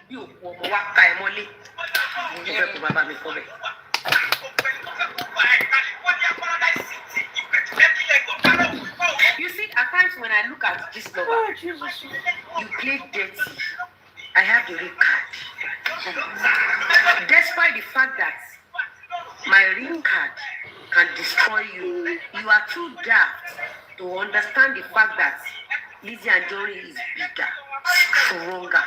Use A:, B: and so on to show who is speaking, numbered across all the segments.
A: bí òkú ọmọ wa ká ẹ mọ́lé mo ní fẹ́ kó bàbá mi kọ́ bẹ́ẹ̀. You see, at times when I look at this lover, you play dirty. I have the ring card. Despite the fact that my ring card can destroy you, you are too daft to understand the fact that Lizzy Anjorin is bigger, stronger,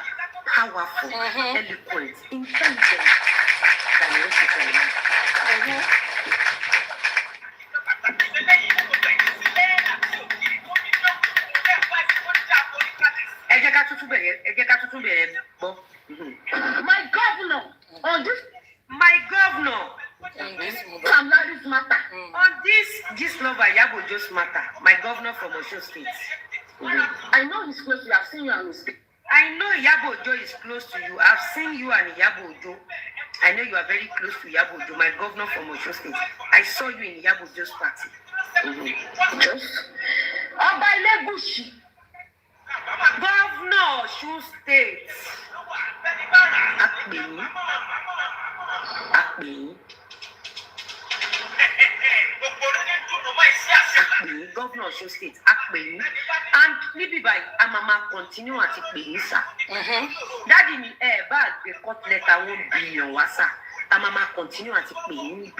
A: powerful, eloquent, intelligent than the rest of them. My governor on this lover Iyabo just matter. My governor from Osun State. I know he's close to you. I've seen you on state. I know Iyabo Ojo is close to you. I've seen you and Iyabo Ojo. I know you are very close to Iyabo Ojo, my governor from Osun State. I saw you in Iyabo Ojo's party. Governor Osun State. Governor Osun State, and maybe by Amama continue at Penisa. Daddy ni bad the cut letter 1 billion wasa. Amama continue at Penisa.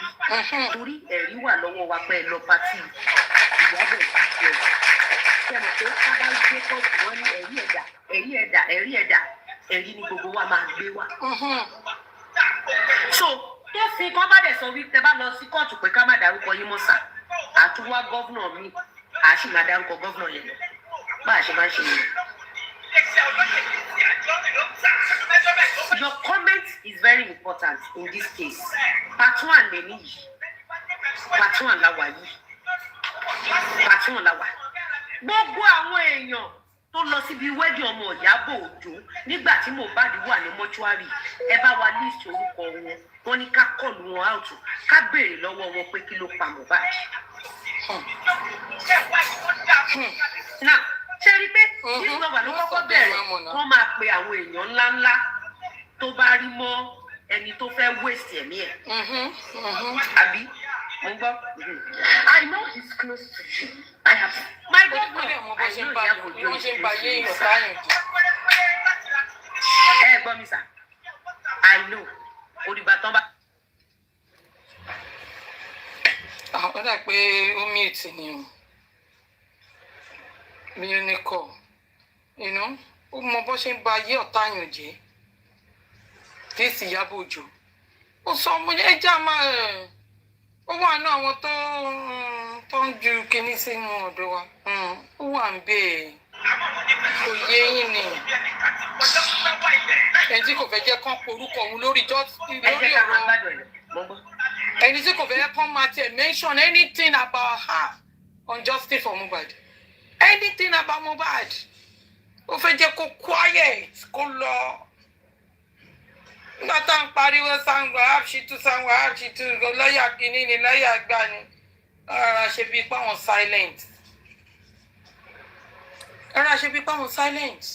A: Tori eri wa lọ́wọ́ wa pe lo party. Iyabo eri ni gbogbo wa máa gbé wa. So, tó fi kan bá dé sọ wí tẹ́ bá lọ sí court pé ká má dárúkọ yín mọ́ sà. Àtúwá governor mi, a sì máa dárúkọ governor yẹn. Bá a ṣe máa ṣe yẹn. Your comment is very important in this case. Part 1 lè ní yìí. Part 1 la wà yìí. Part 1 la wà. Gbogbo àwọn èèyàn tó lọ síbi wedding ọmọ Iyabo Ojo nígbà tí Mohbad wà ní mọ́ṣúárì ẹ bá wa list orúkọ wọn. Wọ́n ní ká kọlù wọn out, ká béèrè lọ́wọ́ wọn pé kí ló pa Mohbad. Now, ṣe rí pé nígbà wà ló kọ́kọ́ bẹ̀rẹ̀ wọ́n máa pe àwọn èèyàn ńláńlá tó bá rí mọ́ ẹni tó fẹ́ waste ẹ̀mí ẹ̀. Àbí mo gbọ́. I know he's close to you. I have my governor. I know Iyabo Ojo is close to you. Gbọ́ mi sà. I know. Olùbàdàn bá.
B: Ó dà pé ó mute ni o. Mi ò ní kọ̀. Ó mọ bó ṣe ń ba ayé ọ̀tá yàn jẹ́. This Iyabo Ojo. Ó sọ ọmọ ẹja máa ó wà náà àwọn tó ń ju kinní sínú ọ̀dọ̀ wa. Ó wà ń bẹ́ẹ̀. Kò yé yín ni. Ẹni tí kò fẹ́ jẹ́ kán porúkọ òun lórí ọ̀rọ̀. Ẹni tí kò fẹ́ kán máa tiẹ̀ mention anything about her on justice for Mohbad. Anything about Mohbad. Ó fẹ́ jẹ́ kó quiet kó lọ. Nígbà tá à ń pariwo sango àṣìtú lọ́yà kìíní ni lọ́yà àgbà ni. Rárá ṣe bí pé àwọn silent.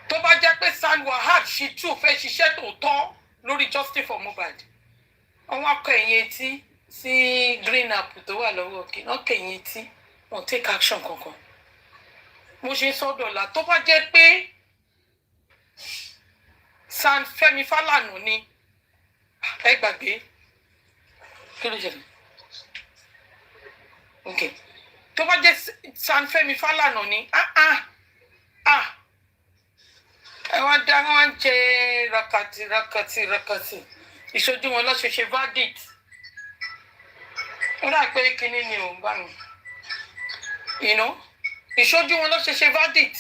B: Tó bá jẹ́ pé San Wahab Shitu fẹ́ ṣiṣẹ́ tòótọ́ lórí justice for Mohbad. Àwọn akọ̀yìn etí sí green apple tó wà lọ́wọ́ òkè náà kẹ̀yìn etí wọ́n take action kankan. Mo ṣe sọ́dọ̀là tó bá jẹ́ pé San Fẹ́mi Fálànà ni ẹ gbàgbé kí ló ṣẹlẹ̀? Okay. Tó bá jẹ́ San Fẹ́mi Fálànà ni ẹ wá dá wọn jẹ rakati ìṣojú wọn lọ́ṣẹ̀ṣẹ̀ verdict ó dà pé kínní ni ò ń bá mi ìṣojú wọn lọ́ṣẹ̀ṣẹ̀ verdict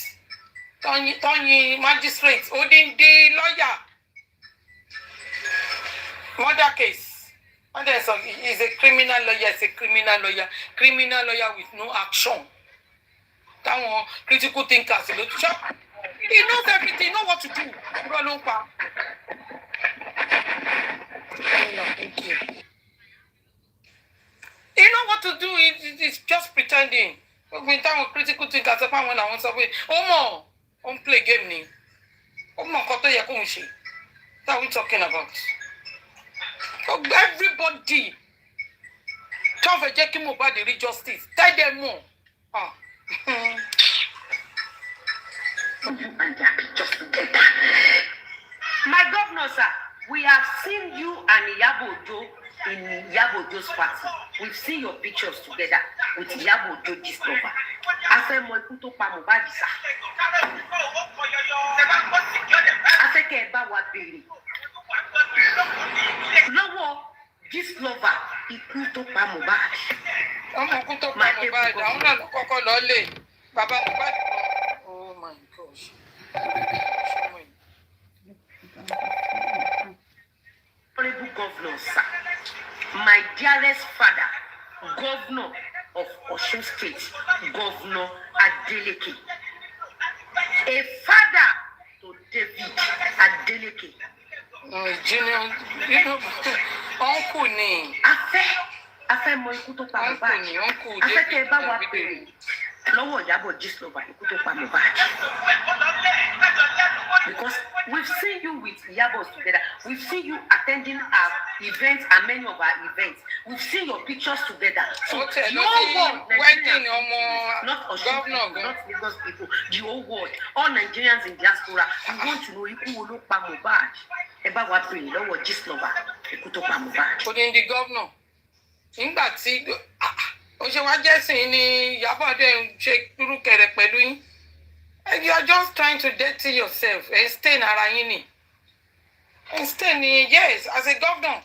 B: tọ́yìn magistrate ó dín dé lọ́ọ̀yà murder case wọ́n dẹ̀ sọ is a criminal lawyer criminal lawyer with no action táwọn critical thinkers ló tún ṣọ́. He knows everything, he knows what to do. He knows what to do, he's just pretending. When time critical thinkers, when I want to say, Omo, don't play game ni. ó mọ nǹkan tó yẹ kó ń ṣe. What are we talking about? Everybody tó fẹ́ jẹ́ kí Mohbad rí justice tell them more.
A: And their pictures together. My governor, sir, we have seen you and Iyabo in Iyabo's party. We've seen your pictures together with Iyabo this lover. Afẹ́ mọ ikú tó pa Mohbad, sir. Afẹ́ kẹ́ ẹ bá wa béèrè. Lọ́wọ́ this lover ikú tó pa Mohbad.
B: Ọmọ ikú tó pa Mohbad, àwọn náà ló kọ́kọ́ lọ lé. Bàbá Mohbad kan. Oh my gosh.
A: Honorable Governor, sir, my dearest father, Governor of Osun State, Governor Adeleke, a father to David Adeleke.
B: Junior, uncle ni.
A: Afẹ́ mọ ikú tó pa Mohbad. Afẹ́ kẹ́ ẹ bá wa béèrè lọ́wọ́ Iyabo Gistlover ikú tó pa Mohbad. Because we've seen you with Iyabo together. We've seen you attending our events and many of our events. We've seen your pictures together. So
B: okay,
A: the whole world,
B: wedding,
A: not Osun people, not Lagos people, the whole world, all Nigerians in diaspora, we want to know ikú wo ló pa Mohbad. Ẹ bá wa béèrè lọ́wọ́ Gistlover ikú tó pa Mohbad.
B: Kò ní di governor. Nígbà tí ó ṣe wá jẹ́sìn ni Iyabo dẹ̀ ń ṣe dúrúkẹrẹ pẹ̀lú yín. You are just trying to dirty yourself and stay in ara yín ni. And stay ni, yes, as a governor.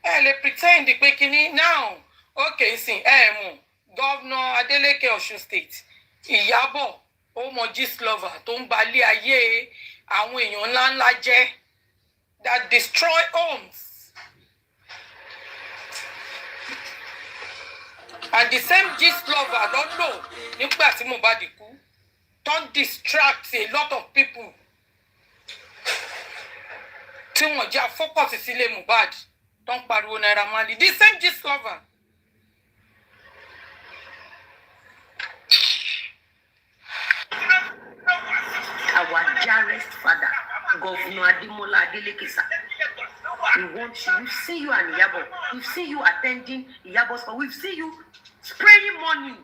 B: Lè pretend pé kíní now. Okay, sin, mọ̀. Governor Adeleke Osun State. Iyabo, ó mọ Gistlover tó ń balẹ̀ ayé àwọn èèyàn ńláńlá jẹ́. That destroy homes. And the same Gistlover lọ́dọ̀ nígbà tí Mohbad kú. Don't distract a lot of people. Tí wọ́n jẹ́ focus sílé Mohbad. Don't pariwo Naira Marley. The same Gistlover.
A: Our dearest father, Governor Ademola Adeleke, sir. We want you. We've seen you and Iyabo. We've seen you attending Iyabo's. We've seen you spraying money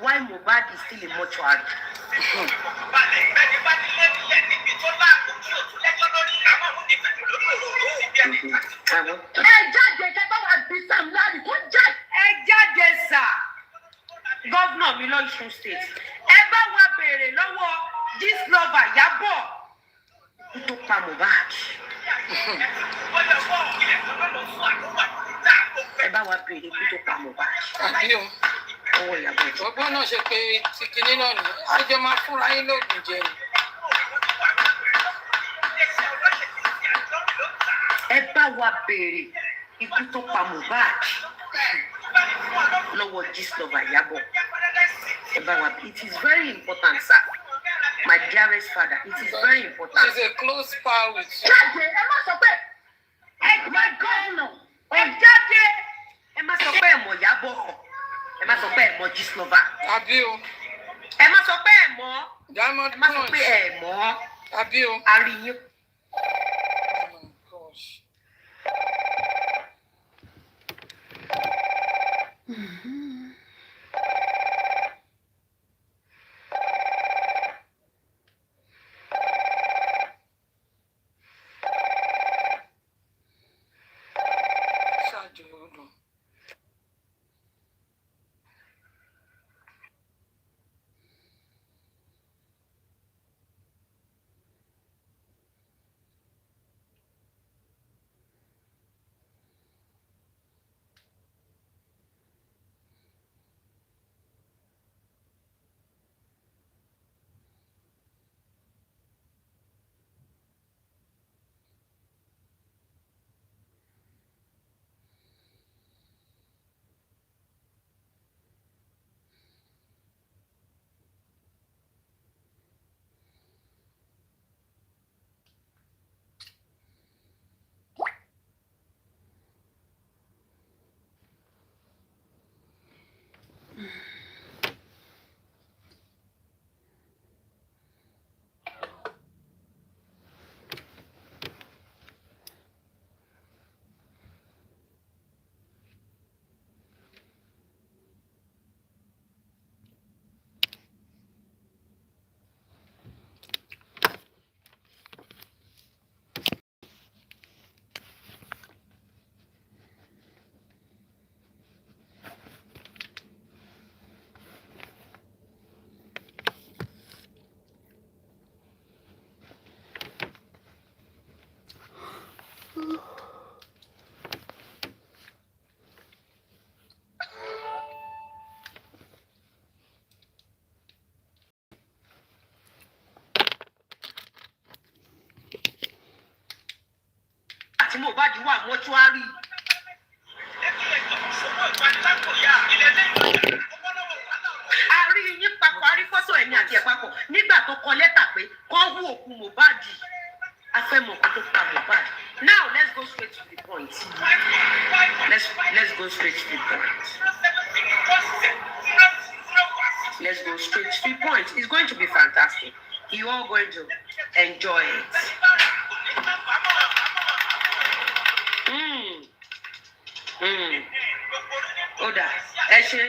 A: while Mohbad is still in mortuary. Governor mi l'Osun State. Ẹ bá wa béèrè lọ́wọ́ Gistlover Iyabo tó pa Mohbad. Ẹ bá wa béèrè tó pa Mohbad.
B: Àbí o. Ọgbọ́n náà ṣe pé ti kinní náà ni àjọ máa fúnra yín lóògùn jẹ ni.
A: Ẹ bá wa béèrè ikú tó pa Mohbad lọ́wọ́ Gistlover Iyabo. Ẹ bá wa béèrè. It is very important, sir. My dearest father, it is very important.
B: She's a close pal with you.
A: Jáde, ẹ má sọ pé my governor. Ẹ jáde, ẹ má sọ pé ẹ mọ̀ Iyabo kan. Ẹ má sọ pé ẹ mọ̀ Gistlover.
B: Àbí o.
A: Ẹ má sọ pé ẹ mọ̀.
B: Diamond
A: Ẹ má sọ pé ẹ mọ̀.
B: Àbí o.
A: A rí yín.
B: Oh my gosh.
A: Mohbad wà mọ́ṣúárì. A rí yín papọ̀, a rí fọ́tò ẹ̀yìn àti ẹ̀ papọ̀ nígbà tó kọ lẹ́tà pé kọ́ wú òkú Mohbad. A fẹ́ mọ̀ nǹkan tó pa Mohbad. Now let's go straight to the point. Let's go straight to the point. Let's go straight to the point. It's going to be fantastic. You are going to enjoy it. Oda, ẹ ṣe.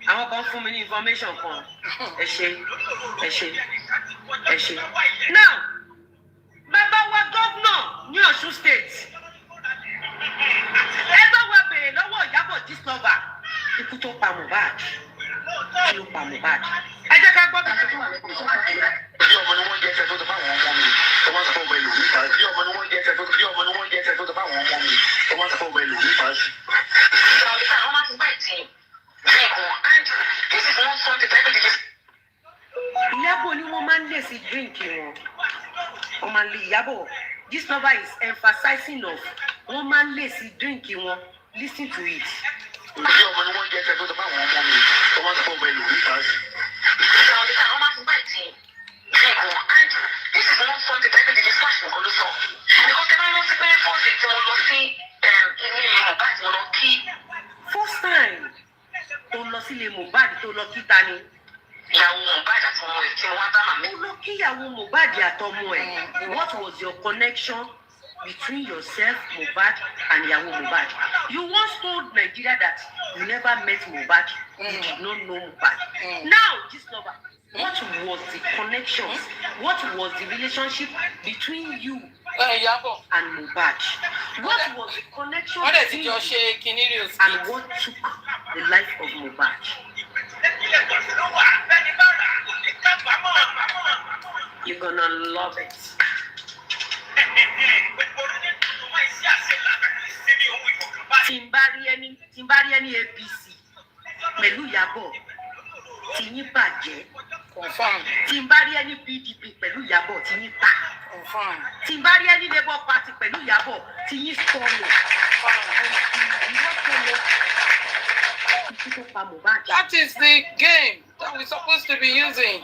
A: Àwọn kan fún mi ní information kan. Ẹ ṣe. Now, bàbá wa governor ní Ọ̀ṣun state. Ẹ bá wa bèrè lọ́wọ́ Iyabo this lover. Ikú tó pa Mohbad. Kí ló pa Mohbad? Ẹ jẹ́ ká gbọ́ bí tó wà lẹ́kọ̀ọ́.
C: Bí ọmọ ni wọ́n jẹ́ ẹsẹ̀ tó ti bá àwọn ọmọ mi, ọmọ sọ fún ọmọ ìlú nípa. Bí ọmọ ni wọ́n jẹ́ ẹsẹ̀ tó ti bá àwọn ọmọ mi, ọmọ sọ fún ọmọ ìlú nípa.
A: Iyabo ni wọ́n máa ń lè sí drink wọn. Wọ́n máa ń lè Iyabo. This lover is emphasizing of wọ́n máa ń lè sí drink wọn. Listen to it.
C: Bí ọmọ ni wọ́n jẹ́ ẹsẹ̀ tó ti bá àwọn ọmọ mi, ọmọ sọ fún ọmọ ìlú nípa. This is not something that they just flash on the song. Because they don't want to pay for it. They will see Mohbad will not keep.
A: First time tó lọ sílé Mohbad tó lọ kí ta ni.
C: Ìyàwó Mohbad àtọmọ ẹ̀ tí wọ́n bá màmí.
A: Ó lọ kí ìyàwó Mohbad àtọmọ ẹ̀. What was your connection between yourself, Mohbad, and ìyàwó Mohbad? You once told Nigeria that you never met Mohbad. You did not know Mohbad. Now, this lover. What was the connections? What was the relationship between you and Mohbad? What was the connection between you and what took the life of Mohbad? You're gonna love it. Timbari any APC. Pẹ̀lú Iyabo. Tí yín bàjẹ́.
B: Confirm.
A: Tí n bá rí ẹni PDP pẹ̀lú Iyabo tí yín ta.
B: Confirm.
A: Tí n bá rí ẹni Labour Party pẹ̀lú Iyabo tí yín sọ̀rọ̀.
B: That is the game that we're supposed to be using.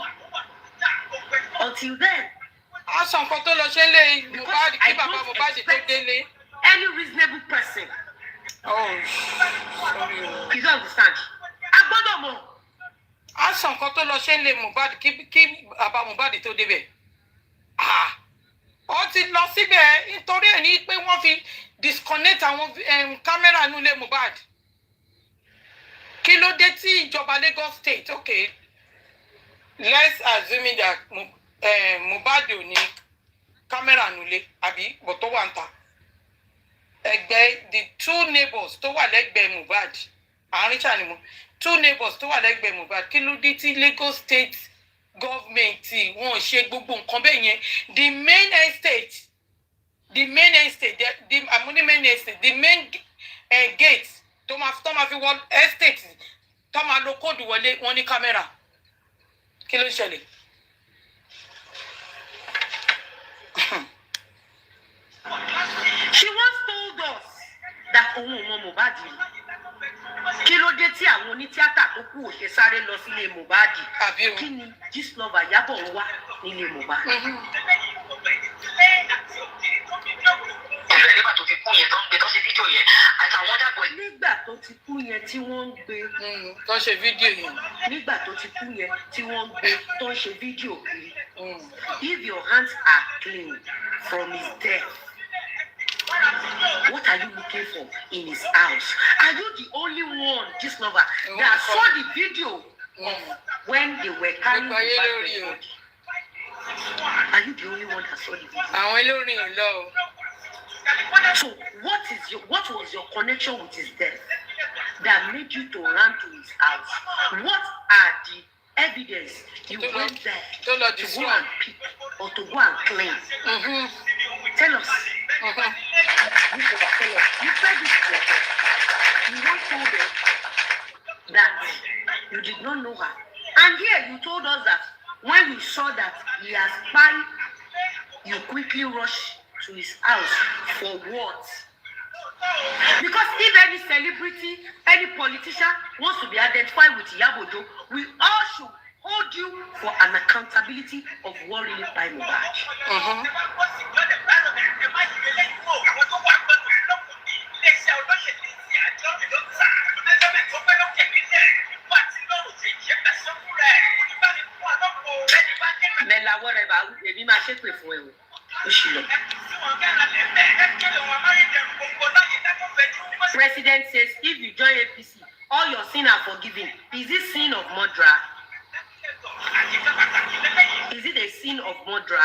A: Until then.
B: Aṣọ nǹkan tó lọ ṣe ń lé Mohbad kí bàbá Mohbad tó délé.
A: Any reasonable person.
B: Oh, sorry.
A: You don't understand. A gbọ́dọ̀ mọ̀.
B: Aṣọ nǹkan tó lọ ṣe ń lé Mohbad kí bàbá Mohbad tó débẹ̀. Ó ti lọ síbẹ̀ nítorí ẹ̀ ní pé wọ́n fi disconnect àwọn kámẹ́rà inú ilé Mohbad. Kí ló dé tí ìjọba Lagos State, okay, let's assume that Mohbad ò ní kámẹ́rà inú ilé àbí bọ̀ tó wà ń ta. Ẹgbẹ́ the two neighbors tó wà lẹ́gbẹ̀ẹ́ Mohbad àárín ṣànímọ́ two neighbors tó wà lẹ́gbẹ̀ẹ́ Mohbad kí ló dé tí Lagos State government wọ́n ṣe gbogbo nǹkan bẹ́ẹ̀ yẹn the main estate the main gate tó máa fi wọ estate tó máa lo kóòdù wọlé wọn ní kámẹ́rà kí ló ń ṣẹlẹ̀.
A: She once told us that òun ò mọ Mohbad yìí. Kí ló dé tí àwọn onítíátà tó kù ò ṣe sáré lọ sílé Mohbad? Kí ni this lover Iyabo ń wá nílé Mohbad?
C: Nígbà tó ti kú yẹn tó ń gbé tó ṣe fídíò yẹn àtàwọn dàgbọ̀ ẹ̀.
A: Nígbà tó ti kú yẹn tí wọ́n ń gbé.
B: Tó ṣe fídíò yẹn.
A: Nígbà tó ti kú yẹn tí wọ́n ń gbé tó ń ṣe fídíò kiri. If your hands are clean from his death, what are you looking for in his house? Are you the only one, this lover, that saw the video when they were carrying the body? Are you the only one that saw the video?
B: Àwọn olórin lọ.
A: So what was your connection with his death that made you to run to his house? What are the evidence you went there to go and pick or to go and claim? Tell us. You said this before. You once told us that you did not know her. And here you told us that when you saw that he has spied you quickly rush to his house for what? Because if any celebrity, any politician wants to be identified with Iyabo, we all should hold you for an accountability of what really by Mohbad. Mela, whatever, maybe my shake with you. President says if you join APC, all your sins are forgiven. Is it sin of murder? Is it a sin of murder?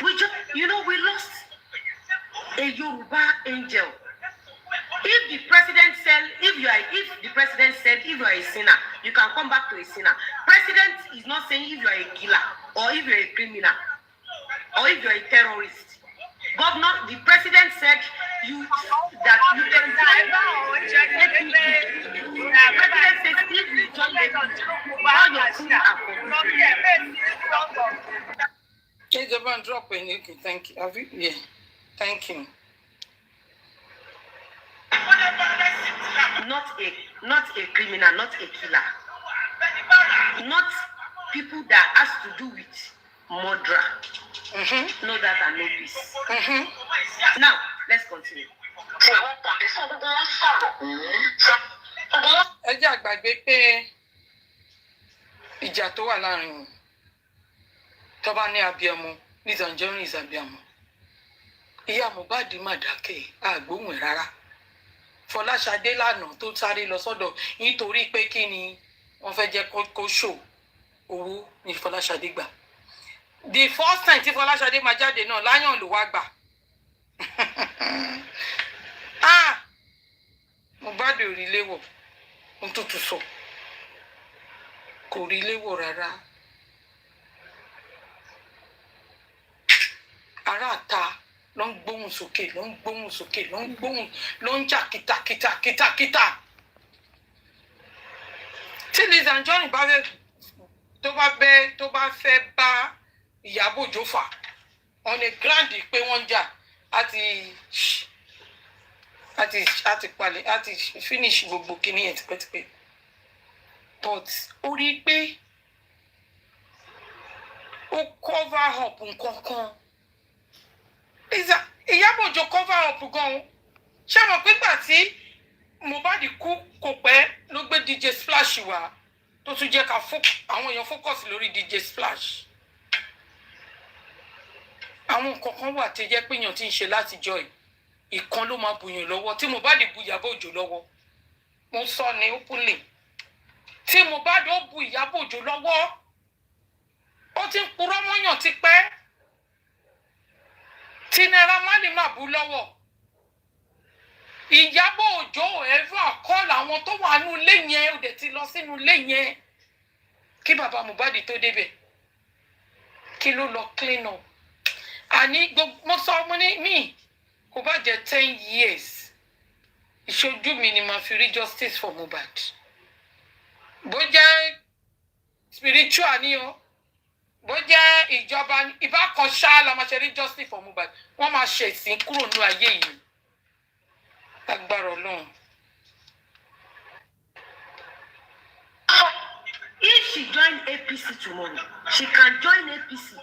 A: We lost a Yoruba angel. If the president said if you are a sinner, you can come back to a sinner. President is not saying if you are a killer or if you are a criminal or if you are a terrorist. Governor, the president said that you can join APC. The president says if you join APC, all your sins are forgiven.
B: Hey, Japan, drop in. Okay, thank you. Have you? Yeah, thank you. Not a criminal, not a killer, not people that has to do with murder. No that and no peace. Now let's continue. Ẹ jẹ́ àgbàgbé pé ìjà tó wà láàrin wọn tó bá ní abiyamọ Lizzy Anjorin is abiyamọ. Ìyá Mohbad má dákẹ́ àgbóhùn rárá. Fọláṣadé lánàá tó sáré lọ sọ́dọ̀ nítorí pé kí ni wọ́n fẹ́ jẹ́ kó ṣò owó ní Fọláṣadé gbà. The first time tí Fọláṣadé máa jáde náà láyàn ló wá gbà. Mohbad ò rí léwọ̀ ń tútù sọ kò rí léwọ̀ rárá. Aráàta ló ń gbóhùn sókè ló ń jà kìtàkìtà. Tí Lizzy Anjorin tó bá fẹ́ bá Iyabo Jofa on a grand pé wọ́n jà àti finish gbogbo kìíní ẹ̀ tipẹ́tipẹ́. But ó rí pé ó cover up nǹkan kan. Iyabo Ojo cover up gan. Ṣé mọ̀ pé gbà tí Mohbad kú kò pẹ́ ló gbé DJ Splash wá tó tún jẹ́ ká àwọn èèyàn focus lórí DJ Splash. Àwọn nǹkan kan wà tí jẹ́ pé èèyàn ti ń ṣe láti joy ìkan ló máa bùyàn lọ́wọ́ tí Mohbad bu Iyabo Ojo lọ́wọ́. Mo sọ ní openly. Tí Mohbad ó bu Iyabo Ojo lọ́wọ́ ó ti ń purọ́ mọ́yàn ti pẹ́. Tí Naira Marley máa bú lọ́wọ́. Iyabo Ojo ever call àwọn tó wà nínú ilé yẹn ó dẹ̀ ti lọ sínú ilé yẹn kí bàbá Mohbad tó débẹ̀. Kí ló lọ clean up. Àní mo sọ mo ní mi kò bá jẹ́ 10 years ìṣojú mi ni màá fi rí justice for Mohbad. Bó jẹ́ spiritual ni o bó jẹ́ ìjọba ìbá kan ṣá la máa ṣe rí justice for Mohbad wọ́n máa ṣe ìsìn kúrò ní ayé yìí agbára Ọlọ́run.
A: If she join APC tomorrow, she can join APC.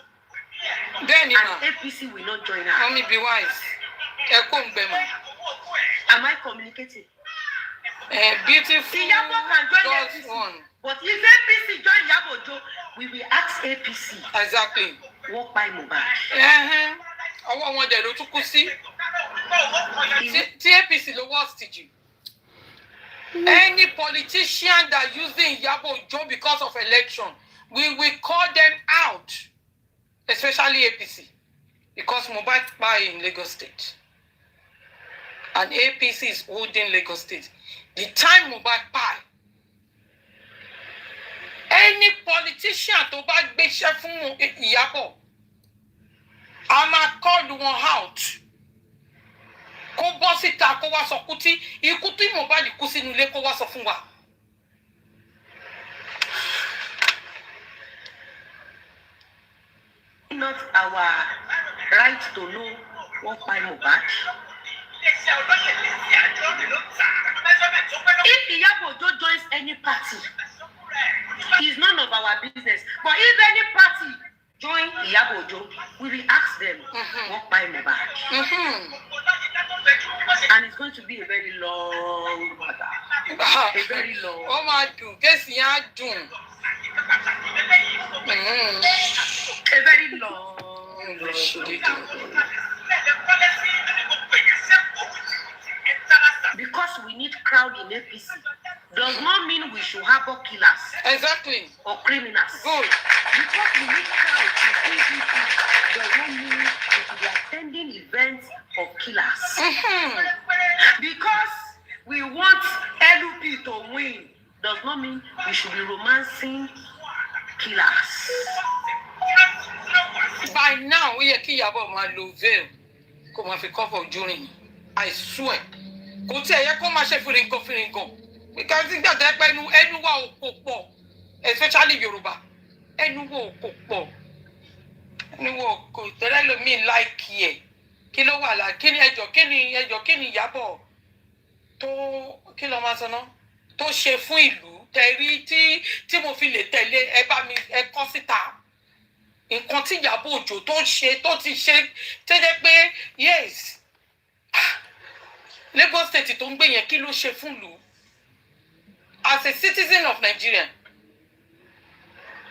B: Then
A: and APC will not join her.
B: Mommy, be wise.
A: Am I communicating?
B: Beautiful.
A: Iyabo can join APC.
B: One.
A: But if APC join Iyabo Ojo, we will ask APC.
B: Exactly.
A: What by Mohbad?
B: Ọwọ́ wọn dẹ̀ ló tún kú sí. Tí APC ló worst jù. Any politician that using Iyabo Ojo because of election, we will call them out, especially APC, because Mohbad buy in Lagos State, and APC is holding Lagos State. The time Mohbad buy, any politician tó bá gbéṣẹ́ fún Iyabo, a máa call one out. Kó bọ́ síta kó wá sọ ikú tí Mohbad kú sínú ilé kó wá sọ fún wa.
A: not our right to know what by Mohbad? If Iyabo joins any party, it's none of our business. But if any party join Iyabo, we will ask them what by Mohbad. And it's going to be a very long matter. A very long.
B: Oh my God, guess you are doing.
A: A very long. Because we need crowd in APC does not mean we should harbor killers.
B: Exactly.
A: Or criminals.
B: Good.
A: Because we need crowd in APC does not mean we should be attending events of killers. Because we want LUP to win does not mean we should be romancing killers.
B: By now, we are Iyabo ma lo veil. Come on, cover Anjorin. I swear. Go tell you, come on, firingo. Because think that anyone will especially Yoruba. Anyone will anyone will tell me like here. Kilo wala, kini Iyabo. To kilo masono. To ṣe fún ìlú. Tẹ̀rí tí mo fi lè tẹ̀lé ẹ bá mi ẹ kọ síta. Nǹkan tí Iyabo Ojo tó ṣe tó ti ṣe tẹ́jẹ́ pé yes Lagos State tó ń gbé yẹn kí ló ṣe fún ìlú as a citizen of Nigeria,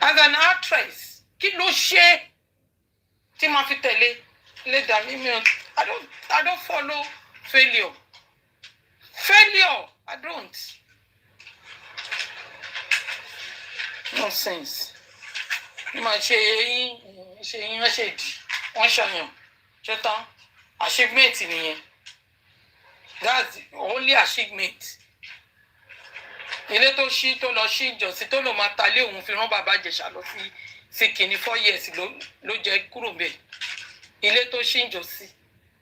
B: as an actress kí ló ṣe tí ma fi tẹ̀lé lẹ́dàá mímí I don't follow failure I don't. Nonsense. Ma ṣe yín wọ́n ṣe dì wọ́n ṣàyàn ṣe tán achievement nìyẹn, that's the only achievement. Ilé tó ṣí tó lọ ṣí ìjọsìn tó lò máa talé òun fi rán bàbá Ìjẹ̀ṣà lọ sí kìíní 4 years ló jẹ́ kúrò bẹ́ẹ̀. Ilé tó ṣí ìjọsìn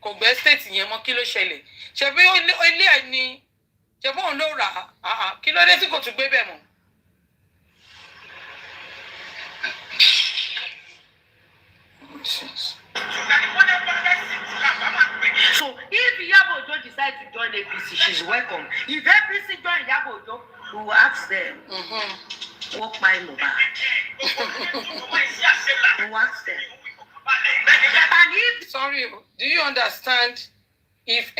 B: kò gbé state yẹn mọ́, kí ló ṣẹlẹ̀? Ṣé bí ilé ẹ̀ ni ṣe bóun ló rà á kí ló dé tí kò tún gbé bẹ́ẹ̀ mọ́?
A: So if Iyabo Ojo decides to join APC, she's welcome. If APC join Iyabo Ojo, we will ask them. What by Mohbad? We will ask them. And if
B: sorry, do you understand? If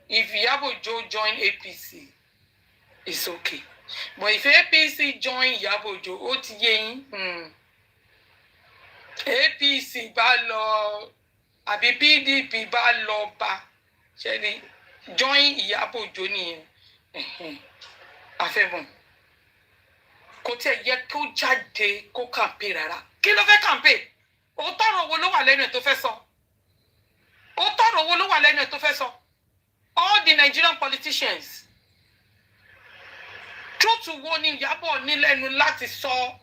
B: Iyabo Ojo join APC, it's okay. But if APC join Iyabo Ojo, ó ti yé yín. APC bá lọ àbí PDP bá lọ bá ṣẹlẹ̀ join Iyabo Ojo nìyẹn. Àfẹ́mọ̀ kò tẹ̀ yẹ kó jáde kó campaign rárá. Kí ló fẹ́ campaign? Ó tọrọ owó ló wà lẹ́nu ẹ̀ tó fẹ́ sọ. Ó tọrọ owó ló wà lẹ́nu ẹ̀ tó fẹ́ sọ. All the Nigerian politicians truth wo ni Iyabo ní lẹ́nu láti sọ.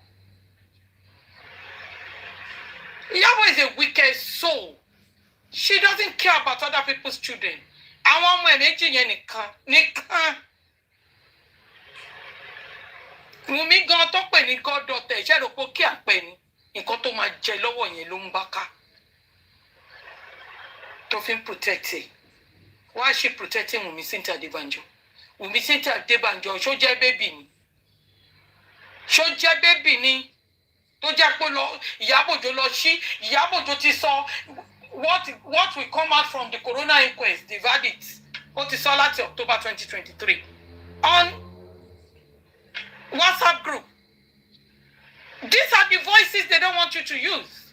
B: Iyabo is a wicked soul. She doesn't care about other people's children. Àwọn ọmọ ẹ̀ méjì yẹn nìkan. Wùmí gan tó pè ní goddaughter iṣẹ́ rò pé kí àpẹ ni nǹkan tó máa jẹ lọ́wọ́ yẹn ló ń bá ká. Tó fi ń protect ẹ̀. Why is she protecting Wùmí Cynthia Adébánjọ? Wùmí Cynthia Adébánjọ ṣó jẹ́ bébì ni? Ṣó jẹ́ bébì ni? Tó jẹ́ pé Iyabo Ojo lọ sí Iyabo Ojo ti sọ what will come out from the corona inquest, the verdict. Ó ti sọ láti October 2023 on WhatsApp group. These are the voices they don't want you to use.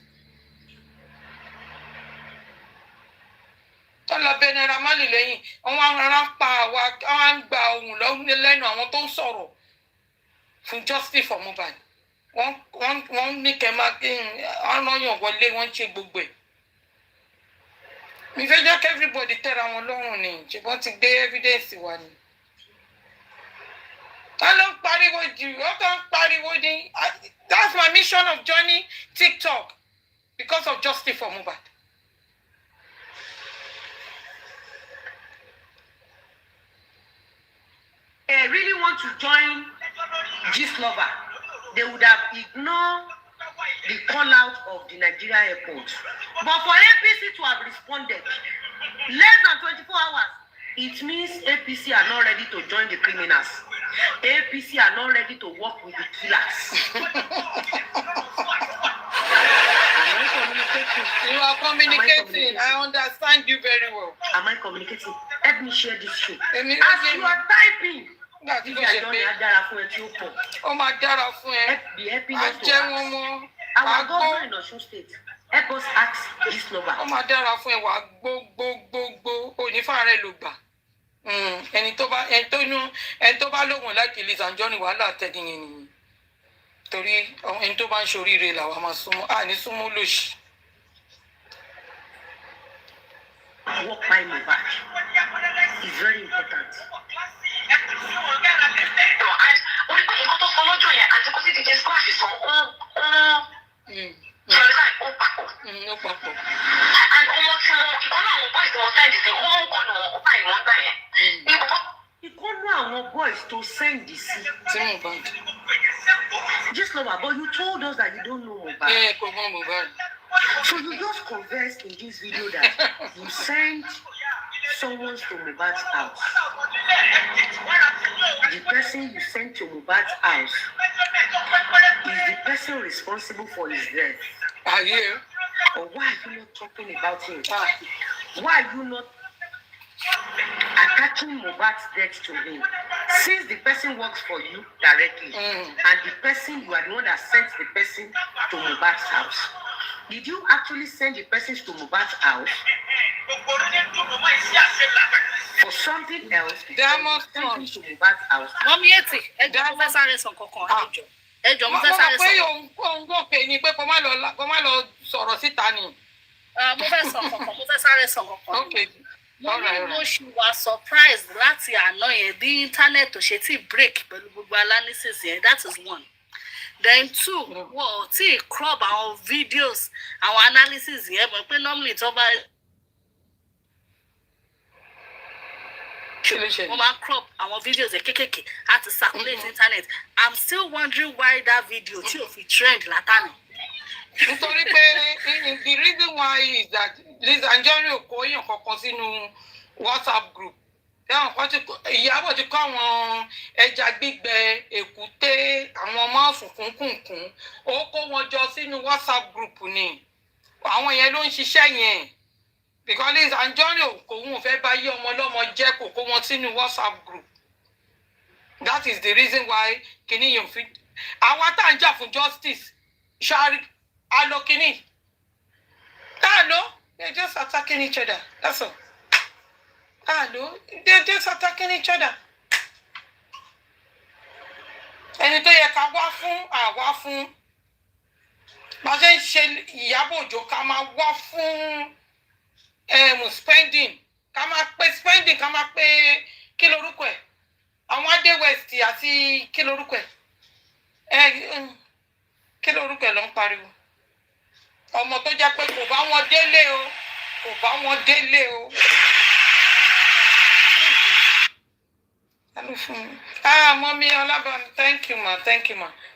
B: Tọ́lá bẹ́ẹ̀ Ramali lẹ́yìn àwọn ará pa àwa àwọn gba ohun lẹ́nu àwọn tó ń sọ̀rọ̀ fún justice for Mohbad. Wọ́n ní kẹ́mà ọ̀nàyàn wọlé wọ́n ṣe gbogbo ẹ̀. Mi fẹ́ jẹ́ kí everybody tẹ́ra wọn lọ́rùn ni ṣùgbọ́n ti gbé evidence wa ni. Ta ló ń pariwo jù? Ó kàn ń pariwo ni. That's my mission of joining TikTok because of justice for Mohbad.
A: they really want to join Gist Lover, they would have ignored the call out of the Nigeria airport. But for APC to have responded less than 24 hours, it means APC are not ready to join the criminals. APC are not ready to work with the killers.
B: You are communicating. I understand you very well.
A: Am I communicating? Help me share this show. As
B: Èmi
A: you are typing,
B: nígbà tí
A: if
B: kò
A: you
B: ṣe
A: are done,
B: pé
A: I dára fún ẹ tí ó pọ̀.
B: ó máa dára fún ẹ.
A: Be helping
B: Á
A: us to
B: jẹ́ wọn
A: ask.
B: mọ́.
A: Our governor in Osun State, help us ask this number.
B: Ó máa dára fún ẹ wà gbogbogbò onífàárẹ̀ ló gbà. Ẹni tó bá lóhùn láti Lizzy Anjorin wàhálà tẹ́ni yẹn nìyí. Torí ẹni tó bá ń ṣoríire làwa máa súnmọ́. Àní súnmọ́ lòṣì.
A: Walk by Mohbad is very important.
B: Ó papọ̀.
A: Ìkọ́nú àwọn boys to send this.
B: Tí Mohbad.
A: Just know but you told us that you don't know Mohbad.
B: Kò mọ Mohbad.
A: So you just confessed in this video that you sent someone to Mohbad's house. The person you sent to Mohbad's house is the person responsible for his death.
B: Are you?
A: Or why are you not talking about him? Why are you not attaching Mohbad's death to him? Since the person works for you directly, and the person, you are the one that sent the person to Mohbad's house. Did you actually send the person to Mohbad's house for something else?
B: Diamond
A: To Mohbad's house.
D: Mọ́mí ètì, ẹjọ́ mo fẹ́ sáré sàn kankan, ẹjọ́ mo fẹ́ sáré
B: Mo
D: sàn.
B: mọ̀ pé òun gbọ́ pé ni pé kó má lọ sọ̀rọ̀ síta ni.
D: Mo fẹ́ sàn kankan, mo fẹ́ sáré sàn kankan.
B: Okay.
D: Mo ní mo ṣì wà surprise láti àná yẹn bí internet ò ṣe tí break pẹ̀lú gbogbo analysis yẹn, that is one. Then two, wọ́n ò tí crop àwọn videos, àwọn analysis yẹn mọ̀ pé normally tó bá wọ́n máa crop àwọn videos yẹn kékèké àti circulate internet. I'm still wondering why that video tí ò fi trend látàná.
B: Nítorí pé the reason why is that Lizzy Anjorin ò kó èèyàn kankan sínú WhatsApp group. Iyabo ti kọ́ àwọn ẹja gbígbẹ èkúté àwọn máàfù kúnkùnkùn ó kó wọn jọ sínú WhatsApp group ni àwọn yẹn ló ń ṣiṣẹ́ yẹn because Lizzy Anjorin kò wọ́n fẹ́ bá yí ọmọ ọlọ́mọ jẹ́ kò kó wọn sínú WhatsApp group. That is the reason why kìíní yóò fi àwọn tá à ń jà fún justice ṣáàrí alo kìíní alo they're just attacking each other, that's all. Hello, they're just attacking each other. Ẹni tó yẹ ká wá fún àwa fún. Bá ṣe ń ṣe Iyabo Ojo ká máa wá fún spending. Ká máa pé spending ká máa pé kí lorúkọ ẹ̀. Àwọn Adé West àti kí lorúkọ ẹ̀. Kí lorúkọ ẹ̀ ló ń pariwo. Ọmọ tó jẹ́ pé kò bá wọn délé o. Kò bá wọn délé o. Mommy Olabami, thank you ma.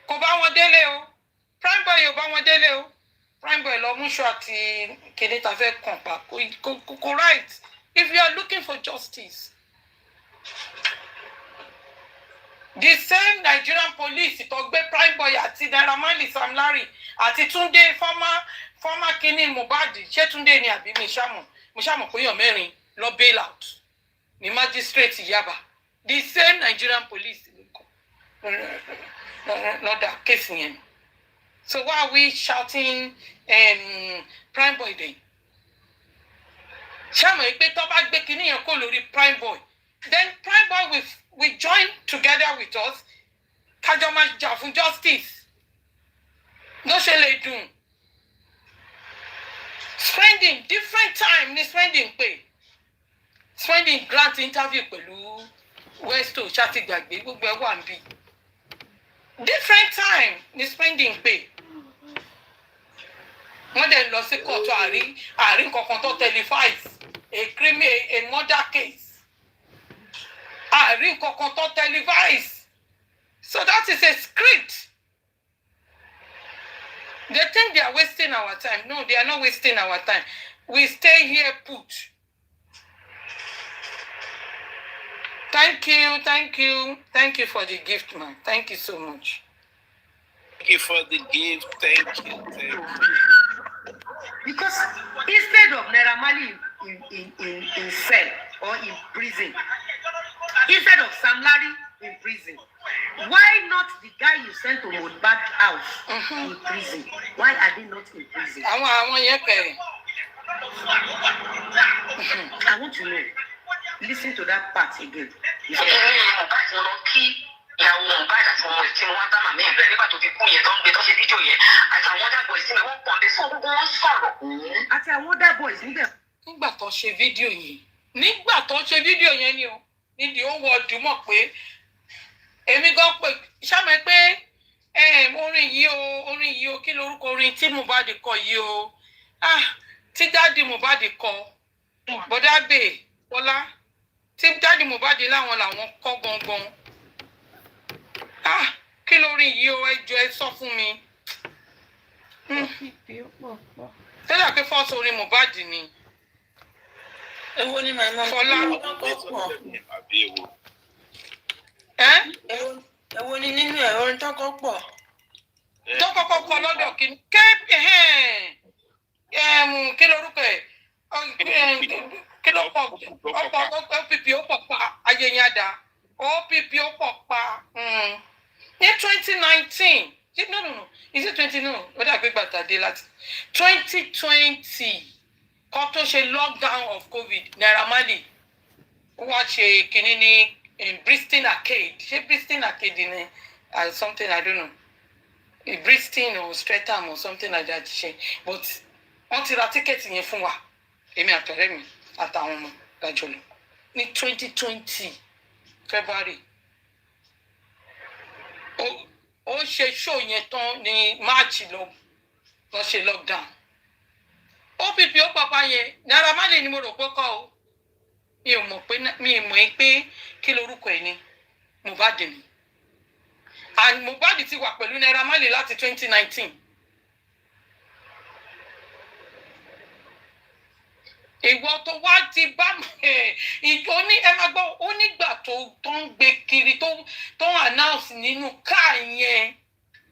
B: Kò bá wọn délé o. Prime boy ò bá wọn délé o. Prime boy lọ mú ṣọ àti kéde ta fẹ́ kàn pa. Kò right. If you are looking for justice. The same Nigerian police tó gbé Prime boy àti Naira Marley Sam Larry àti Túndé former kini Mohbad ṣé Túndé ni àbí mi ṣàmọ̀ pé èèyàn mẹ́rin lọ bail out ní magistrate Yaba. The same Nigerian police not that case yẹn. So why are we shouting Prime boy then? Ṣàmọ̀ pé tó bá gbé kinní yẹn kó lórí Prime boy, then Prime boy will join together with us kájọ máa jà fún justice. No ṣe lè dùn. Spending different time ni spending pay. Spending grant interview pẹ̀lú Westo ṣáàtì gbàgbé gbogbo ẹ̀ wà níbí. Different time ni spending pay. Wọ́n dẹ̀ lọ sí kóòtù àárín kankan tó televise a murder case. Àárín kankan tó televise. So that is a script. They think they are wasting our time. No, they are not wasting our time. We stay here put. Thank you for the gift, man. Thank you so much.
E: Thank you for the gift. Thank you.
A: Because instead of Naira Marley in cell or in prison, instead of Sam Larry in prison, why not the guy you sent to Mohbad house in prison? Why are they not in prison?
B: I
A: want to know. Listen to that part again.
C: ìyàwó Mohbad àti ọmọ ìtí wọn bá màmí ẹgbẹ́ nígbà tó fi kú yẹn tó ń gbé tó ṣe fídíò yẹn àti àwọn other boys níbẹ̀ wọ́n pọ̀ ǹdẹ́ sọ gbogbo wọn sọ̀rọ̀.
A: àti àwọn other boys níbẹ̀.
B: nígbà tó ṣe fídíò yẹn ni o nídìí ó wọ ọdún mọ̀ pé èmi gan pé ṣàmì pé orin yìí o kí lorúkọ orin tí Mohbad kọ yìí o tí dáàdi Mohbad kọ bọ́dá bè Bọ́lá tí dáàdi Mohbad láwọn làwọn kọ gangan. Kí lórí yìí o ẹjọ́ ẹ sọ fún mi. Tẹ́lẹ̀ pé fọ́ọ̀sì orin Mohbad ni.
F: Èwo ni màmá
B: Fọlá.
F: Èwo ni nínú ẹ̀ orin tó kọ́ pọ̀.
B: Tó kọ́kọ́ kọ lọ́dọ̀ kí kí lorúkọ ẹ̀ kí ló pọ̀ OPP ó pọ̀ pa ayẹyẹdà OPP ó pọ̀ pa. In 2019, no. Is it 20? No. What I pick back day last 2020. Kó tó ṣe lockdown of COVID. Naira Marley. Watch a kinini in Bristol Arcade. Ṣé Bristol Arcade in something I don't know. A Bristol or Streatham or something like that. But until I ticket yẹn fún wa. Èmi àtọ̀rẹ́ mi àtàwọn ọmọ lájọ lọ. Ní 2020 February. Ó ṣe show yẹn tán ní March lọ ṣe lockdown. OPP ó pàpà yẹn Naira Marley ni mo rò pé kọ́ o. Mi ò mọ̀ pé kí lorúkọ ẹ̀ ni Mohbad ni. And Mohbad ti wà pẹ̀lú Naira Marley láti 2019. Ìwọ tó wá ti bá ìjọ ní ẹ máa gbọ́ onígbà tó ń gbé kiri tó ń announce nínú káà yẹn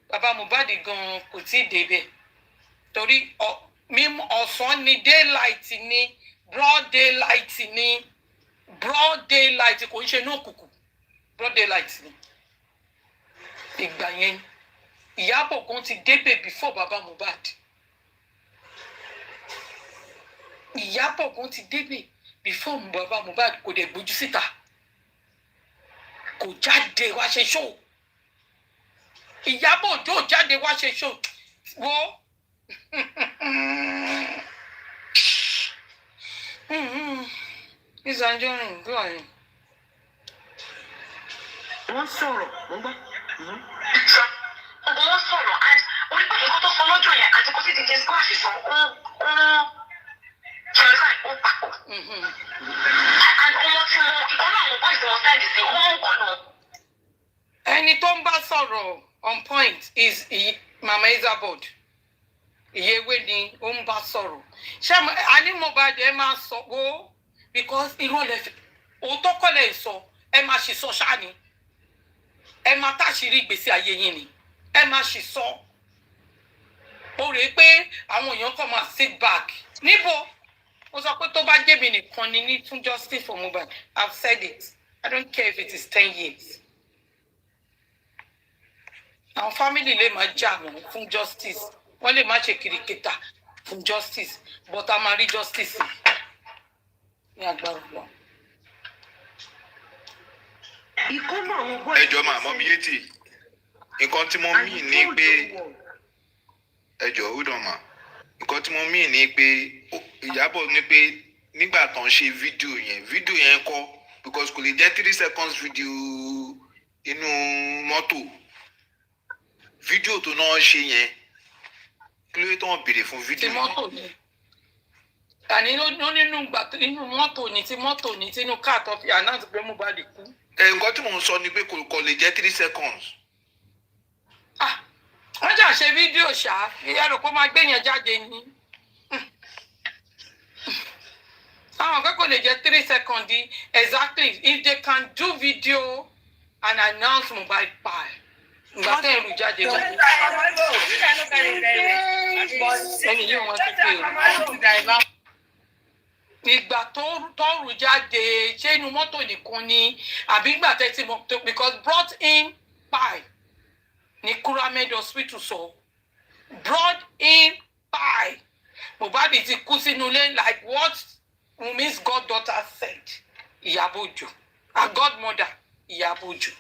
B: bàbá Mohbad gan kò tí ì débẹ̀ torí mímú ọ̀sán ni daylight ni broad daylight kò ń ṣe ní òkùnkùn broad daylight ni ìgbà yẹn Iyabo gan ti débẹ̀ before bàbá Mohbad. Iyabo gan ti débẹ̀ before bàbá Mohbad kò dẹ̀ gbójú síta kò jáde wá ṣe show Iyabo Òjó jáde wá ṣe show wo Mr. Anjorin go ahead.
A: wọ́n sọ̀rọ̀ wọ́n gbọ́.
C: Ọgbọ́n wọn sọ̀rọ̀ and orí pé nǹkan tó sọ lọ́jọ́ yẹn àti kó sì ti jẹ́ squash sọ Jonathan ó papọ̀. And ọmọ tí wọn ìkọ́nà àwọn boys wọn sẹ́ẹ̀dì sí wọn ń kọ́ náà.
B: Ẹni tó ń bá sọ̀rọ̀ on point is Mama Iyabo. Ìyẹwé ni ó ń bá sọ̀rọ̀. Ṣé àní Mohbad ẹ máa sọ wo because irọ́ lẹ fi òótọ́ kọ́ lẹ̀ sọ ẹ máa ṣì sọ ṣáà ni ẹ máa táṣìírí ìgbésí ayé yín ni ẹ máa ṣì sọ. Ó rèé pé àwọn èèyàn kọ́ máa sit back níbo. Mo sọ pé tó bá jẹ́ mi nìkan ni ní fún justice for Mohbad. I've said it. I don't care if it is 10 years. Àwọn family lè máa jà wọ́n fún justice. Wọ́n lè má ṣe kìrìkìtà fún justice. But a máa rí justice ní agbára lọ.
A: ìkọ́nà àwọn boys.
G: Ẹjọ́ màmá mi yétì. Nǹkan tí mo mí ní pé ẹjọ́ hold on ma. Nǹkan tí mo mí ní pé Iyabo ní pé nígbà tán ṣe fídíò yẹn kọ́ because kò lè jẹ́ 3 seconds video inú mọ́tò fídíò tó náà ṣe yẹn kí ló tó ń béèrè fún fídíò.
B: Ti mọ́tò ni àní nínú mọ́tò ni ti mọ́tò ni tinú káà tó fi announce pé Mohbad kú.
G: Nǹkan tí mò ń sọ ni pé kò lè jẹ́ 3 seconds.
B: wọ́n jà ṣe fídíò ṣá ìyá rò pé ó máa gbé yẹn jáde ní. àwọn akẹ́kọ̀ọ́ lè jẹ́ 3 seconds exactly if they can do video and announce Mohbad pa ìgbà tẹ́ ẹ̀rù jáde wọ́n. ẹni yóò wọ́n ti pè é. ìgbà tó rù jáde ṣé inú mọ́tò nìkan ni àbí ìgbà tẹ́ ti mọ̀ because brought in pie ní Kuramed hospital sọ brought in pie Mohbad ti kú sínú ilé like what Wunmi's goddaughter said Iyabo Ojo her godmother Iyabo Ojo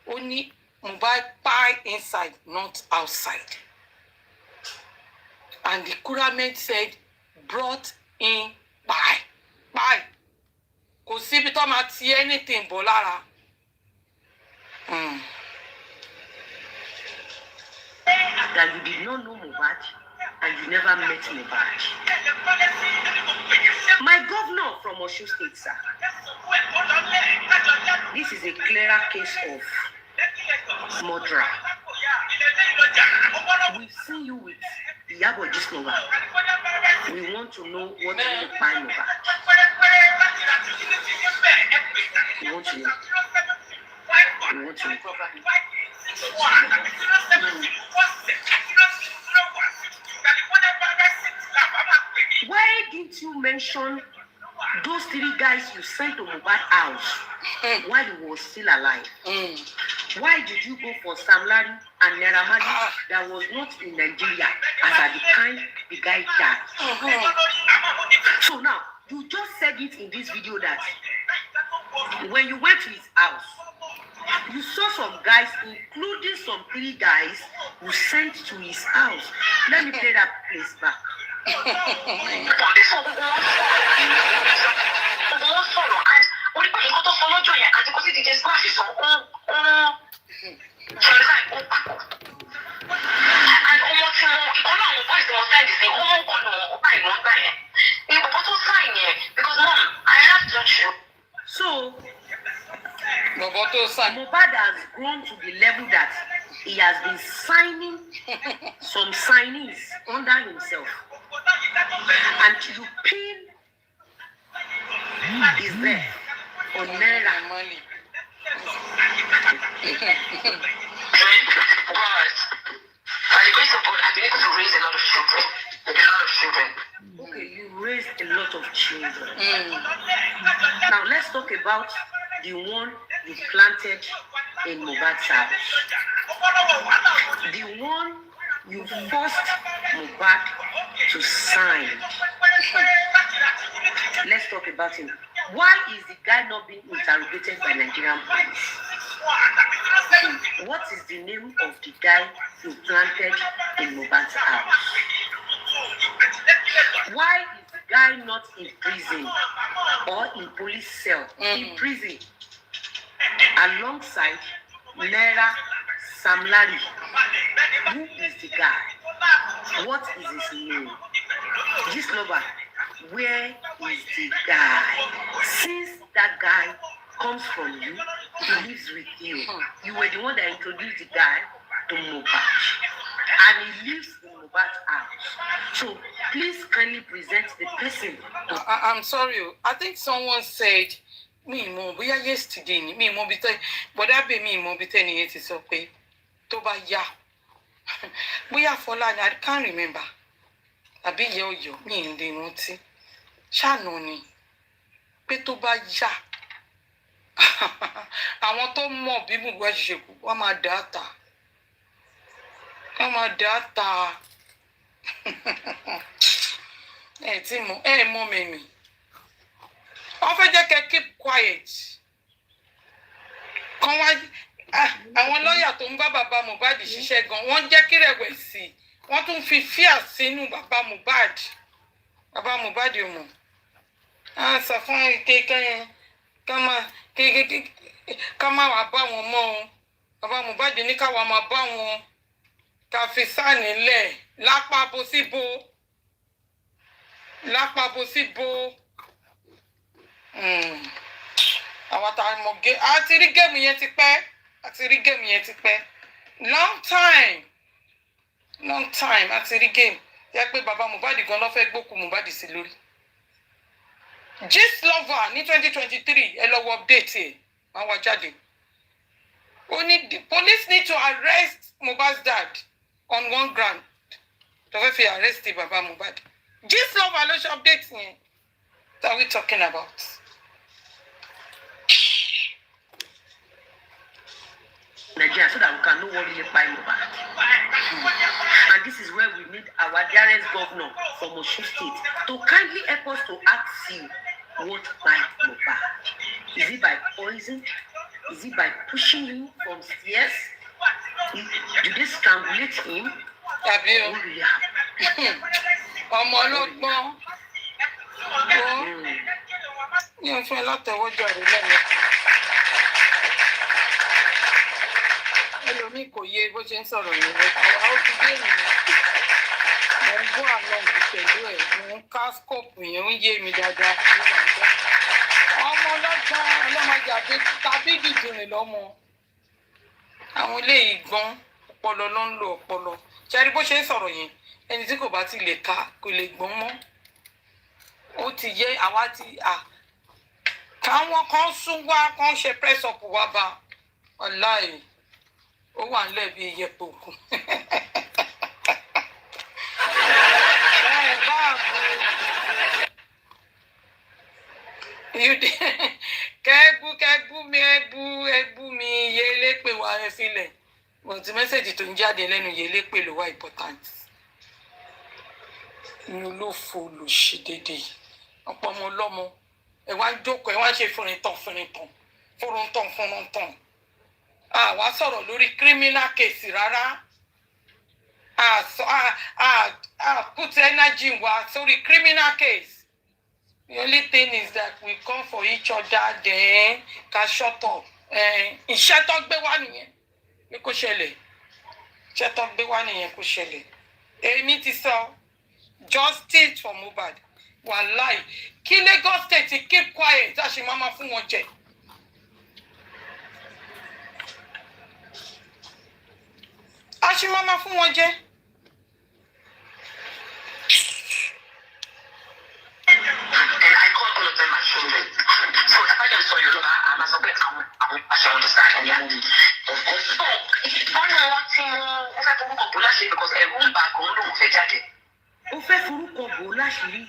B: ó ní Mohbad pie inside not outside and the Kuramed said brought in pie kò síbi tó máa ti anything bọ̀ lára.
A: That you did not know Mohbad and you never met Mohbad. My governor from Osun State, sir. This is a clearer case of murder. We've seen you with Iyabo Ojo. We want to know what really find Mohbad. We want to know. We want to know. Why didn't you mention those 3 guys you sent to Mohbad house while he was still alive? Why did you go for Sam Larry and Naira Marley that was not in Nigeria as at the time the guy died? So now, you just said it in this video that when you went to his house, you saw some guys, including some 3 guys, who sent to his house. Let me play that place back. So, Mohbad has grown to the level that he has been signing some signings under himself. And you pin is there on Naira money.
C: By the grace of God, I've been able to raise a lot of children.
A: Okay, you raised a lot of children. Now let's talk about the one you planted in Mohbad's house. The one you forced Mohbad to sign. Let's talk about him. Why is the guy not being interrogated by Nigerian police? What is the name of the guy you planted in Mohbad's house? Why is the guy not in prison or in police cell? In prison alongside Naira Sam Larry. Who is the guy? What is his name? This lover, where is the guy? Since that guy comes from you, he lives with you. You were the one that introduced the guy to Mohbad. And he lives in Mohbad's house. So please kindly present the person.
B: I'm sorry. I think someone said, me mo bóyá yesterday me mo bi te but that be me mo bi te ni ti sọ pé tó bá yá bóyá Fọlá ni I can't remember àbí Oyo mi ń lè rántí ṣàánú ni pé tó bá yá àwọn tó mọ̀ bí Mohbad ṣe kú wọ́n máa data tí mo mọ̀ mẹ́mi wọ́n fẹ́ jẹ́ kẹ́ keep quiet kan wá àwọn lọ́ọ̀yà tó ń bá bàbá Mohbad ṣiṣẹ́ gan wọ́n jẹ́ kí rẹ̀wẹ̀sì wọ́n tún fi fíà sínú bàbá Mohbad ò mọ̀ sọ fún kékeré ká má wàá bá wọn mọ́ o bàbá Mohbad ní káwa máa bá wọn ká fi sáà nílẹ̀ lápá bó síbo àwọn tá a mọ̀ gé àti rí géèmù yẹn ti pẹ́ long time long time àti rí game yẹ pé bàbá Mohbad gan ló fẹ́ gbókù Mohbad sí lórí. Gist lover ní 2023 ẹ lọ wọ update ẹ̀ máa wá jáde. Ó ní the police need to arrest Mohbad's dad on one ground. Tó fẹ́ fi arrest bàbá Mohbad. Gist lover ló ṣe update yẹn. What are we talking about?
A: Nigeria, so that we can know what really buy Mohbad. And this is where we need our dearest governor from Osun State to kindly help us to ask you what buy Mohbad. Is it by poison? Is it by pushing him from stairs? Do they strangulate him?
B: Tàbí o.
A: What really happened?
B: Ọmọ ọlọ́gbọ́n. Ní o fẹ́ látẹ̀wọ́jọ́ rẹ̀ lẹ́nu. Ẹlòmíì kò yé bó ṣe ń sọ̀rọ̀ yẹn lọ. Àwa ó ti dé ènìyàn. Mo ń bọ́ àlọ́ pẹ̀lú ẹ̀. Mo ń ká skóòpù yẹn ń yé mi dáadáa. Ọmọ ọlọ́gbọ́n ọlọ́mọdé àti tàbí dìdìrìn lọ́mọ. Àwọn eléyìí gbọ́n ọpọlọ ló ń lo ọpọlọ. Ṣẹ́rí bó ṣe ń sọ̀rọ̀ yẹn ẹni tí kò bá ti lè ka kò lè gbọ́n mọ́. Ó ti yé àwa ti káwọn kan sún wá kan ṣe press up wá bá ọláì ó wà nílẹ̀ bí iyẹ̀pẹ̀ òkun. Kẹ́gbú mi ẹgbú mi iye elépè wá ẹ sílẹ̀ but mẹ́sẹ̀jì tó ń jáde lẹ́nu iye elépè ló wá important. Inú ló fo lò ṣe déédéé ọ̀pọ̀ ọmọ ọlọ́mọ ẹ wá jókòó ẹ wá ṣe fúnrintàn àwa sọ̀rọ̀ lórí criminal case rárá put energy wa sórí criminal case. The only thing is that we come for each other then ká shut up. Iṣẹ́ tó gbé wá nìyẹn ní kó ṣẹlẹ̀. Iṣẹ́ tó gbé wá nìyẹn kó ṣẹlẹ̀. Èmi ti sọ justice for Mohbad. Wàláì kí Lagos State keep quiet tá a ṣe máa fún wọn jẹ. A ṣe máa fún wọn jẹ.
C: And I called all of them my children. So if I just saw you, I'm as I shall understand. And of course, so one more thing, I have to look up Bulashi because a room back on the Fejade.
A: Ó fẹ́ forúkọ bò ó láṣìírí.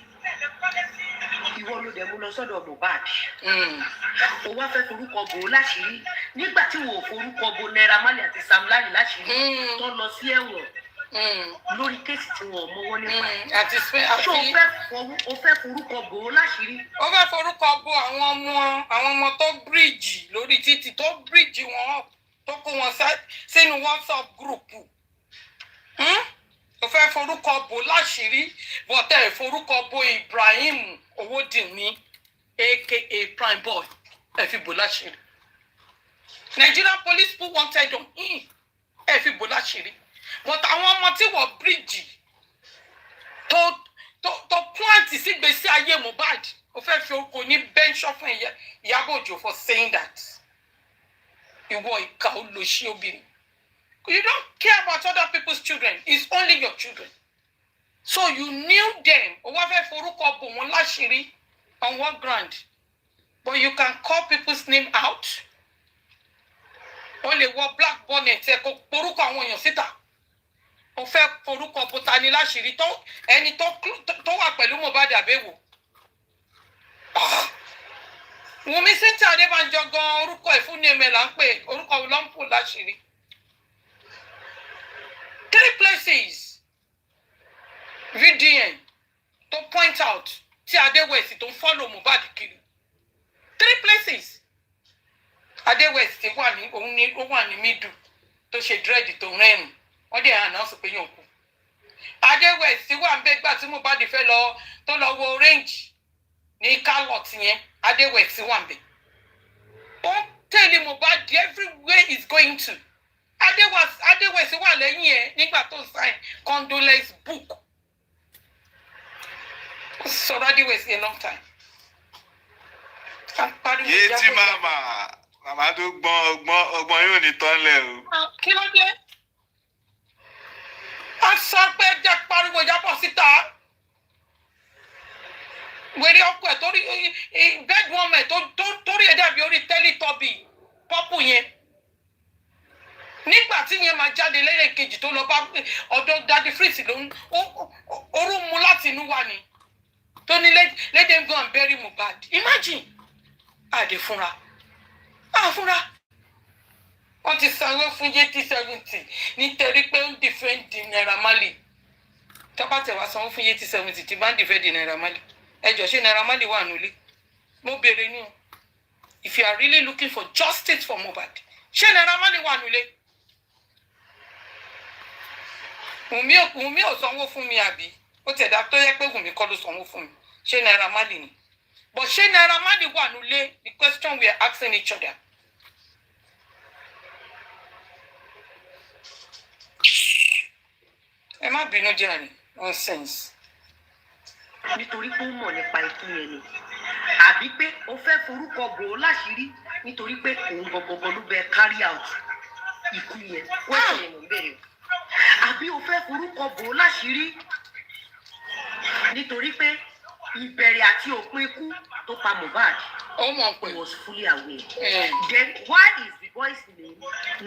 A: Ìwọ ló dẹ̀ mú lọ sọ́dọ̀ Mohbad. Ó wá fẹ́ forúkọ bò ó láṣìírí. Nígbà tí wò ó forúkọ bò Naira Marley àti Sam Larry láṣìírí tó lọ sí ẹ̀wọ̀n lórí kéèsì tí wọ́n mọ́wọ́ nípa ẹ̀.
B: Àti
A: Ṣé o fẹ́ forúkọ bò ó láṣìírí?
B: Ó fẹ́ forúkọ bo àwọn ọmọ tó bíríìjì lórí títì tó bíríìjì wọn tó kó wọn sínú WhatsApp group. Ó fẹ́ forúkọ bò láṣìírí bọ́tẹ́ forúkọ bo Ibrahim Owódìní aka Prime Boy ẹ fi bò láṣìírí. Nigerian police put wanted on him ẹ fi bò láṣìírí. But àwọn ọmọ tí wọ́n bíríìjì tó plant sígbésí ayé Mohbad ó fẹ́ fi orúkọ ní bẹ́ńṣọ́ fún Iyabo Ojo for saying that. Ìwọ ìkà olóṣì obìnrin. You don't care about other people's children. It's only your children. So you knew them. Ó wá fẹ́ forúkọ bò wọ́n láṣìírí on what ground? But you can call people's name out. Ó lè wọ black bonnet ẹ kó porúkọ àwọn èèyàn síta. Ó fẹ́ forúkọ bò ta ni láṣìírí tó ẹni tó wà pẹ̀lú Mohbad àbẹ̀wò. Wùmí Cynthia Adébánjọ gan orúkọ ìfúnni là ń pè orúkọ ló ń pò láṣìírí. 3 places VDN to point out tí Adéwẹ̀sì tó ń follow Mohbad kiri 3 places Adéwẹ̀sì wà ní middle tó ṣe dread tó rẹ́rìn wọ́n dẹ̀ announce pé yóò kú. Adéwẹ̀sì wà ń bẹ́ gbà tí Mohbad fẹ́ tó lọ wo range ní Calot yẹn Adéwẹ̀sì wà ń bẹ́. Ó ń tẹ̀lé Mohbad everywhere he's going to. Adéwẹ̀sì wà lẹ́yìn ẹ̀ nígbà tó sign condolence book. Ó sọ̀rọ̀ Adéwẹ̀sì a long time.
G: Yé tí màmá tó gbọ́n ọgbọ́n yóò ní tọ́lẹ̀ o.
B: Kí ló dé? wọ́n sọ pé jẹ́ pariwo Ìyábọ̀ síta wèrè ọkọ ẹ̀ torí bedroom ẹ̀ torí ẹ̀ dàbí orí tẹ́lítọ́bì pọ́pù yẹn nígbà tí yẹn máa jáde lẹ́yìn kejì tó lọ bá ọ̀dọ̀ Daddy Freeze ló ń orú mu láti inú wa ni tó ní let them go and bury Mohbad imagine àdè fúnra àfúnra wọ́n ti sanwó fún yétí 70 nítorí pé ó ń defend Naira Marley tọ́pátẹ̀ wá sanwó fún yétí 70 tí bá ń defend Naira Marley ẹjọ́ ṣé Naira Marley wà nílé mo béèrè ní o if you are really looking for justice for Mohbad ṣé Naira Marley wà nílé Wùmí ò sanwó fún mi àbí ó tẹ̀dá tó yẹ pé Wùmí kọ́ ló sanwó fún mi ṣé Naira Marley ni but ṣé Naira Marley wà nílé the question we are asking each other. ẹ má bínú jàre nonsense.
A: nítorí pé ó mọ̀ nípa ikú yẹn ni àbí pé ó fẹ́ forúkọ bò ó láṣìírí nítorí pé òun gbọgbọgbọ ló bẹ carry out ikú yẹn wọ́n sì ń bèrè àbí ó fẹ́ forúkọ bò ó láṣìírí nítorí pé ìbẹ̀rẹ̀ àti òpin ikú tó pa Mohbad he was fully aware. Then why is the boy's name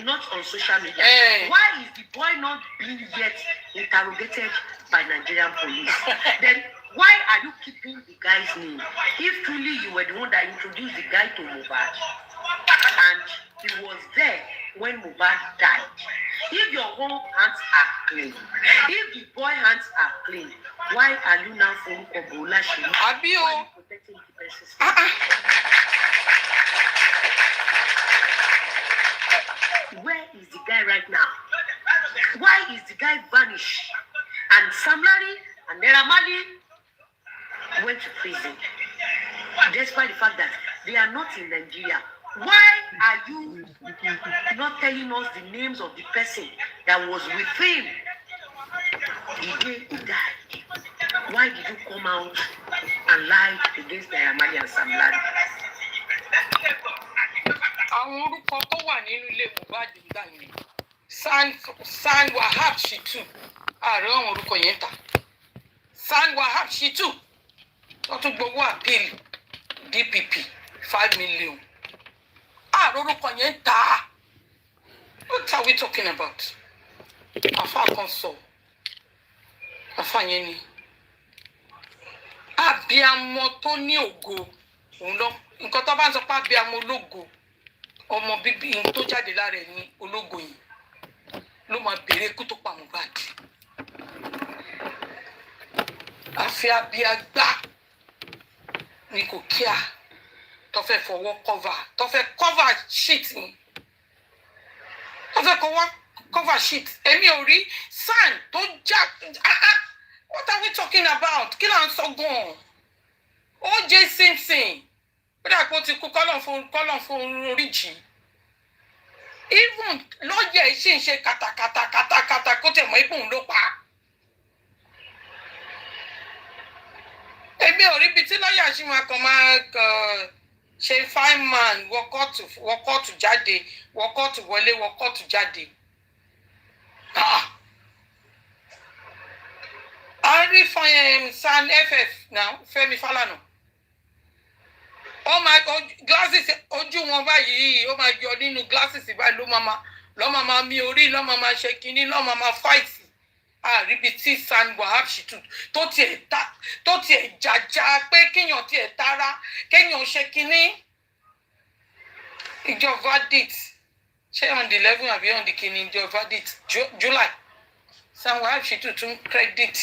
A: not on social media? Why is the boy not being yet interrogated by Nigerian police? Then why are you keeping the guy's name? If truly you were the one that introduced the guy to Mohbad and he was there when Mohbad died, if your own hands are clean, if the boy hands are clean, why are you now for Obola Shiri? Why are you protecting the person's Where is the guy right now? Why is the guy vanished? And Sam Larry and Naira Marley went to prison, despite the fact that they are not in Nigeria. Why are you not telling us the names of the person that was with him the day he died? Why did you come out and lie against Naira Marley and Sam Larry?
B: Àwọn orúkọ tó wà nínú ilé Mohbad nígbà yẹn San Wahab Shitu ààrẹ àwọn orúkọ yẹn ta San Wahab Shitu wọ́n tún gbowó àpèlì DPP 5 million ààrẹ orúkọ yẹn ta what are we talking about? Àfáà kan sọ àfáà yẹn ni abiyamọ tó ní ògo òun lọ nǹkan tó bá ń sọ pé abiyamọ ológo ọmọ bíbí tó jáde lára ẹ̀ ní ológo yìí ló máa béèrè kú tó pa Mohbad àfi abiyagbá ni kò kíá tó fẹ́ fọwọ́ cover sheet ni tó fẹ́ cover sheet èmi ò rí sand tó já what are we talking about kí là ń sọ gan-an O.J. Simpson ó dà pé ó ti kú kọ́lọ̀ fún oríjì even lọ́yẹ̀ ẹ̀ ṣì ń ṣe kàtàkàtà kó tẹ̀ mọ́ ipò òun ló pa èmi ò rí ibi tí lọ́yà ṣì máa kàn máa ṣe fine man wọ́kọ́ọ̀tù jáde wọ́kọ́ọ̀tù wọlé wọ́kọ́ọ̀tù jáde a rí fún San FF náà Fẹ́mi Fálànà ó máa glasses ojú wọn báyìí ó máa yọ nínú glasses báyìí ló máa mi orí ló máa ṣe kinní ló máa fight àríbi tí San Wahab Shitu tó tiẹ̀ jàjà pé kéèyàn tiẹ̀ tara kéèyàn ṣe kinní ìjọ verdict ṣé on the 11 àbí on the kinní ìjọ verdict July San Wahab Shitu tún credit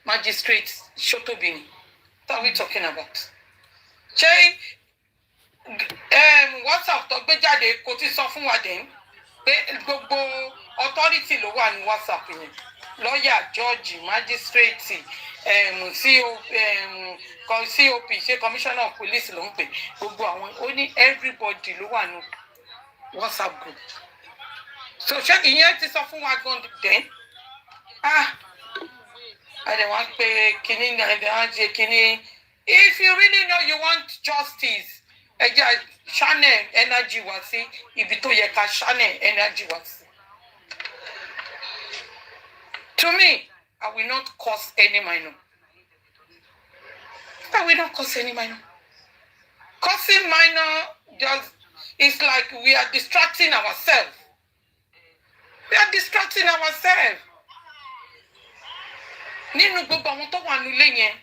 B: magistrate Shotobini what are we talking about? Ṣé WhatsApp tó gbé jáde kò ti sọ fún wa dẹ̀ pé gbogbo authority ló wà ní WhatsApp yẹn lọ́ọ̀yà George magistrate COP ṣé commissioner of police ló ń pè gbogbo àwọn ó ní everybody ló wà ní WhatsApp group so ṣé ìyẹn ti sọ fún wa gan dẹ̀ àdẹ̀wọ̀n pé kínní àdẹ̀wọ̀n ṣe kínní. If you really know you want justice, channel energy wá sí ibi tó yẹ ká channel energy wá sí. To me, I will not cause any minor. I will not cause any minor. Causing minor just it's like we are distracting ourselves. We are distracting ourselves. Nínú gbogbo àwọn tó wà nílé yẹn,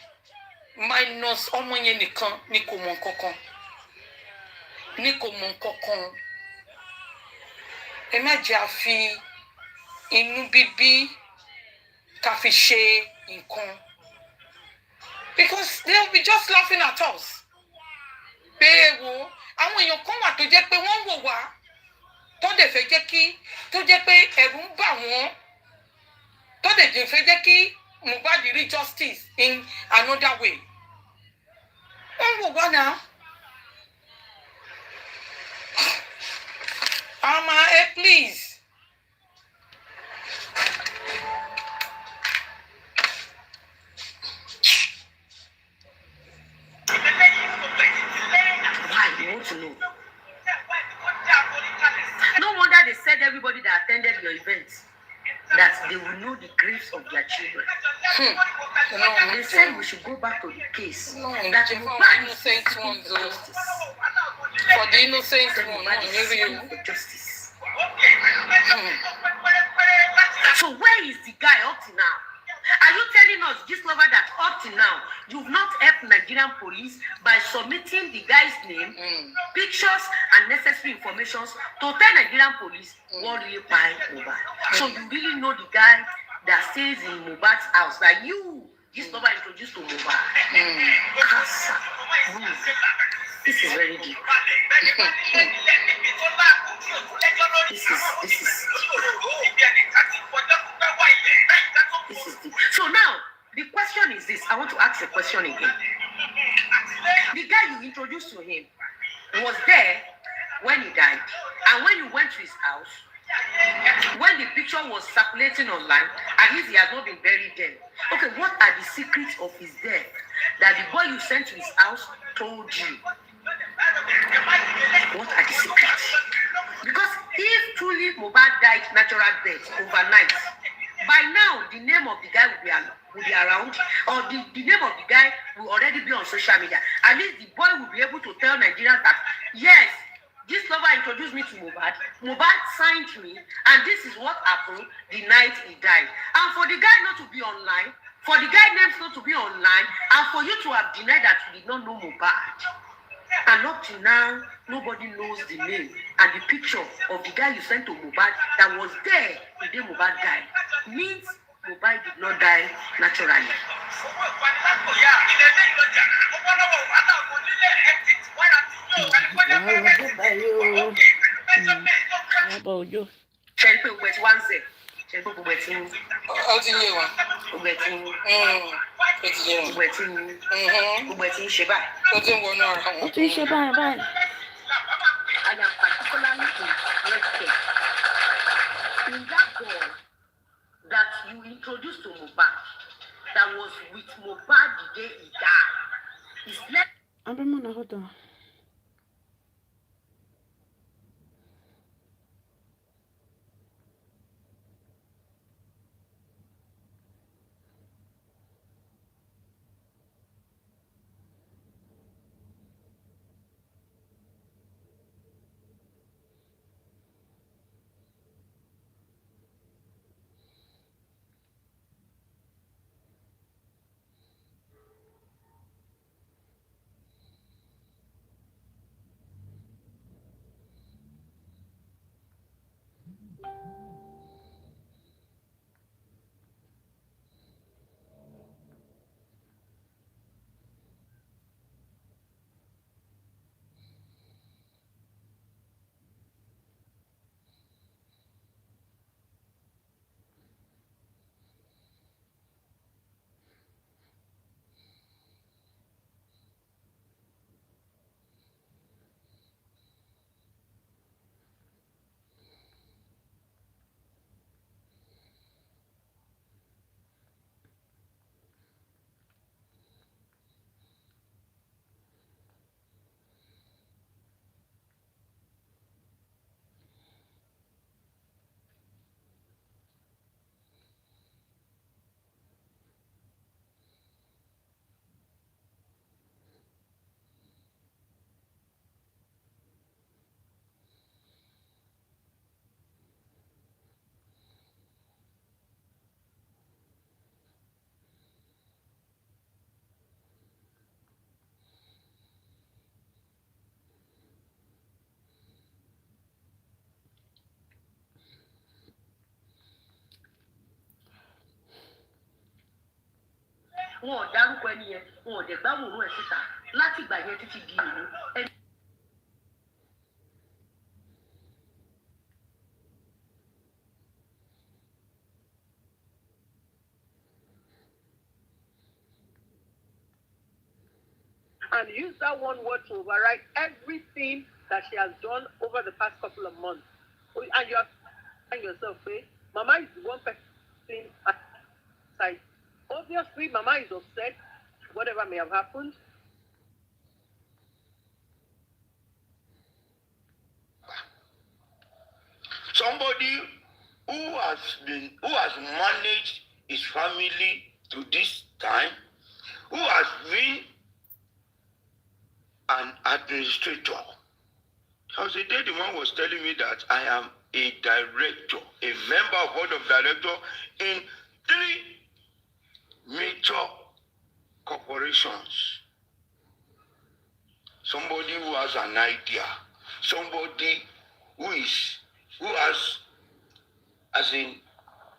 B: minus ọmọ yẹn nìkan ni kò mọ nǹkankan. Ní kò mọ nǹkankan. Ẹ má jẹ́ a fi inú bíbí ká fi ṣe nǹkan. Because they will be just laughing at us. Pé wo àwọn èèyàn kan wà tó jẹ́ pé wọ́n wò wá tó dẹ̀ fẹ́ jẹ́ kí tó jẹ́ pé ẹ̀rù ń bà wọ́n tó dẹ̀ fẹ́ jẹ́ kí Mohbad rí justice in another way. Wọ́n wò wá náà. Ama, please.
A: Why? You want to know? No wonder they said everybody that attended your event that they will know the graves of their children. They said we should go back to the case.
B: No,
A: that
B: for
A: Mohbad is
B: innocent
A: seeking
B: ones,
A: for justice.
B: For the innocent
A: That
B: one,
A: Mohbad is
B: no,
A: seeking for justice. So where is the guy up to now? Are you telling us, this lover, that up to now you've not helped Nigerian police by submitting the guy's name, pictures, and necessary information to tell Nigerian police what really by Mohbad? So you really know the guy that stays in Mohbad's house that you, this lover, introduced to Mohbad? Kasa. This is very deep. This is deep. So now, the question is this. I want to ask a question again. The guy you introduced to him was there when he died. And when you went to his house, when the picture was circulating online, at least he has not been buried there. Okay, what are the secrets of his death that the boy you sent to his house told you? What are the secrets? Because if truly Mohbad died natural death overnight, by now the name of the guy will be around, or the name of the guy will already be on social media. At least the boy will be able to tell Nigerians that, yes, this lover introduced me to Mohbad, Mohbad signed me, and this is what happened the night he died. And for the guy not to be online, for the guy names not to be online, and for you to have denied that you did not know Mohbad. And up to now, nobody knows the name and the picture of the guy you sent to Mohbad that was there the day Mohbad died. Means Mohbad did not die naturally.
B: Ó ti yé wa. Ó ti ń wọnú ara wọn.
A: I am particularly interested in that boy that you introduced to Mohbad, that was with Mohbad the day he died. Is left. wọn ò dárúkọ ẹni yẹn wọn ò dẹ̀ gbáwòrán ẹ̀ síta láti ìgbà yẹn títí di òní.
H: And use that one word to override everything that she has done over the past couple of months. And you are saying yourself, hey, Mama is the one person aside. Obviously, Mama is upset, whatever may have happened.
I: Somebody who has managed his family to this time, who has been an administrator. There was a day the man was telling me that I am a director, a member of board of director in 3 major corporations. Somebody who has an idea, somebody who has, as in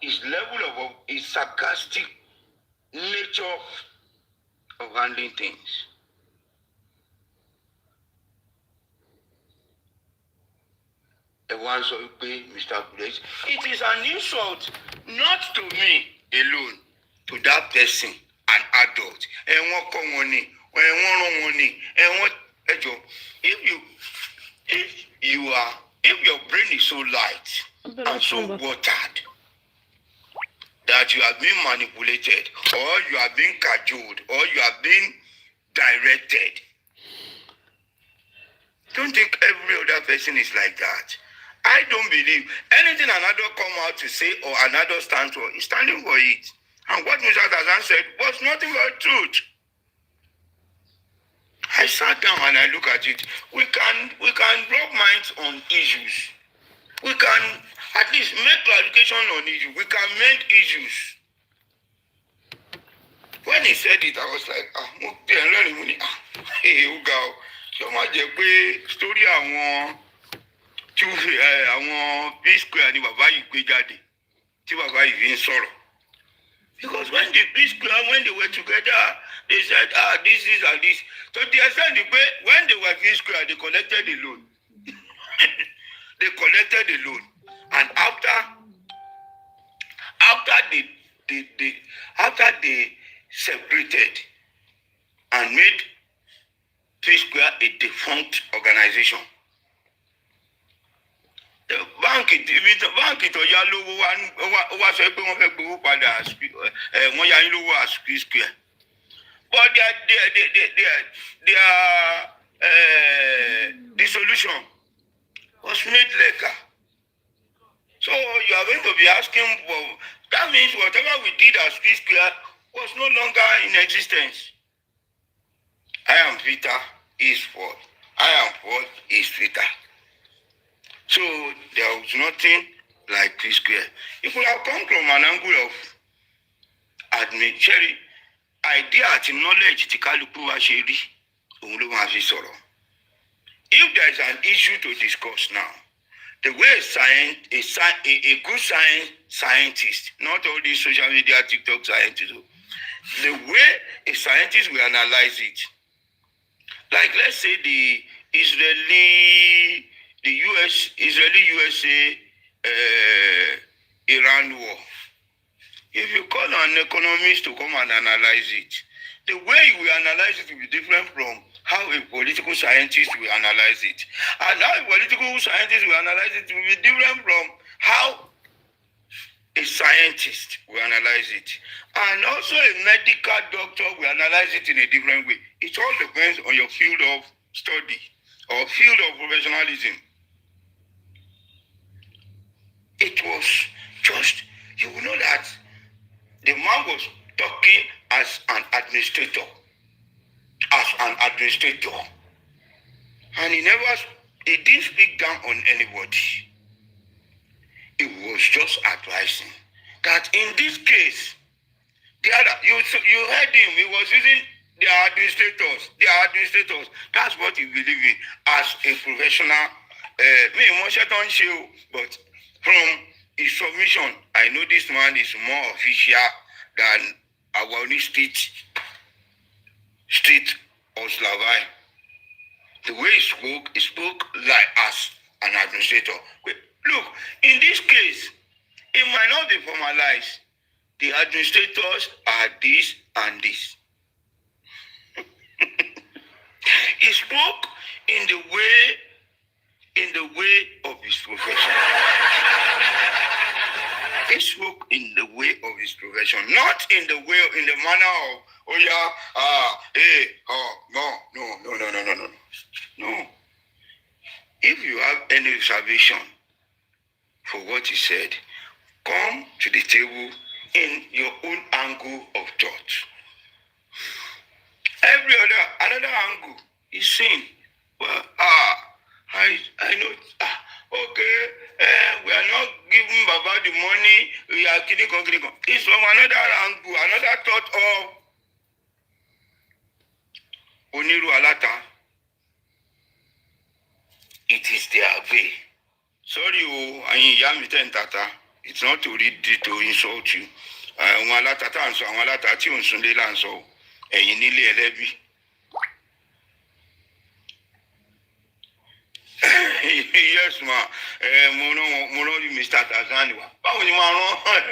I: his level of his sarcastic nature of handling things. Everyone saw you pay Mr. Grace. It is an insult not to me alone, to that person, an adult. If your brain is so light and so watered that you are being manipulated, or you are being cajoled, or you are being directed, don't think every other person is like that. I don't believe anything another come out to say or another stand for is standing for it. And what Mr. Tazan said was nothing but truth. I sat down and I look at it. We can rub minds on issues. We can at least make clarification on issues. We can mend issues. When he said it, I was like, hey, Uga, so much a story àwọn P-Square ni bàbá yìí gbé jáde tí bàbá yìí fi ń sọ̀rọ̀. Because when the P-Square, when they were together, they said, this is and this. So they said when they were P-Square, they collected the loan. They collected the loan. And after they separated and made P-Square a defunct organization, báńkì tó yá lówó wá sọ pé wọ́n fẹ́ gbowó padà wọ́n yá yín lówó as P-Square, but the solution was made legal. So you are going to be asking for, that means whatever we did as P-Square was no longer in existence. I am Peter, he is Paul. I am Paul, he is Peter. So there was nothing like P-Square. It would have come from an angle of admission, idea and knowledge tí kálukú wá ṣe rí, òun ló máa fi sọ̀rọ̀. If there is an issue to discuss now, the way a good scientist, not all these social media TikTok scientists, the way a scientist will analyze it, like let's say the Israeli-USA Iran war. If you call an economist to come and analyze it, the way you will analyze it will be different from how a political scientist will analyze it. And how a political scientist will analyze it will be different from how a scientist will analyze it. And also a medical doctor will analyze it in a different way. It all depends on your field of study or field of professionalism. It was just, you will know that the man was talking as an administrator. And he didn't speak down on anybody. He was just advising that in this case, you heard him, he was using the administrators. That's what he believed in as a professional. But from his submission, I know this man is more official than our only state street hustler guy. The way he spoke like as an administrator. Look, in this case, it might not be formalized. The administrators are this and this. He spoke in the way of his profession. He spoke in the way of his profession, not in the manner of, oh yeah, hey, oh, no. No. If you have any reservation for what he said, come to the table in your own angle of thought. Another angle is seen. Well, I know. Okay, we are not giving Baba the money. We are killing. It's from another angle, another thought of Oniru Alata. It is their way. Sorry, Tata. It's not to read it to insult you. Yes, ma. Mono, Mr. Tazaniwa. Báwo ni máa rán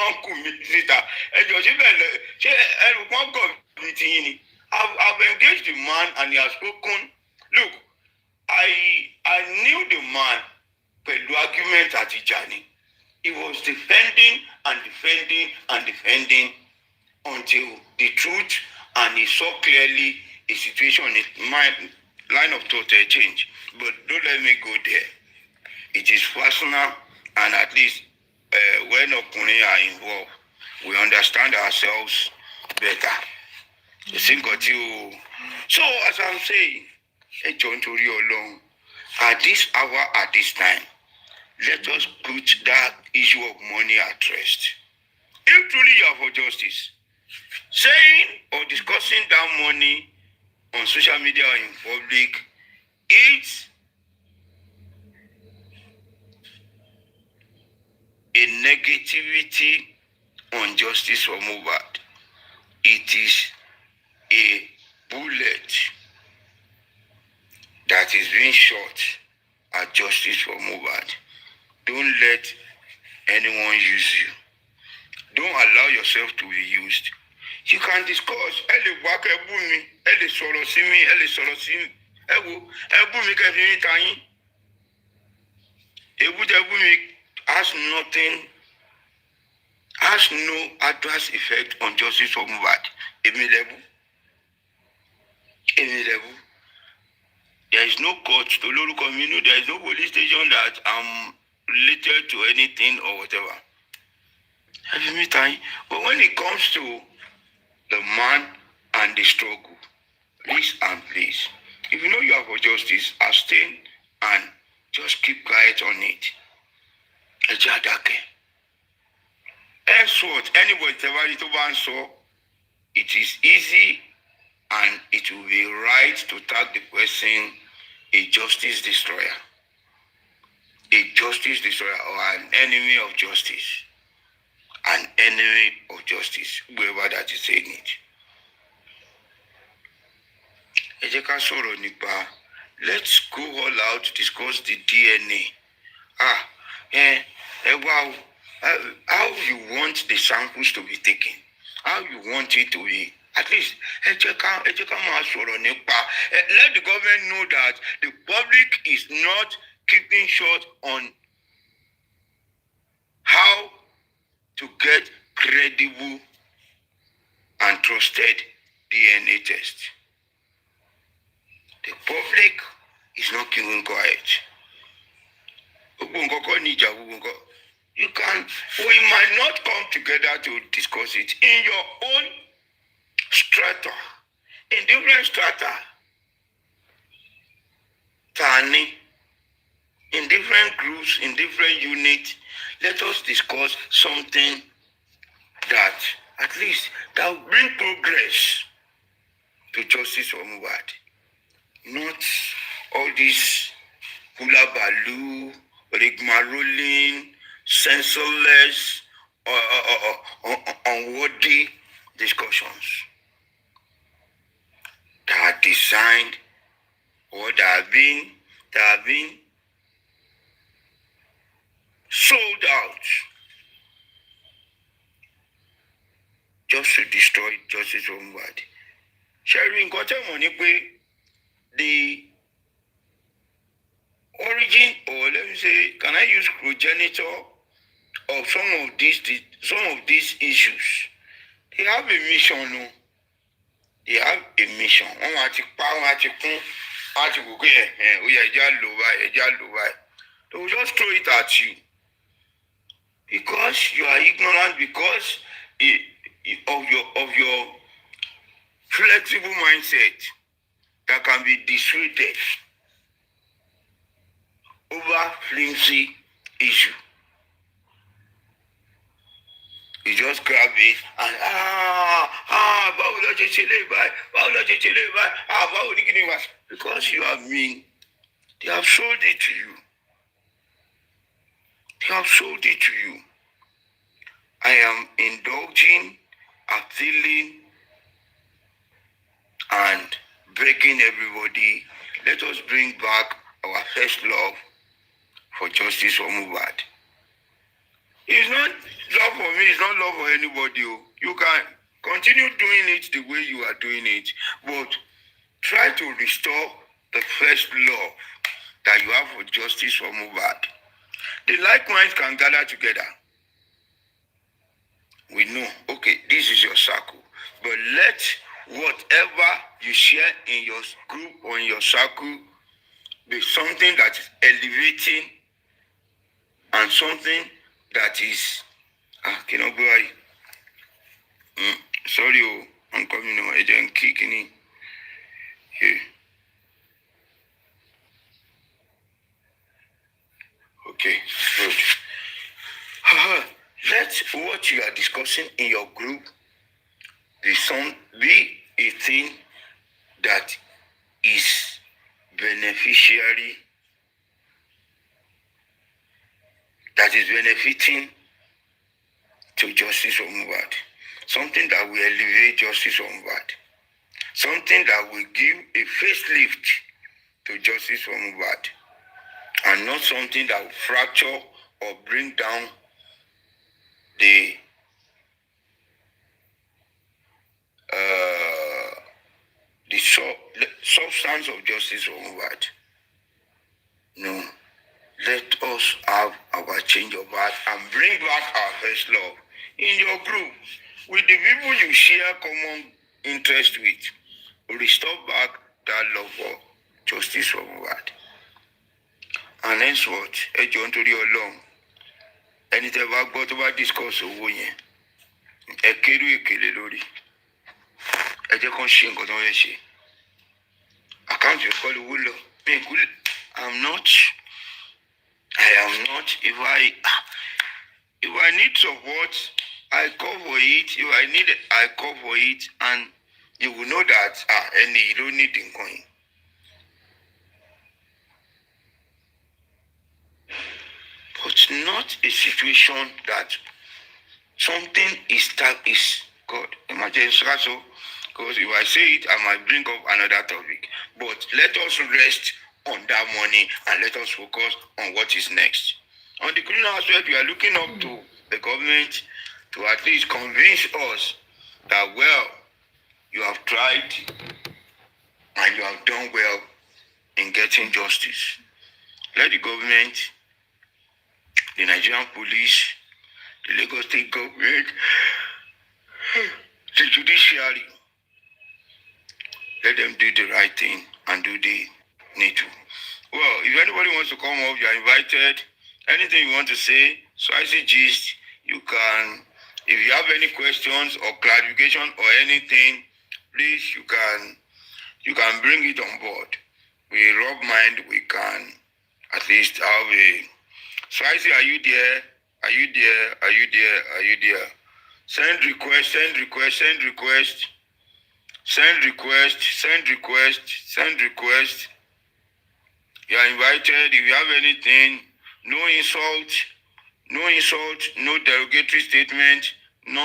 I: uncle mi síta? Ẹjọ́ síbẹ̀ ṣé ẹrù kan gọ̀ ní tiyín ni? I've engaged the man and he has spoken. Look, I knew the man pẹ̀lú argument àti ìjà ni. He was defending until the truth and he saw clearly a situation in my line of thought change. But don't let me go there. It is personal, and at least when Okunin are involved, we understand ourselves better. You think what you. So as I'm saying, John Tori alone, at this hour, at this time, let us put that issue of money at rest. If truly you are for justice, saying or discussing that money on social media or in public, it's a negativity on justice for Mohbad. It is a bullet that is being shot at justice for Mohbad. Don't let anyone use you. Don't allow yourself to be used. You can discuss. Has no adverse effect on justice for Mohbad. There is no court to Lórúkọ mi nú. There is no police station that I'm related to anything or whatever. But when it comes to the man and the struggle, please and please, if you know you are for justice, abstain and just keep quiet on it. Henceforth, anybody it is easy and it will be right to tag the person a justice destroyer. A justice destroyer or an enemy of justice. An enemy of justice, whoever that is saying it. Let's go all out to discuss the DNA. Wow. How you want the samples to be taken? How you want it to be? At least, let the government know that the public is not keeping short on how to get credible and trusted DNA test. The public is not keeping quiet. We might not come together to discuss it in your own strata, in different strata, Tani, in different groups, in different units. Let us discuss something that at least that will bring progress to justice for Mohbad. Not all this hula baloo, rigmarolling, senseless, unworthy discussions. that are designed or that have been sold out just to destroy justice for Mohbad. Sharing nǹkan tẹ́ mọ̀ ní pé the origin, or let me say, can I use progenitor of some of these issues? They have a mission, no? They have a mission. Wọ́n wá ti pa, wọ́n wá ti kún, wọ́n á ti wò pé ó yẹ ẹja lò báyìí, ẹja lò báyìí. They will just throw it at you because you are ignorant, because of your flexible mindset that can be dissuaded over flimsy issue. You just grab it and báwo ló ṣe ṣe lè báyìí, báwo ló ṣe ṣe lè báyìí, báwo ní kíni wá. Because you have been, they have sold it to you. They have sold it to you. I am indulging, appealing, and begging everybody, let us bring back our first love for justice for Mohbad. It's not love for me, it's not love for anybody. You can continue doing it the way you are doing it, but try to restore the first love that you have for justice for Mohbad. The like minds can gather together. We know, okay, this is your circle, but let whatever you share in your group or in your circle be something that is elevating and something that is cannot go right. Sorry, I'm coming on agent kicking here. Okay, good. Let what you are discussing in your group be a thing that is beneficiary, that is benefiting to justice for Mohbad. Something that will elevate justice for Mohbad. Something that will give a facelift to justice for Mohbad. And not something that will fracture or bring down the substance of justice for Mohbad. No. Let us have our change of heart and bring back our first love in your group with the people you share common interest with. Restore back that love for justice for Mohbad. And henceforth, ẹ jọ̀ọ́ nítorí Ọlọ́run, ẹni tẹ́ bá gbọ́ tó bá discuss owó yẹn, ẹ kérú èkélé lórí. Ẹ jẹ́ kán ṣe nǹkan tó ń ṣe. Àkáǹtì ẹ̀kọ́ lówó lọ. I am not. If I need support, I call for it. If I need it, I call for it, and you will know that you don't need the coin. But not a situation that something is God. Imagine so. Because if I say it, I might bring up another topic. But let us rest on that money and let us focus on what is next. On the criminal aspect, we are looking up to the government to at least convince us that, well, you have tried and you have done well in getting justice. Let the government, the Nigerian police, the Lagos State government, the judiciary, let them do the right thing and do the need to. Well, if anybody wants to come up, you are invited. Anything you want to say, so I suggest you can, if you have any questions or clarification or anything, please, you can bring it on board. We rub mind, we can at least have a, so I say, are you there? Are you there? Are you there? Are you there? Send request, send request, send request, send request, send request, send request. You are invited. If you have anything, no insult, no derogatory statement, no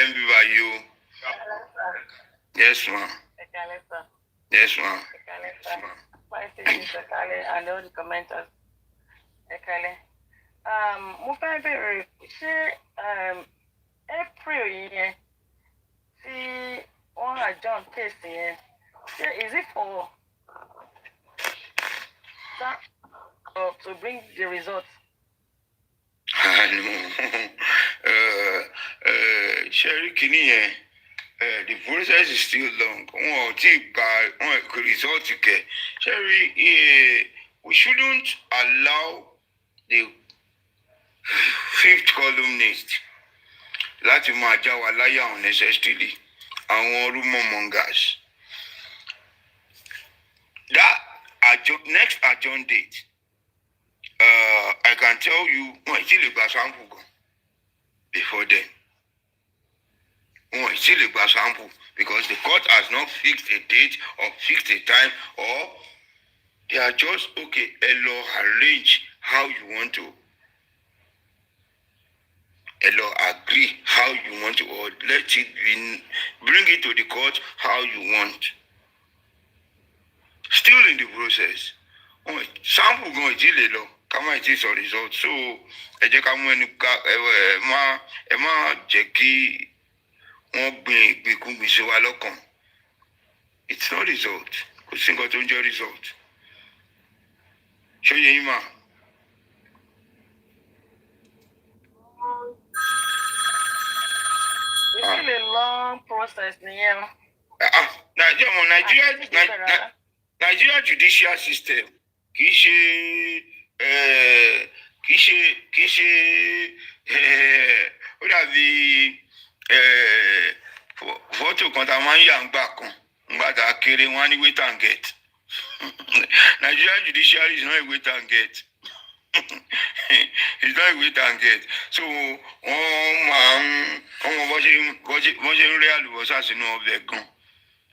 I: kalẹ̀ ń bí báyìí o. Yes, ma'am. Yes, ma'am.
B: And all the commenters. Mo fẹ́ bèrè ṣé April yẹn tí wọ́n adjourn case yẹn ṣé is it for that to bring the results?
I: Sherry kìíní yẹn the process is still long. Wọn ò tí ì gba result kẹ. Sherry, we shouldn't allow the fifth columnist láti máa já wa láyà unnecessarily. Àwọn rumor mongers. That next adjourn date, I can tell you, wọn ì tí lè gba sample gan before then. Wọn ì tí lè gba sample because the court has not fixed a date or fixed a time, or they are just okay. Ẹ lọ arrange how you want to. Ẹ lọ agree how you want to, or let it be, bring it to the court how you want. Still in the process. Sample gan ìdí lè lọ ká má ìdí sọ result. So ẹ jẹ́ ká mú ẹni ká ẹ má jẹ́ kí wọ́n gbin ìgbìkúgbìn sí wa lọ́kàn. It's not result. Kò sí nǹkan tó ń jẹ́ result. Ṣé yẹ yín mà?
B: It's still a long process nìyẹn.
I: Nigeria judicial system kì í ṣe ó dàbí fọ́tò kan tá a máa ń yà ń gbà kan ńgbà tá a kéré wọn á ní wait and get. Nigeria judiciary is not a wait and get. It's not a wait and get. So wọ́n bọ́ ṣe ń rí àlùbọ́sà sínú ọbẹ̀ gan.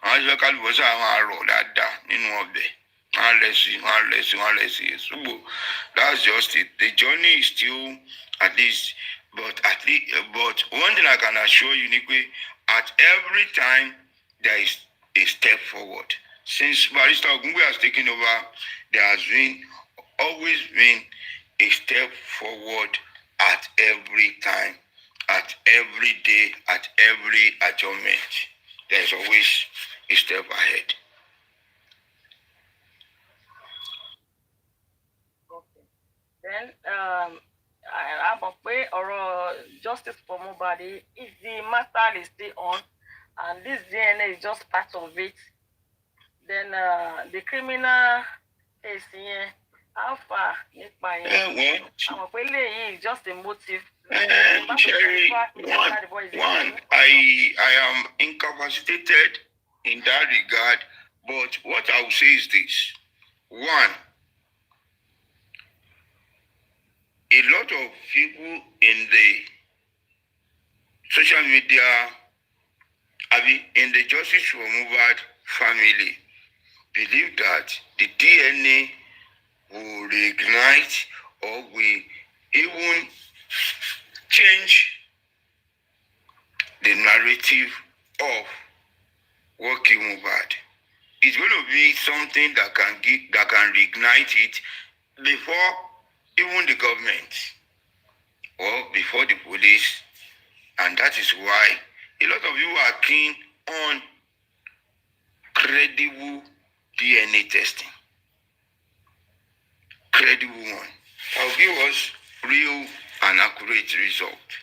I: Àwọn ṣe fẹ́ ká àlùbọ́sà máa rọ̀ dáadáa nínú ọbẹ̀. Wọ́n á lẹ̀ sí. So that's just it. The journey is still at least, but one thing I can assure you, Nikwe, at every time there is a step forward. Since Barrister Ogungbe has taken over, there has always been a step forward at every time, at every day, at every adjournment. There's always a step ahead.
B: Okay. Then I'm afraid or justice for Mohbad, if the matter is still on and this DNA is just part of it, then the criminal case here, how far I'm afraid is just a motive.
I: Sherry, I am incapacitated in that regard, but what I will say is this. One, a lot of people in the social media, in the Justice for Mohbad family, believe that the DNA will reignite or will even change the narrative of what killed Mohbad. It's going to be something that can reignite it before even the government or before the police, and that is why a lot of you are keen on credible DNA testing. Credible one. That will give us real and accurate result.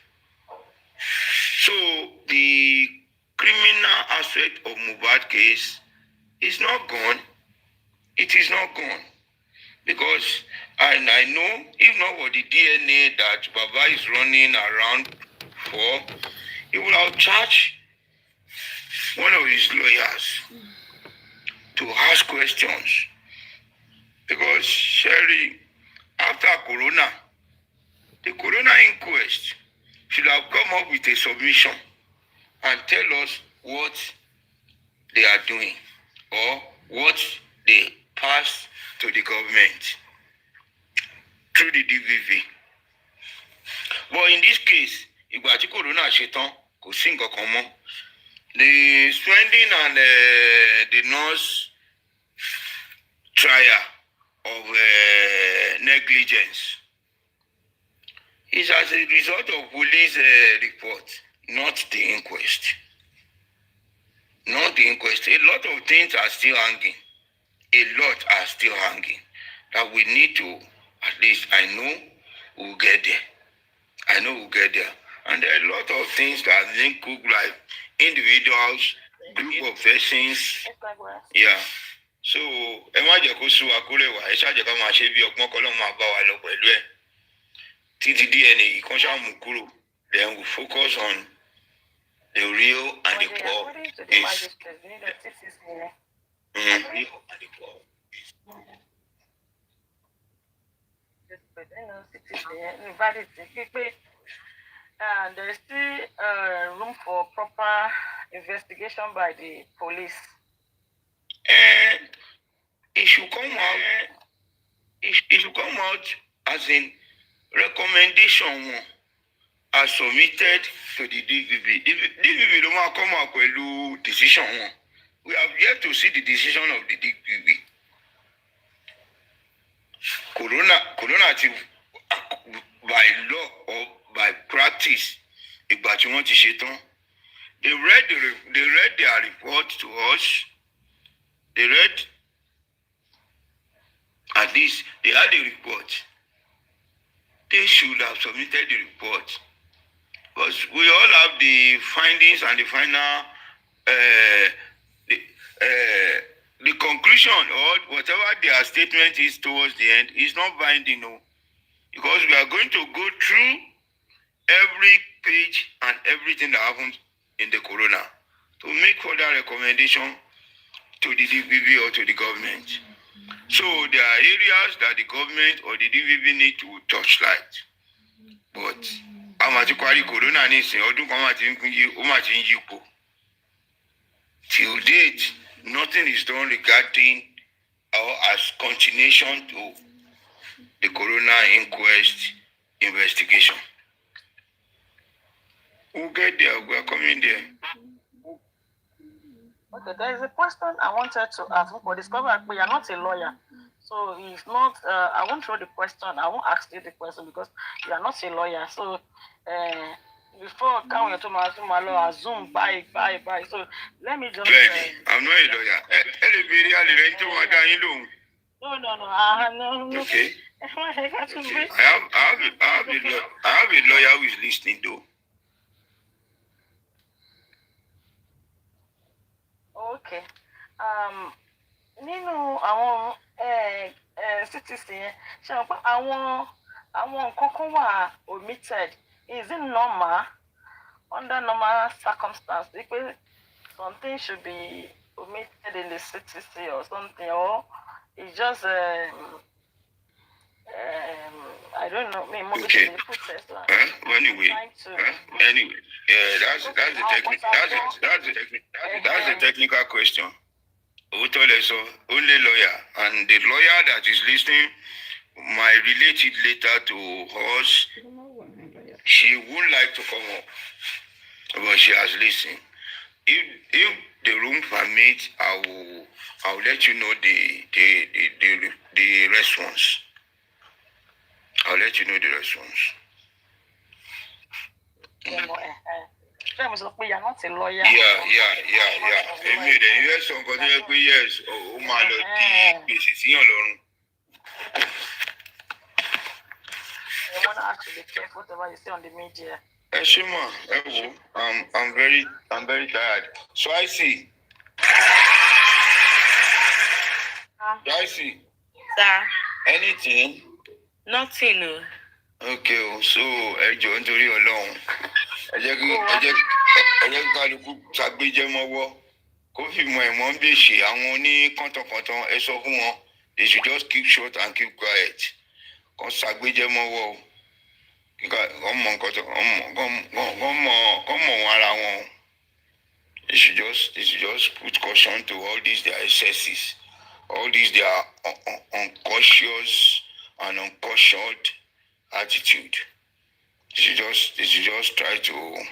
I: So the criminal aspect of Mohbad case is not gone. It is not gone. Because I know if not for the DNA that Baba is running around for, he will have charged one of his lawyers to ask questions. Because, Sherry, after Corona, the Corona inquest should have come up with a submission and tell us what they are doing or what they pass to the government through the DVV. But in this case, ìgbà tí Corona ṣe tán, kò sí nǹkan kan mọ́. The spending and the nurse trial of negligence is as a result of police report, not the inquest. Not the inquest. A lot of things are still hanging. A lot are still hanging that we need to, at least I know we'll get there. I know we'll get there. And there are a lot of things that link cook like individuals, group of persons. Yeah. So, ẹ má jẹ́ kó sú wa kúrè wá, ẹ ṣáà jẹ́ ká máa ṣe bí ọgbọ́n kọ́ lọ́wọ́ máa bá wa lọ pẹ̀lú ẹ̀. Títí DNA yìí kan ṣáà mú kúrò. Then we focus on the real and the poor.
B: There is still room for proper investigation by the police.
I: And it should come out. It should come out as in recommendation as submitted to the DVB. DVB don't want to come out with a decision. We have yet to see the decision of the DVB. Corona by law or by practice, they read their report to us. They read, at least they had the report. They should have submitted the report. But we all have the findings and the final, the conclusion or whatever their statement is towards the end is not binding, no. Because we are going to go through every page and everything that happened in the corona to make further recommendation to the DVB or to the government. So there are areas that the government or the DVB need to touchlight. But corona till date, nothing is done regarding or as continuation to the corona inquest investigation. We'll get there, we're coming there.
B: Okay, there is a question I wanted to ask, but discover you are not a lawyer. So if not, I won't throw the question, I won't ask you the question because you are not a lawyer. So before coming to my Zoom, bye. So let me just
I: I'm not a lawyer.
B: No.
I: Okay.
B: I
I: have a lawyer who is listening though.
B: Okay. Nínú àwọn citizen yẹn ṣe àwọn pé àwọn nǹkan kan wà omitted. Is it normal under normal circumstances pé something should be omitted in the citizen or something, or it's just I don't know.
I: Okay. Anyway, that's the technical question. Only lawyer, and the lawyer that is listening might relate it later to us. She would like to come up, but she has listened. If the room permits, I'll let you know the response. I'll let you know the response.
B: You're not a lawyer.
I: Yeah. Yes, somebody yes. Oh my Lord,
B: I want to actually check whatever you say on the media.
I: I'm very tired. So I see.
F: Sir.
I: Anything?
F: Nothing. No.
I: Okay, so ẹjọ́ nítorí Ọlọ́run. Ẹ jẹ́ kí kálukú ṣàgbéjẹ́ mọ́wọ́. Kó fi mọ ẹ̀mọ́ ń bèṣe àwọn oní kọ́ntọ̀kọ́ntọ̀ ẹ sọ fún wọn. They should just keep short and keep quiet. Kàn ṣàgbéjẹ́ mọ́wọ́ o. Kàn mọ wọn ara wọn. They should just put caution to all these their excesses. All these their uncautious and uncautioned attitude. They should just try to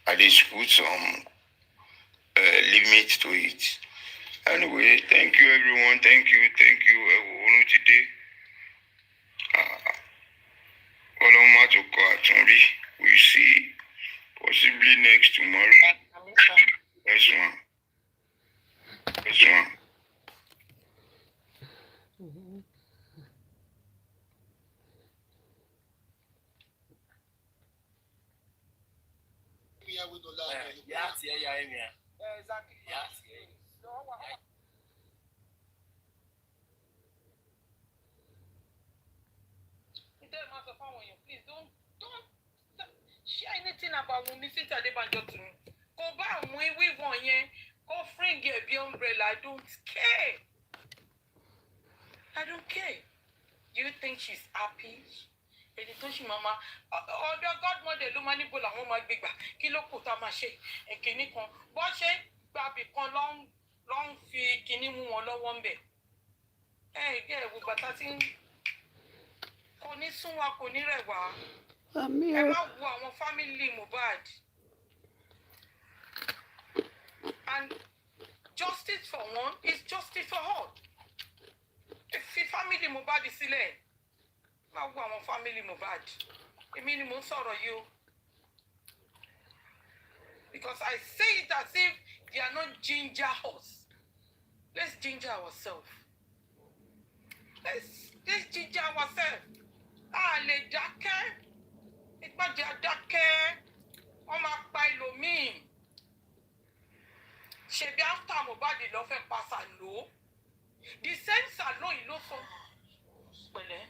I: at least put some limit to it. Anyway, thank you everyone. Thank you. Today. Oloma to Katumbi. We see possibly next tomorrow. Yes, ma'am. Yes, ma'am.
B: Exactly. Please don't share anything about Wunmi Cynthia Adebanjo to me. Go back we want yen. Go fring a be umbrella. I don't care. Do you think she's happy? Èdè tó ṣì máa ọ̀dọ̀ godmother ló máa níbo làwọn máa gbégbà kí ló kù tá a máa ṣe èkìní kan bó ṣe gbàbì kan ló ń fi kinní mú wọn lọ́wọ́ ń bẹ̀. Ẹ̀wò bàtà tí kò ní sún wa kò ní rẹ̀ wá. Ẹ má wo àwọn family Mohbad. And justice for one is justice for all. Fi family Mohbad sílẹ̀. Má wo àwọn family Mohbad. Èmi ni mo ń sọ̀rọ̀ yìí o. Because I say it as if they are not ginger us. Let's ginger ourselves. Let's ginger ourselves. Lè dákẹ́. Ìpàdé àdákẹ́. Wọ́n máa pa ẹlòmíì. Ṣebí after Mohbad lọ fẹ́ pa Sàló. The same Sàló yìí ló sọ. Pẹ̀lẹ́.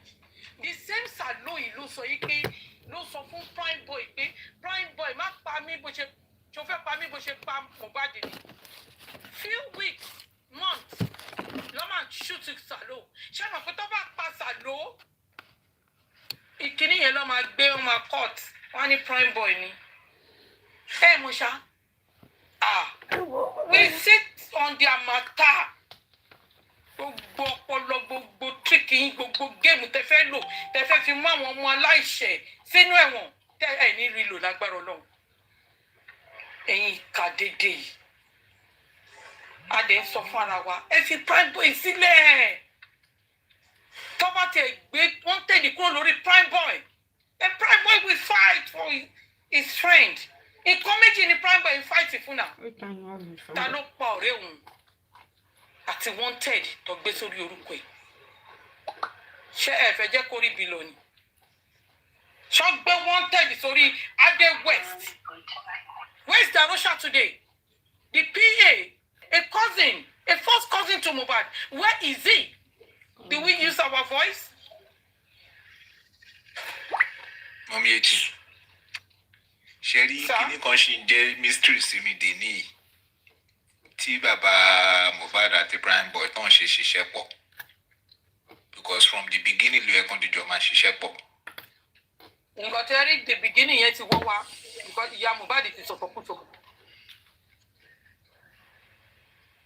B: The same Sàló yìí ló sọ yìí pé ló sọ fún Prime Boy pé Prime Boy má pa mí bó ṣe tó fẹ́ pa mí bó ṣe pa Mohbad ni. Few weeks, months, ló máa shoot Sàló. Ṣé àmọ̀ pé tó bá pa Sàló? Ìkíní yẹn ló máa gbé wọn máa court. Wọ́n ní Prime Boy ni. Mo ṣá. We sit on their matter. Gbogbo ọpọlọ gbogbo tíríkì yín gbogbo géèmù tẹ fẹ́ lò tẹ fẹ́ fi mú àwọn ọmọ aláìṣẹ̀ sínú ẹ̀wọ̀n tẹ ẹ̀ ní rí lò lágbára Ọlọ́run. Ẹ̀yin kà dédé yìí. A dẹ̀ ń sọ fún ara wa ẹ fi Prime Boy sílẹ̀. Tó bá tẹ gbé wọ́n tẹ̀lé kúrò lórí Prime Boy. And Prime Boy will fight for his friend. Nǹkan méjì ni Prime Boy ń fight fún náà. Ta ló pa ọ̀rẹ́ òun? Àti wanted tó gbé sórí orúkọ ẹ̀. Ṣé ẹ fẹ́ jẹ́ kó rí bí lọ ni? Ṣọ́ gbé wanted sórí Ade West. Where's Darosha today? The PA, a cousin, a first cousin to Mohbad. Where is he? Do we use our voice?
G: Mọ̀mí Eti, ṣe rí kíní kan ṣì ń jẹ́ mystery sí mi dè níyì. Tí bàbá Mohbad àti Prime Boy tán ṣe ṣiṣẹ́ pọ̀. Because from the beginning ló yẹ kán dìjọ máa ṣiṣẹ́ pọ̀.
B: Nǹkan tẹ́ rí the beginning yẹn ti wọ́ wa. Because ìyá Mohbad ti sọ̀tọ̀ kú sọ̀kọ̀.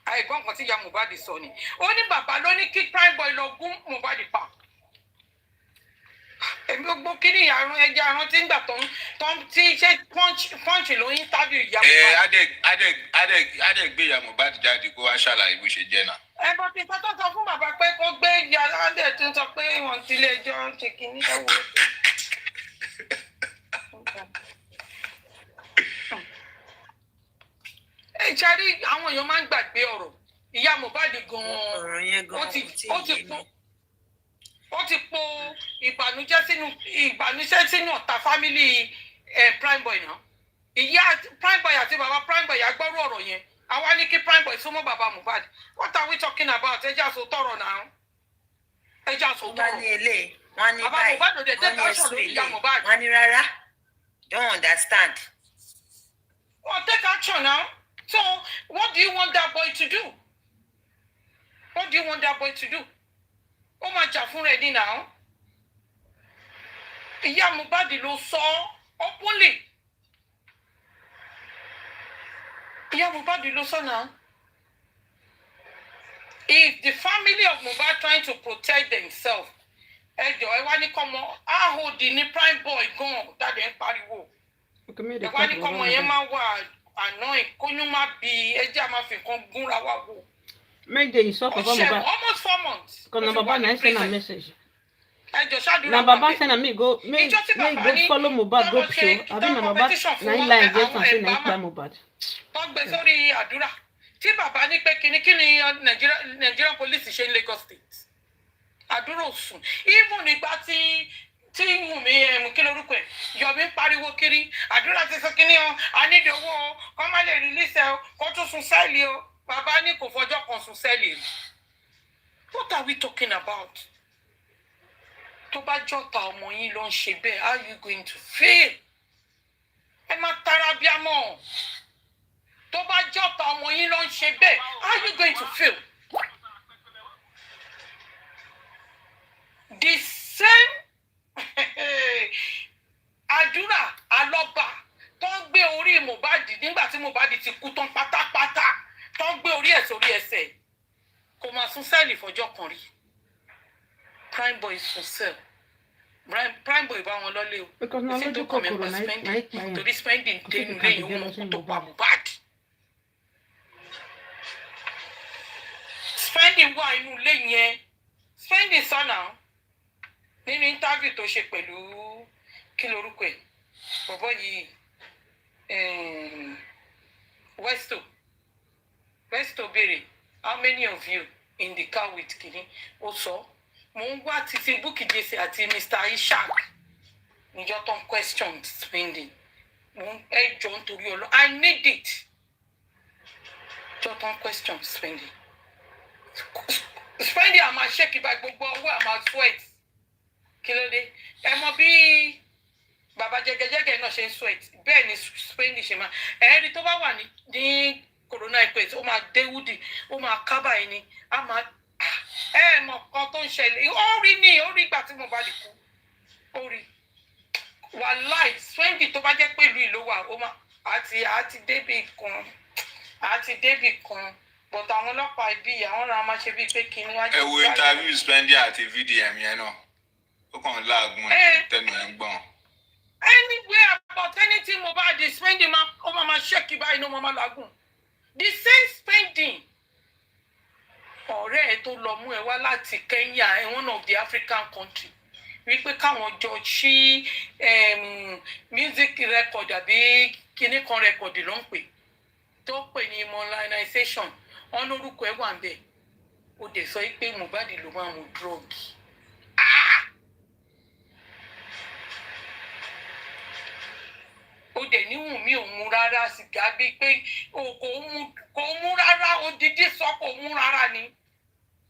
B: Àìgbọ́n nǹkan tí ìyá Mohbad sọ ni. Ó ní bàbá ló ní kí Prime Boy lọ gún Mohbad pa. Èmi gbogbo kíní àrùn ẹja àrùn tí ń gbà tán tí ṣe punch ló ń interview ìyá Mohbad.
G: Adé gbé ìyá Mohbad jáde kó wá ṣàlàyé bó ṣe jẹ́ náà.
B: Bọ́ ti tọ́tọ́ sọ fún bàbá pé kó gbé ìyá Adé tó sọ pé wọ́n ti lé ẹjọ́ ṣe kíní ẹ̀wọ̀. Ṣárí àwọn èèyàn máa ń gbàgbé ọ̀rọ̀. Ìyá Mohbad gan-an ó ti po ìbànújẹ́ sínú ọ̀tá fámílì Prime Boy náà. Ìyá Prime Boy àti bàbá Prime Boy àgbọ́rú ọ̀rọ̀ yẹn. Àwa ní kí Prime Boy súnmọ́ bàbá Mohbad. What are we talking about? Ẹja sọ tọrọ náà. Ẹja sọ tọrọ.
F: Wọ́n ní ilé, wọ́n ní
B: báyìí, wọ́n ní ẹ̀sùn
F: wọ́n ní rárá. Don't understand.
B: Well, take action now. So, what do you want that boy to do? What do you want that boy to do? Ó máa jà fún rẹ̀ ní now. Ìyá Mohbad ló sọ openly. Ìyá Mohbad ló sọ now. If the family of Mohbad trying to protect themselves, ẹ wá ní kọ́mọ, hold ní Prime Boy gan, dáadé ń pariwo. ẹ wá ní kọ́mọ yẹn máa wà àná ìkóyún má bí ẹjẹ́ máa fi nǹkan gúnra wá wò.
J: Make the stop of Mohbad.
B: Almost 4 months.
J: Because na Baba na send a message.
B: Na
J: Baba send a me go follow Mohbad go show. I think na Baba na in line get and say na in Mohbad.
B: Wọ́n gbé sórí àdúrà. Tí bàbá ní pé kíni Nigerian police ṣe ní Lagos State. Àdúrà òsùn. Even nígbà tí Wùmí kí lorúkọ ẹ̀ Yọ̀mí pariwo kiri. Àdúrà ti sọ kíní o. A ní ìdòwò o. Kọ́ má lè release ẹ o. Kó tún sun sẹ́ẹ̀lì o. Bàbá ní kò fọjọ́ kan sun sẹ́ẹ̀lì. What are we talking about? Tó bá jọ̀ta ọmọ yín ló ń ṣe bẹ́ẹ̀, how are you going to feel? Ẹ má tara bí amọ̀. Tó bá jọ̀ta ọmọ yín ló ń ṣe bẹ́ẹ̀, how are you going to feel? The same àdúrà alọ́ba tó ń gbé orí Mohbad nígbà tí Mohbad ti kú tán pátápátá tó ń gbé orí ẹ̀ sórí ẹsẹ̀ kò máa sún sẹ́ẹ̀lì fọjọ́ kan rí. Prime boy sùn sẹ́ẹ̀ prime boy bá wọn lọ́lé o.
J: Because na lójú kòkòrò na
B: torí spending dénú lẹ́yìn ohun tó pa Mohbad. Spending wà inú ilé yẹn spending sọ́nà nínú interview tó ṣe pẹ̀lú kí lorúkọ ẹ̀ bọ̀bọ̀ yìí Westo béèrè how many of you in the car with kini ó sọ mo ń wá títí Bukky Jesse àti Mr. Ishaq níjọ́ tó ń question spending mo ń ẹjọ́ nítorí ọlọ́ I need it níjọ́ tó ń question spending àmà ṣèkì bá gbogbo ọwọ́ àmà sweat kí ló dé ẹ mọ bí bàbá jẹgẹjẹgẹ náà ṣe ń sweat bẹ́ẹ̀ ni spending ṣe máa ẹ̀ẹ́dì tó bá wà ní corona ìpèsè ó máa dé wúdì ó máa kábà yìí ni á máa mọ kan tó ń ṣẹlẹ̀ ó rí ìgbà tí mo bá lè kú ó rí wàláì spending tó bá jẹ́ pé ìlú ìlú wà ó máa àti débì kan but àwọn ọlọ́pàá ibi àwọn ọ̀rọ̀ máa ṣe bíi pé kí ni wọ́n
G: ẹ wo interview spending àti VDM yẹn náà ó kàn láàgùn ẹ tẹnu ẹ ń gbọ́n.
B: Anywhere about anything Mohbad the spending ó máa ṣẹ́kì báyìí ní ó máa lágùn the same spending ọ̀rẹ́ ẹ tó lọ mú ẹ wá láti Kenya one of the African country wípé káwọn jọ ṣí music record àbí kíní kan record ló ń pè tó pè ní modernization wọn lórúkọ ẹ wà ń bẹ ó dẹ̀ sọ pé Mohbad ló máa mú drug. ó dẹ̀ ní Wùmí ò mú rárá sìgá bíi pé kò mú rárá odidi sọ kò mú rárá ni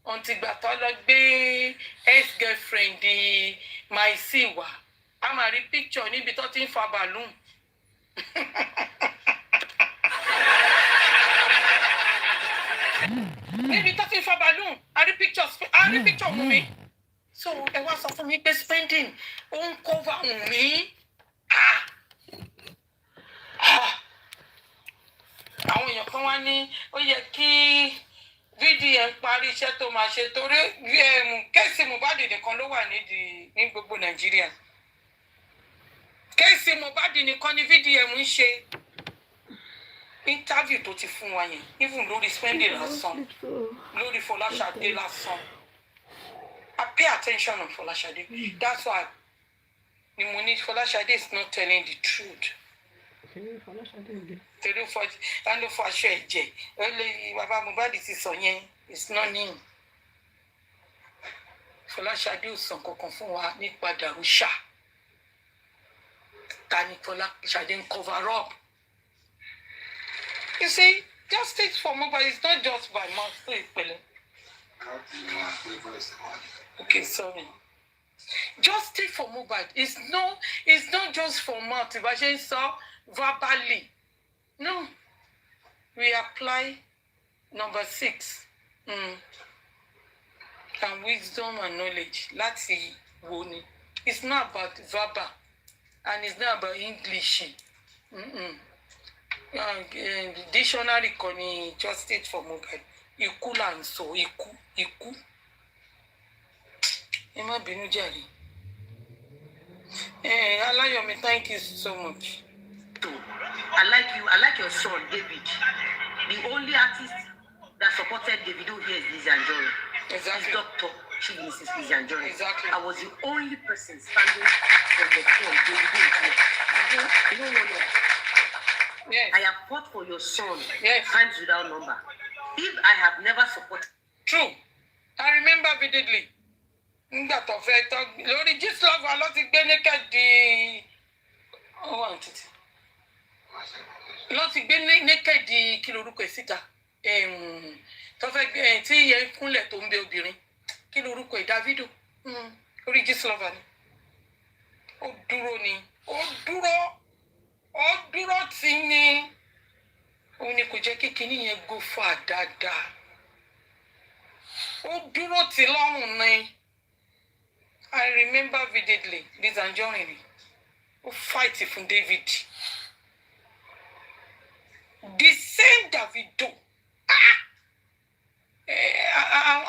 B: ọ̀ǹtìgbà tó lọ gbé ex-girlfriend Maisi wá a máa rí picture níbi tó ti ń fa balloon. níbi tó ti ń fa balloon a rí picture mú mi so ẹ wá sọ fún mi pé spending ó ń cover Wùmí. àwọn èèyàn kan wá ní ó yẹ kí VDM parí iṣẹ́ tó máa ṣe torí kéèsì Mohbad nìkan ló wà ní gbogbo Nàìjíríà kéèsì Mohbad nìkan ni VDM ń ṣe interview tó ti fún wa yẹn even lórí spending lásán lórí Fọláṣadé lásán I pay attention on Fọláṣadé that's why ni mo ní Fọláṣadé is not telling the truth. Torí ló fọ aṣọ ẹ̀jẹ̀ ó lè bàbá Mohbad ti sọ yẹn it's not new. Fọláṣadé ò sàn kankan fún wa nípa Darusha ta ni Fọláṣadé ń cover up. You see, justice for Mohbad is not just by mouth tó ìpẹlẹ. Okay, sorry. Justice for Mohbad is not just for mouth ìbá ṣe ń sọ verbally. No, we apply number 6 and wisdom and knowledge láti wo ni. It's not about verbal and it's not about English. Dictionary kan ni justice for Mohbad ikú là ń sọ ikú. Ẹ má bínú jàre. Aláyọ̀mí, thank you so much.
A: I like your son, David. The only artist that supported Davido here is Lizzy Anjorin.
B: Exactly.
A: His doctor, she is Mrs. Lizzy Anjorin.
B: Exactly.
A: I was the only person standing for the phone, Davido here. No one else.
B: Yes.
A: I have fought for your son
B: Yes.
A: times without number. If I have never supported...
B: True. I remember vividly. Nígbà tó fẹ́ tọ́ lórí Gíslọ́ọ̀fù ló ti gbé naked di ọwọ́ àǹtítì. Ló ti gbé naked di kí lorúkọ ẹ̀ síta. Tó fẹ́ gbé tí yẹn kúnlẹ̀ tó ń bẹ obìnrin. Kí lorúkọ ẹ̀ Davido. Lórí Gíslọ́ọ̀fù ni. Ó dúró ni. Ó dúró tí ni. Òun ni kò jẹ́ kí kinní yẹn go far dáadáa. Ó dúró tí lọ́rùn ni. I remember vividly Lizzy Anjorin who fight fún David. The same Davido.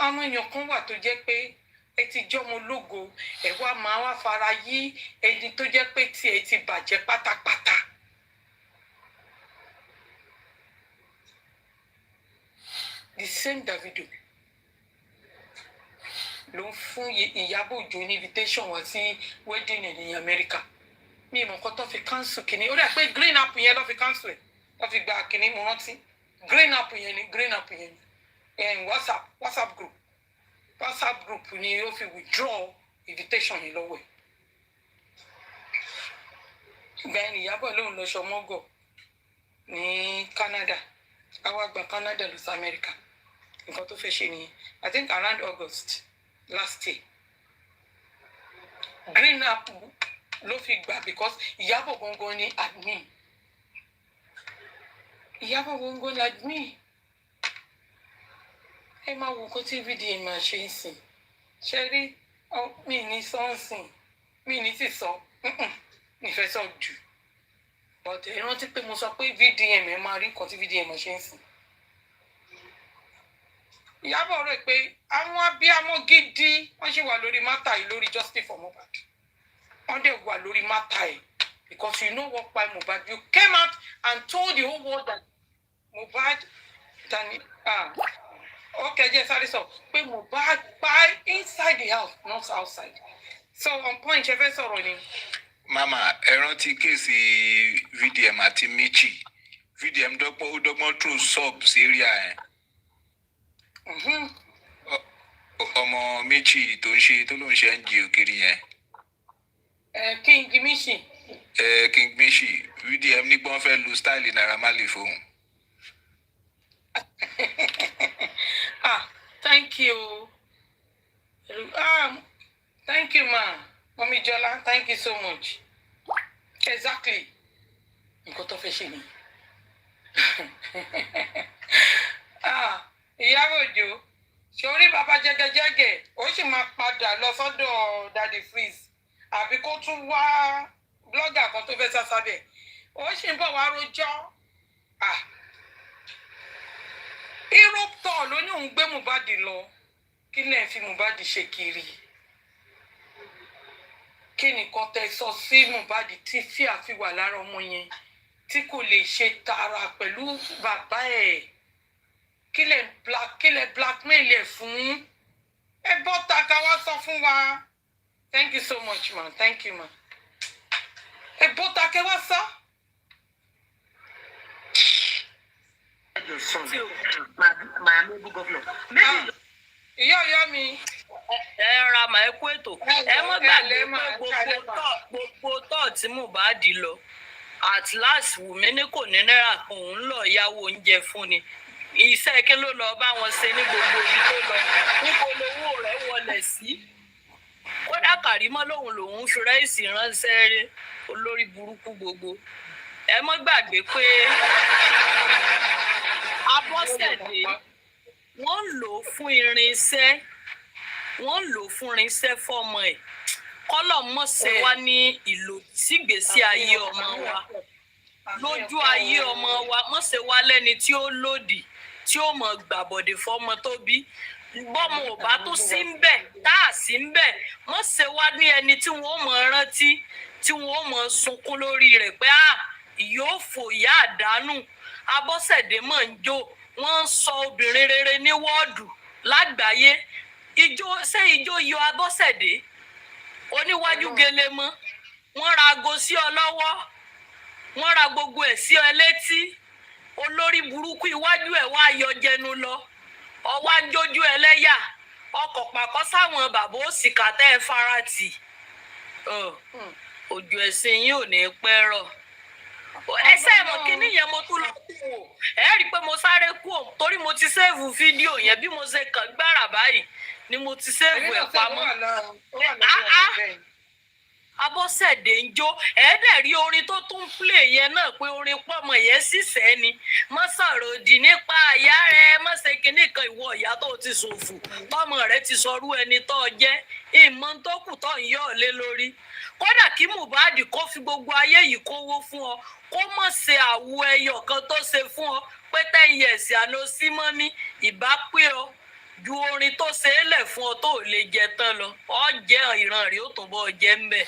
B: Àwọn èèyàn kan wà tó jẹ́ pé ẹ ti jọmọ ológo ẹ wá máa wá fara yí ẹni tó jẹ́ pé tí ẹ ti bàjẹ́ pátápátá. The same Davido ló ń fún Iyabo Ojo ní invitation wá sí wedding ní America. Mi mọ̀ nǹkan tó fi cancel kìíní. Ó dà pé green app yẹn ló fi cancel ẹ̀. Ló fi gba kìíní mo rántí. Green app yẹn ni. WhatsApp group. WhatsApp group ni ó fi withdraw invitation yẹn lọ́wọ́ ẹ̀. Ìgbà yẹn Iyabo lòun lọ ṣọmọ́gọ̀ ní Canada. Àwa gba Canada lọ sí America. Nǹkan tó fẹ́ ṣe nìyẹn. I think around August last year. Green app ló fi gbà because Iyabo gangan ni admin. Iyabo gangan ni admin. Ẹ máa wo nǹkan tí VDM máa ṣe ń sìn. Ṣé rí mi ní sọ́ọ̀sìn mi ní sì sọ nífẹ̀ẹ́ sọ jù. But ẹ rántí pé mo sọ pé VDM ẹ máa rí nǹkan tí VDM máa ṣe ń sìn. Iyabo rẹ̀ pé àwọn abiyamọ gidi wọ́n ṣe wà lórí mátà yìí lórí justice for Mohbad. Wọ́n dẹ̀ wà lórí mátà yìí because you know what by Mohbad you came out and told the whole world that Mohbad okay yes sorry so pé Mohbad by inside the house not outside. So on point ẹ fẹ́ sọ̀rọ̀ ni.
G: Mama ẹ rántí kéèsì VDM àti Michi VDM dọ́gbọ́n through sub sí area ẹ̀. Ọmọ Michi tó ló ń ṣe NGO kiri yẹn.
B: King Michi.
G: King Michi VDM ní gbọ́n fẹ́ lu style Naira Marley fóun.
B: Thank you. Thank you, ma. Mommy Jola, thank you so much. Exactly. Nǹkan tó fẹ́ ṣe ni. Iyabo Ojo, sórí bàbá jẹ́gẹ́jẹ́gẹ́, ó sì máa padà lọ sọ́dọ̀ Daddy Freeze. Àbí kó tún wá blogger kan tó fẹ́ sásábẹ̀. Ó sì ń bọ̀ wá rojọ́. Europe tọ̀ ló ní òun gbé Mohbad lọ. Kí lẹ̀ fi Mohbad ṣe kiri? Kí nìkan tẹ sọ sí Mohbad tí fíà fi wà lára ọmọ yẹn tí kò lè ṣe tààrà pẹ̀lú bàbá ẹ̀? Kí lẹ̀ blackmail ẹ̀ fún? Ẹ bọ́ta ká wá sọ fún wa. Thank you so much, ma. Thank you, ma. Ẹ bọ́ta kẹ́ wá sọ.
A: Your son, my amiable governor. Maybe
B: Ìyá mi.
F: Ẹ ra màá kú ètò. Ẹ mọ́ gbàgbé pé gbogbo tọ́ tí Mohbad lọ. At last Wùmí ní kò ní náírà kan òun lọ yáwó oúnjẹ fún ni. Iṣẹ́ kí ló lọ bá wọn ṣe ní gbogbo ibi tó lọ. Níbo lowó rẹ̀ wọlé sí? Kódà Karimot lòun fi ráìsì ránṣẹ́ rí olórí burúkú gbogbo. Ẹ mọ́ gbàgbé pé Abọ́sẹ̀dé wọ́n lò fún irinṣẹ́ fọ́mọ ẹ̀ kọ́lọ̀ mọ̀ ṣe wá ní ìlò sígbésí ayé ọmọ wa lójú ayé ọmọ wa mọ̀ ṣe wá lẹ́ni tí ó lòdì tí ó mọ̀ gbàbọ̀dé fọ́mọ tó bí bọ́mọ ò bá tó sí ń bẹ̀ tá à sí ń bẹ̀ mọ̀ ṣe wá ní ẹni tí wọ́n mọ̀ rántí tí wọ́n mọ̀ sunkún lórí rẹ̀ pé yóò fòyà àdánù. Abọ́sẹ̀dé mọ̀ ń jó, wọ́n ń sọ obìnrin rere ní wọ́ọ̀dù lágbàáyé. Ṣé ijó yọ Abọ́sẹ̀dé? Oníwájú gelemọ́, wọ́n ra aago sí ọ lọ́wọ́, wọ́n ra gbogbo ẹ̀ sí ọ létí. Olórí burúkú iwájú ẹ̀ wá yọ jẹnu lọ, ọwá ń jójú ẹlẹ́yà, ọkọ̀ pàkọ́ sáwọn bàbá òsìkà tẹ́ ẹ farati. Òjò ẹ̀sìn yín ò ní pẹ́ rọ̀. Ẹsẹ̀ mọ̀ kíní yẹn mo tún lọ kú wò. Ẹ rí i pé mo sáré kú ò torí mo ti sẹ́ẹ̀fù fídíò yẹn bí mo ṣe kàn gbára báyìí ni mo ti sẹ́ẹ̀fù ẹ̀ pamọ́. Abọ́sẹ̀dé ń jó ẹ̀ẹ́dẹ̀ rí orin tó tún play yẹn náà pé orin pọ́mọ yẹn sísẹ́ ni má sọ̀rọ̀ òdì nípa àyà rẹ má ṣe kinní kan ìwọ ìyá tó ti ṣòfò tọmọ rẹ ti sọrú ẹni tó jẹ́ ìmọ̀ tó kù tó ń yọ̀ lé lórí. Kódà kí Mohbad kó fi gbogbo ayé yìí kówó fún ọ kó mọ̀ ṣe àwo ẹyọ kan tó ṣe fún ọ pé 10 years àná sí mọ́ ní ìbá pé ọ ju orin tó ṣe é lẹ̀ fún ọ tó lè jẹ tán lọ ọ jẹ́ ìran rẹ̀ ó tún bọ́ jẹ́ ń bẹ̀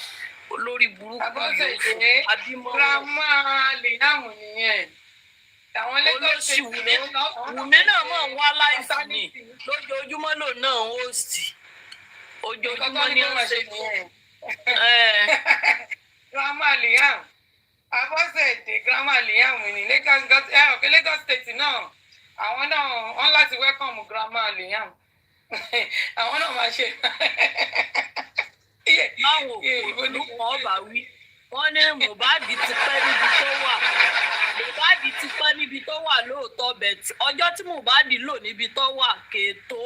F: olórí burúkú
B: Abọ́sẹ̀dé grandma Liam nìyẹn. Àwọn
F: olóṣì Wùmí náà mọ̀ ń wá láìsí ni lójoojúmọ́ lò náà ń hóòsì ojoojúmọ́ ní ọ̀sẹ̀
B: grandma Liam Abọ́sẹ̀dé grandma Liam ní Lagos State náà àwọn náà wọ́n láti welcome grandma Liam àwọn náà máa ṣe.
F: Báwo olùkọ́ ọba wí wọ́n ní Mohbad ti pẹ́ níbi tó wà Mohbad ti pẹ́ níbi tó wà lóòótọ́ bẹ̀tì ọjọ́ tí Mohbad lò níbi tó wà kèétó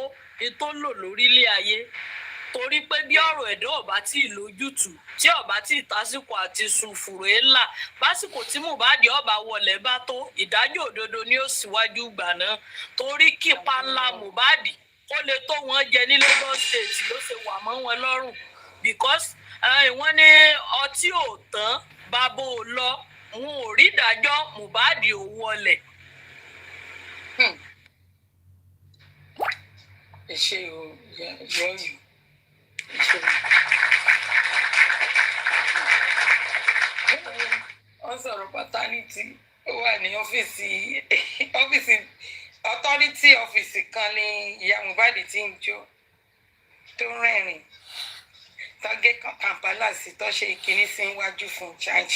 F: ètò lò lórílẹ̀ ayé torí pé bí ọ̀rọ̀ ẹ̀dọ́ ọ̀bá tí ì lójútùú tí ọ̀bá tí ì tásìkò àti sùn fùrọ̀ ńlá básìkò tí Mohbad ọba wọlé bá tó ìdájọ́ òdodo ni ó síwájú gbà náà torí kípa ńlá Mohbad kó lè tó wọn jẹ ní Lagos State ló ṣe wà mọ́ wọn lọ́rùn because wọ́n ní ọtí ò tán bàbá ò lọ wọn ò rí ìdájọ́ Mohbad ò wọlé.
B: ẹ ṣe o yọ̀ọ̀yù. Wọ́n sọ̀rọ̀ paternity ó wà ní ọ́fíìsì authority ọ́fíìsì kan ní ìyá Mohbad tí ń jó tó rẹ́rìn tọ́gé Kampala sí tó ṣe ìkíní sí iwájú fún shine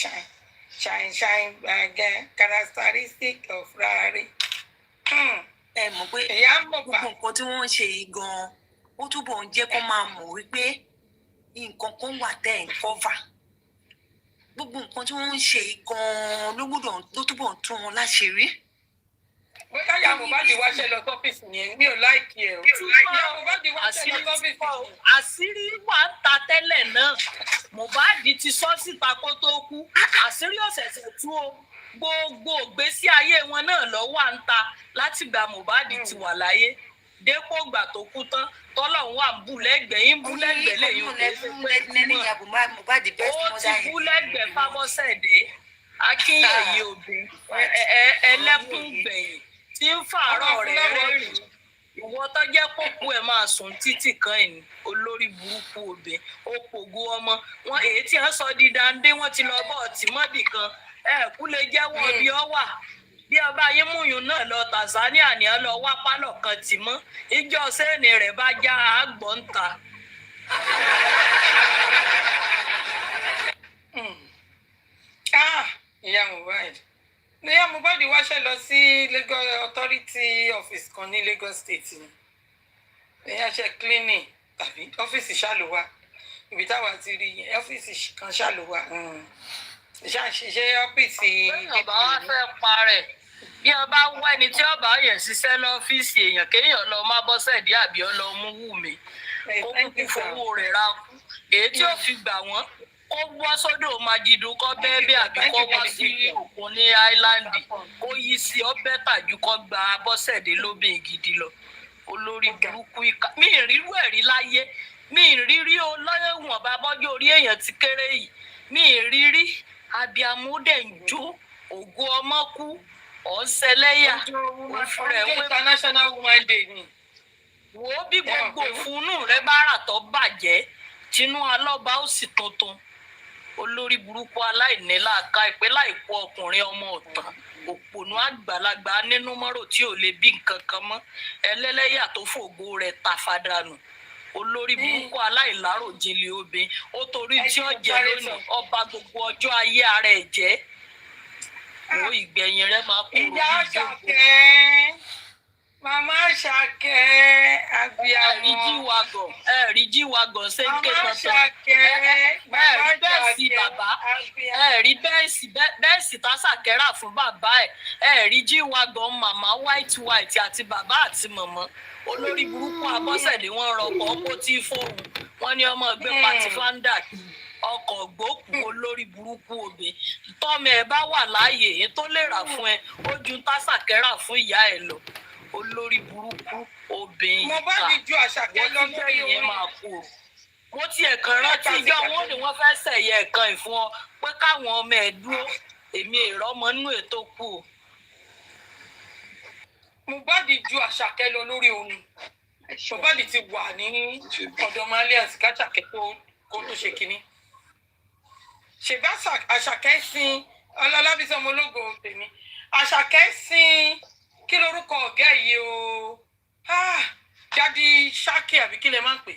B: characteristic of rari.
K: Ẹ mọ̀ pé gbogbo nǹkan tí wọ́n ń ṣe yìí gan-an ó túbọ̀ ń jẹ́ kó máa mọ̀ wípé nǹkan kan wà tẹ́ ẹ̀ ń kọ́fà gbogbo nǹkan tí wọ́n ń ṣe gan-an ló túbọ̀ ń tún wọn láṣìírí.
B: bóyá ìyá Mohbad wáṣẹ́ lọ sọ́fíìsì yẹn mi ò láìkí ẹ̀ o. ìyá Mohbad wáṣẹ́ lọ sọ́fíìsì yẹn.
F: àṣírí wà ń ta tẹ́lẹ̀ náà Mohbad ti sọ síta kó tó kú àṣírí ọ̀sẹ̀sẹ̀ tú o gbogbo ìgbésí ayé wọn náà lọ wà ń ta látìgbà Mohbad ti wà láyé dépò ìgbà tó kú tán tọ́lọ́run wà ń bú lẹ́gbẹ̀ẹ́ yín bú lẹ́gbẹ̀ẹ́ lẹ́yìn òkè ó ti bú lẹ́gbẹ̀ẹ́ Fábọ́sẹ̀dé Akínyẹ̀yẹ obìnrin ẹlẹ́kùn gbẹ̀yìn tí ń fàárọ̀ rẹ̀ rẹ́rìn ìwọ tó jẹ́ pòkú ẹ̀ máa sùn títì kan ẹ̀ ní olórí burúkú obìnrin ó pògó ọmọ wọn èyí tí wọ́n sọ di dáńdé wọ́n ti lọ bọ́ ọ̀tí mọ́bì kan kú lè jẹ́wọ́ bí ọ wà bí ọba yín múyùn náà lọ Tanzania ni ọ lọ wá pálọ̀ kan tì mọ́ ìjọ sẹ́ẹ̀nì rẹ̀ bá já àgbọ̀n ta.
B: ìyá Mohbad wáṣẹ́ lọ sí Lagos authority office kan ní Lagos State ni ìyá ṣe cleaning tàbí ọ́fíìsì ṣàlùwà ibi táwa ti rí ọ́fíìsì kan ṣàlùwà ṣàṣìṣe ọ́fíìsì.
F: ọba wa fẹ́ parẹ́ bí ọba wá ẹni tí ọba yẹn ṣiṣẹ́ lọ́fíìsì èèyàn kéèyàn lọ má Bọ́sẹ̀dé àbí Omowummi kó kúkú fowó rẹ̀ ra kú èyí tí ó fi gbà wọ́n kó wọ́ sódò Májídù kọ́ bẹ́ẹ̀bẹ́ àbí kó wọ́ sí òkun ní áíláńdì kó yí sí ọbẹ̀ tàjú kó gba Bọ́sẹ̀dé lóbìn gidi lọ olórí burúkú ìka mi ì rírú ẹ̀rí láyé mi ì rírí olóyèwọ̀n bá bọ́jú orí èèyàn ti kéré yìí mi ì rírí abiyamọ dẹ̀ ń jó ògo ọmọ kú ọ̀sẹ̀lẹ́yà òfurẹ̀
B: wé international woman day ni.
F: Wo bí gbogbo òfunú rẹ bá rà tó bàjẹ́ tinú alọ́ba ó sì tuntun olórí burúkú aláìníláàka ìpè láìpọ ọkùnrin ọmọ ọ̀tàn òpònú àgbàlagbà nínú mọ́rò tí ò lè bí nǹkan kan mọ́ ẹlẹ́lẹ́yà tó fògo rẹ̀ tàfàdànù olórí burúkú aláìláròjinlẹ̀ obìnrin ó torí tí ó jẹ lónìí ọba gbogbo ọjọ́ ayé ara ẹ̀ jẹ́ ó ìgbẹ̀yìn rẹ̀ máa kúrò bí ìjókòó.
B: Màmá Ṣàkẹ́ abiyamọ.
F: Ẹ̀rí jíwagọ̀ ṣe ń ké
B: Màmá
F: tuntun.
B: Ṣàkẹ́.
F: Ẹ̀rí bẹ́ẹ̀sì bàbá. Ẹ̀rí bẹ́ẹ̀sì tásàkẹ́rà fún bàbá ẹ̀. Ẹ̀rí jíwagọ̀ màmá white àti bàbá àti màmá. Olórí burúkú Abọ́sẹ̀dé wọ́n rọpò kó tí fóun. Wọ́n ní ọmọ ẹgbẹ́ pati fanda ọkọ̀ gbókùn olórí burúkú obì. Tọ́mọ ẹ bá wà láàyè èyí tó lè rà fún ẹ ó ju tásàkẹ́rà fún ìyá ẹ lọ. Olórí burúkú obìnrin
B: mo bá ti ju Àṣàkẹ́ lọ lórí
F: yẹn máa kú o mo tiẹ̀ kàn rántí ìjọ wọn ni wọ́n fẹ́ẹ́ ṣẹ̀yẹ ẹ̀kan ìfún ọ pé káwọn ọmọ ẹ̀ dúró èmi èrò ọmọ inú ètò kù o.
B: mo bá ti ju Àṣàkẹ́ lọ lórí omi mo bá ti wà ní ọ̀dọ̀ malians káṣàkẹ́ kó tó ṣe kínní ṣèbá Àṣàkẹ́ sin ọlọ́lábísí ọmọ ológo tèmi Àṣàkẹ́ sin kí lorúkọ ọ̀gá yìí o Dádì Ṣákì àbí kí lẹ máa ń pè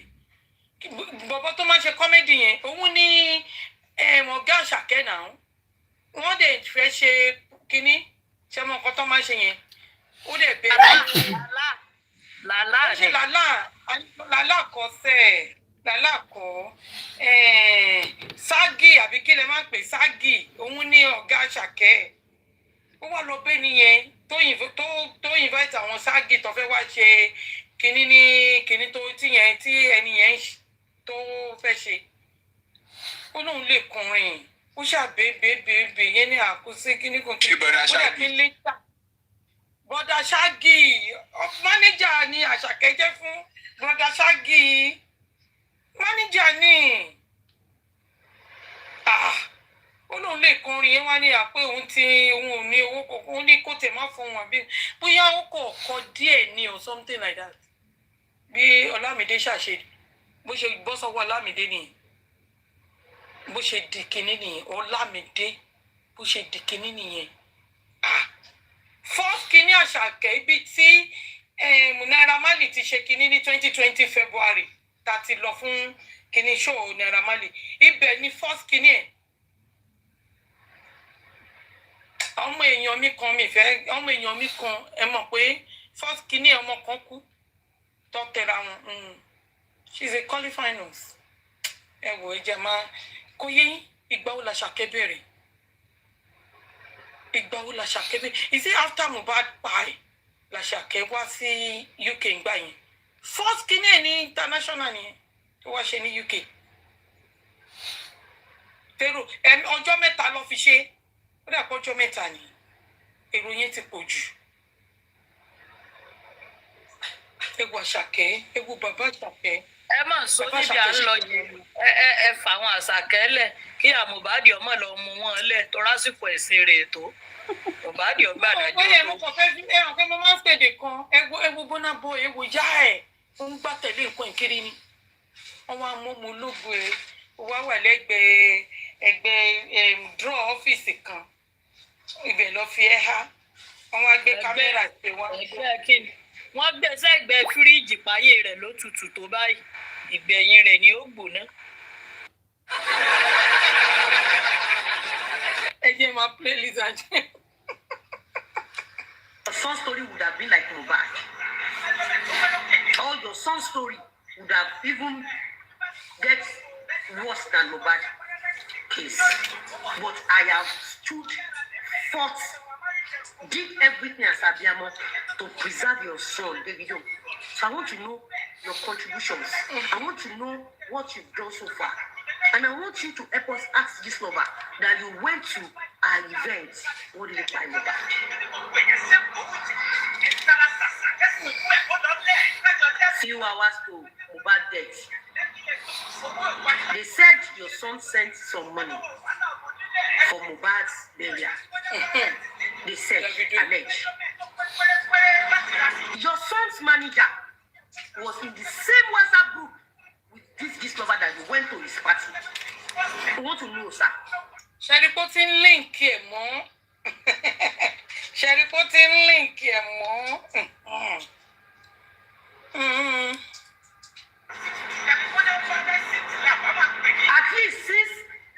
B: bọ̀bọ̀ tó máa ń ṣe kọ́mẹ́dì yẹn òun ní ọ̀gá Àṣàkẹ́ náà wọ́n dẹ̀ fẹ́ ṣe kínní ṣe mọ nǹkan tó máa ń ṣe yẹn ó dẹ̀ bẹ̀rẹ̀ làlá kọ́ sẹ́ẹ̀ làlá kọ́ ságì àbí kí lẹ máa ń pè ságì òun ní ọ̀gá Àṣàkẹ́ ó wà lọ bẹ́ẹ̀ nìyẹn tó invite àwọn ságì tó fẹ́ wá ṣe kínní ní kínní tó tí ẹni yẹn tó fẹ́ ṣe ó lóun lè kọrin ó ṣàbẹ̀bẹ̀bẹ̀ yẹn ní àkóso kínní kan kí bọ́dà ságì mánéjà ni Àṣàkẹ́ jẹ́ fún bọ́dà ságì mánéjà ni ó lóun lè kọrin yẹn wá ní àpé òun ò ní owó kọ̀ọ̀kan ó ní kó tẹ̀ má fún wọn bí bóyá ó kọ̀ọ̀kan díẹ̀ ni or something like that bí Ọlámídé ṣàṣe bó ṣe bọ́ sọ́wọ́ Ọlámídé nìyẹn bó ṣe di kinní nìyẹn Ọlámídé bó ṣe di kinní nìyẹn first kinní Àṣàkẹ́ ibi tí Naira Marley ti ṣe kinní ní 2020 February tá a ti lọ fún kinní show Naira Marley ibẹ̀ ni first kinní ẹ̀. ọmọ èèyàn mi kan ẹ mọ̀ pé first kinní ọmọ kan kú tó tẹra wọn she's a qualifying nurse ẹ wò ẹ jẹ máa kó yé ìgbà wo l'Àṣàkẹ́ bẹ̀rẹ̀ is it after Mohbad pa l'Àṣàkẹ́ wá sí UK ngbà yẹn first kinní ẹ ní international yẹn tó wá ṣe ní UK pero ọjọ́ mẹ́ta ló fi ṣe ó dà pọ́jọ́ mẹ́ta ni èrò yẹn ti pọ̀ jù ewu Àṣàkẹ́ ewu bàbá Àṣàkẹ́.
F: ẹ má sọ níbi à ń lọ yẹn ẹ fà àwọn Àṣàkẹ́ lẹ̀ kí Mohbad ọmọ lọ mú wọn lẹ̀ tó lásìkò ẹ̀sìn rẹ̀ tó Mohbad ọgbà àdájọ́ tó.
B: ọ̀pọ̀ yẹn mo kàn fẹ́ fi ẹ̀hàn pé mo máa ń pèdè kan ewu bọ́nà bọ́ ewu já ẹ̀ ó ń gbà tẹ̀lé nǹkan ìkiri ni wọ́n wá mú mu lógo ẹ̀ wá wà lẹ́gbẹ̀ẹ́ ẹgbẹ́ draw ọ́fíìsì kan ibẹ̀ lọ fi ẹ́ há wọ́n wá gbé kámẹ́rà pé wọ́n.
F: ẹgbẹ́ kíni wọ́n gbé sẹ́gbẹ̀ẹ́ fíríìjì páyé rẹ̀ ló tutù tó báyìí ìgbẹ̀yìn rẹ̀ ni ó gbóná.
B: ẹ jẹ́ máa play Lizzy.
A: Your son's story would have been like Mohbad. Or your son's story would have even get worse than Mohbad case. But I have fought, did everything as Abiyamo to preserve your son, Davido. So I want to know your contributions. I want to know what you've done so far. And I want you to help us ask this lover that you went to an event. What did you find Mohbad? Few hours to Mohbad death. They said your son sent some money for Mohbad's burial. They said, alleged. Your son's manager was in the same WhatsApp group with this lover that you went to his party. I want to know, sir,
B: Sherry link ẹ̀ mọ́. Sherry link ẹ̀ mọ́.
A: At least since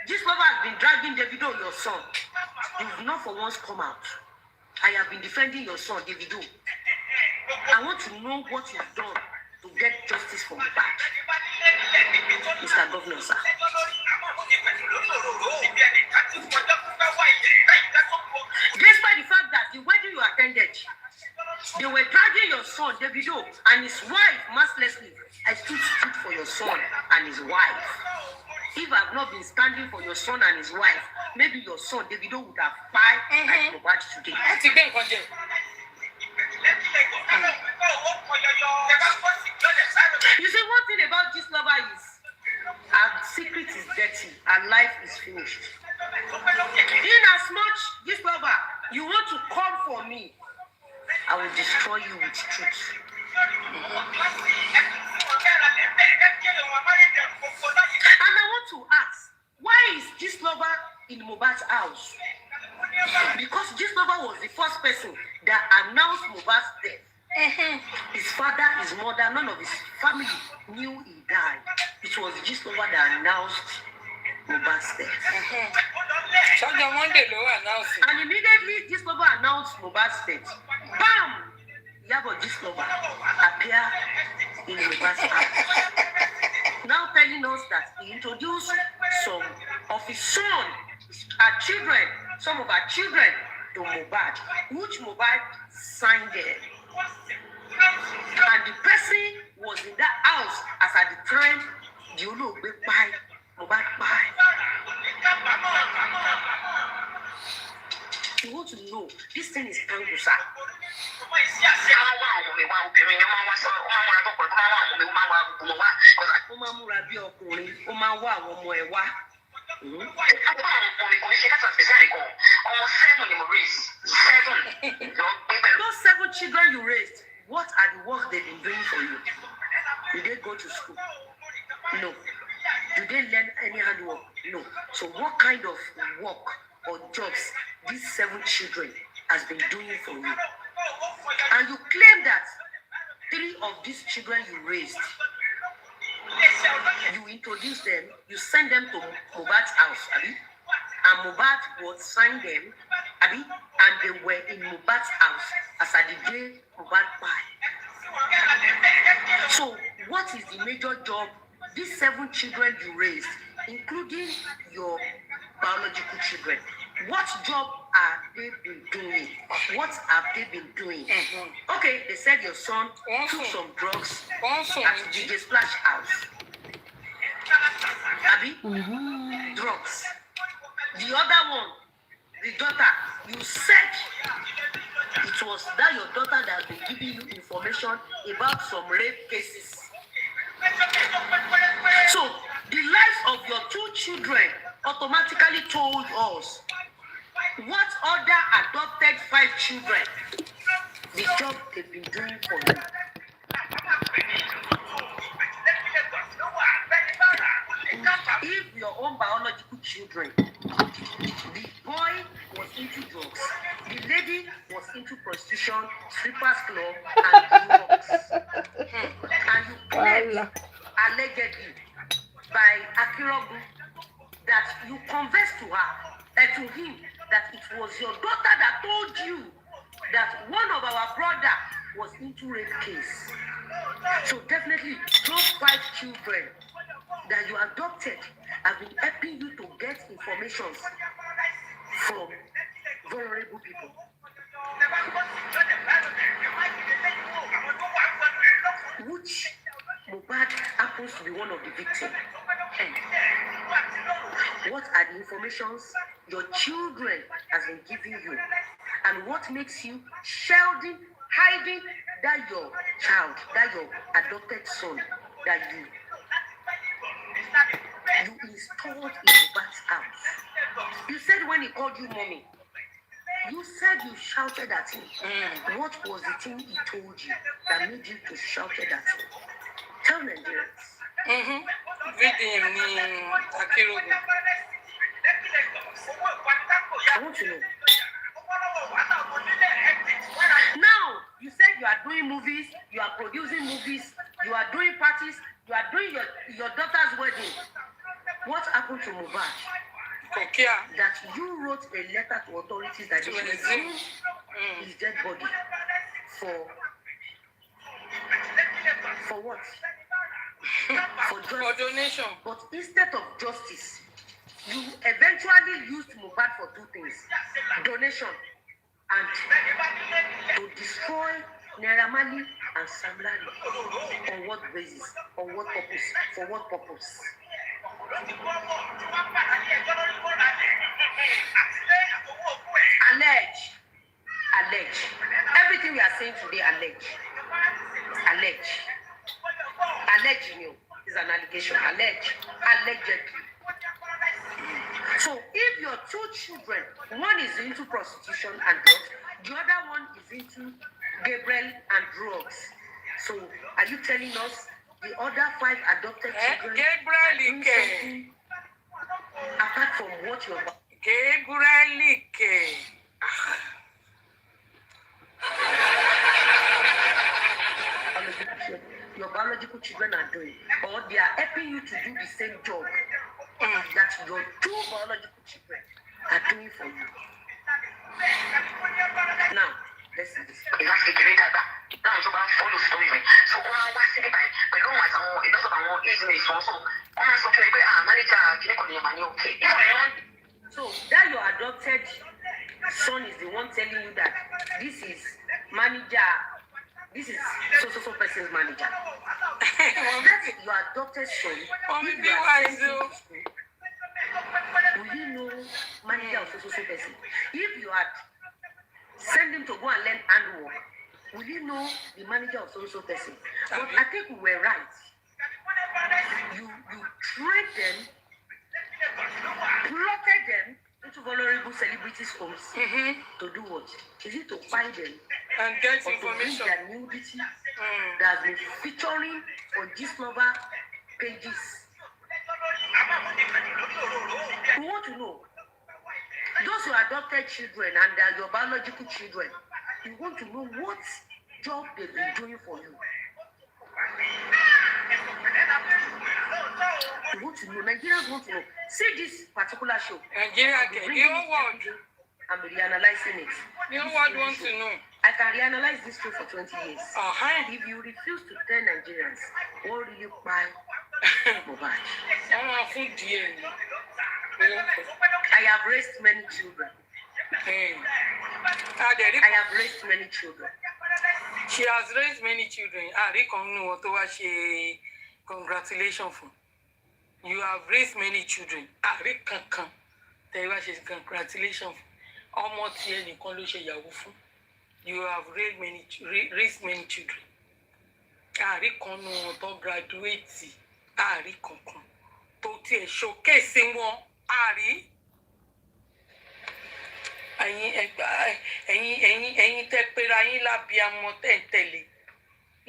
A: this lover has been dragging Davido, your son, you've not for once come out. I have been defending your son, Davido. I want to know what you've done to get justice for Mohbad. Mr. Governor, sir. Despite the fact that the wedding you attended, they were dragging your son, Davido, and his wife, mercilessly. I stood for your son and his wife. If I have not been standing for your son and his wife, maybe your son, Davido, would have fight like Mohbad today. You see, one thing about this lover is our secret is dirty, our life is finished. In as much this lover, you want to come for me, I will destroy you with truth. And I want to ask, why is this lover in Mohbad's house? Because this lover was the first person that announced Mohbad's death. His father, his mother, none of his family knew he died. It was this lover that announced Mohbad's death. And immediately this lover announced Mohbad's death. Bam! Iyabo, this lover appear in Mohbad's house. Now telling us that he introduced some of his son, our children, some of our children to Mohbad, which Mohbad signed them. And the person was in that house as at the time the Olóògbé by Mohbad by. You want to know, this thing is tangled, sir. Those 7 children you raised, what are the work they've been doing for you? Did they go to school? No. Do they learn any hard work? No. So what kind of work or jobs these 7 children has been doing for you? And you claim that 3 of these children you raised, you introduced them, you send them to Mohbad's house, Abi? And Mohbad was signed them, Abi? And they were in Mohbad's house as at the day Mohbad died. So what is the major job these 7 children you raised, including your biological children, what job are they been doing? What have they been doing? Okay, they said your son took some drugs at DJ Splash House. Abi? Drugs. The other one, the daughter, you said it was that your daughter that has been giving you information about some rape cases. So, the lives of your 2 children automatically told us what other adopted 5 children, the job they've been doing for you. If your own biological children, the boy was into drugs, the lady was into prostitution, strippers club, and drugs, and you claim allegedly by Akirogu that you confessed to her and to him that it was your daughter that told you that one of our brother was into rape case. So definitely those 5 children that you adopted have been helping you to get information from vulnerable people. Which Mohbad happens to be one of the victims. What are the informations your children has been giving you? And what makes you shielding, hiding that your child, that your adopted son, that you installed in Mohbad's house? You said when he called you mommy, you said you shouted at him. What was the thing he told you that made you to shout at him? Tell Nigerians.
B: Video ni Akirogu.
A: I want to know. Now, you said you are doing movies, you are producing movies, you are doing parties, you are doing your daughter's wedding. What happened to Mohbad?
B: Okay.
A: That you wrote a letter to authorities that they should resume his dead body for what?
B: For donation.
A: But instead of justice, you eventually used Mohbad for two things: donation and to destroy Naira Marley and Sam Larry. On what basis? On what purpose? For what purpose? Allege. Everything we are saying today, allege. Alleging you is an allegation. Allegedly. So if your two children, one is into prostitution and drugs, the other one is into Gabriel and drugs. So are you telling us the other 5 adopted children are doing something apart from what you're about? Your biological children are doing, or they are helping you to do the same job that your 2 biological children are doing for you. Now, let's see this. So that your adopted son is the one telling you that this is manager, this is so person's manager. That's your adopted son. Will you know manager of so person? If you had sent him to go and learn handwork, will you know the manager of so person? But I think we were right. You trained them, plotted them into vulnerable celebrities' homes to do what? Is it to find them
B: and get
A: or
B: information?
A: To bring their nudity that has been featuring on Gistlover pages? We want to know. Those who adopted children and they are your biological children, we want to know what job they've been doing for you. We want to know. Nigerians want to know. See this particular show.
B: Nigeria, you want
A: I'm reanalyzing it.
B: You want to know.
A: I can reanalyze this show for 20 years. If you refuse to tell Nigerians, what will you buy Mohbad? I have raised many children. I have raised many children.
B: She has raised many children. Congratulations. You have raised many children. Congratulations. You have raised many children. Graduate. Showcasing one. ẹ̀yin tẹ́ pera yín lábíamọ tẹ̀ǹtẹ̀lé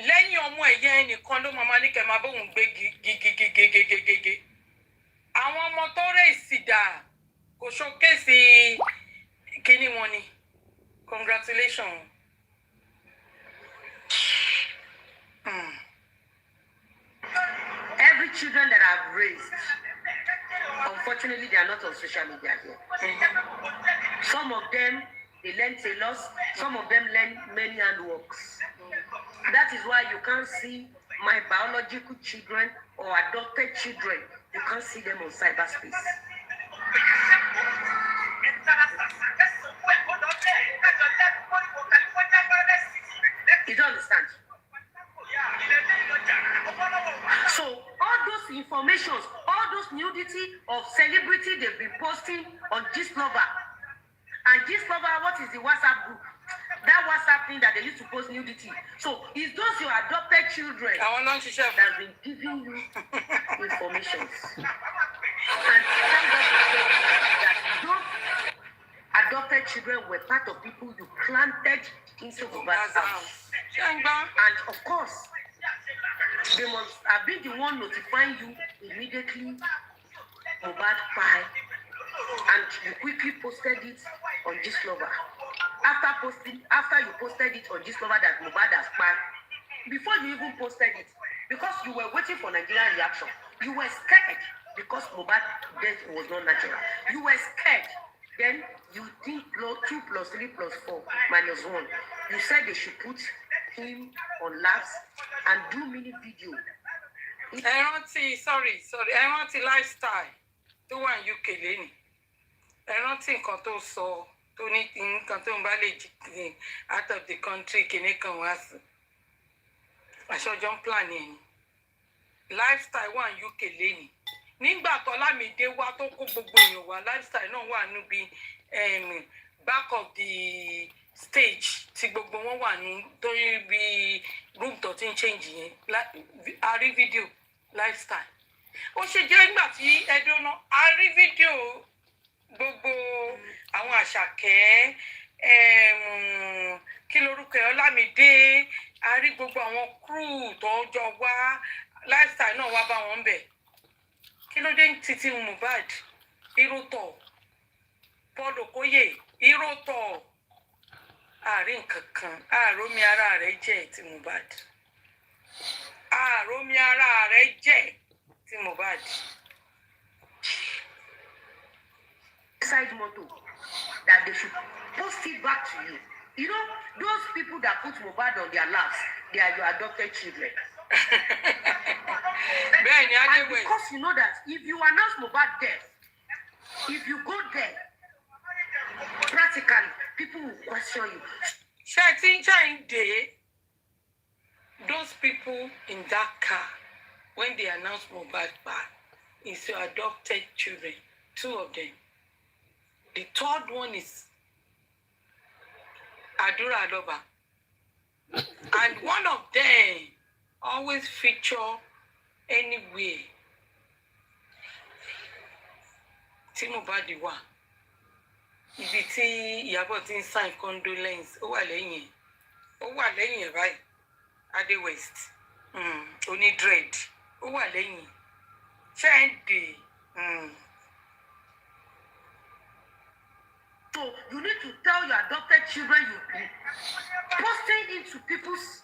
B: lẹ́yìn ọmọ ẹ̀yẹ ẹnìkan ló máa ní kẹ́ máa bóun gbé gígígígígígígígí àwọn ọmọ tó rẹ̀ sì dà kò ṣókèsì kíní wọn ni congratulations.
A: Every children that I've raised, unfortunately, they are not on social media here. Some of them, they learn tailors. Some of them learn many handworks. That is why you can't see my biological children or adopted children. You can't see them on cyberspace. You don't understand? So all those informations, all those nudity of celebrity they've been posting on Gistlover. And Gistlover, what is the WhatsApp group? That WhatsApp thing that they used to post nudity. So it's those your adopted children that have been giving you information. And thank God that those adopted children were part of people you planted into Mohbad's house. And of course, they must have been the one notifying you immediately Mohbad pie and you quickly posted it on Gistlover. After you posted it on Gistlover that Mohbad has planned, before you even posted it, because you were waiting for Nigerian reaction, you were scared because Mohbad's death was not natural. You were scared. Then you think 2 + 3 + 4 - 1. You said they should put him on labs and do mini video.
B: ẹ rántí ẹ rántí lifestyle tó wà ní UK lẹ́nìí ẹ rántí nǹkan tó sọ tó ní nǹkan tó ń bá lè jí out of the country kìíní kan wá sí àṣọjọ́ ń plan yẹn ni lifestyle wà ní UK lẹ́nìí nígbà tó Lámìdé wá tó kó gbogbo èèyàn wá lifestyle náà wà níbi back of the stage tí gbogbo wọn wà ní torí bí room tó ti ń change yẹn a rí fídíò lifestyle ó ṣe jẹ́ nígbà tí ẹdún náà a rí fídíò gbogbo àwọn Àṣàkẹ́ kí lorúkọ Ọlámídé a rí gbogbo àwọn crew tó jọ wá lifestyle náà wá bá wọn bẹ̀ kí ló dé títí Mohbad irútọ̀ Paul Okoye irútọ̀ àárín kankan àrómi ara rẹ̀ jẹ́ ti Mohbad àrómi ara rẹ̀ jẹ́ ti Mohbad.
A: Side motto that they should post it back to you. You know, those people that put Mohbad on their laps, they are your adopted children. And because you know that if you announce Mohbad death, if you go there, practically, people will question you.
B: Those people in that car, when they announce Mohbad back, is your adopted children, 2 of them. The 3rd one is Adura Aloba. And one of them always feature anywhere. Tí Mohbad wà. Ibi tí Iyabo ti ń sign condolence, ó wà lẹ́yìn. Ó wà lẹ́yìn right? Ade West. Oní dread. Ó wà lẹ́yìn. Ṣẹ́ǹdì.
A: So you need to tell your adopted children you've been posting into people's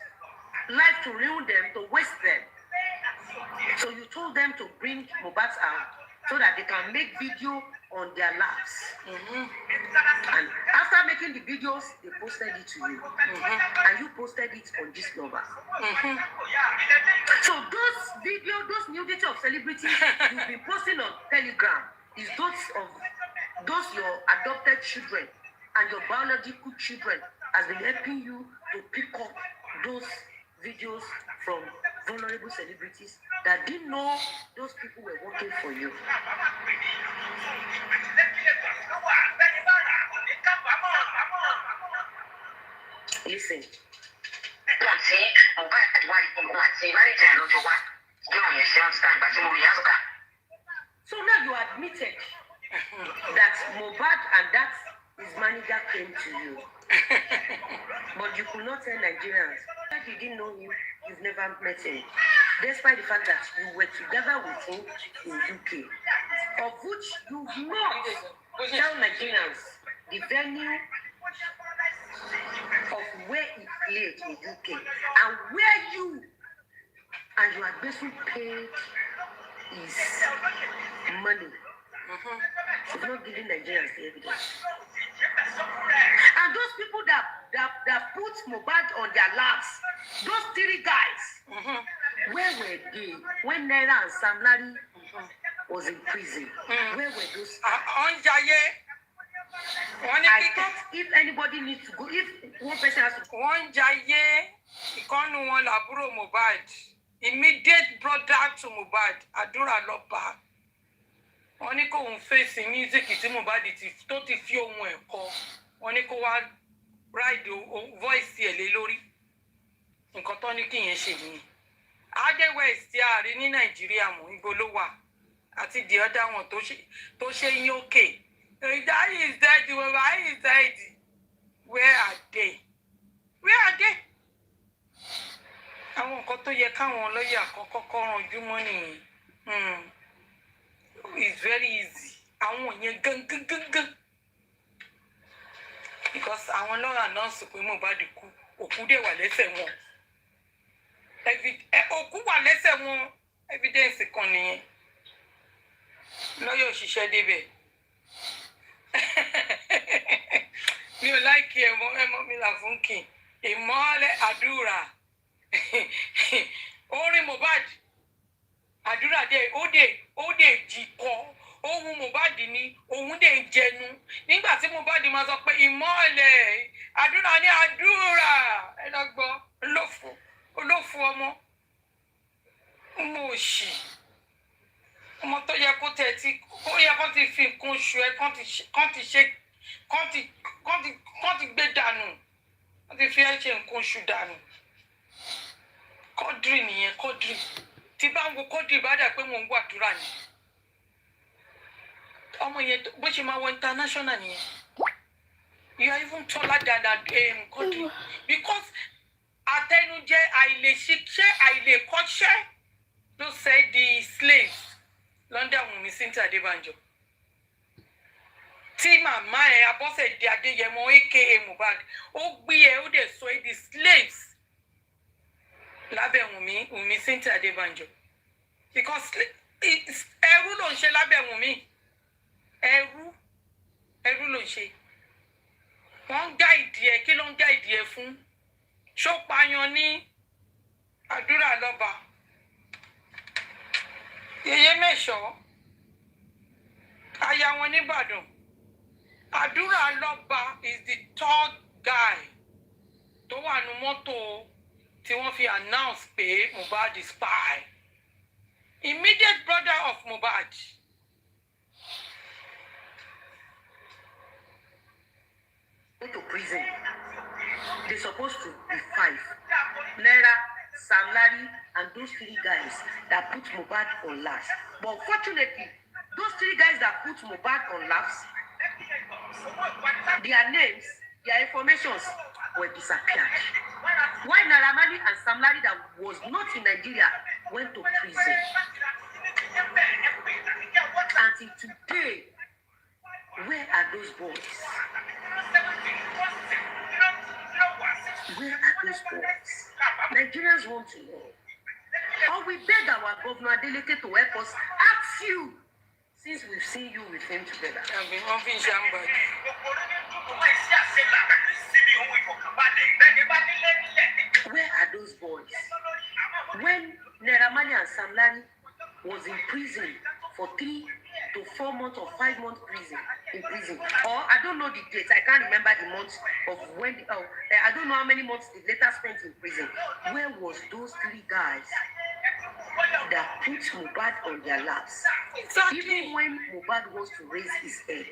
A: life to ruin them, to waste them. So you told them to bring Mohbad out so that they can make video on their laps. And after making the videos, they posted it to you. And you posted it on this number. So those videos, those nudity of celebrities you've been posting on Telegram is those your adopted children and your biological children has been helping you to pick up those videos from vulnerable celebrities that didn't know those people were working for you. Listen. So now you admitted that Mohbad and that his manager came to you. But you could not tell Nigerians that you didn't know him, you've never met him. Despite the fact that you were together with him in UK, of which you've not tell Nigerians the venue of where he played in UK and where you and your basically paid his money. You've not given Nigerians the evidence. And those people that put Mohbad on their laps, those 3 guys, where were they when Naira and Sam Larry was in prison? Where were those? I thought if anybody needs to go, if one person has to go.
B: Immediate brother to Mohbad, Adura Loba. Wọ́n ní kó ń fèsì music tí Mohbad tó ti fi ohun ẹ̀ kọ. Wọ́n ní kó wá ride voice ẹ̀ lé lórí. Nǹkan tó ní kí yẹn ṣe nìyẹn. Ade West tí a rí ní Nàìjíríà mọ̀ ibo ló wà. Àti the other one tó ṣe yín òkè. Daddy is dead, Mohbad is dead. Where are they? Where are they? Àwọn nǹkan tó yẹ káwọn lọ́yà kọ́kọ́ ranjú mọ́ nìyẹn. It's very easy. àwọn yẹn gangan because àwọn lọ́ra náà sọ pé Mohbad kú òkú dẹ̀ wà lẹ́sẹ̀ wọn òkú wà lẹ́sẹ̀ wọn evidence kan nìyẹn lọ́yọ̀ òṣìṣẹ́ débẹ̀ mi ò láìkí ẹmọ mi là fún kì ìmọ́lẹ̀ àdúrà orin Mohbad àdúrà dé ó dé jí kọ ohun Mohbad ni òun dé jẹnu nígbà tí Mohbad máa sọ pé ìmọ́lẹ̀ àdúrà ní àdúrà ẹ lọ gbọ́ olófo ọmọ òṣì ọmọ tó yẹ kó tẹ̀ tí ó yẹ kó ti fi nǹkan oṣù ẹ kán ti gbé dànù wọ́n ti fi ẹ́ ṣe nǹkan oṣù dànù kọ́dìrì nìyẹn kọ́dìrì tí bá ń wo kọ́dìrì bá dà pé mò ń gbàdúrà ni ọmọ yẹn bó ṣe máa wọ international nìyẹn you are even taller than kọ́dìrì because àtẹnujẹ àìlèṣiṣẹ́ àìlèkọ́ṣẹ́ ló ṣe di slaves lọ́ndà Wùnmí Cynthia Adébánjọ tí màmá ẹ Abọ́sẹ̀dé Adéyẹmọ aka Mohbad ó gbé ẹ ó dẹ̀ sọ ẹ di slaves lábẹ́ Wùnmí Cynthia Adébánjọ because ẹrú ló ń ṣe lábẹ́ Wùnmí ẹrú ló ń ṣe wọ́n ń já ìdí ẹ kí ló ń já ìdí ẹ fún ṣó pààyàn ní àdúrà lọ́ba yèyé mẹ́ṣọ́ aya wọn nìbàdàn àdúrà lọ́ba is the third guy tó wà ní mọ́tò tí wọ́n fi announce pé Mohbad is spy immediate brother of Mohbad
A: to prison. They're supposed to be 5. Naira, Sam Larry, and those 3 guys that put Mohbad on last. But fortunately, those 3 guys that put Mohbad on last, their names, their informations were disappeared. Why Naira Marley and Sam Larry that was not in Nigeria went to prison. Until today, where are those boys? Where are those boys? Nigerians want to know. Or we beg our governor Adeleke to help us ask you, since we've seen you with him together.
B: I've been moving Jamba.
A: Where are those boys? When Naira Marley and Sam Larry was in prison for 3 to 4 months or 5 months in prison, or I don't know the dates, I can't remember the months of when, I don't know how many months they later spent in prison. Where was those 3 guys that put Mohbad on their laps? Exactly. Even when Mohbad was to raise his head,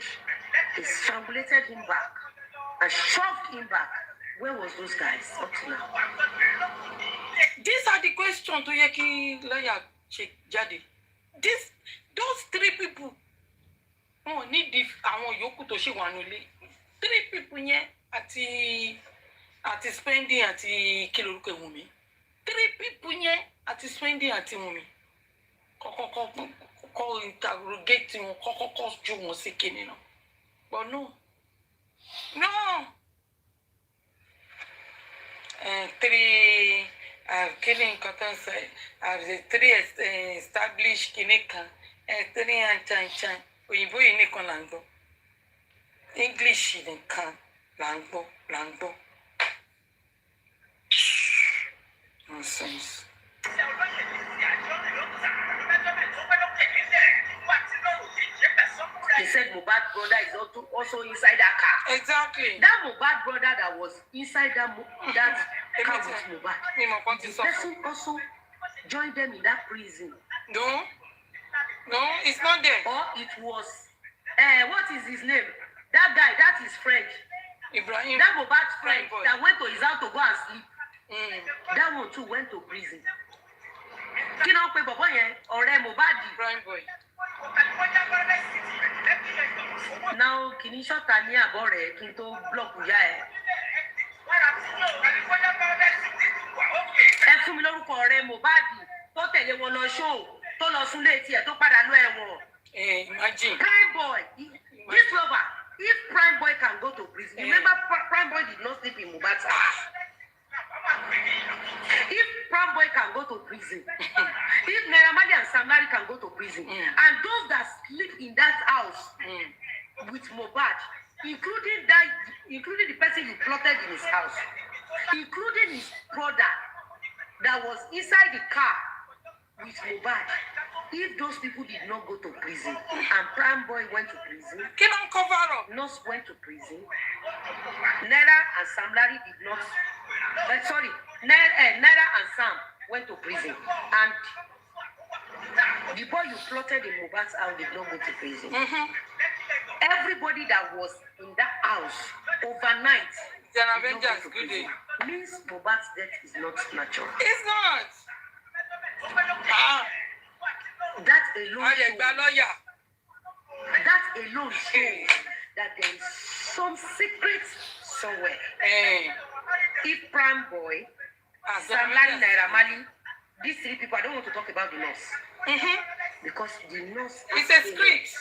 A: they strangulated him back and shoved him back. Where was those guys up to now?
B: These are the questions to Yeki lawyer Jadi. Those 3 people wọ́n ní di àwọn yòókù tó ṣì wà nílé 3 people yẹn àti spending àti kí lorúkọ Wùnmí 3 people yẹn àti spending àti Wùnmí kọ́kọ́ interrogate wọn kọ́kọ́ ju wọn sí kíni náà but no 3 kíni nǹkan tó ń sọ ẹ̀ 3 established kíni kan 3 anchan òyìnbó yìí nìkan là ń gbọ́ English nìkan là ń gbọ́ nonsense.
A: They said Mohbad's brother is also inside that car.
B: Exactly.
A: That Mohbad brother that was inside that car with Mohbad, the person also joined them in that prison.
B: No, it's not there.
A: Or it was, what is his name? That guy, that is French.
B: Ibrahim.
A: That Mohbad's friend that went to his house to go and sleep. That one too went to prison. Kí ló ń pe bọ̀bọ̀ yẹn? Ọ̀rẹ́ Mohbad.
B: Prime boy.
A: Now, kì í ṣọ́ta ní àbọ̀ rẹ̀ kí n tó blọ́ọ̀kù yá ẹ̀. Ẹ fún mi lórúkọ ọ̀rẹ́ Mohbad tó tẹ̀lé wọn lọ ṣóò tó lọ sún létí ẹ̀ tó padà lọ ẹ̀wọ̀n.
B: Imagine.
A: Prime boy, this lover, if Prime boy can go to prison, remember Prime boy did not sleep in Mohbad's house. If Prime boy can go to prison, if Naira Marley and Sam Larry can go to prison, and those that sleep in that house with Mohbad, including the person you plotted in his house, including his brother that was inside the car with Mohbad, if those people did not go to prison and Prime boy went to prison, Nurse went to prison, Naira and Sam Larry did not. Naira and Sam went to prison, and the boy you plotted in Mohbad's house did not go to prison. Everybody that was in that house overnight means Mohbad's death is not natural.
B: It's not.
A: That alone shows that there is some secret somewhere. If Prime boy, Sam Larry, Naira Marley, these three people, I don't want to talk about the nurse. Because the nurse
B: is a script.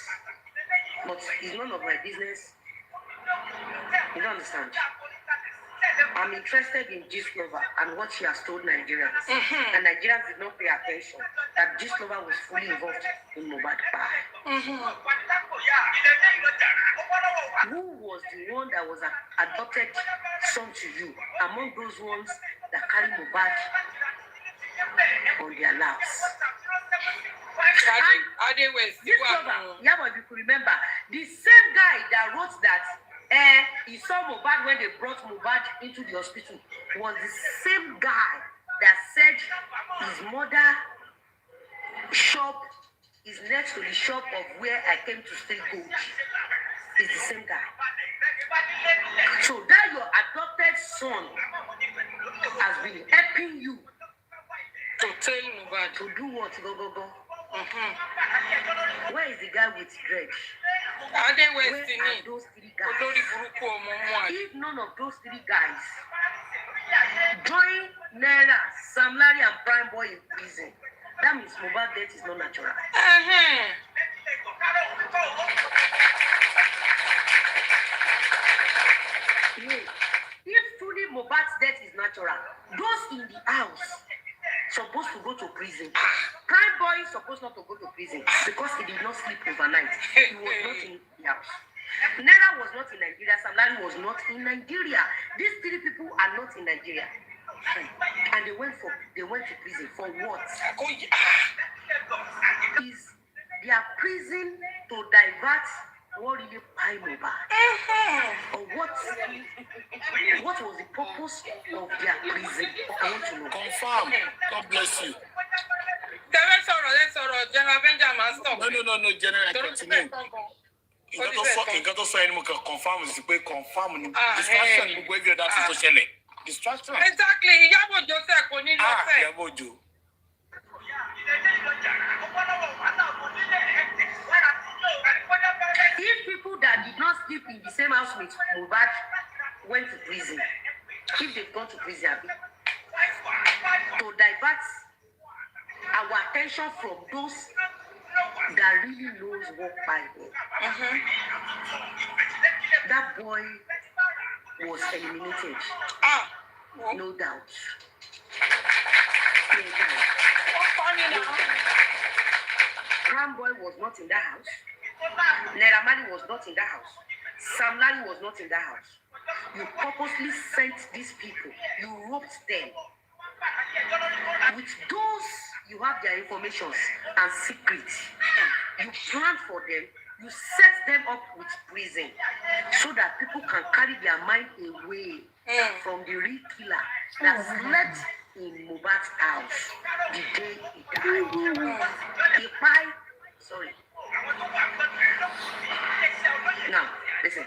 A: But it's none of my business. You don't understand. I'm interested in Gistlover and what she has told Nigerians. And Nigerians did not pay attention that Gistlover was fully involved in Mohbad. Who was the one that was adopted son to you among those ones that carry Mohbad on their laps? Iyabo, if you could remember, the same guy that wrote that he saw Mohbad when they brought Mohbad into the hospital was the same guy that said his mother shop is next to the shop of where I came to steal gold. It's the same guy. So that your adopted son has been helping you
B: to tell Mohbad
A: to do what? Go. Where is the guy with dread? Where are those three guys? If none of those three guys join Naira, Sam Larry, and Prime boy in prison, that means Mohbad death is not natural. If truly Mohbad's death is natural, those in the house supposed to go to prison. Prime boy is supposed not to go to prison because he did not sleep overnight. He was not in the house. Naira was not in Nigeria. Sam Larry was not in Nigeria. These three people are not in Nigeria. And they went to prison for what? Is their prison to divert what really buy Mohbad? Or what was the purpose of their prison? I want to know.
E: Confirm. God bless you.
B: Let's General Benjamin, stop.
E: No, General, continue. Nǹkan tó sọ ẹni mo kàn confirm sí pé confirm ni distraction gbogbo ẹgbẹ́ ọ̀dà sí tó ṣẹlẹ̀. Distraction.
B: Exactly. Iyabo Joseph kò ní lọ́sẹ̀.
E: Iyabo Jo.
A: If people that did not sleep in the same house with Mohbad went to prison, if they've gone to prison, to divert our attention from those that really knows what Bible. That boy was eliminated. No doubt. Prime boy was not in that house. Naira Marley was not in that house. Sam Larry was not in that house. You purposely sent these people. You roped them. With those, you have their informations and secrets. You plan for them. You set them up with prison so that people can carry their mind away from the real killer that slept in Mohbad's house the day he died. Sorry. Now, listen.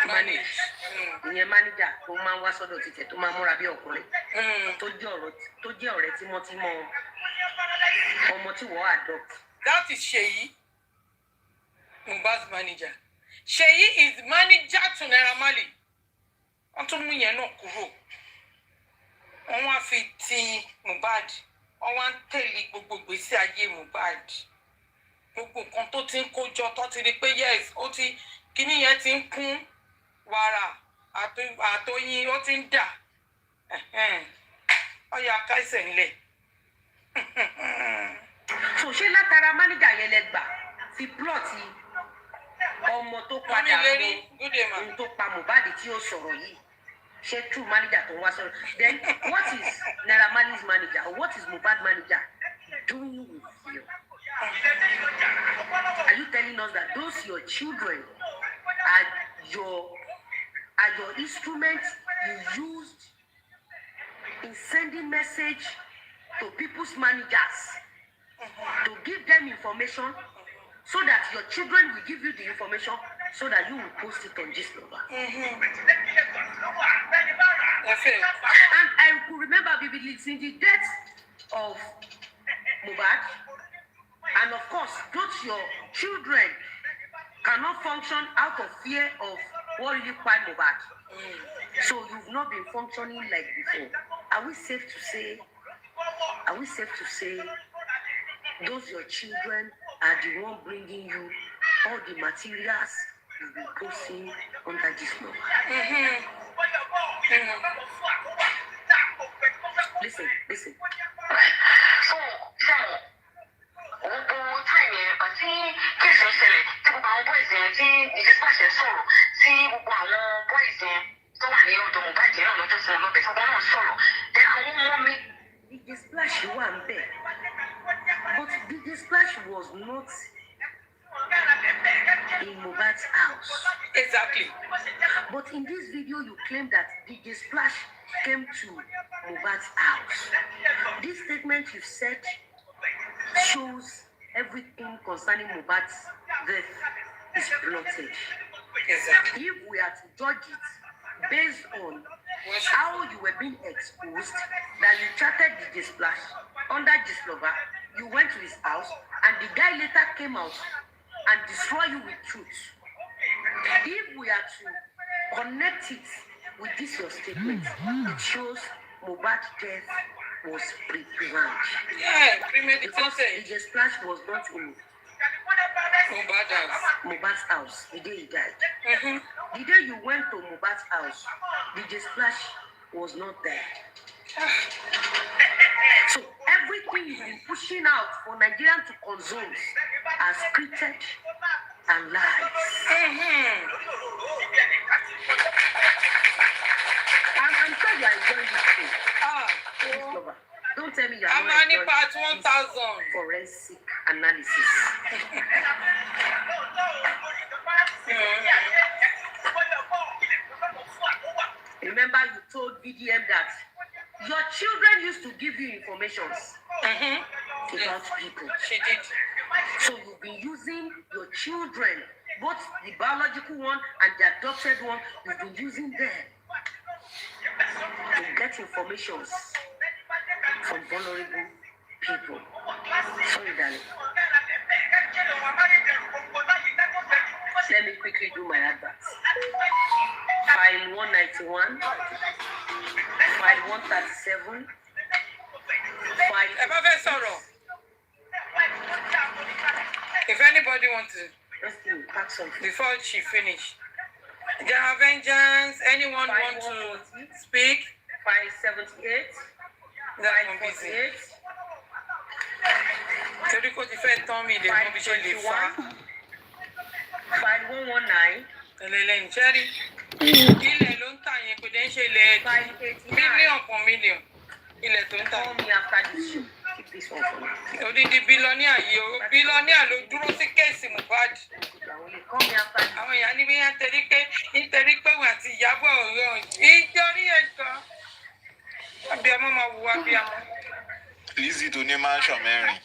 A: Manage. Ìyẹn manager tó máa ń wá sọ́dọ̀ títẹ̀ tó máa ń múra bí ọkùnrin tó jẹ́ ọ̀rẹ́ tímọ́tímọ́ ọmọ tí wọ́n adopt.
B: That is Sheyi, Mohbad's manager. Sheyi is manager to Naira Marley. wọ́n tún mú yẹn náà kúrò wọ́n wá fi ti Mohbad wọ́n wá ń tẹ̀lé gbogbo ìgbésí ayé Mohbad gbogbo nǹkan tó ti ń kójọ tó ti rí pé yes ó ti kíní yẹn ti ń kún wàrà àtọyìn ó ti ń dà ọyà káìsẹ̀ nílẹ̀.
A: So ṣé látara mánéjà yẹn lẹ gbà fi plọ̀tì ọmọ tó padà mọ tó pa Mohbad tí ó sọ̀rọ̀ yìí ṣé true manager tó ń wá sọ̀rọ̀ then what is Naira Marley's manager or what is Mohbad manager doing with you? Are you telling us that those your children are your instruments you used in sending message to people's managers to give them information so that your children will give you the information so that you will post it on this number? And I could remember vividly in the death of Mohbad, and of course, those your children cannot function out of fear of what really quite Mohbad. So you've not been functioning like before. Are we safe to say those your children are the one bringing you all the materials you've been posting under this number? Listen.
C: Gbogbo táìmù yẹn àti kéèsì ń ṣẹlẹ̀ tí gbogbo àwọn bọ́ìsì yẹn tí ìdísípàṣẹ sọ̀rọ̀ tí gbogbo àwọn bọ́ìsì yẹn tó wà ní ọ̀dọ̀ Mohbad náà lọ́jọ́ fún ọlọ́bẹ̀ tí wọ́n náà sọ̀rọ̀ ẹ àwọn ọmọ mi.
A: The splash wà ń bẹ̀, but the splash was not in Mohbad's house.
B: Exactly.
A: But in this video, you claim that the splash came to Mohbad's house. This statement you said shows everything concerning Mohbad's death is plotted.
B: Exactly.
A: If we are to judge it based on how you were being exposed, that you chatted the splash under Gislover, you went to his house, and the guy later came out and destroyed you with truth. If we are to connect it with this your statement, it shows Mohbad's death was pre-planned.
B: Yeah, premeditated.
A: Because the splash was not in Mohbad's house the day he died. The day you went to Mohbad's house, the splash was not there. So everything you've been pushing out for Nigerians to consume are scripted and lies. I'm sure you are enjoying this thing. Don't tell me you are not enjoying
B: part 1,000
A: forensic analysis. Remember, you told VDM that your children used to give you informations about people.
B: She did.
A: So you've been using your children, both the biological one and the adopted one, you've been using them to get informations from vulnerable people. Sorry, darling. Let me quickly do my advert. File 191, file 137, file.
B: If anybody wants to,
A: pack something
B: before she finish, the Avengers, anyone want to speak?
A: File 78, file 48,
B: torí kò ti fẹ́ tán mi lè mọ bí ṣe lè fa.
A: File 119.
B: Ẹlẹ́lẹ́yìn ṣẹ́rí. Ilẹ̀ ló ń tà yẹn kò dé ń ṣe ilẹ̀ mílíọ̀nù kan mílíọ̀nù. Ilẹ̀ tó ń tà.
A: Call me after this show. Keep this one for me.
B: Odidi bílọ́níà yìí o. Bílọ́níà ló dúró sí kéèsì Mohbad.
A: Call me after this.
B: Àwọn èèyàn níbi yẹn nítorí pé wọ́n àti Iyabo ọ̀rọ̀ ìjọrí ẹ̀kan. Abiyamọ máa wù abiyamọ.
G: Lizzy tó ní mansion mẹ́rin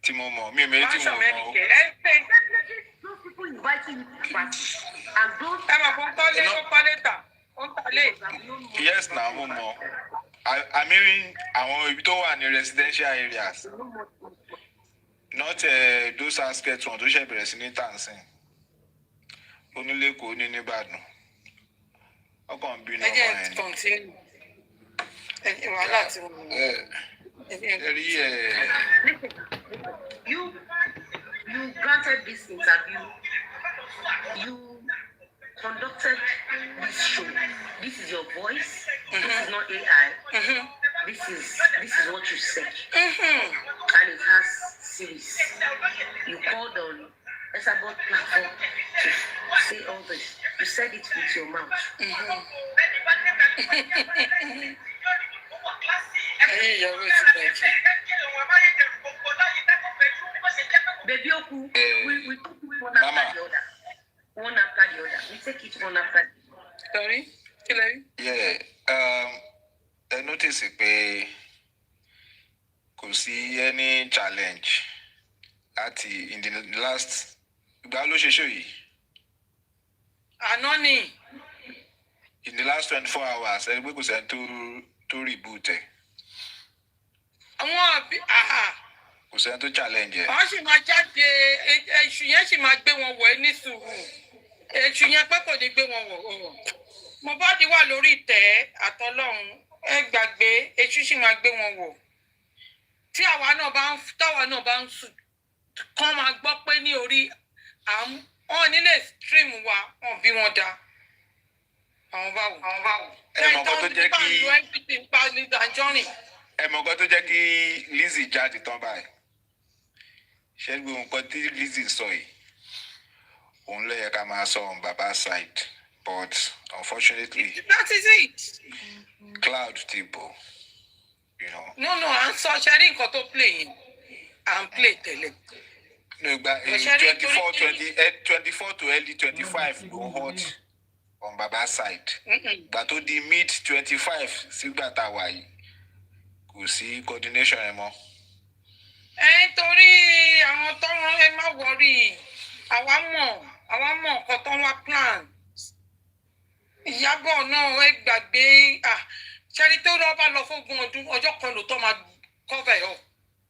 G: tí mo mọ̀ mí méjì mo mọ̀.
A: Those people inviting you to party and those.
B: Ẹ máa fún kọ́lé tó kọ́lé tà. Ó ń talé.
G: Yes na mo mọ̀. I mean àwọn ibi tó wà ní residential areas. Not those aspects wọn tó ṣe bẹ̀rẹ̀ sí ní tàǹsìn. Onílé kò ní Ìbàdàn. ọkàn bínú
B: ẹ
G: ọmọ
B: jẹ́
G: ẹ̀
B: continue wàhálà tí mo
A: You granted this interview. You conducted this show. This is your voice. This is not AI. This is what you said. And it has series. You called on Esabod platform to say all this. You said it with your mouth. Baby Oku, we took one after the other. One after the other. We take it one after the other.
B: Sorry? Hilary?
G: Yeah. I notice pé kò sí any challenge in the last ìgbà ló ṣe show yìí.
B: Àná ni.
G: In the last 24 hours, ẹni pé kò sẹ́ni tó reboot ẹ̀.
B: Àwọn àbí
G: kò sẹ́ni tó challenge ẹ̀.
B: Wọ́n sì máa jáde èṣù yẹn sì máa gbé wọn wọ̀ ẹ́ ní sùúrù. Èṣù yẹn pé kò ní gbé wọn wọ̀. Mohbad wà lórí ìtẹ́ àtọlọ́run ẹ gbàgbé èṣù sì máa gbé wọn wọ̀. Tí táwa náà bá ń sùn kán máa gbọ́ pé ní orí wọn nílé stream wa wọn bí wọn dá. Àwọn báwo.
G: Ẹ mọ̀ nǹkan tó jẹ́ kí
B: Anjorin.
G: Ẹ mọ̀ nǹkan tó jẹ́ kí Lizzy jáde tán báyìí. Ṣé gbogbo nǹkan tí Lizzy sọ yìí òun ló yẹ ká máa sọ on baba side, but unfortunately
B: that is it.
G: Cloud ti bò, you know.
B: No, à ń sọ ṣe rí nǹkan tó play yìí à ń play tẹ́lẹ̀.
G: No, but 24 to early 25 ló hot on baba side. But to the mid 25 sígbà tá a wà yìí kò sí coordination ẹ mọ́.
B: Torí àwọn tó wọn ẹ má wọrí àwa mọ̀ nǹkan tó wá plan. Iyabo náà ẹ gbàgbé ṣẹ́rí tó lọ́ bá lọ fógun ọdún ọjọ́ kan ló tó máa cover ẹ̀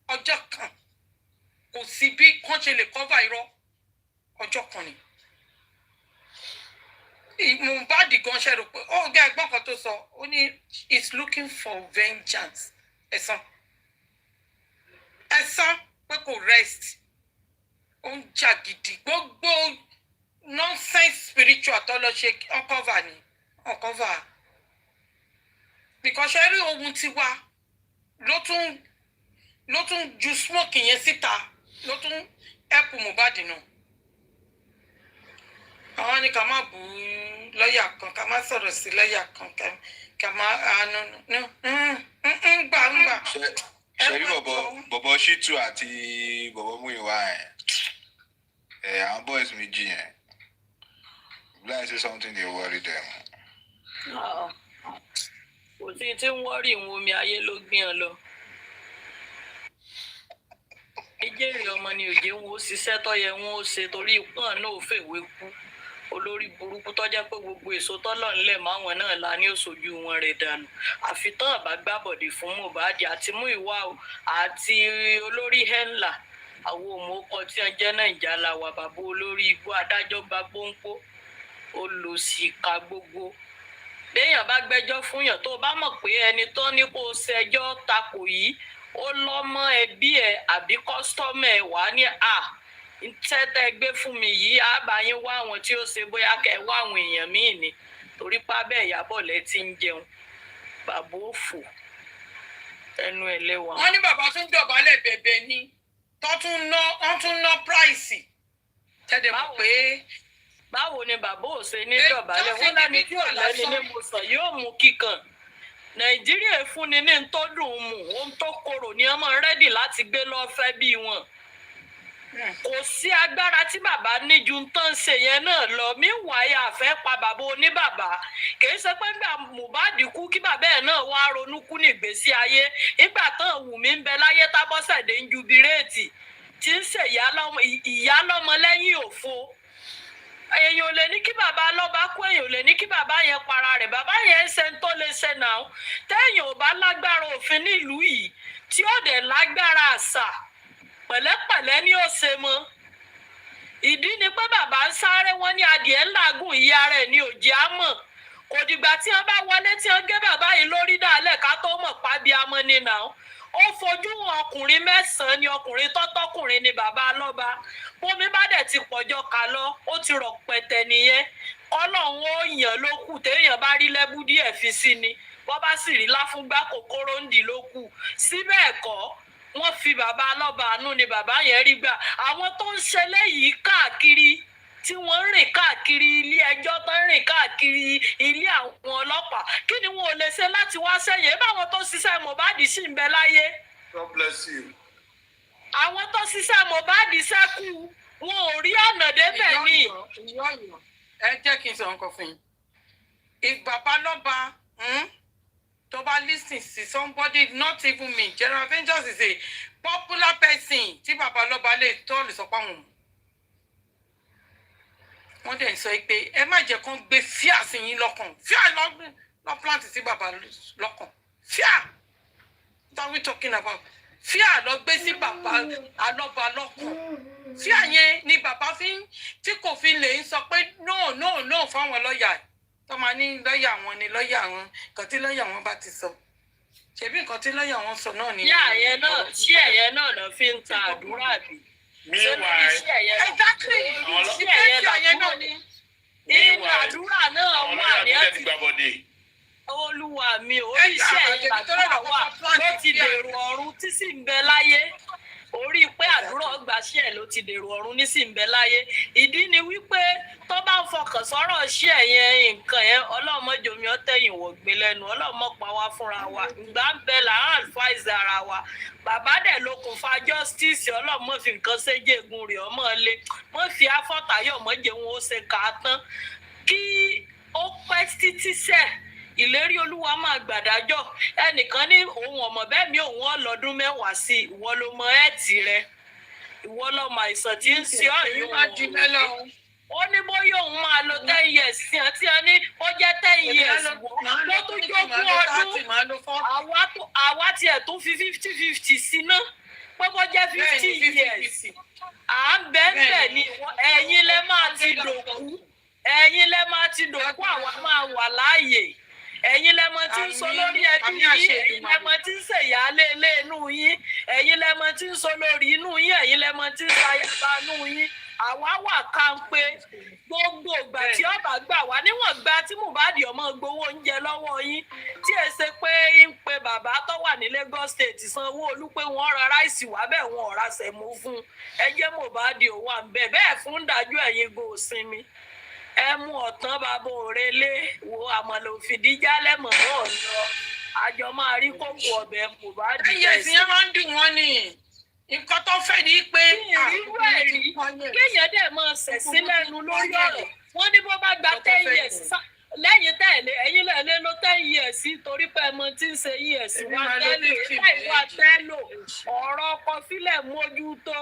B: ọjọ́ kan kò sí bí kán ṣe lè cover irọ́ ọjọ́ kan ni. Mohbad gan ṣe rò pé ó gẹ́ ẹgbọ́n kan tó sọ ó ní he's looking for vengeance ẹ̀san pé kò rest ó ń jà gidi gbogbo nonsense spiritual tó lọ ṣe uncover because ṣe rí ohun tiwa ló tún ju smoke yẹn síta ló tún help Mohbad náà. Àwọn ni ká má bú lọ́ọ̀yà kan ká má sọ̀rọ̀ sí lọ́ọ̀yà kan ká má gbà.
G: Ṣé rí bọ̀bọ̀ Shitu àti bọ̀bọ̀ Muyiwa àwọn boys méjì yẹn láì say something dey worry them.
F: Kò sí tí ń wọ́rì ìwọ̀n omi ayé ló gbìyàn lọ. Ìjẹ́rìí ọmọ ni òjé wọn ó ṣiṣẹ́ tó yẹ wọn ó ṣe torí ìpọ́n náà ò fèwé kú. Olórí burúkú tó jẹ́ pé gbogbo èso tọ́lọ̀ ńlẹ̀ máwọn náà la ní òṣojú wọn rẹ̀ dànù. Àfitán àbá gbábọ̀dé fún Mohbad àti Muyiwa àti olórí Henla. Àwọn òmùkọ tí wọ́n jẹ́ náà ìjà la wà bàbá olórí ibú adájọ́ gba pọ́npọ́. Olùsìkà gbogbo. Béèyàn bá gbẹ́jọ́ fún yàn tó bá mọ̀ pé ẹni tó ní kó ṣẹjọ́ takò yìí ó lọ́mọ ẹbí ẹ̀ àbí kọ́sítọ́mù ẹ̀ wá ní tẹ́tẹ́ gbé fún mi yìí àbáyín wá àwọn tí ó ṣe bóyá kẹ́ wá àwọn èèyàn míì ni torí pábẹ́ Ìyábọ̀ lẹ ti ń jẹun bàbá òfò ẹnu ẹ̀ lẹ́wà.
B: Wọ́n ní bàbá tún dọ̀bálẹ̀ bẹ̀bẹ̀ ni wọ́n tún ná price tẹ́lẹ̀ mọ̀ pé.
F: Báwo ni bàbá ò ṣe ní dọ̀bálẹ̀ wọ́n láni tí ọ̀lẹ́ni ní mo sọ yóò mú kíkan. Nàìjíríà fúnni ní tó dùn mú ohun tó korò ní ọmọ rẹ́dì láti gbé lọ́fẹ́ bí wọn. Kò sí agbára tí bàbá ní ju tán ṣe yẹn náà lọ míwáyé àfẹ́ pa bàbá oníbàbá kìí ṣe pé gbà Mohbad kú kí bàbá ẹ̀ náà wá ronú kú nígbésí ayé nígbà tán Wùmí ń bẹ láyé tábọ́sẹ̀dé ń jubiréètì tí ń ṣe ìyá lọ́mọ lẹ́yìn òfo. Èèyàn ò lè ní kí bàbá lọ́ba kú èèyàn ò lè ní kí bàbá yẹn para rẹ̀ bàbá yẹn ń ṣe tó lè ṣe náà téèyàn ò bá lágbára òfin nílùú yìí tí ó dẹ̀ lágbára àṣà pẹ̀lẹ́pẹ̀lẹ́ ní òṣè mọ́. Ìdí ni pé bàbá ń sáré wọn ní adìẹ ńlágùn ìyá rẹ̀ ní òjì àmọ́ kò dìgbà tí wọ́n bá wọlé tí wọ́n gé bàbá yìí lórí dàálẹ̀ ká tó mọ̀ pábí amọ́ ni nà ó fojú ọkùnrin 9 ni ọkùnrin tọ́tọ́kùnrin ni bàbá lọ́ba bómi bá dẹ̀ ti pọ̀jọ́ kà lọ ó ti rọ̀ pẹ̀tẹ̀ nìyẹn ọlọ́run ó yàn ló kù téèyàn bá rí lẹ́bù díẹ̀ fi sí ni bọ́ bá sì rí láfúngbá kòkòrò ń dì ló kù síbẹ̀ ẹ̀kọ́ wọ́n fi bàbá lọ́ba àánú ni bàbá yẹn rí gbà àwọn tó ń ṣe léyìí káàkiri tí wọ́n ń rìn káàkiri ilé ẹjọ́ tó ń rìn káàkiri ilé àwọn ọlọ́pàá kí ni wọn ò lè ṣe láti wá sẹ́yìn báwọn tó ṣiṣẹ́ Mohbad sì ń bẹ láyé.
E: God bless you.
F: àwọn tó ṣiṣẹ́ Mohbad ṣẹ́kù wọn ò rí ọ̀nà débẹ̀ ní.
B: ẹ jẹ́ kí n sọ nǹkan fún yín ìbàbá lọ́ba tó bá listen sí somebody not even me General Avengers is a popular person tí bàbá lọ́ba lè tọ́ọ̀lù sọ páwọn wọ́n dẹ̀ ń sọ pé ẹ má jẹ́ kán gbé fíà sí yín lọ́kàn fíà lọ́ plant sí bàbá lọ́kàn fíà what are we talking about fíà lọ gbé sí bàbá alọ́ba lọ́kàn fíà yẹn ni bàbá tí kò fi lè ń sọ pé no fáwọn lọ́ọ̀yà tó máa ní lọ́ọ̀yà wọn ni lọ́ọ̀yà wọn nǹkan tí lọ́ọ̀yà wọn bá ti sọ ṣebí nǹkan tí lọ́ọ̀yà wọn sọ náà ni.
F: tí ẹ̀yẹ náà lọ fi ń ta àdúrà bí. exactly tí ẹ̀yẹ náà ni inú àdúrà náà wà ní ẹ̀tì. olúwa mi oríṣẹ́ ẹ̀yẹ àdúrà wà ló ti dèrò ọ̀run tí sì ń bẹ láyé orí pé àdúrà ọgbàṣẹ ẹ ló ti dèrò ọ̀run nísìnyìnbẹ láyé ìdí ni wípé tó bá ń fọkàn sọ̀rọ̀ ṣí ẹ̀yẹn nǹkan yẹn ọlọ́mọjòmí ọtẹ̀yìn wọ̀gbìn lẹ́nu ọlọ́mọpa wa fúnra wa ìgbà ń bẹ là ń advise ara wa bàbá dẹ̀ lókùnfà justice ọlọ́mọ fi nǹkan séjègùn rẹ̀ ọmọ ilé wọ́n fi afọ́tayọ̀ mọ́jẹ̀ wọn ó ṣe kà á tán kí ó pẹ́ títí sẹ́ẹ̀ ìlérí olúwa máa gbàdájọ́ ẹnìkan ní òun ọmọ bẹ́ẹ̀ mi òun ọlọ́dún 10 sí ìwọ ló mọ ẹ̀tì rẹ ìwọ lọmọ àìsàn tí ń ṣe ọ̀yún wọn ó ní bóyá òun máa lo 10 years sí ẹ tí ẹ ní ó jẹ́ 10 years wọ́n tó jogún ọdún àwa tiẹ̀ tún fi 50-50 sí náà pé bó jẹ́ 50 years à ń bẹ́ẹ̀ ni ẹ̀yin lẹ máa ti dòkú àwa máa wà láàyè ẹ̀yin lẹ́mọ tí ń sọ lórí ẹbí yín ẹ̀yin lẹ́mọ tí ń ṣèyálé ilé inú yín ẹ̀yin lẹ́mọ tí ń sọ lórí inú yín ẹ̀yin lẹ́mọ tí ń ṣayaba inú yín àwa wà kánpé gbogbo ìgbà tí ọba gbà wá níwọ̀n gba tí Mohbad ọmọ gbowó oúnjẹ lọ́wọ́ yín tí ẹ ṣe pé ń pe bàbá tó wà ní Lagos State Sanwó-Olú pé wọ́n ra ráìsì wá bẹ́ẹ̀ wọ́n ọ̀rá sẹ̀mú fún ẹ jẹ́ Mohbad ò wà ń bẹ̀ bẹ́ẹ̀ fún dájú ẹ̀yin gò sinmi ẹ mú ọ̀tán bàbá òrèlé wo àmọ̀lò fìdíjà lẹ́mọ̀ náà lọ àjọ máa rí kókó ọbẹ̀ Mohbad.
B: ẹyẹ sì yẹn máa ń dùn wọ́n ni nǹkan tó fẹ́ ni pé
F: kéèyàn dẹ̀ máa ṣẹ̀sí lẹ́nu lórí ọ̀rọ̀ wọ́n ní bó bá gba 10 years lẹ́yìn tẹ̀lé ẹ̀yin lẹ́lẹ́ ló 10 years torí pé ẹmọ tí ń ṣe years wá tẹ́lò ọ̀rọ̀ ọkọ̀ fílẹ̀ mójútó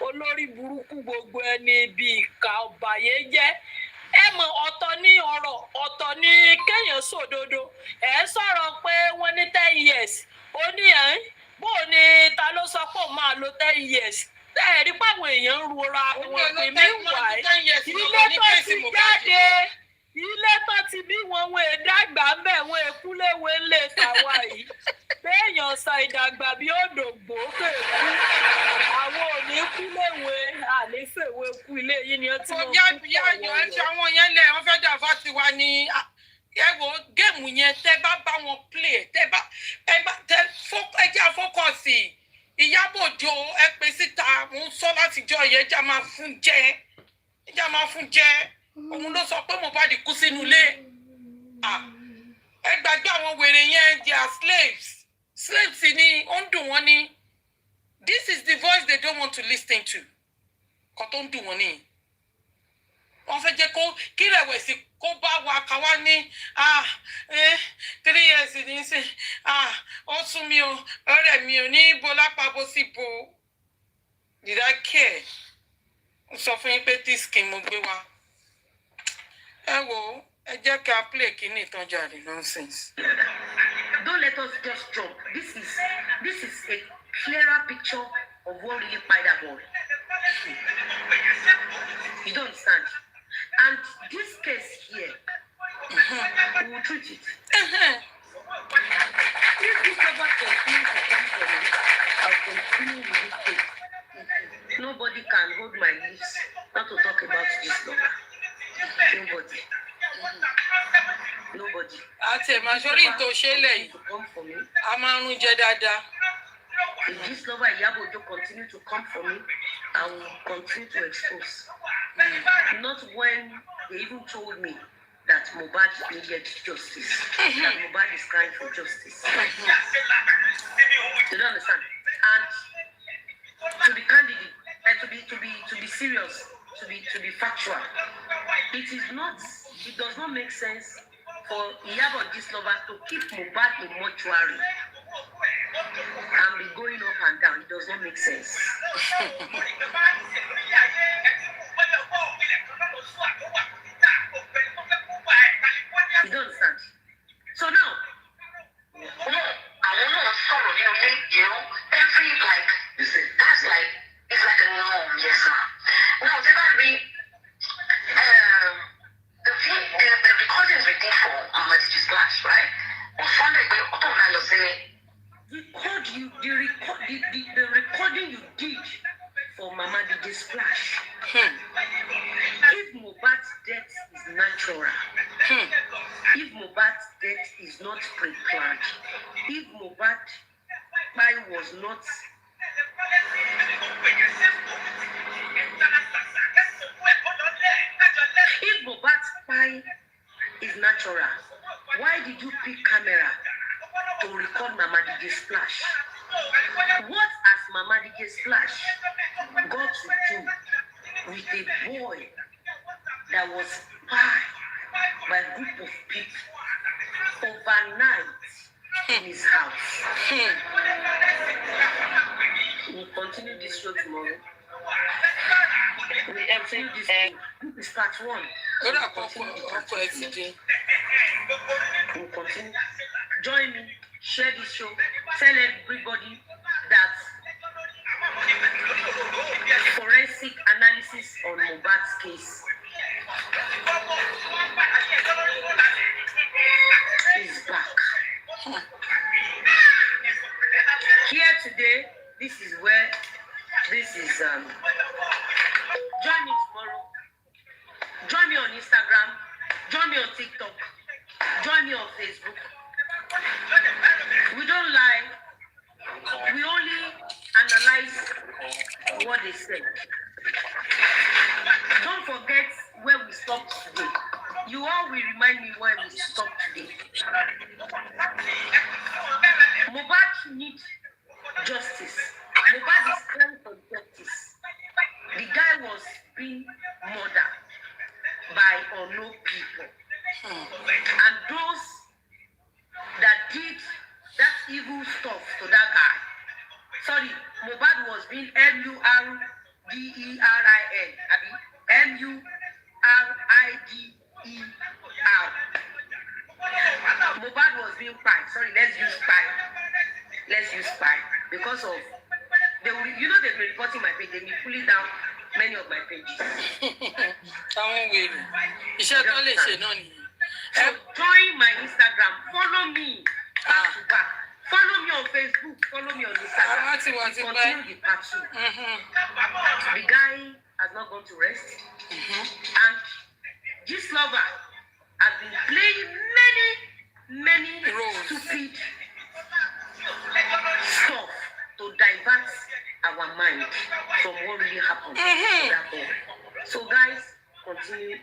F: olórí burúkú gbogbo ẹni ibi ìka ọ̀bàyéjẹ́ ẹ mọ̀ ọ̀tọ̀ ní ọ̀rọ̀ ọ̀tọ̀ ní kéèyàn sòdodo ẹ sọ̀rọ̀ pé wọ́n ní 10 years ó ní bó ni ta ló sọ pé ó máa lo 10 years ẹ rí páwọn èèyàn ń rora wọn pè mí wà ilé tó ti bí wọn èdàgbà ń bẹ wọn èkúléwé lè tàwa yìí béèyàn sa ìdàgbà bí òdògbò kéèkú àwọn ò ní kúléwé ànífèwé kú ilé yìí ni ó ti mọ kú
B: ọwọ́ ẹ ti àwọn yẹn lẹ wọn fẹẹ dàfà tiwa ní ẹ wo géèmù yẹn tẹ bá wọn play tẹ jẹ àfọkọsì Ìyábọ̀ Òjó ẹ pè síta mo ń sọ látijọ́ yẹn ẹjà máa fún jẹ òun ló sọ pé Mohbad kú sínú ilé ẹ gbàgbé àwọn wèrè yẹn they are slaves ni ó ń dùn wọ́n ní this is the voice they don't want to listen to kò tó ń dùn wọ́n ní wọ́n fẹ́ jẹ́ kí rẹ̀wẹ̀sì kó bá wa ká wá ní 3 years ní sí ó sún mi o ọ̀rẹ́ mi ò ní ibo lápapọ̀ sí bo did I care ó sọ fún yín pé tí skin mo gbé wá ẹ wo ẹ jẹ́ ká play kíní ìtọ́jà rẹ̀ nonsense.
A: Don't let us just jump. This is a clearer picture of what really fired that boy. You don't understand. And this case here, treat it. If this lover continues to come for me, I'll continue with this case. Nobody can hold my lips not to talk about this lover. Nobody. Nobody.
B: Àti ẹ̀ máa sọ́rí tó ṣe lẹ́yìn. A máa ń jẹ dáadáa.
A: If this lover Iyabo Ojo continue to come for me, I will continue to expose. Not when they even told me that Mohbad needed justice. That Mohbad is crying for justice. You don't understand? And to be candid, and to be serious, to be factual, it does not make sense for Iyabo this lover to keep Mohbad in mortuary and be going up and down. It does not make sense. You don't understand? So now,
C: I don't know sorrow, you know, every like you said, that's like it's like a norm, yes ma'am. Now the recordings we did for Mama Splash, right? On Sunday we the recording you did for Mama DJ Splash. If Mohbad's death is natural, if Mohbad's death is not pre-planned, if Mohbad was not if Mohbad's spy is natural, why did you pick camera to record Mama DJ Splash? What has Mama DJ Splash got to do with a boy that was spied by a group of people overnight in his house? We'll continue this show tomorrow. We'll continue this show. This is part 1. We'll continue. Join me, share this show, tell everybody that forensic analysis on Mohbad's case is back. Here today, this is join me tomorrow. Join me on Instagram, join me on TikTok, join me on Facebook. We don't lie. We only analyze what they say. Don't forget where we stopped today. You all will remind me where we stopped today. Mohbad needs justice. Mohbad is crying for justice. The guy was being murdered by unknown people. And those that did that evil stuff to that guy. Sorry, Mohbad was being MURDERIN. MURIDER. Mohbad was being spied. Sorry, let's use spy. Because of they've been reporting my page, they've been pulling down many of my pages. So join my Instagram, follow me back to back. Follow me on Facebook, follow me on Instagram. Continue the part 2. The guy has not gone to rest. And this lover has been playing many stupid stuff to divert our mind from what really happened to that boy. So guys, continue.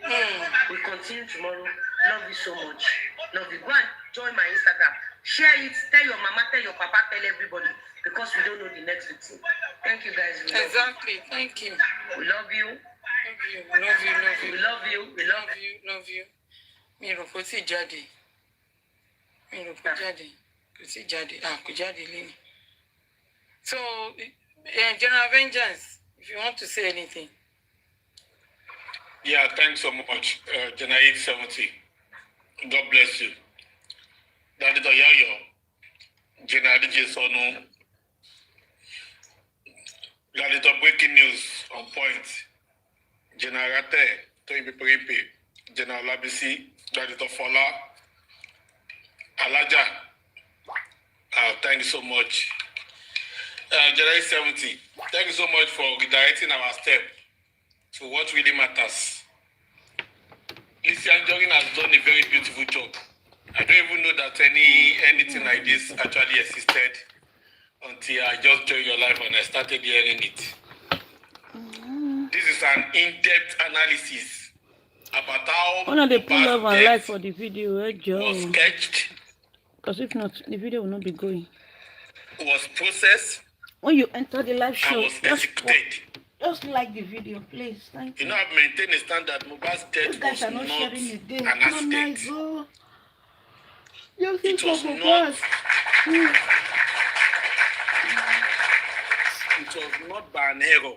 C: We continue tomorrow. Love you so much. Love you. Go and join my Instagram. Share it. Tell your mama, tell your papa, tell everybody. Because we don't know the next victim. Thank you guys.
B: Exactly. Thank you.
A: We love you.
B: We love you.
A: We love you. We love you.
B: Love you. Mi ro ko ti jáde. Mi ro ko jáde. Ko ti jáde. Ko jáde leni. So, General Vengeance, if you want to say anything.
E: Yeah, thanks so much, General 870. God bless you. That is a yo. General DJ Sonu. That is the breaking news on point. General Rate, Toyibi Peripe, General Labisi, that is the Fola, Alaja, thank you so much. July 70, thank you so much for redirecting our step to what really matters. Lizzy Anjorin has done a very beautiful job. I don't even know that anything like this actually existed until I just joined your life and I started hearing it. This is an in-depth analysis about how
J: One of the pull up and like for the video,
E: was sketched,
J: because if not, the video will not be going.
E: Was processed,
J: when you enter the live show,
E: and was executed.
J: Just like the video, please. Thank you.
E: You know, I've maintained a standard. Mohbad's death was not an accident. It was not. It was not by an error.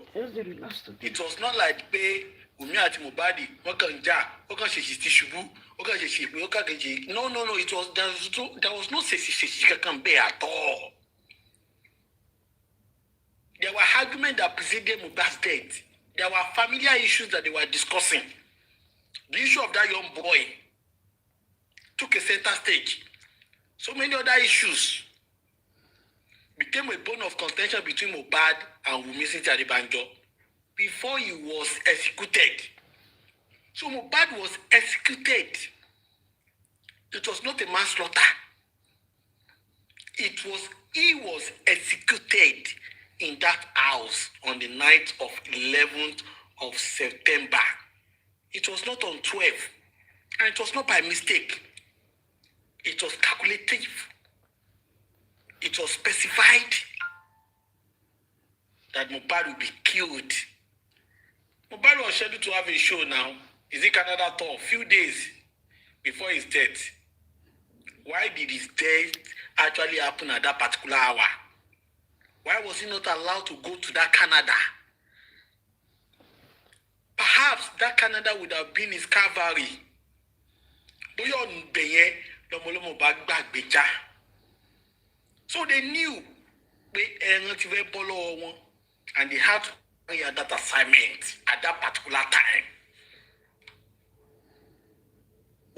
E: It was not like pé Wunmi àti Mohbad wọ́n kàn jà, wọ́n kàn ṣèṣì ti ṣubú, wọ́n kàn ṣèṣì pé wọ́n kàn kejì. No. It was there was no ṣèṣì kankan bẹ́ẹ̀ at all. There were arguments that preceded Mohbad's death. There were familiar issues that they were discussing. The issue of that young boy took a center stage. So many other issues became a bone of contention between Mohbad and Wunmi Adébánjọ before he was executed. So Mohbad was executed. It was not a manslaughter. He was executed in that house on the night of 11th of September. It was not on 12, and it was not by mistake. It was calculative. It was specified that Mohbad will be killed. Mohbad was scheduled to have a show now. Is it Canada tour? Few days before his death. Why did his death actually happen at that particular hour? Why was he not allowed to go to that Canada? Perhaps that Canada would have been his Calvary. So they knew and they had to carry out that assignment at that particular time.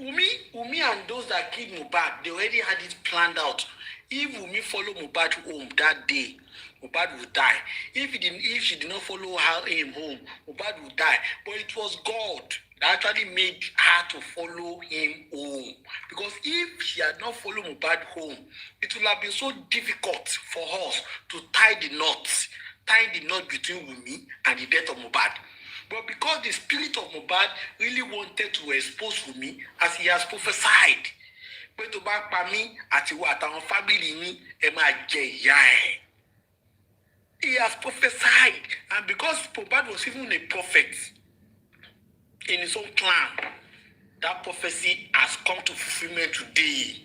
E: Wunmi and those that killed Mohbad, they already had it planned out. If Wunmi followed Mohbad home that day, Mohbad would die. If she did not follow him home, Mohbad would die. But it was God that actually made her to follow him home. Because if she had not followed Mohbad home, it would have been so difficult for us to tie the knot between Wunmi and the death of Mohbad. But because the spirit of Mohbad really wanted to expose Wunmi, as he has prophesied, he has prophesied, and because Mohbad was even a prophet in his own clan, that prophecy has come to fulfillment today.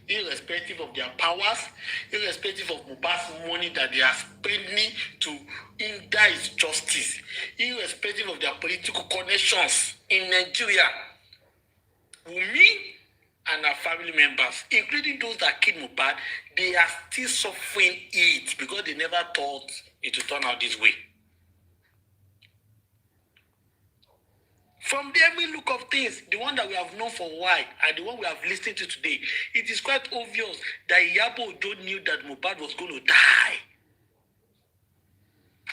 E: Irrespective of their powers, irrespective of Mohbad's money that they are spending to hinder his justice, irrespective of their political connections in Nigeria, Wunmi and her family members, including those that killed Mohbad, they are still suffering it because they never thought it would turn out this way. From the every look of things, the one that we have known for a while and the one we have listened to today, it is quite obvious that Iyabo knew that Mohbad was going to die.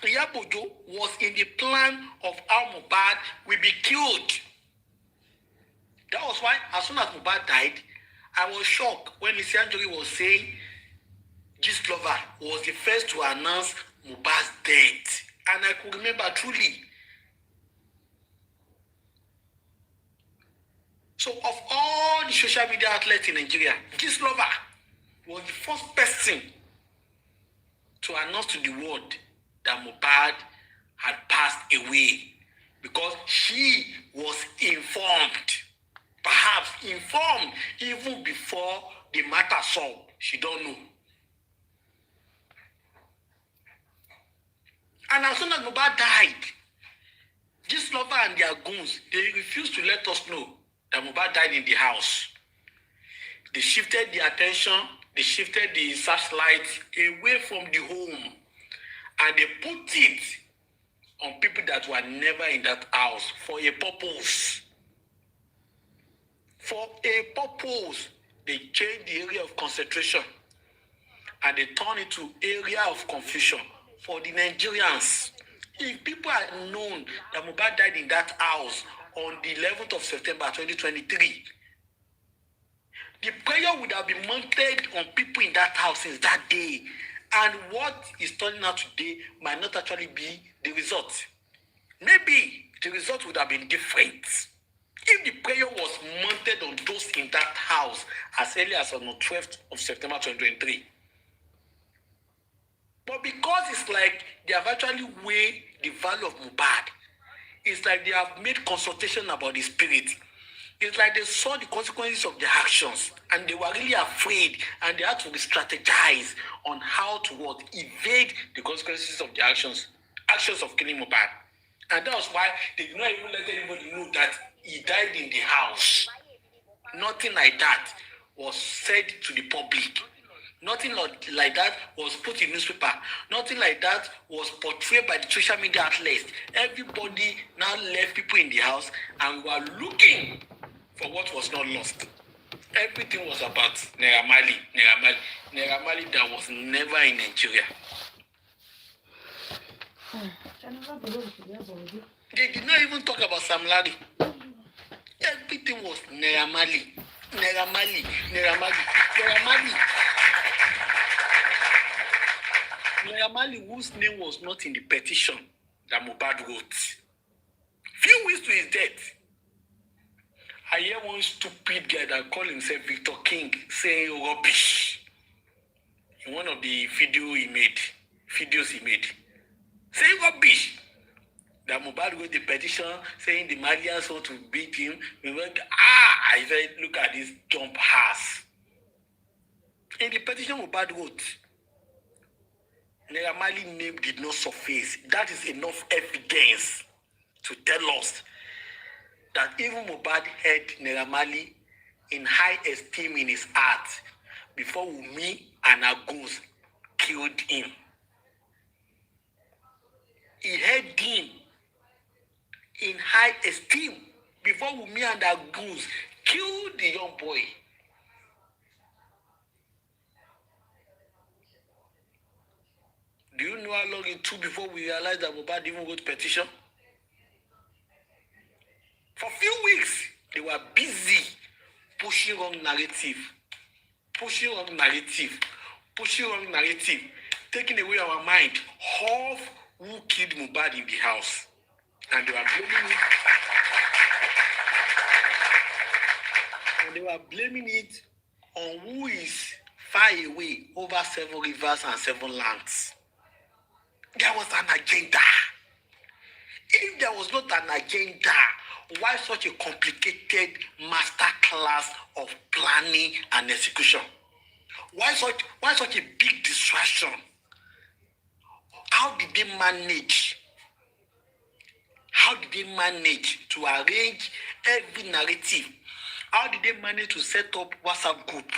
E: Iyabo was in the plan of how Mohbad will be killed. That was why, as soon as Mohbad died, I was shocked when Lizzy Anjorin was saying Gistlover was the first to announce Mohbad's death. And I could remember truly. So of all the social media outlets in Nigeria, Gistlover was the first person to announce to the world that Mohbad had passed away because she was informed. Perhaps informed even before the matter solved. She don't know. And as soon as Mohbad died, Gistlover and their goons, they refused to let us know that Mohbad died in the house. They shifted the attention, they shifted the searchlight away from the home, and they put it on people that were never in that house for a purpose. For a purpose. they changed the area of concentration and they turned it to area of confusion for the Nigerians. If people had known that Mohbad died in that house on the 11th of September 2023, the prayer would have been mounted on people in that house since that day. And what is turning out today might not actually be the result. Maybe the result would have been different if the prayer was mounted on those in that house as early as on the 12th of September 2023. But because it's like they have actually weighed the value of Mohbad, it's like they have made consultation about the spirit. It's like they saw the consequences of their actions and they were really afraid and they had to strategize on how to evade the consequences of their actions of killing Mohbad. And that was why they did not even let anybody know that he died in the house. Nothing like that was said to the public. Nothing like that was put in newspaper. Nothing like that was portrayed by the social media outlets. Everybody now left people in the house and we were looking for what was not lost. Everything was about Naira Marley that was never in Nigeria. They did not even talk about Sam Larry. Everything was Naira Marley, whose name was not in the petition that Mohbad wrote. Few weeks to his death, I hear one stupid guy that called himself Victor King saying rubbish in one of the videos he made. Saying rubbish. That Mohbad wrote the petition saying the Malians want to beat him. I said, look at this jump ass. In the petition Mohbad wrote, Naira Marley name did not surface. That is enough evidence to tell us that even Mohbad had Naira Marley in high esteem in his heart before Wunmi and her goons killed him. He had him in high esteem before Wunmi and her goons killed the young boy. Do you know how long it took before we realized that Mohbad even wrote petition? For a few weeks, they were busy pushing wrong narrative, taking away our mind of who killed Mohbad in the house. And they were blaming it on who is far away over 7 rivers and 7 lands. There was an agenda. If there was not an agenda, why such a complicated master class of planning and execution? Why such a big distraction? How did they manage to arrange every narrative? How did they manage to set up WhatsApp group?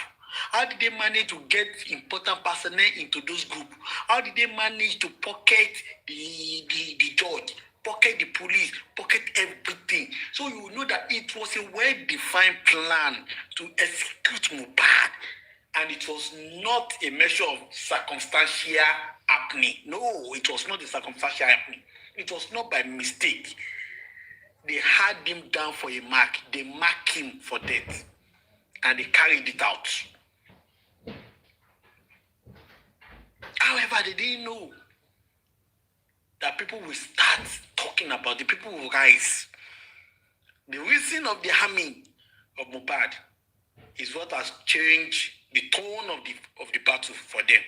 E: How did they manage to get important personnel into those groups? How did they manage to pocket the judge, pocket the police, pocket everything? So you will know that it was a well-defined plan to execute Mohbad. And it was not a measure of circumstantial happening. No, it was not a circumstantial happening. It was not by mistake. They had him down for a mark. They marked him for death. And they carried it out. However, they didn't know that people will start talking about the people will rise. The reason of the harming of Mohbad is what has changed the tone of the battle for them.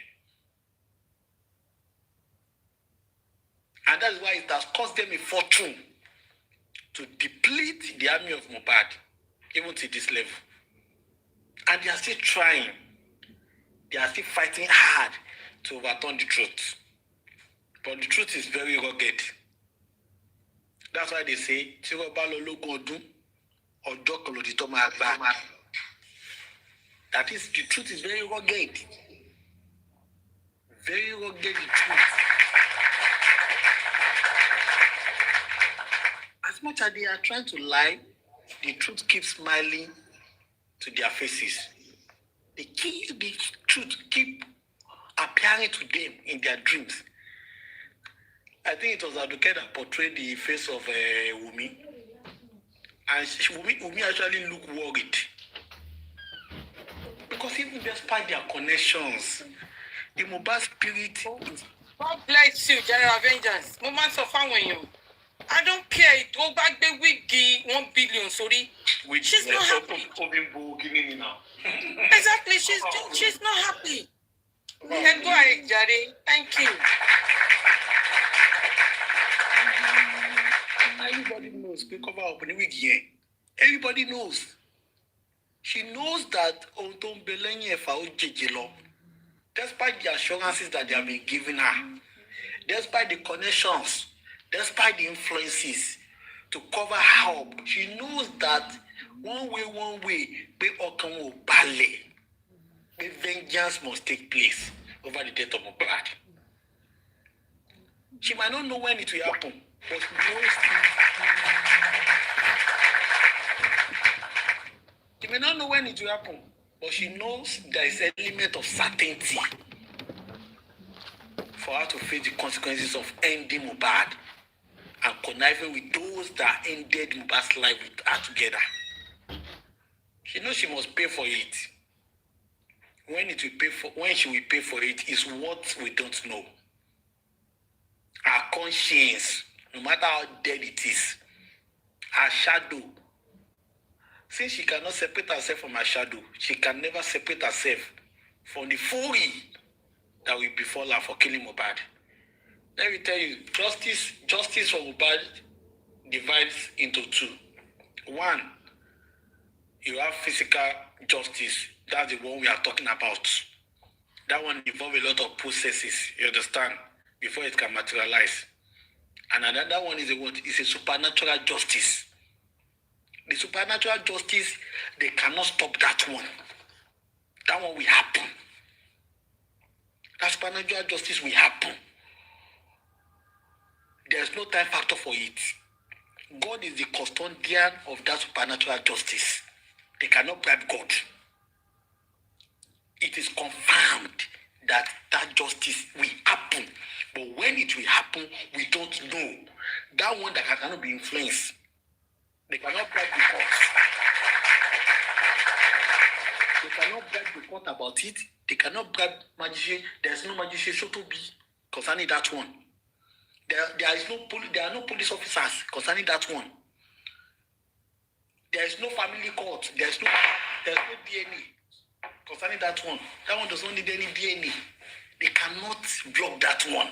E: And that's why it has cost them a fortune to deplete the army of Mohbad, even to this level. And they are still trying. They are still fighting hard to overturn the truth. But the truth is very rugged. That's why they say, that is, the truth is very rugged. Very rugged, the truth. As much as they are trying to lie, the truth keeps smiling to their faces. The truth keep appearing to them in their dreams. I think it was Aduke that portrayed the face of Wumi. And Wumi actually looked worried. Because even despite their connections, the Mohbad spirit is...
B: God bless you, General Vengeance. Moments of fun. I don't care. It go back the wiggy 1 billion, sorry. She's not happy. Exactly, she's not happy. Let's go ahead, Jerry. Thank you.
E: Everybody knows. We cover up in the wig here. Everybody knows. She knows that despite the assurances that they have been giving her, despite the connections, despite the influences to cover her up, she knows that one way, vengeance must take place over the death of Mohbad. She might not know when it will happen, but she knows. She may not know when it will happen, but she knows there is an element of certainty for her to face the consequences of ending Mohbad and conniving with those that ended Mohbad's life with her together. She knows she must pay for it. When she will pay for it is what we don't know. Her conscience, no matter how dead it is, her shadow. Since she cannot separate herself from her shadow, she can never separate herself from the fury that will befall her for killing Mohbad. Let me tell you, justice for Mohbad divides into two. One, you have physical justice. That's the one we are talking about. That one involves a lot of processes, you understand, before it can materialize. And another one is a supernatural justice. The supernatural justice, they cannot stop that one. That one will happen. That supernatural justice will happen. There's no time factor for it. God is the custodian of that supernatural justice. They cannot bribe God. It is confirmed that justice will happen. But when it will happen, we don't know. That one that cannot be influenced. They cannot bribe the court. They cannot bribe the court about it. They cannot bribe magistrate. There's no magistrate so to be concerning that one. There are no police officers concerning that one. There is no family court. There's no DNA concerning that one. That one does not need any DNA. They cannot block that one.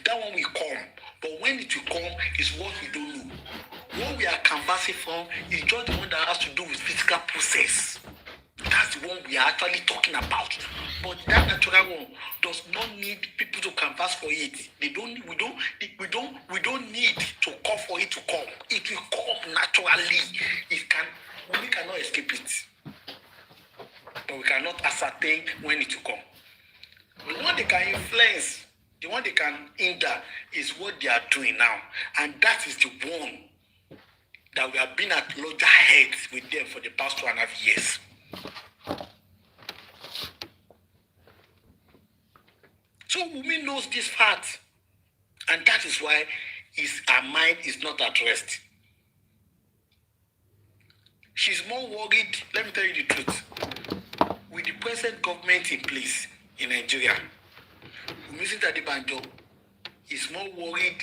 E: That one will come. But when it will come is what we don't know. What we are canvassing from is just the one that has to do with physical process. That's the one we are actually talking about. But that natural one does not need people to canvass for it. We don't need to call for it to come. It will come naturally. We cannot escape it. But we cannot ascertain when it will come. The one they can influence, the one they can hinder is what they are doing now. And that is the one that we have been at loggerheads with them for the past 2.5 years. So Wunmi knows this fact, and that is why her mind is not at rest. She's more worried, let me tell you the truth, with the present government in place in Nigeria. Wunmi Adebanjo is more worried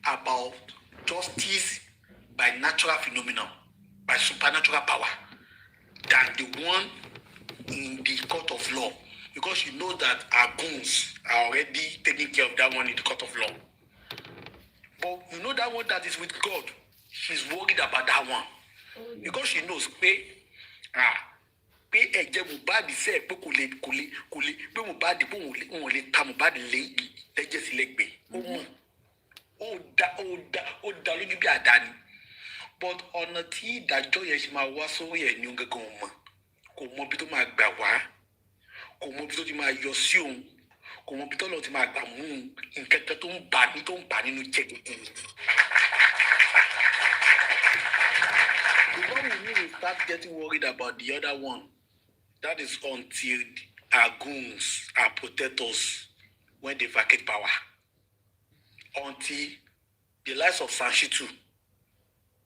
E: about justice by natural phenomenon, by supernatural power, than the one in the court of law, because she knows that our goons are already taking care of that one in the court of law. But you know that one that is with God, she's worried about that one. Because she knows, pé ẹ̀jẹ̀ Mohbad sẹ́ pé kò lè pé Mohbad pé òun lè ta Mohbad lẹ́jẹ̀ sí lẹ́gbẹ̀ẹ́. Ó dá lójú bí àdáni. But ọ̀nà tí ìdájọ́ yẹn ṣe máa wá sórí ẹ̀ ní òun gẹ́gẹ́ òun mọ̀. Kò mọ bí tó máa gbà wá. Kò mọ bí tó ti máa yọ sí òun. Kò mọ bí tó lọ ti máa gbà mú un. Nǹkan kan tó ń bà nínú jẹ́ gẹ́gẹ́. Before we start getting worried about the other one, That is until our goons, our protectors, when they vacate power. Until the likes of Sanshitu,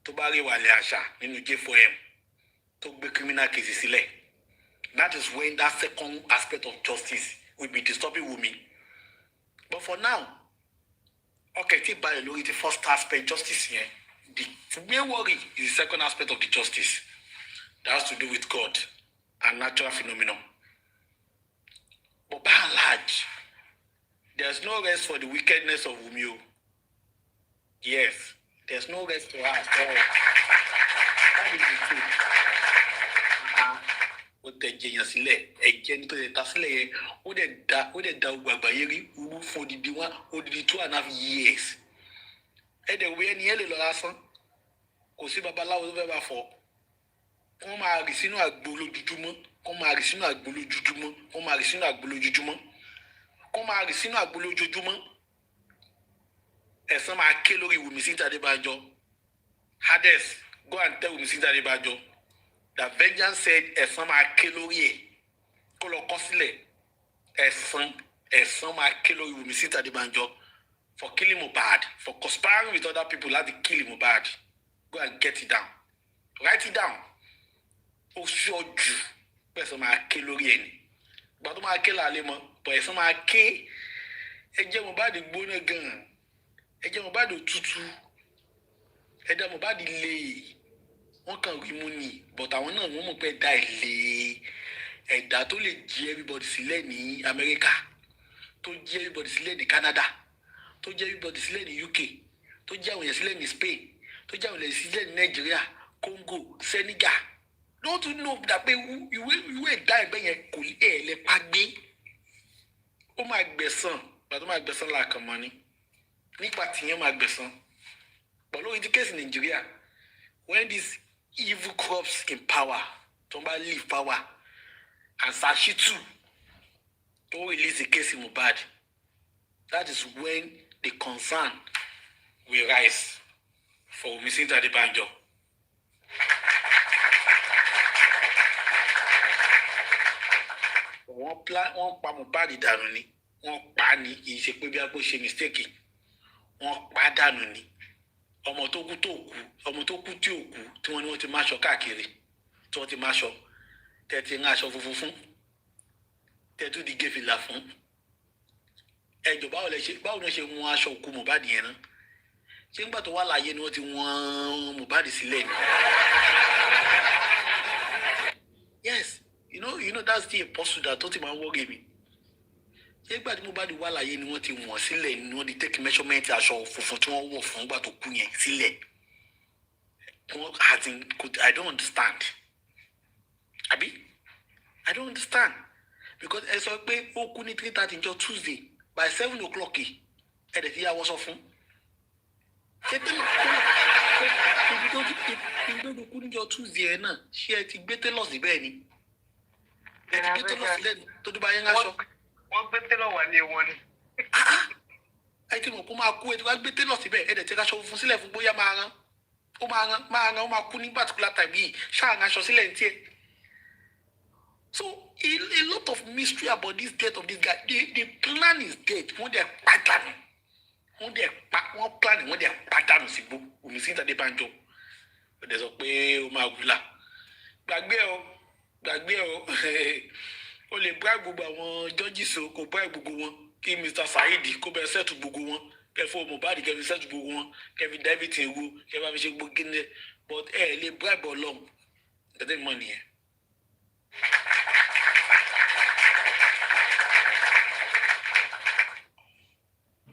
E: Tobari Wale Asha, nínú J4M, tó gbé criminal cases sílẹ̀. That is when that second aspect of justice will be disturbing Wunmi. But for now, okay, take by the first aspect justice here. The main worry is the second aspect of the justice. That has to do with God and natural phenomenon. But by and large, there's no rest for the wickedness of Wunmi. Yes, there's no rest for her at all. That is the truth. Ó tẹ jẹyàn sílẹ̀ ẹ̀jẹ̀ ní tó tẹ ta sílẹ̀ yẹn ó dẹ̀ da gbàgbà yẹn rí wúrú fún odidi 2.5 years. Ẹ̀dẹ̀ wo ẹni yẹn lè lọ lásán kò sí babaláwo tó fẹ́ bá fọ wọ́n máa rì sínú àgbo lójoojúmọ́ wọ́n máa rì sínú àgbo lójoojúmọ́ wọ́n máa rì sínú àgbo lójoojúmọ́ wọ́n máa rì sínú àgbo lójoojúmọ́ ẹ̀san máa ké lórí Wunmi Adébánjọ. Hades, go and tell Wunmi Adébánjọ. The vengeance said, ẹ̀san máa ké lórí ẹ̀ kó lọ kọ sílẹ̀ ẹ̀san máa ké lórí Wunmi Adébánjọ for killing Mohbad, for conspiring with other people like to kill Mohbad. Go and get it down. Write it down. Ó ṣojú ẹ̀san máa ké lórí ẹ̀ ni. Ìgbà tó máa ké lálẹ́ mọ́, but ẹ̀san máa ké ẹ̀jẹ̀ Mohbad gbóná gan-an. Ẹ̀jẹ̀ Mohbad tútù. Ẹ̀dá Mohbad le. Wọ́n kàn rí mú ni but àwọn náà wọ́n mọ̀ pé ẹ̀dá ẹ̀dá tó lè jí everybody sílẹ̀ ní Amẹ́ríkà tó jí everybody sílẹ̀ ní Canada tó jí everybody sílẹ̀ ní UK tó jí àwọn èèyàn sílẹ̀ ní Spain tó jí àwọn èèyàn sílẹ̀ ní Nigeria, Congo, Senegal. Don't you know that pé ìwé ẹ̀dá ẹ̀gbẹ́ yẹn kò lè pa gbé ó máa gbẹ̀san gbàtọ́ máa gbẹ̀san làákàn mọ́ ni nípa tìyẹn máa gbẹ̀san but lórí ti kéèsì Nàìjíríà when this evil corps in power Tomba leave power and Sanshitu don't release the case in Mohbad, that is when the concern will rise for Wunmi Adébánjọ. Wọ́n pa Mohbad dànù ni wọ́n pa ni kì í ṣe pé bí a kò ṣe mistake wọ́n pa dànù ni. Ọmọ tó kú tí ò kú tí wọ́n ní wọ́n ti máṣọ káàkiri tí wọ́n ti máṣọ tẹ́tí ń aṣọ funfun fún tẹ́tú di gẹ́fìlà fún ẹjọ́ báwo ni wọ́n ṣe wọ́n aṣọ òkú Mohbad yẹn náà ṣé nígbà tó wà láàyè ni wọ́n ti wọ́n Mohbad sílẹ̀ ni. Yes, you know that's the apostle that tó ti máa ń wọ́gẹ̀ mi. Ṣé nígbà tí Mohbad wà láàyè ni wọ́n ti wọ́n sílẹ̀ ni wọ́n ti take measurement aṣọ funfun tí wọ́n wọ̀ fún nígbà tó kú yẹn sílẹ̀. I don't understand. Abi? I don't understand. Because ẹ sọ pé ó kú ní 3:30 ọjọ́ Tuesday by 7 o'clock ẹ̀ dẹ̀ fi yà wọ́n sọ fún. Ṣé tẹ́lẹ̀ tó kú níjọ́ Tuesday ẹ̀ náà ṣé ẹ ti gbé tẹ́lọ̀ síbẹ̀ ni? Ẹ ti gbé tẹ́lọ̀ sílẹ̀ ni tó dúpọ̀ ayé ń aṣọ.
L: Wọ́n gbé tẹ́lọ̀ wà ní wọn ni.
E: Ẹ ti mọ̀ kó máa kú ẹ ti wá gbé tẹ́lọ̀ síbẹ̀ ẹ dẹ̀ ti raṣọ funfun sílẹ̀ fún bóyá máa rán ó máa kú ní particular time yìí ṣáà ń aṣọ sílẹ̀ ní tiẹ̀. So a lot of mystery about this death of this guy. The plan is dead. Wọ́n dẹ̀ pàdánù. Wọ́n plan wọ́n dẹ̀ pàdánù sí gbó. Wunmi Adébánjọ. Ó dẹ̀ sọ pé ó máa wúlà. Gbàgbé o. O lè bribe gbogbo àwọn judges o kò bribe gbogbo wọn kí Mr. Saheed kó bẹ settle gbogbo wọn kẹfọ Mohbad kẹfì settle gbogbo wọn kẹfì David ewu kẹfì àfi ṣe gbogbo kíni but ẹ lè bribe Ọlọ́run tẹtẹ mọ nìyẹn.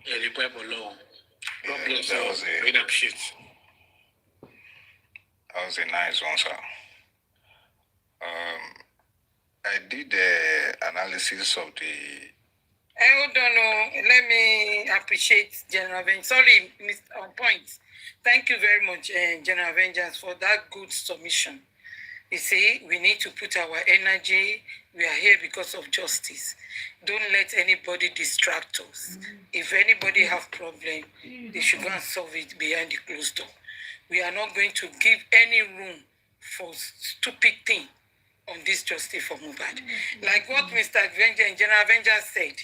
E: Ẹ lè bribe Ọlọ́run. God bless you. Great appreciate.
G: That was a nice one, sir. I did the analysis of the.
B: Hold on, let me appreciate General Vengeance. Sorry, Mr. On point. Thank you very much, General Vengeance, for that good submission. You see, we need to put our energy. We are here because of justice. Don't let anybody distract us. If anybody have problem, they should go and solve it behind the closed door. We are not going to give any room for stupid thing on this justice for Mohbad. Like what Mr. Avenger and General Avenger said,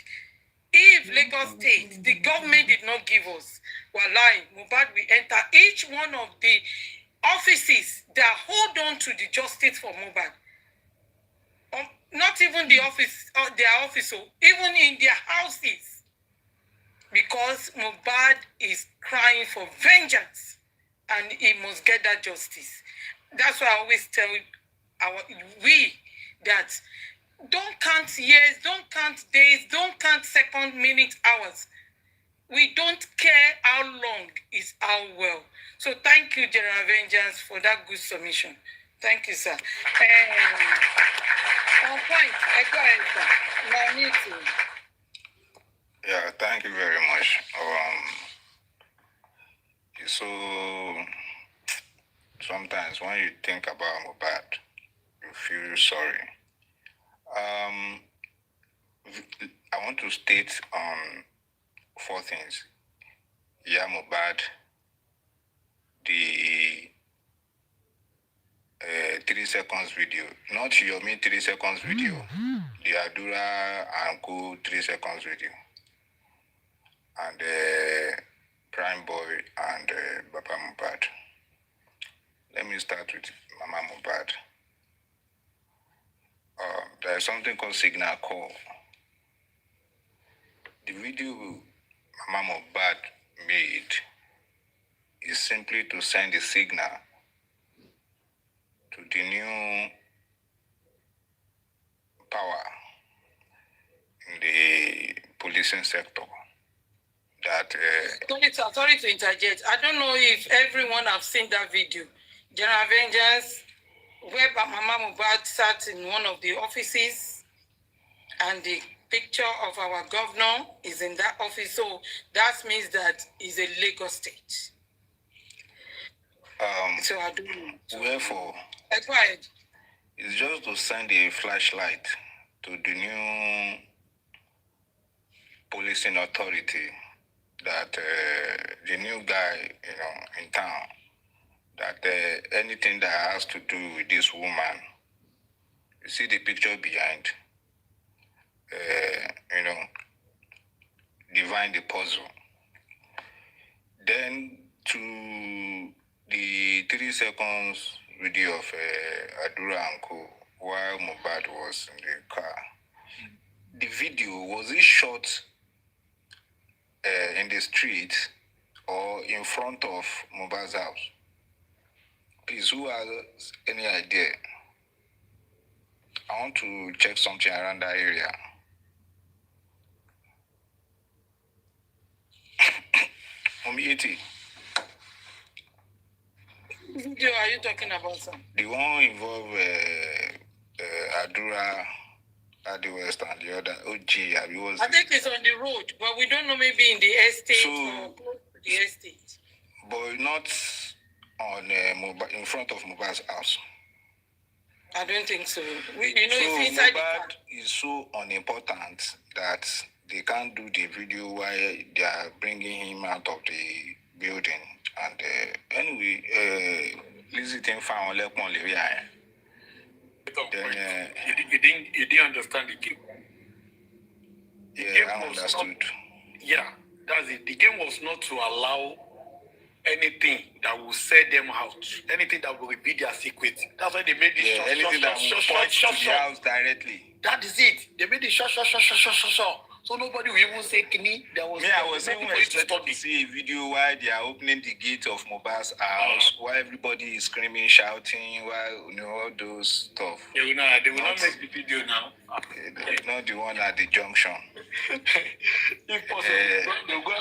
B: if Lagos State, the government did not give us, Wallahi, Mohbad will enter each one of the offices that hold on to the justice for Mohbad. Not even the office, their office, even in their houses. Because Mohbad is crying for vengeance and he must get that justice. That's why I always tell we that don't count years, don't count days, don't count seconds, minutes, hours. We don't care how long is how well. So thank you, General Avengers, for that good submission. Thank you, sir. On point, I go ahead, sir. My meeting.
M: Yeah, thank you very much. So sometimes when you think about Mohbad, you feel sorry. I want to state 4 things. Yeah, Mohbad, the 3 seconds video, not your 3 seconds video, the Adura and Co 3 seconds video, and Prime Boy and Baba Mohbad. Let me start with Mama Mohbad. There is something called signal call. The video Mama Mohbad made is simply to send a signal to the new power in the policing sector. That
B: sorry to interject. I don't know if everyone have seen that video. General Avengers, where Mama Mohbad sat in one of the offices, and the picture of our governor is in that office. So that means that is a Lagos state. So I don't know. So,
M: wherefore,
B: go ahead.
M: It's just to send a flashlight to the new policing authority that the new guy, in town, that anything that has to do with this woman, you see the picture behind, divine the puzzle. Then to the 3 seconds video of Adura and Co. while Mohbad was in the car. The video, was it shot in the street or in front of Mohbad's house? Please, who has any idea? I want to check something around that area. Omiyeti.
B: Which video are you talking about, sir?
M: The one involve Adura, Adi West, and the other OG.
B: I think it's on the road, but we don't know, maybe in the estate or close to the estate.
M: But not on in front of Mohbad's house.
B: I don't think so. It's inside the car.
M: Is so unimportant that they can't do the video while they are bringing him out of the building. And anyway, Lizzy didn't find Then
E: you didn't understand the game.
M: Yeah, I understood.
E: That's it. The game was not to allow anything that will set them out, anything that will reveal their secret. That's why they made this
M: anything that will point to the house directly.
E: That is it. They made it short. So nobody will even say Kini.
M: I was even expecting to see a video while they are opening the gate of Mohbad's house, while everybody is screaming, shouting, while all those stuff.
E: They will not make the video now.
M: Not the one at the junction.
E: If possible,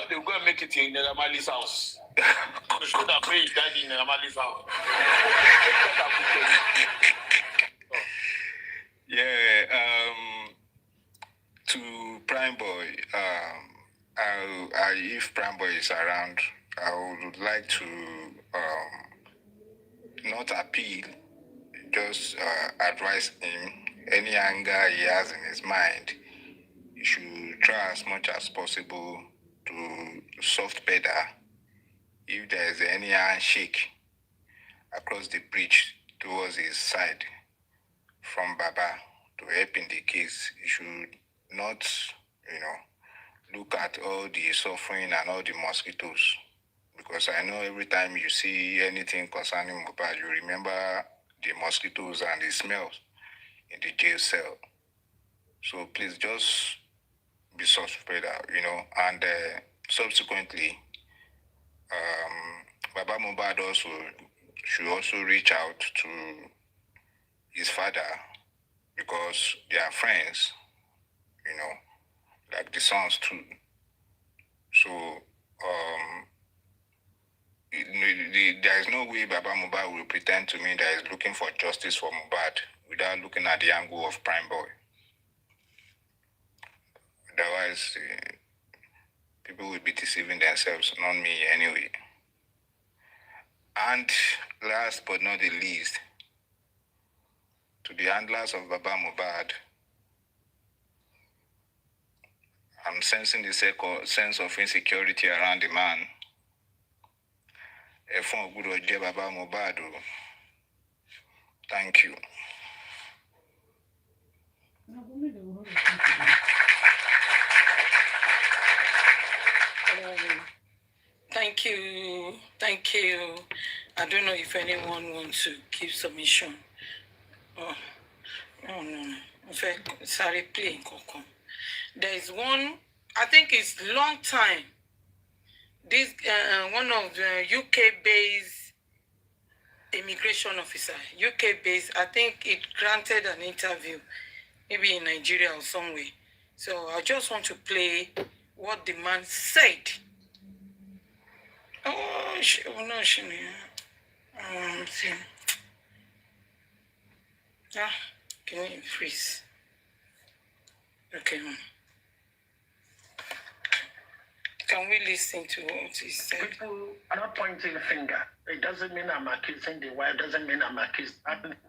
E: they'll go and make it in Neramali's house. To show that way he died in Neramali's house.
M: To Prime Boy, if Prime Boy is around, I would like to not appeal, just advise him. Any anger he has in his mind, he should try as much as possible to soft pedal. If there is any handshake across the bridge towards his side, from Baba to help in the case. You should not, look at all the suffering and all the mosquitoes. Because I know every time you see anything concerning Mohbad, you remember the mosquitoes and the smells in the jail cell. So please just be suspect, and subsequently, Baba Mohbad should also reach out to his father because they are friends, like the sons too. So there is no way Baba Mohbad will pretend to me that he's looking for justice for Mohbad without looking at the angle of Prime Boy. Otherwise, people will be deceiving themselves, not me anyway. And last but not the least, to the handlers of Baba Mohbad, I'm sensing the sense of insecurity around the man. Baba Mohbad. Thank you.
B: Thank you. I don't know if anyone wants to give submission. Oh, no. In fact, sorry, playing Coco. There is one, I think it's long time. This one of the UK-based immigration officer, UK-based, I think it granted an interview, maybe in Nigeria or somewhere. So I just want to play what the man said. Can you freeze? Okay, man. Can we listen to what he said?
N: People are not pointing a finger. It doesn't mean I'm accusing the wife. Doesn't mean I'm accusing.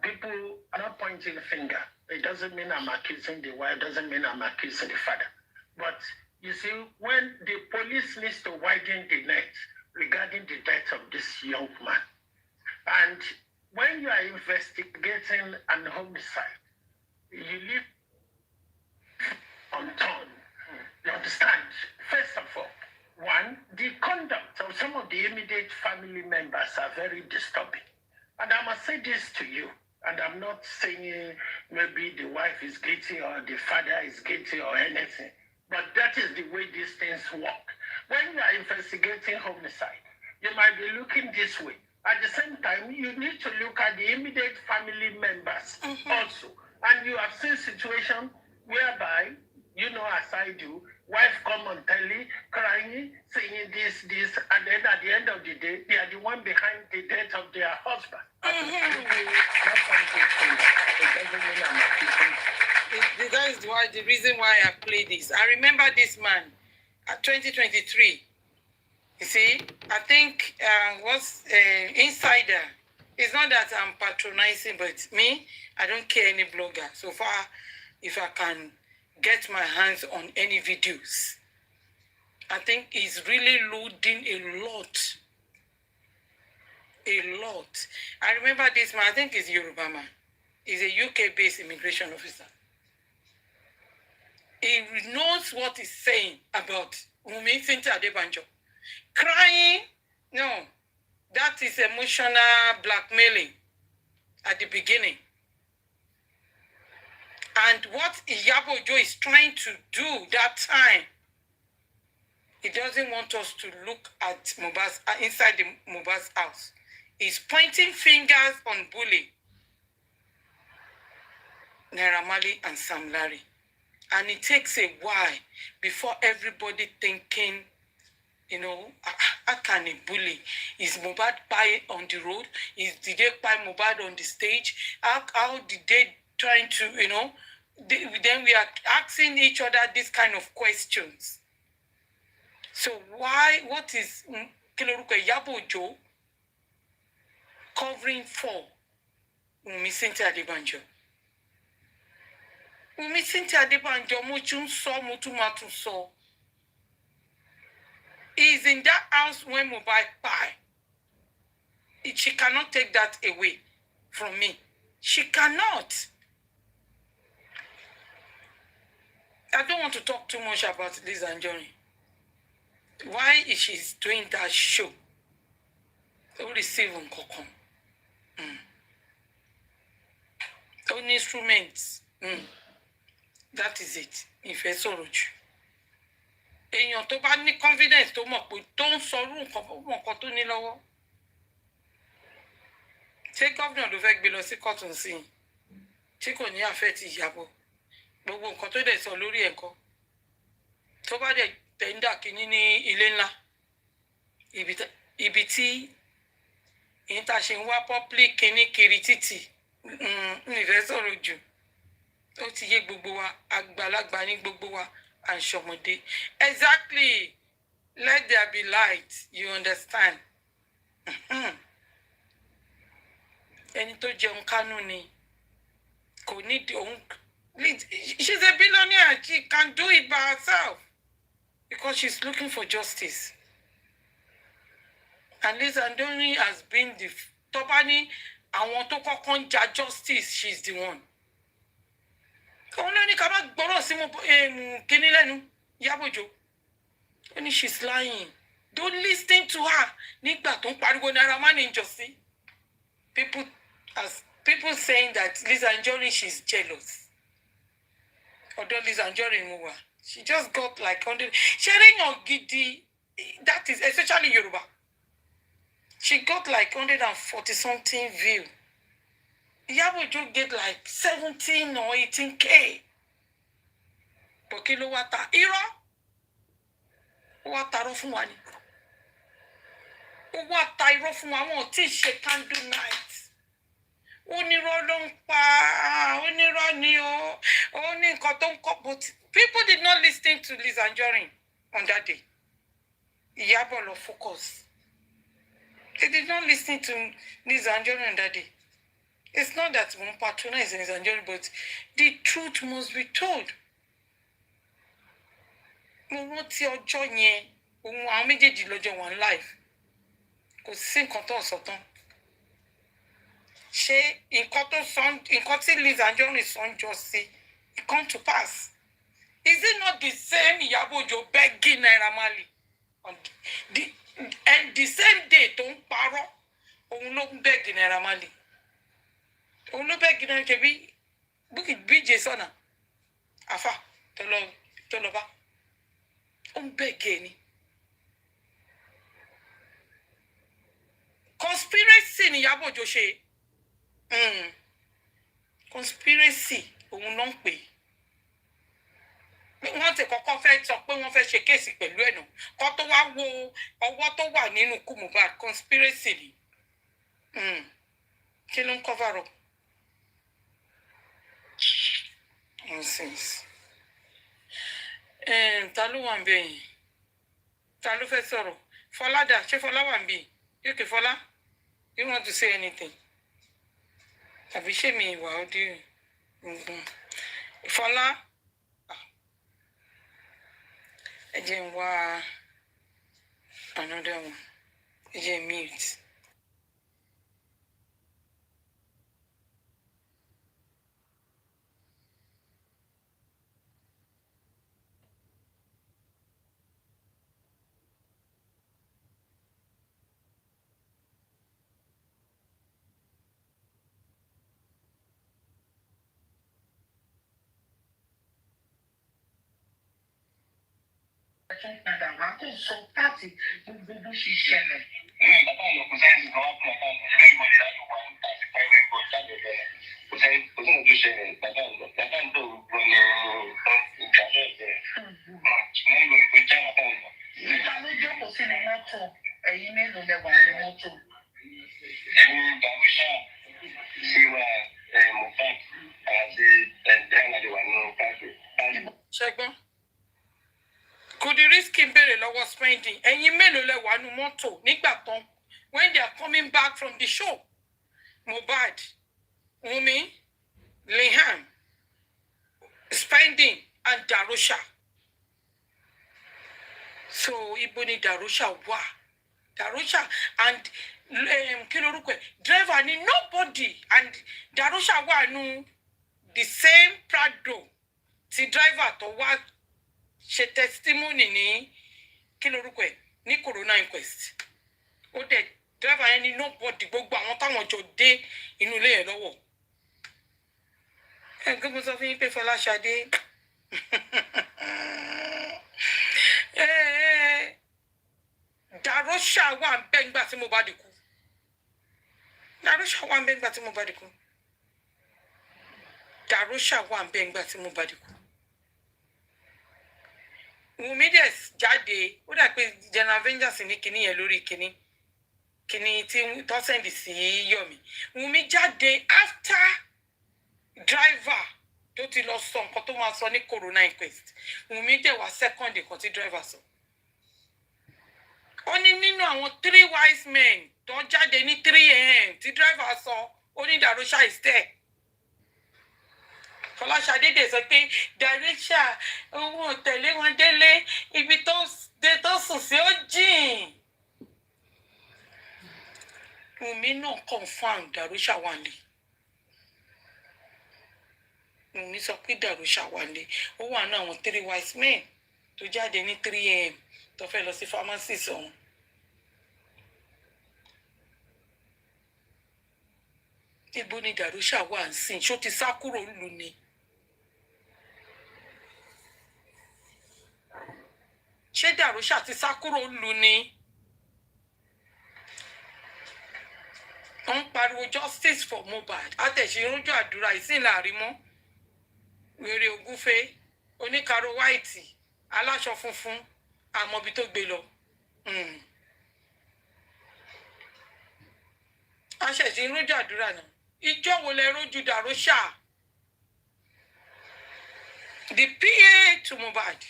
N: People are not pointing a finger. It doesn't mean I'm accusing the wife. Doesn't mean I'm accusing the father. But you see, when the police needs to widen the net regarding the death of this young man, and when you are investigating an homicide, you leave unturned. You understand? First of all, one, the conduct of some of the immediate family members are very disturbing. And I must say this to you, and I'm not saying maybe the wife is guilty or the father is guilty or anything, but that is the way these things work. When you are investigating homicide, you might be looking this way. At the same time, you need to look at the immediate family members also. And you have seen situations whereby, as I do, wife come on telly, crying, saying this, and then at the end of the day, they are the one behind the death of their husband.
B: That is why the reason why I play this. I remember this man at 2023. You see, I think what's insider. It's not that I'm patronizing, but me, I don't care any blogger. So far, if I can get my hands on any videos, I think he's really loading a lot. I remember this man, I think he's Yoruba man. He's a UK-based immigration officer. He knows what he's saying about Wunmi Cynthia Adebanjo. Crying, no, that is emotional blackmailing at the beginning. And what Iyabo is trying to do that time, he doesn't want us to look at Mohbad's inside the Mohbad's house. He's pointing fingers on bully, Naira Marley and Sam Larry. And it takes a while before everybody thinking, how can a bully? Is Mohbad buy on the road? Did they buy Mohbad on the stage? How did they trying to, then we are asking each other this kind of questions. So what is Iyabo covering for Wunmi Cynthia Adebanjo? Wunmi Cynthia Adebanjo, mo so. He's in that house when Mohbad buy. She cannot take that away from me. She cannot. I don't want to talk too much about Lizzy Anjorin. Why is she doing that show? Ó receive nǹkankan. Ó ní instruments. That is it. Ìfẹ́ sọ̀rọ̀ jù. Èèyàn tó bá ní confidence tó mọ̀ pé tó ń sọrú nǹkan tó ní lọ́wọ́. Ṣé gómìnà ló fẹ́ gbé lọ sí kọ́tùn sí i? Tí kò ní àfẹ́ ti Iyabo. Gbogbo nǹkan tó dẹ̀ sọ lórí ẹ̀kọ́. Tó bá dẹ̀ tẹ̀ńdà kínní ní ilé ńlá. Ibi tí ìyẹn tá a ṣe ń wá public kínní kiri títì. Ìfẹ́ sọ̀rọ̀ jù. Ó ti yé gbogbo wa, àgbàlagbà ní gbogbo wa, àṣọmọdé. Exactly. Let there be light. You understand? Ẹni tó jẹun kánú ni kò ní òun. She's a billionaire. She can do it by herself because she's looking for justice. And Lizzy Anjorin has been the Tobani. Àwọn tó kọ́kọ́ ń jà justice. She's the one. Òun ló ní ká má gbọ́rọ̀ sí mo kíní lẹ́nu Iyabo Ojo. Ó ní she's lying. Don't listen to her. Nígbà tó ń pariwo Naira Marley injustice. People saying that Lizzy Anjorin, she's jealous. Although Lizzy Anjorin, she just got like 100. Sharing on Gidi, that is especially Yoruba. She got like 140 something view. Iyabo Ojo get like 17 or 18K. But kilo wata irọ́. Wata ro fún wa ni. Wata irọ́ fún wa wọ́n tí ṣe candle night. Onírọ́ ló ń pa, onírọ́ ni o. Ó ní nǹkan tó ń kọ́, but people did not listen to Lizzy Anjorin on that day. Iyabo lo focus. They did not listen to Lizzy Anjorin on that day. It's not that we patronize Lizzy Anjorin, but the truth must be told. Mo rántí ọjọ́ yẹn, ohun àwọn méjèèjì lọ́jọ́ one life. Kò sí nǹkan tó sọ tán. Ṣé nǹkan tí Lizzy Anjorin sọ ń jọ sí, it come to pass? Is it not the same Iyabo Ojo begging Naira Marley? And the same day tó ń parọ́, òun ló ń beg Naira Marley. Òun ló beg Naira Marley bí Jésọ̀nà. Àfà tó lọ bá. Ó ń beg ni. Conspiracy ni Iyabo Ojo ṣe. Conspiracy òun ló ń pè. Wọ́n ti kọ́kọ́ fẹ́ sọ pé wọ́n fẹ́ ṣe kéèsì pẹ̀lú ẹ̀nà. Kọ́ tó wá wo ọwọ́ tó wà nínú ikú Mohbad, conspiracy ni. Kí ló ń cover up? Nonsense. Ta ló wà ń bẹ̀ yẹn? Ta ló fẹ́ sọ̀rọ̀? Fọlá dà, ṣé Fọlá wà ń bì? Okay, Fọlá, you want to say anything? Tàbí ṣé mi ìwà ọdí? Fọlá. Again, wow, another one. Again, mute.
N: Padà wá kó sọ láti gbogbo bó ṣe ṣẹlẹ̀.
C: Bàbá ìlú kò sẹ́yìn kan wá fún ọ̀tá ọ̀nà ẹgbẹ́ ìgbọ̀n ìdájọ́ wa ń ta sí fẹ́rẹ́ ìgbọ̀n ìdájọ́ bẹ̀rẹ̀. Kò sẹ́yìn tó ṣẹlẹ̀ bàbá ìlú gbọ́ ní ìdájọ́ ìbẹ̀rẹ̀. Wọ́n lò ó jẹ́ bàbá ìlú.
N: Ìta ló jókòó sínú mọ́tò, ẹ̀yin mélòó lẹ́wà ní mọ́tò.
C: Dàmíṣà síwá Mohbad àti ẹ̀ẹ́dẹ́gbẹ̀rẹ̀ wà nínú pàṣẹ.
B: Ṣẹ́gbọ́n. Could the risk him béèrè lọ́wọ́ spending? Ẹ̀yin mélòó lẹ wà nínú mọ́tò nígbà tán when they are coming back from the show? Mohbad, Wunmi, Liam, Spending, and Darusha. So ibo ni Darusha wà? Darusha and kí lorúkọ ẹ̀? Driver ni nobody, and Darusha wà nínú the same Prado tí driver tó wá ṣe testimony ní kí lorúkọ ẹ̀ ní corona inquest ó dẹ̀ driver yẹn ní nobody gbogbo àwọn táwọn jọ dé inú ilé yẹn lọ́wọ́ ẹ̀ gbogbo sọ fún yín pé Fọláṣadé Darosha wà ń bẹ nígbà tí Mohbad kú Darosha wà ń bẹ nígbà tí Mohbad kú Darosha wà ń bẹ nígbà tí Mohbad kú Wùmí dẹ̀ jáde ó dà pé General Avengers ní kinní yẹn lórí kinní tí tó sẹ́ndì sí Yomi Wùmí jáde after driver tó ti lọ sọ nǹkan tó máa sọ ní corona inquest Wùmí dẹ̀ wá second nǹkan tí driver sọ ó ní nínú àwọn 3 wise men tó jáde ní 3 a.m. tí driver sọ ó ní Darosha is there Fọláṣadé dẹ̀ sọ pé Darosha owó tẹ̀lé wọn délé ibi tó sùn sí ó jìn Wùmí náà confam Darosha wà ní Wùmí sọ pé Darosha wà ní ó wà náà àwọn 3 wise men tó jáde ní 3 a.m. tó fẹ́ lọ sí pharmacist ọ̀hún ibo ni Darosha wà ń sìn ṣó ti sá kúrò lù ni ṣé Darosha ti sá kúrò lù ni wọ́n pariwo justice for Mohbad àtẹ̀sí ìrúnjọ àdúrà ìsìn láàrin mọ́ wèrè ògúnfẹ́ oníkaro white aláṣọ funfun àmọ́bi tó gbé lọ àṣẹ̀sí ìrúnjọ àdúrà náà ìjọ wo lẹ rójú Darosha the PA to Mohbad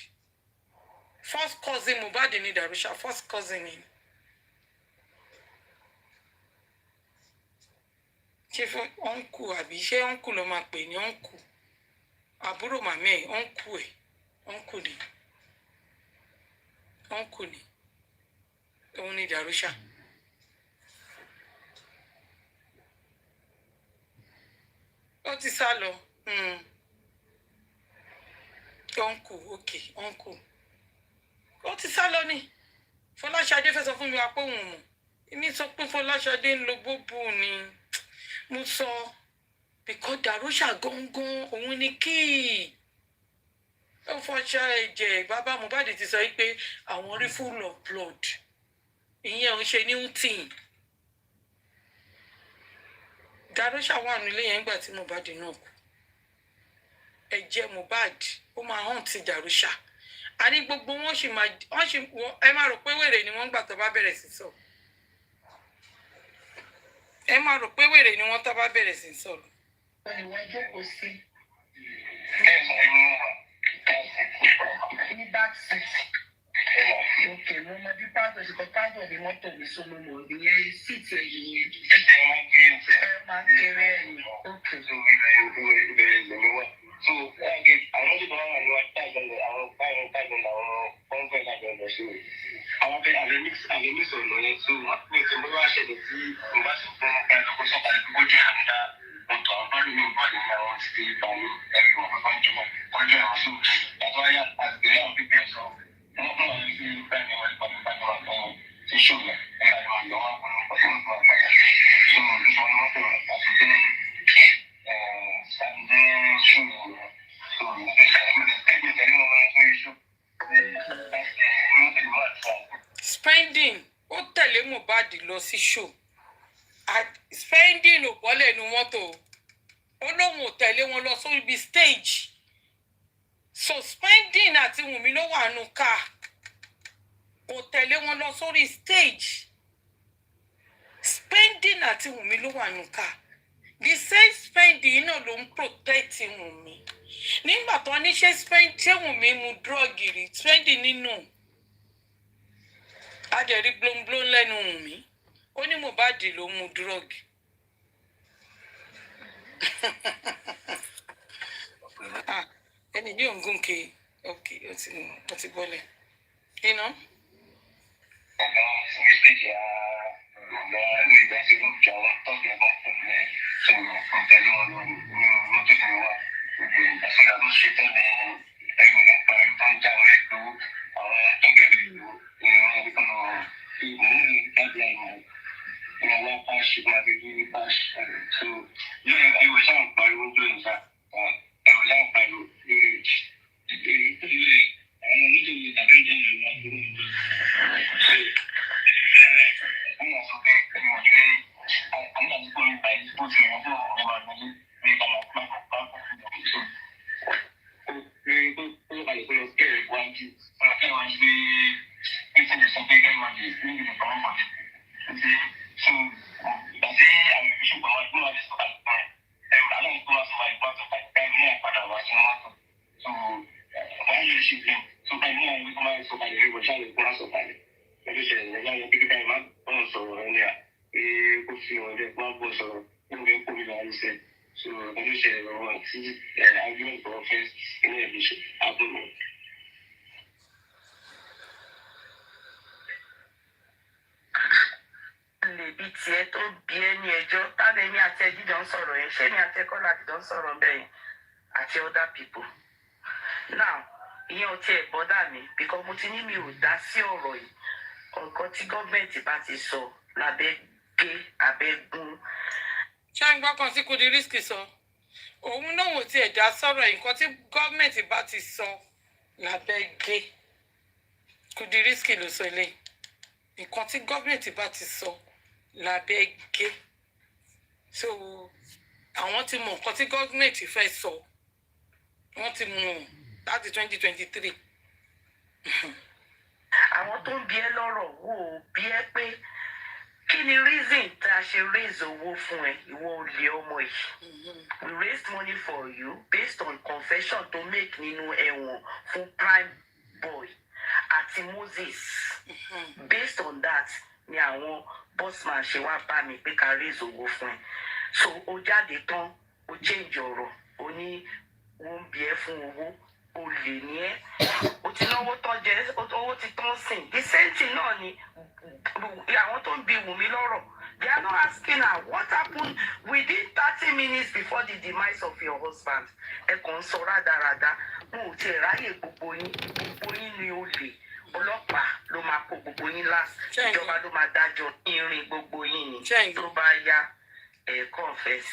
B: first cousin Mohbad ní Darosha first cousin ni ṣe fún ọ̀nkù àbí ṣé ọ̀nkù ló máa pè ní ọ̀nkù àbúrò màmá ẹ̀ ọ̀nkù ni òun ní Darosha. Ó ti sá lọ ọ̀nkù òkè ọ̀nkù ó ti sá lọ ní Fọláṣadé fẹ́ sọ fún mi wá pé òun mọ̀ èmi sọ pé Fọláṣadé ń lo gbogbo ni mo sọ because Darosha gangan òun ni kíì ó fọṣà ẹ̀jẹ̀ bàbá Mohbad ti sọ pé àwọn rí full of blood ìyẹn ò ń ṣe new thing Darosha wà nílé yẹn nígbà tí Mohbad náà kú ẹ̀jẹ̀ Mohbad ó máa hàn ti Darosha a ní gbogbo wọn sì máa ẹ máa rò pé wèrè ni wọ́n gbà tó bá bẹ̀rẹ̀ sí sọ ẹ máa rò pé wèrè ni wọ́n tó bá bẹ̀rẹ̀ sí sọ̀rọ̀.
N: ìwọ jókòó sí ní back seat ok mo mọ bí pásítọ̀ ṣe kọ́ pásítọ̀ ní mọ́tò mi Solomon ìyẹn síìtì ẹ̀yìn yẹn ẹ máa ń kéré ẹ̀yìn ok.
C: So, àwọn tó bá wà ní wájú àjọyọ̀ àwọn báyọ̀ tájọyọ̀ àwọn kọ́ńfẹ́ lájọyọ̀ sí i. Àwọn fẹ́ àlẹ́mí sọ̀rọ̀ yẹn tó ní ìṣẹ́ bó bá ṣẹlẹ̀ sí ìbá sì fún ẹ̀kọ́ sọ̀kalẹ̀ tó kọjú àmúdá ọ̀tọ̀ àwọn bá lómi ìbá ní àwọn ti bá ní ẹ̀rọ ọ̀pọ̀ ìjọba kọjú àwọn sí yàtọ̀ ayé àgbẹ̀rẹ̀ àwọn bíbí ẹ̀sọ́ wọn kọ́ àwọn ibi bẹ́ẹ̀ ni wọ́n ti bá wọn fún ti ṣòwò ẹ̀ka ìwà ìyọ̀ wọn kọ́ wọn fún wọn pàtàkì tó wọn ní wọn mọ́tò àti bẹ́ẹ̀
B: spending ó tẹ̀lé Mohbad lọ sí show spending ò bọ́lẹ̀ nu mọ́tò ó lóun ò tẹ̀lé wọn lọ sórí ibi stage so spending àti Wùmí ló wà nù ká kò tẹ̀lé wọn lọ sórí stage spending àti Wùmí ló wà nù ká the same spending náà ló ń protect Wùmí nígbà tó ní ṣe Wùmí mu drug rí spending nínú adẹ̀rí blónblón lẹ́nu Wùmí ó ní Mohbad ló mu drug ẹni yóò ń gùn ké ok ó ti bọ́lẹ̀ iná.
A: Lèbi tiẹ̀ tó bí ẹ ní ẹjọ́ tálẹ̀ ní àti ẹjí jọ ń sọ̀rọ̀ yẹn ṣé ní àti ẹkọ́ láti jọ ń sọ̀rọ̀ bẹ́ẹ̀ yẹn àti other people. Now ìyẹn ò tiẹ̀ bọ́dà mi because mo ti ní mi ò dá sí ọ̀rọ̀ yìí nǹkan tí gọ́ọ̀mẹ̀ntì bá ti sọ lábẹ́ gé abẹ́ gún.
B: ṣé ń gbọ́ kan sí Kudirisky sọ òun náà ò tiẹ̀ dá sọ̀rọ̀ nǹkan tí gọ́ọ̀mẹ̀ntì bá ti sọ lábẹ́ gé Kudirisky ló sọ eléyìí nǹkan tí gọ́ọ̀mẹ̀ntì bá ti sọ lábẹ́ gé so àwọn ti mọ nǹkan tí gọ́ọ̀mẹ̀ntì fẹ́ sọ wọ́n ti mú láti 2023.
A: àwọn tó ń bí ẹ lọ́rọ̀ wò ó bí ẹ pé kí ni reason tá a ṣe raise owó fún ẹ ìwọ olè ọmọ yìí we raised money for you based on confession to make nínú ẹ̀wọ̀n fún prime boy àti Moses based on that ni àwọn bossman ṣe wá bá mi pé ká raise owó fún ẹ so ó jáde tán ó change ọ̀rọ̀ ó ní wọ́n ń bí ẹ fún owó ó lè ní ẹ ó ti náwó tán jẹ owó ti tán sìn the same thing náà ni àwọn tó ń bi Wùmí lọ́rọ̀ they are not asking her what happened within 30 minutes before the demise of your husband ẹ kàn ń sọ rádaràda wọn ò tiẹ̀ ráyè gbogbo yín ni ó lè ọlọ́pàá ló máa kó gbogbo yín last ìjọba ló máa dájọ́ irin gbogbo yín ni tó bá yá confess.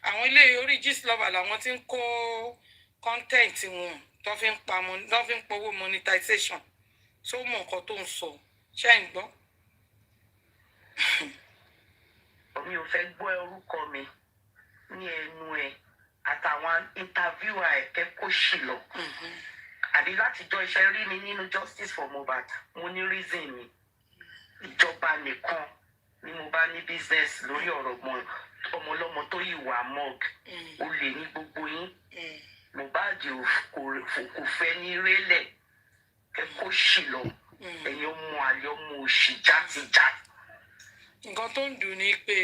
B: àwọn ilé orí Gistlover làwọn tí ń kó content wọn tó fi ń powó monetization so mọ nǹkan tó ń sọ ṣé ń gbọ́.
A: mi ò fẹ́ gbọ́ orúkọ mi ní ẹnu ẹ àtàwọn interviewer ẹ kẹ́ kó ṣì lọ àbí látijọ́ iṣẹ́ rí mi nínú justice for Mohbad mo ní reason mi ìjọba nìkan ni mo bá ní business lórí ọ̀rọ̀ ọmọlọ́mọ tó yìí wà mọ́g ó lè ní gbogbo yín Mohbad kò fẹ́ ní rélẹ̀ ẹ kó ṣì lọ ẹ̀yin ọmọ àlẹ́ ọmọ òṣì játijàti.
B: nǹkan tó ń dùn ní pé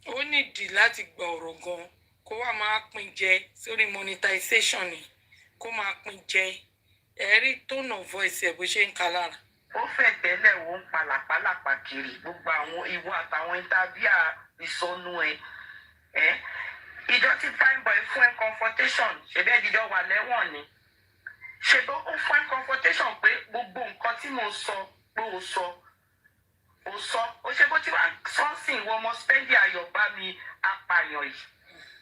B: ó nídìí láti gba ọ̀rọ̀ gan kó wá máa pín jẹ sórí monetization ni kó máa pín jẹ ẹ̀rí tone of voice ẹ̀ bó ṣe ń ka lára.
A: ó fẹ́ tẹ́lẹ̀ wo ń palàpálàpà kiri gbogbo àwọn ìwọ àtàwọn ìtàbíà ìsọnù ẹ ìjọ tí prime boy fún ẹ confrontation ṣẹbẹ́ ìdíjọ́ wà lẹ́wọ̀n ni ṣèbó ó fún ẹ confrontation pé gbogbo nǹkan tí mo sọ pé ó sọ ó ṣe bó ti wá sọ́nsìn ìwọ ọmọ spẹ́ndì ayọ̀ bá mi apààyàn yìí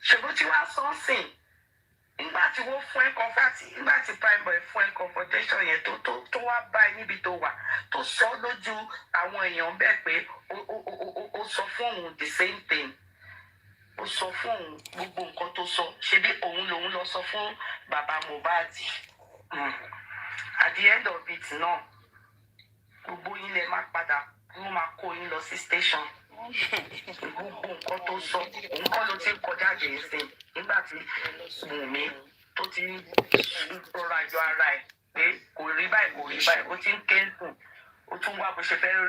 A: ṣèbó ti wá sọ́nsìn nígbà tí wọ́n fún ẹ confrontation nígbà tí prime boy fún ẹ confrontation yẹn tó wá bá ẹ níbi tó wà tó sọ lójú àwọn èèyàn bẹ́ẹ̀ pé ó sọ fún òun the same thing ó sọ fún òun gbogbo nǹkan tó sọ ṣebí òun lòun lọ sọ fún bàbá Mohbad at the end of it náà gbogbo yín lè má padà wọ́n máa kó yín lọ sí station gbogbo nǹkan tó sọ òun kọ́ ló ti ń kọjá jẹ̀ẹ́sìn nígbà tí Wùmí tó ti ń rọra yọ ara ẹ̀ pé kò rí báyìí ó ti ń kẹ́ńtùn ó tún wá bó ṣe fẹ́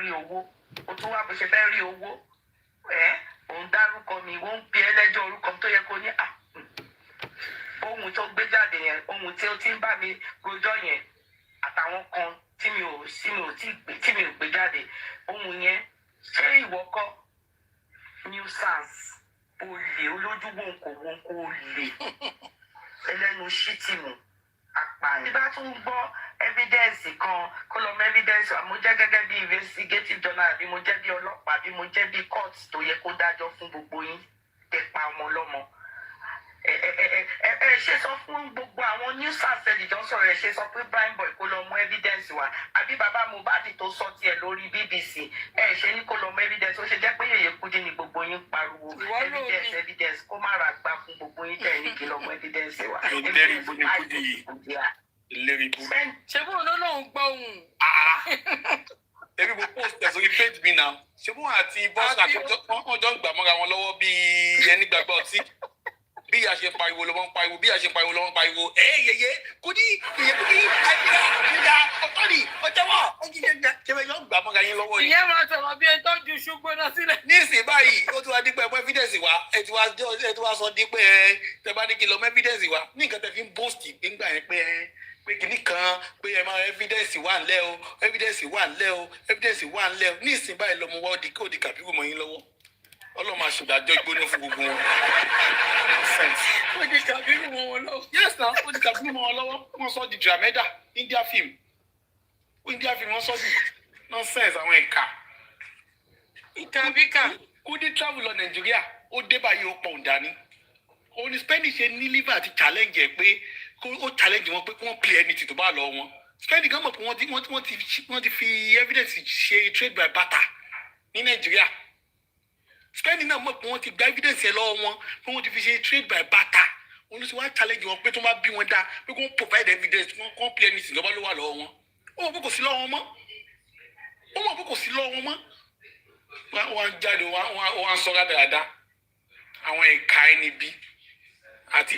A: rí owó òun dárúkọ mi wọ́n ń pe ẹlẹ́jọ́ orúkọ tó yẹ kó ní ohun tó gbé jáde yẹn ohun tí ó ti ń bá mi rojọ́ yẹn àtàwọn kan tí mi ò gbé jáde ohun yẹn ṣé ìwọ kọ́ nuisance
C: olè olójú wọ̀nkọ̀ olè ẹlẹ́nu ṣítìmù apààyàn. tí bá tún gbọ́ evidence kan kó lọ mọ evidence wa mo jẹ́ gẹ́gẹ́ bí investigative journal àbí mo jẹ́ bí ọlọ́pàá àbí mo jẹ́ bí court tó yẹ kó dájọ́ fún gbogbo yín ẹ pa ọmọ ọlọ́mọ. ẹ ṣe sọ fún gbogbo àwọn news àṣẹlì tó ń sọ̀rọ̀ ẹ ṣe sọ pé Prime Boy kó lọ mú evidence wa àbí bàbá Mohbad tó sọ tiẹ̀ lórí BBC ẹ ṣe ní kó lọ mú evidence ó ṣe jẹ́ pé Yèyé Kúdí ni gbogbo yín pariwo evidence kó má ra gbá fún gbogbo yín tẹ̀ ní kí lọ mú evidence wa.
I: ìlérí ibo ni Kúdí yìí ìlérí ibo.
B: ṣé bóun ló lóun gbọ́ ohun.
I: ẹbí mo post ẹ̀ sórí page mi náà ṣé bóun àti bọ́sà wọ́n jọ ń gbà mọ́ra wọn lọ́wọ́ bíi ẹni gbàgbọ́ ọtí bí a ṣe pariwo lọ́wọ́ ń pariwo bí a ṣe pariwo lọ́wọ́ ń pariwo Yèyé Kúdí Yèyé Kúdí àìpẹ́ ìdá ọ̀tọ́rì ọ̀jẹ̀wọ̀ ọ̀jẹ̀jẹ̀ ṣẹ̀fẹ̀ yọ̀ ń gbà mọ́ra yín lọ́wọ́ yìí.
B: ìyẹn máa sọ̀rọ̀ bí ẹni tó ju ṣùgbọ́n náà sílẹ̀.
I: ní ìsìn báyìí ó ti wá dípẹ́ ẹ̀pọ́ evidence wa ẹ ti wá sọ dípẹ́ tẹ bá ní kí lọ mọ́ evidence wa ní nǹkan tẹ fi ń boast nígbà yẹn pé kìíní kan pé ẹ máa evidence wà ńlẹ̀ o evidence wà ńlẹ̀ o evidence wà ńlẹ̀ o ní ìsìn báyìí lọ́mọ wá ó di kàbíkù mọ́ yín lọ́wọ́ Ọlọ́run máa ṣèdájọ́ ìgbóná fún gbogbo wọn.
B: ó di kàbíkù mọ́ wọn lọ́wọ́.
I: yes na ó di kàbíkù mọ́ wọn lọ́wọ́ wọ́n sọ di drameda India film wọ́n sọ di nonsense àwọn ìka.
B: ìkàbíkà.
I: Kúdí travel lọ Nàìjíríà ó dé báyìí ó pọ̀ ǹdání òní Spanish ṣe ní liver àti challenge ẹ̀ pé ó challenge wọn pé kí wọ́n play anything tó bá lọ wọn. Spanish gan mọ̀ pé wọ́n ti fi evidence ṣe trade by barter ní Nàìjíríà. Spanish náà mọ̀ pé wọ́n ti gba evidence ẹ̀ lọ́wọ́ wọn pé wọ́n ti fi ṣe trade by barter. Wọ́n ti wá challenge wọn pé tó bá bí wọn dá pé kí wọ́n provide evidence wọ́n play anything lọ́wọ́ ló wà lọ́wọ́ wọn. Ó mọ̀ pé kò sí lọ́wọ́ wọn mọ́. Wọ́n jáde wọ́n sọ́ra dáadáa àwọn ẹ̀ka ẹni bí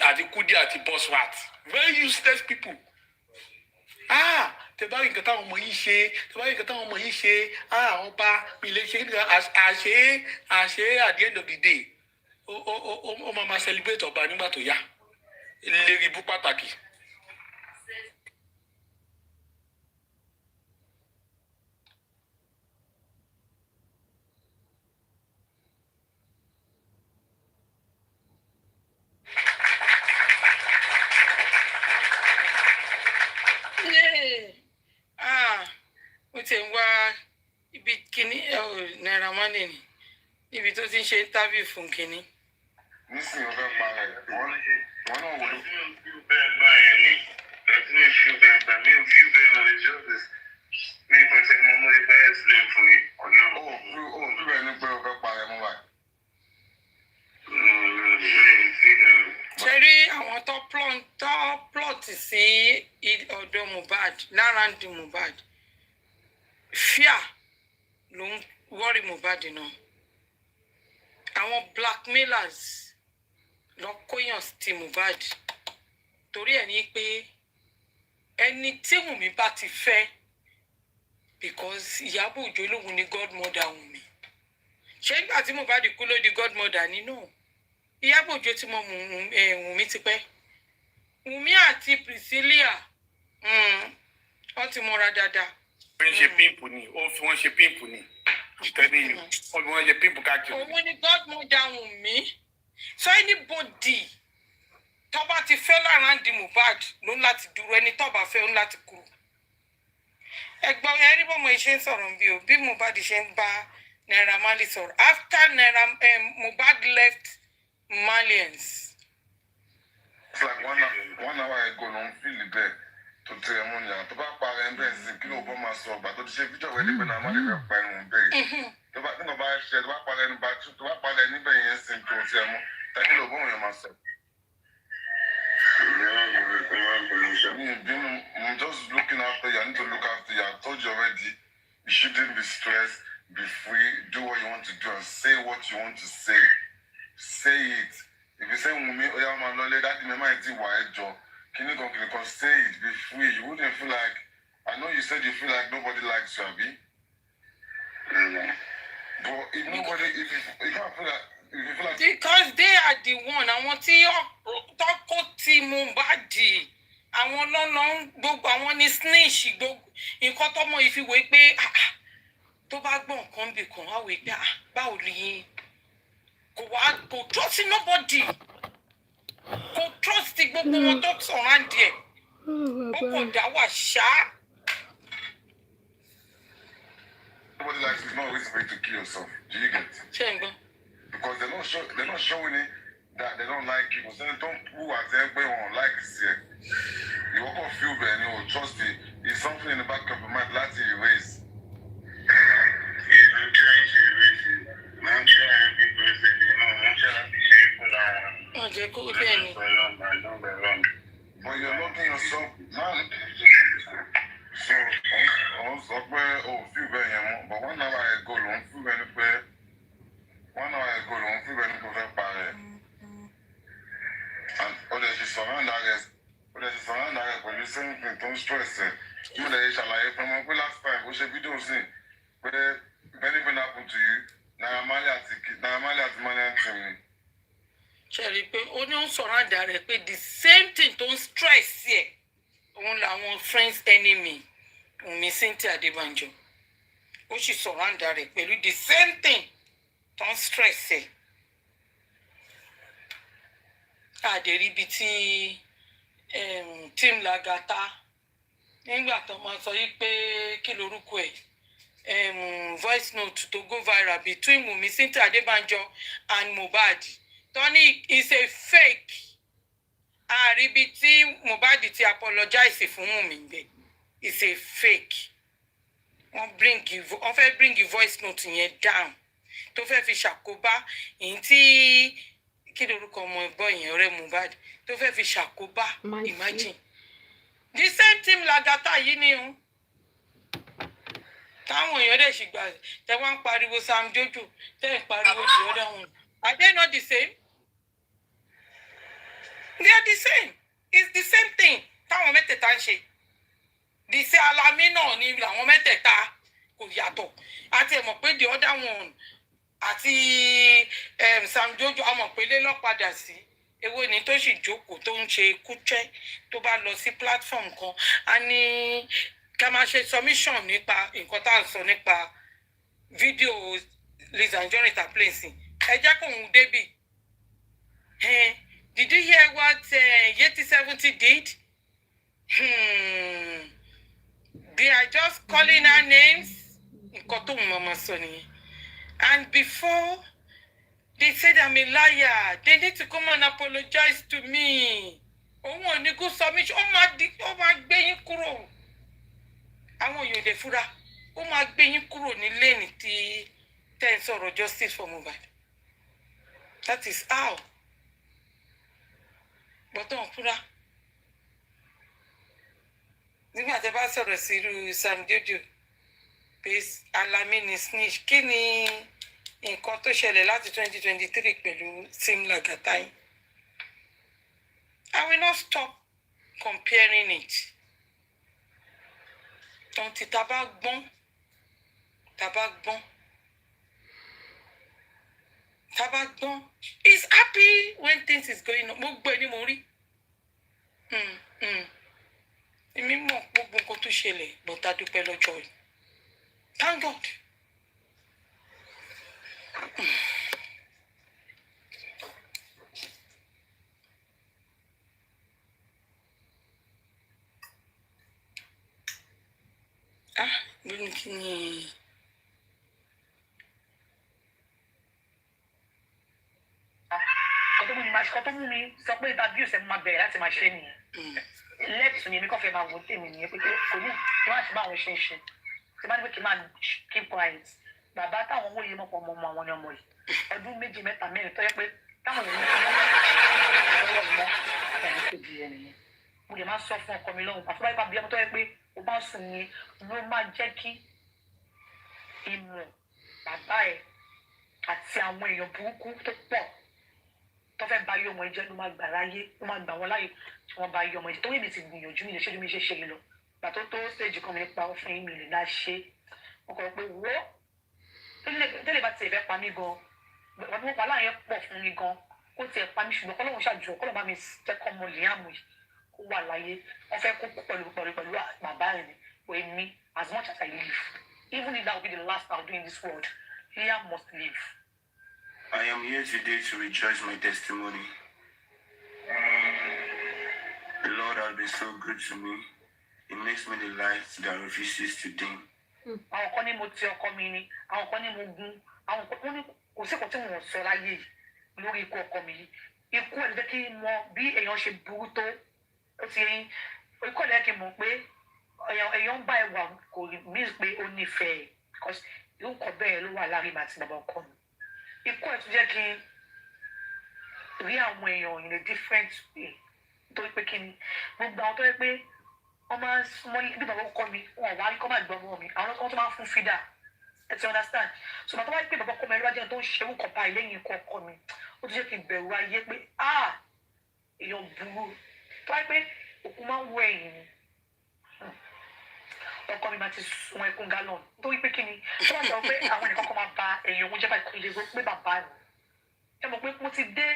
I: àti Kúdí àti Boswat very useless people. Tẹ bá rí nǹkan táwọn ọmọ yìí ṣe àwọn bá mi lè ṣe àṣé at the end of the day ó máa celebrate ọba nígbà tó yá lérí ibú pàtàkì.
B: ó ti ń wá ibi kíní Naira Marley ni níbi tó ti ń ṣe interview fún kíní.
M: nísìnyí ọ̀gá pa rẹ̀ wọ́n náà wò ló.
L: bẹ́ẹ̀ báyẹn ni ẹtí mi fi bẹ́ẹ̀ gbà mí ò fi bẹ́ẹ̀ lọ lè justice mi kò tẹ́ mọ́ mọ́ ibà ẹ̀ sílẹ̀ fún mi ọ̀nà.
M: ó fi bẹ́ẹ̀ ní pé ọ̀gá pa rẹ̀ mọ́ báyìí.
B: ṣe rí àwọn tó plot sí ọ̀dọ̀ Mohbad lára ń di Mohbad fear ló ń wọ́rí Mohbad náà àwọn blackmailers lọ kóyàn ti Mohbad torí ẹ̀ ní pé ẹni tí Wùnmí bá ti fẹ́ because Iyabo Ojo lóhun ni godmother Wùnmí ṣé nígbà tí Mohbad kú ló di godmother nínú Iyabo Ojo tí mo Wùnmí ti pẹ́ Wùnmí àti Priscilla wọ́n ti mọ́ra dáadáa.
I: wọ́n ṣe pímpù ni ó fi wọ́n ṣe pímpù ni ìtẹ́ni yìí wọ́n fi wọ́n ṣe pímpù káàkiri.
B: òun ni godmother Wùnmí so anybody tó bá ti fẹ́ lára ń di Mohbad ló ń láti dúró ẹni tó bá fẹ́ ń láti kúrò. ẹ̀gbọ́n ẹ rí bọ́mọ iṣẹ́ ń sọ̀rọ̀ bí o bí Mohbad ṣe ń bá Naira Marley sọ̀rọ̀ after Mohbad left Malians.
M: It's like one hour ago ló ń fìlì bẹ́ẹ̀ tó tẹ ẹmu ní àwọn tó bá pa ẹ bẹ́ẹ̀ sí kí ló bọ́ máa sọ ọgbà tó ti ṣe fíjọ́ wẹ́ẹ́ nígbà náà má lè fẹ́ pa ẹnu bẹ́ẹ̀ tó bá ṣe tó bá pa ẹnu bá tó bá pa ẹ níbẹ̀ yẹn sí tó ti ẹmu tàbí ló bọ́ wọn yẹn máa sọ. I'm just looking after you. I need to look after you. I told you already. You shouldn't be stressed. Be free. Do what you want to do and say what you want to say. Say it. If you say Wunmi, Oya Malole, that may might be why Joe. Can you say it? Be free. You wouldn't feel like. I know you said you feel like nobody likes you, Abi. But if nobody, if you can't feel like.
B: Because they are the one. Àwọn tí tọ́kọ ti Mohbad àwọn lọ́nà gbogbo àwọn ní snitch gbogbo nǹkan tọ́mọ yìí fi wé pé tó bá gbọ́ nǹkan bì kan á wé pé báwo ni kò trust nobody kò trust gbogbo wọn tó surround ẹ̀ ó kò dá wà ṣá.
L: Nobody likes it. It's not always way to kill yourself. Do you get? Because they're not showing it that they don't like it. So don't who are there where won't like it. You won't feel bad. You will trust it. It's something in the back of your mind. Let's erase. I'm trying to erase it. I'm trying to be person. You know, I'm trying to be shameful now.
B: Okay, cool. Then.
L: But you're locking yourself, man. So, feel very, but 1 hour ago, don't feel very bad. 1 hour ago, don't feel very bad. And others is surround others. But the same thing, don't stress it. You know, shall I from last time, we should be doing things. But if anything happened to you, now I'm money to me.
B: Ṣẹ̀rí pé ó ní ó ń sọ̀rọ̀ àdá rẹ̀ pé the same thing tó ń stress yẹ òun làwọn friends enemy Wunmi Cynthia Adébánjọ ó sì sọ̀rọ̀ àdá rẹ̀ pẹ̀lú the same thing tó ń stress yẹ. Àdèrí ibi tí Team Lagata nígbà tó máa sọ yí pé kí lorúkọ ẹ̀ voice note to go viral between Wunmi Cynthia Adébánjọ and Mohbad. Tony is a fake. Àríbi tí Mohbad ti apologize fún Wunmi. It's a fake. Wọ́n fẹ́ bring the voice note yẹn down. Tó fẹ́ fi ṣàkóbá èyí tí kí lorúkọ ọmọ ẹ̀gbọ́n yẹn ọ̀rẹ́ Mohbad tó fẹ́ fi ṣàkóbá imagine. The same Team Lagata yìí ni o. Táwọn èèyàn dẹ̀ ṣì gbà tẹ́ wọ́n ń pariwo Sam Jojo tẹ́ ń pariwo the other one. Are they not the same? They are the same. It's the same thing. Táwọn mẹ́tẹ̀ẹ̀ta ń ṣe. The same Alami náà ni àwọn mẹ́tẹ̀ẹ̀ta kò yàtọ̀. Àti ẹ mọ̀ pé the other one àti Sam Jojo a mọ̀ pé lé lọ́ padà sí. Èwo ni tó sì jókòó tó ń ṣe kúchẹ́ tó bá lọ sí platform kan. A ní ká máa ṣe submission nípa nǹkan tá à ń sọ nípa fídíò Lizzy Anjorin ta plane sí. Ẹ jẹ́ kó òun débì. Did you hear what Yeti 70 did? They are just calling her names. And before, they said I'm a liar. They need to come and apologize to me. Oh, ní kó submission. Ó máa gbé yín kúrò. Àwọn èèyàn dẹ̀ fura. Ó máa gbé yín kúrò ní lane tí tẹ́ ń sọ̀rọ̀ justice for Mohbad. That is how. But don't fura. Nígbà tí a bá sọ̀rọ̀ sí irú Sam Jojo pé Alami ni snitch kí ni nǹkan tó ṣẹlẹ̀ láti 2023 pẹ̀lú Team Lagata yìí. I will not stop comparing it. Until tá bá gbọ́n he's happy when things is going on. Mo gbọ́ ni mo rí. Èmi mọ̀ gbogbo nǹkan tó ṣẹlẹ̀ but a dúpẹ́ lọ́jọ́ yìí. Thank God. Lónìí kí ni
O: kọ́ tó mú mi sọ pé interview ṣe máa bẹ̀rẹ̀ láti máa ṣe nìyẹn. Lẹ́tù ni èmi kàn fẹ́ máa wò tèmi nìyẹn pé kò ní kí wọ́n á ṣe bá àwọn ṣe ń ṣe. Tí bá ní pé kí n máa keep quiet. Bàbá táwọn owó yìí mọ̀pọ̀ ọmọ àwọn ni ọmọ yìí. Ọdún 2, 3, 4 tó yẹ pé táwọn èèyàn ń lọ́wọ́ mọ́ àtàwọn kejì ẹ̀ nìyẹn. Mo lè máa sọ fún ọkọ mi lọ́hùn. Àfọwọ́ ìpá bí ọmọ tó yẹ pé o bá sùn ni ló máa jẹ́ kí ìmọ̀ bàbá ẹ̀ àti àwọn èèyàn burúkú tó pọ̀ tó fẹ́ bá yọ ọmọ ẹjẹ́ ló máa gbà láyé ló máa gbà wọ́n láyé tí wọ́n bá yọ ọmọ ẹjẹ́ tó yẹ mi ti gbìyànjú mi lè ṣe ju mi ṣe ṣe lọ gbà tó tó stage kan mi pa òfin mi lè dá ṣe wọ́n kọ́ pé wọ́ tẹ́lẹ̀ bá tiẹ̀ fẹ́ pa mí gan wọ́n tí wọ́n pa láàyè pọ̀ fún mi gan kó tiẹ̀ pa mí ṣùgbọ́n kọ́lọ́hún ṣàjùwọ̀ kọ́lọ́ bá mi tẹ́kọ̀ ọmọ Liam yìí kó wà láyé wọ́n fẹ́ kó pẹ̀lú bàbá rẹ̀ ni with me as much as I live even if that will be the last I'll do in this world Liam must live
P: I am here today to rejoice my testimony. The Lord has been so good to me. It makes me the light that refuses to dim.
O: Àwọn kan ní mo ti ọkọ mi ni, àwọn kan ní mo gun, àwọn kan ní kò sí kan tí mo sọ láyé yìí lórí ikú ọkọ mi yìí. Ikú ẹ̀ ló jẹ́ kí n mọ bí èèyàn ṣe burú tó. Ó ti yẹn, ikú ẹ̀ ló jẹ́ kí n mọ̀ pé èèyàn ń bá ẹwà kò mí pé ó nífẹ̀ẹ́ because irú nǹkan bẹ́ẹ̀ ló wà láàrin àti bàbá ọkọ mi. Ikú ẹ̀ tún jẹ́ kí n rí àwọn èèyàn in a different way. Nítorí pé kí ni gbogbo àwọn tó yẹ pé wọ́n máa ń súnmọ́ bí bàbá ọkọ mi wọn wá rí kọ́ máa gbọ́ ọmọ mi àwọn tó máa ń fún fídà ẹ ti understand so bàtà wáyé pé bàbá ọkọ mi ẹlẹ́wàá jẹ́ tó ń ṣe wúkọ̀ báyìí lẹ́yìn ikú ọkọ mi ó ti jẹ́ kí n bẹ̀rù ayé pé èèyàn burú tó wáyé pé òkú máa ń wọ ẹ̀yìn ni ọkọ mi máa ti sun ẹkún gallon nítorí pé kí ni tó wá sọ pé àwọn ènìyàn kan máa ba ẹ̀yìn òun jẹ́ báyìí kò lè ro pé bàbá mi ẹ mọ̀ pé mo ti dé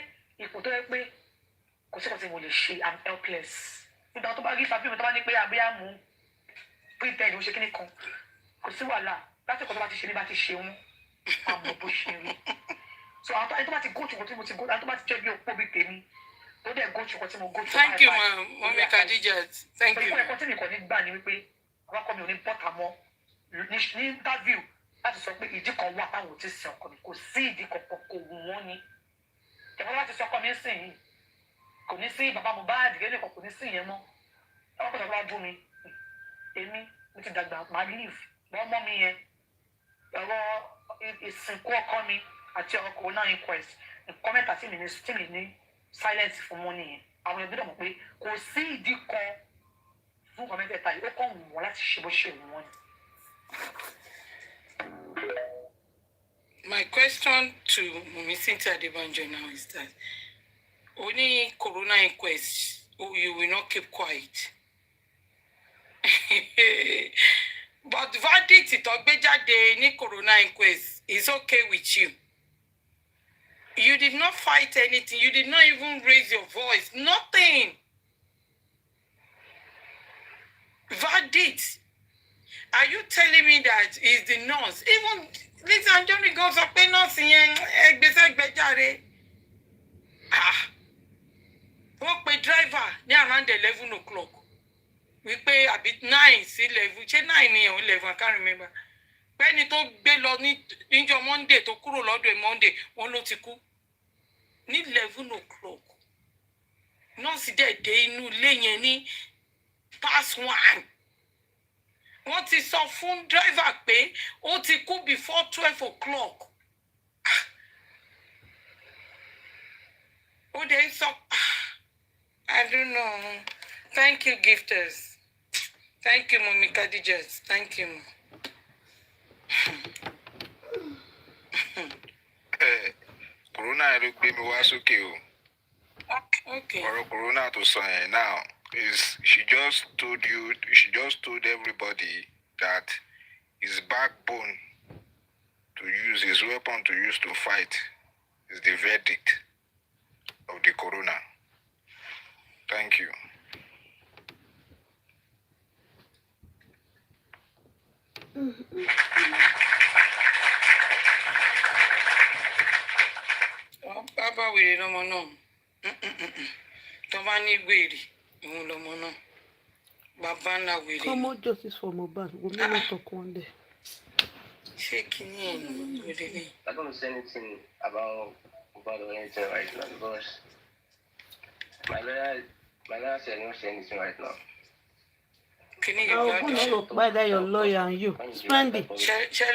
O: ipò tó yẹ pé kò sí kan tí mo lè ṣe I'm helpless ìgbà tó bá rí fàbí mi tó bá ní pé àbíyá mú pretend ó ṣe kíní kan kò sí wàhálà láti ọkọ tó bá ti ṣe ní bá ti ṣe wọn àmọ́ bó ṣe rí so àwọn tó bá ti go through tí mo ti go àwọn tó bá ti jẹ́ bí òpó bí tèmi ó dẹ̀ go through kan tí mo go through.
B: Thank you ma mọ́mí Khadijat thank you.
O: ìfọ̀ ẹ̀kọ́ tí mi kàn ní gbà ní wípé àwọn akọ mi ò ní bọ́tà mọ́ ní interview láti sọ pé ìdí kan wà táwọn ò ti sìn ọkọ mi kò sí ìdí kankan kò wù wọ́n ni ìjọba láti sọ ọkọ mi sìn yìí kò ní sí bàbá Mohbad gẹ́gẹ́ kò ní sí ìyẹn mọ́ ọkọ tó bá bú mi èmi mo ti dàgbà máa leave bọ́ mọ́ mi yẹn ọ̀rọ̀ ìsìnkú ọkọ mi àti ọ̀rọ̀ corona inquest nǹkan mẹ́ta tí mi ní silence fún wọn nìyẹn àwọn ẹbí dàmọ̀ pé kò sí ìdí kan fún nǹkan mẹ́tẹ̀ẹ̀ta yìí ó kàn wù wọ́n láti ṣe bó ṣe wù wọ́n ni.
B: My question to Mumi Cynthia Adebanjo now is that only corona inquest, you will not keep quiet. But verdict it ogbejade ní corona inquest is okay with you. You did not fight anything. You did not even raise your voice. Nothing. Verdict. Are you telling me that is the nurse? Even Lizzy Anjorin goes up in nurse yẹn ẹgbẹ́sẹ̀ gbẹ́járe. Wọ́n pe driver ní around 11 o'clock. Wípé àbí 9 sí 11 ṣé 9 ni or 11 I can't remember. Pẹ́ni tó gbé lọ níjọ́ Monday tó kúrò lọ́dọ̀ Monday wọ́n ló ti kú. Ní 11 o'clock. Nọ́ọ̀sì dẹ̀ dé inú ilé yẹn ní past 1. Wọ́n ti sọ fún driver pé ó ti kú before 12 o'clock. Ó dẹ̀ ń sọ I don't know. Thank you, gifters. Thank you, Mọ́mí Khadijat. Thank you.
G: Corona ló gbé mi wá sókè o.
B: Okay.
G: Ọ̀rọ̀ corona tó sọ yẹn now is she just told everybody that his backbone to use, his weapon to use to fight is the verdict of the corona. Thank you.
B: Bàbá wèrè lọmọ náà. Tó bá ní wèrè, òun lọmọ náà. Bàbá ńlá wèrè.
J: Common justice for Mohbad. We'll never talk one day.
B: Ṣé kìíní ẹ̀ ní wèrè ni?
Q: I don't say anything about Mohbad or anything right now because my lawyer said I don't say anything right now.
J: Now, Ogun will buy that your lawyer and you. Spend it.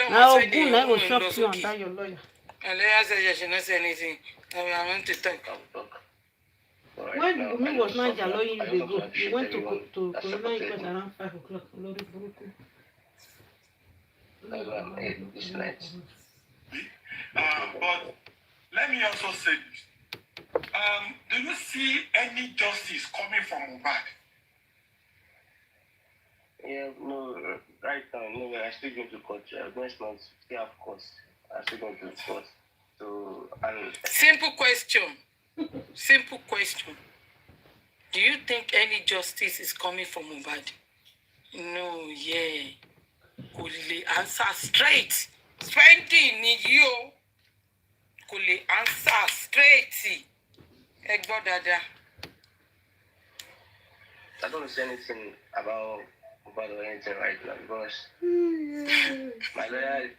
J: Now, Ogun will shop you and that your lawyer.
B: And lawyer said you should not say anything. I want to talk.
J: When Ogun was not your lawyer, you go. You went to Corona inquest around 5 o'clock.
Q: This night.
L: But let me also say this. Do you see any justice coming from Mohbad?
Q: Yeah, no, right now, no, I'm still going to court. Next month, still have course. I'm still going to court. So,
B: Simple question. Simple question. Do you think any justice is coming from Mohbad? No, yeah. Only answer straight. Spending ni yo. kò lè answer straight. Ẹ gbọ́ dáadáa.
Q: I don't say anything about or anything right now because my lawyer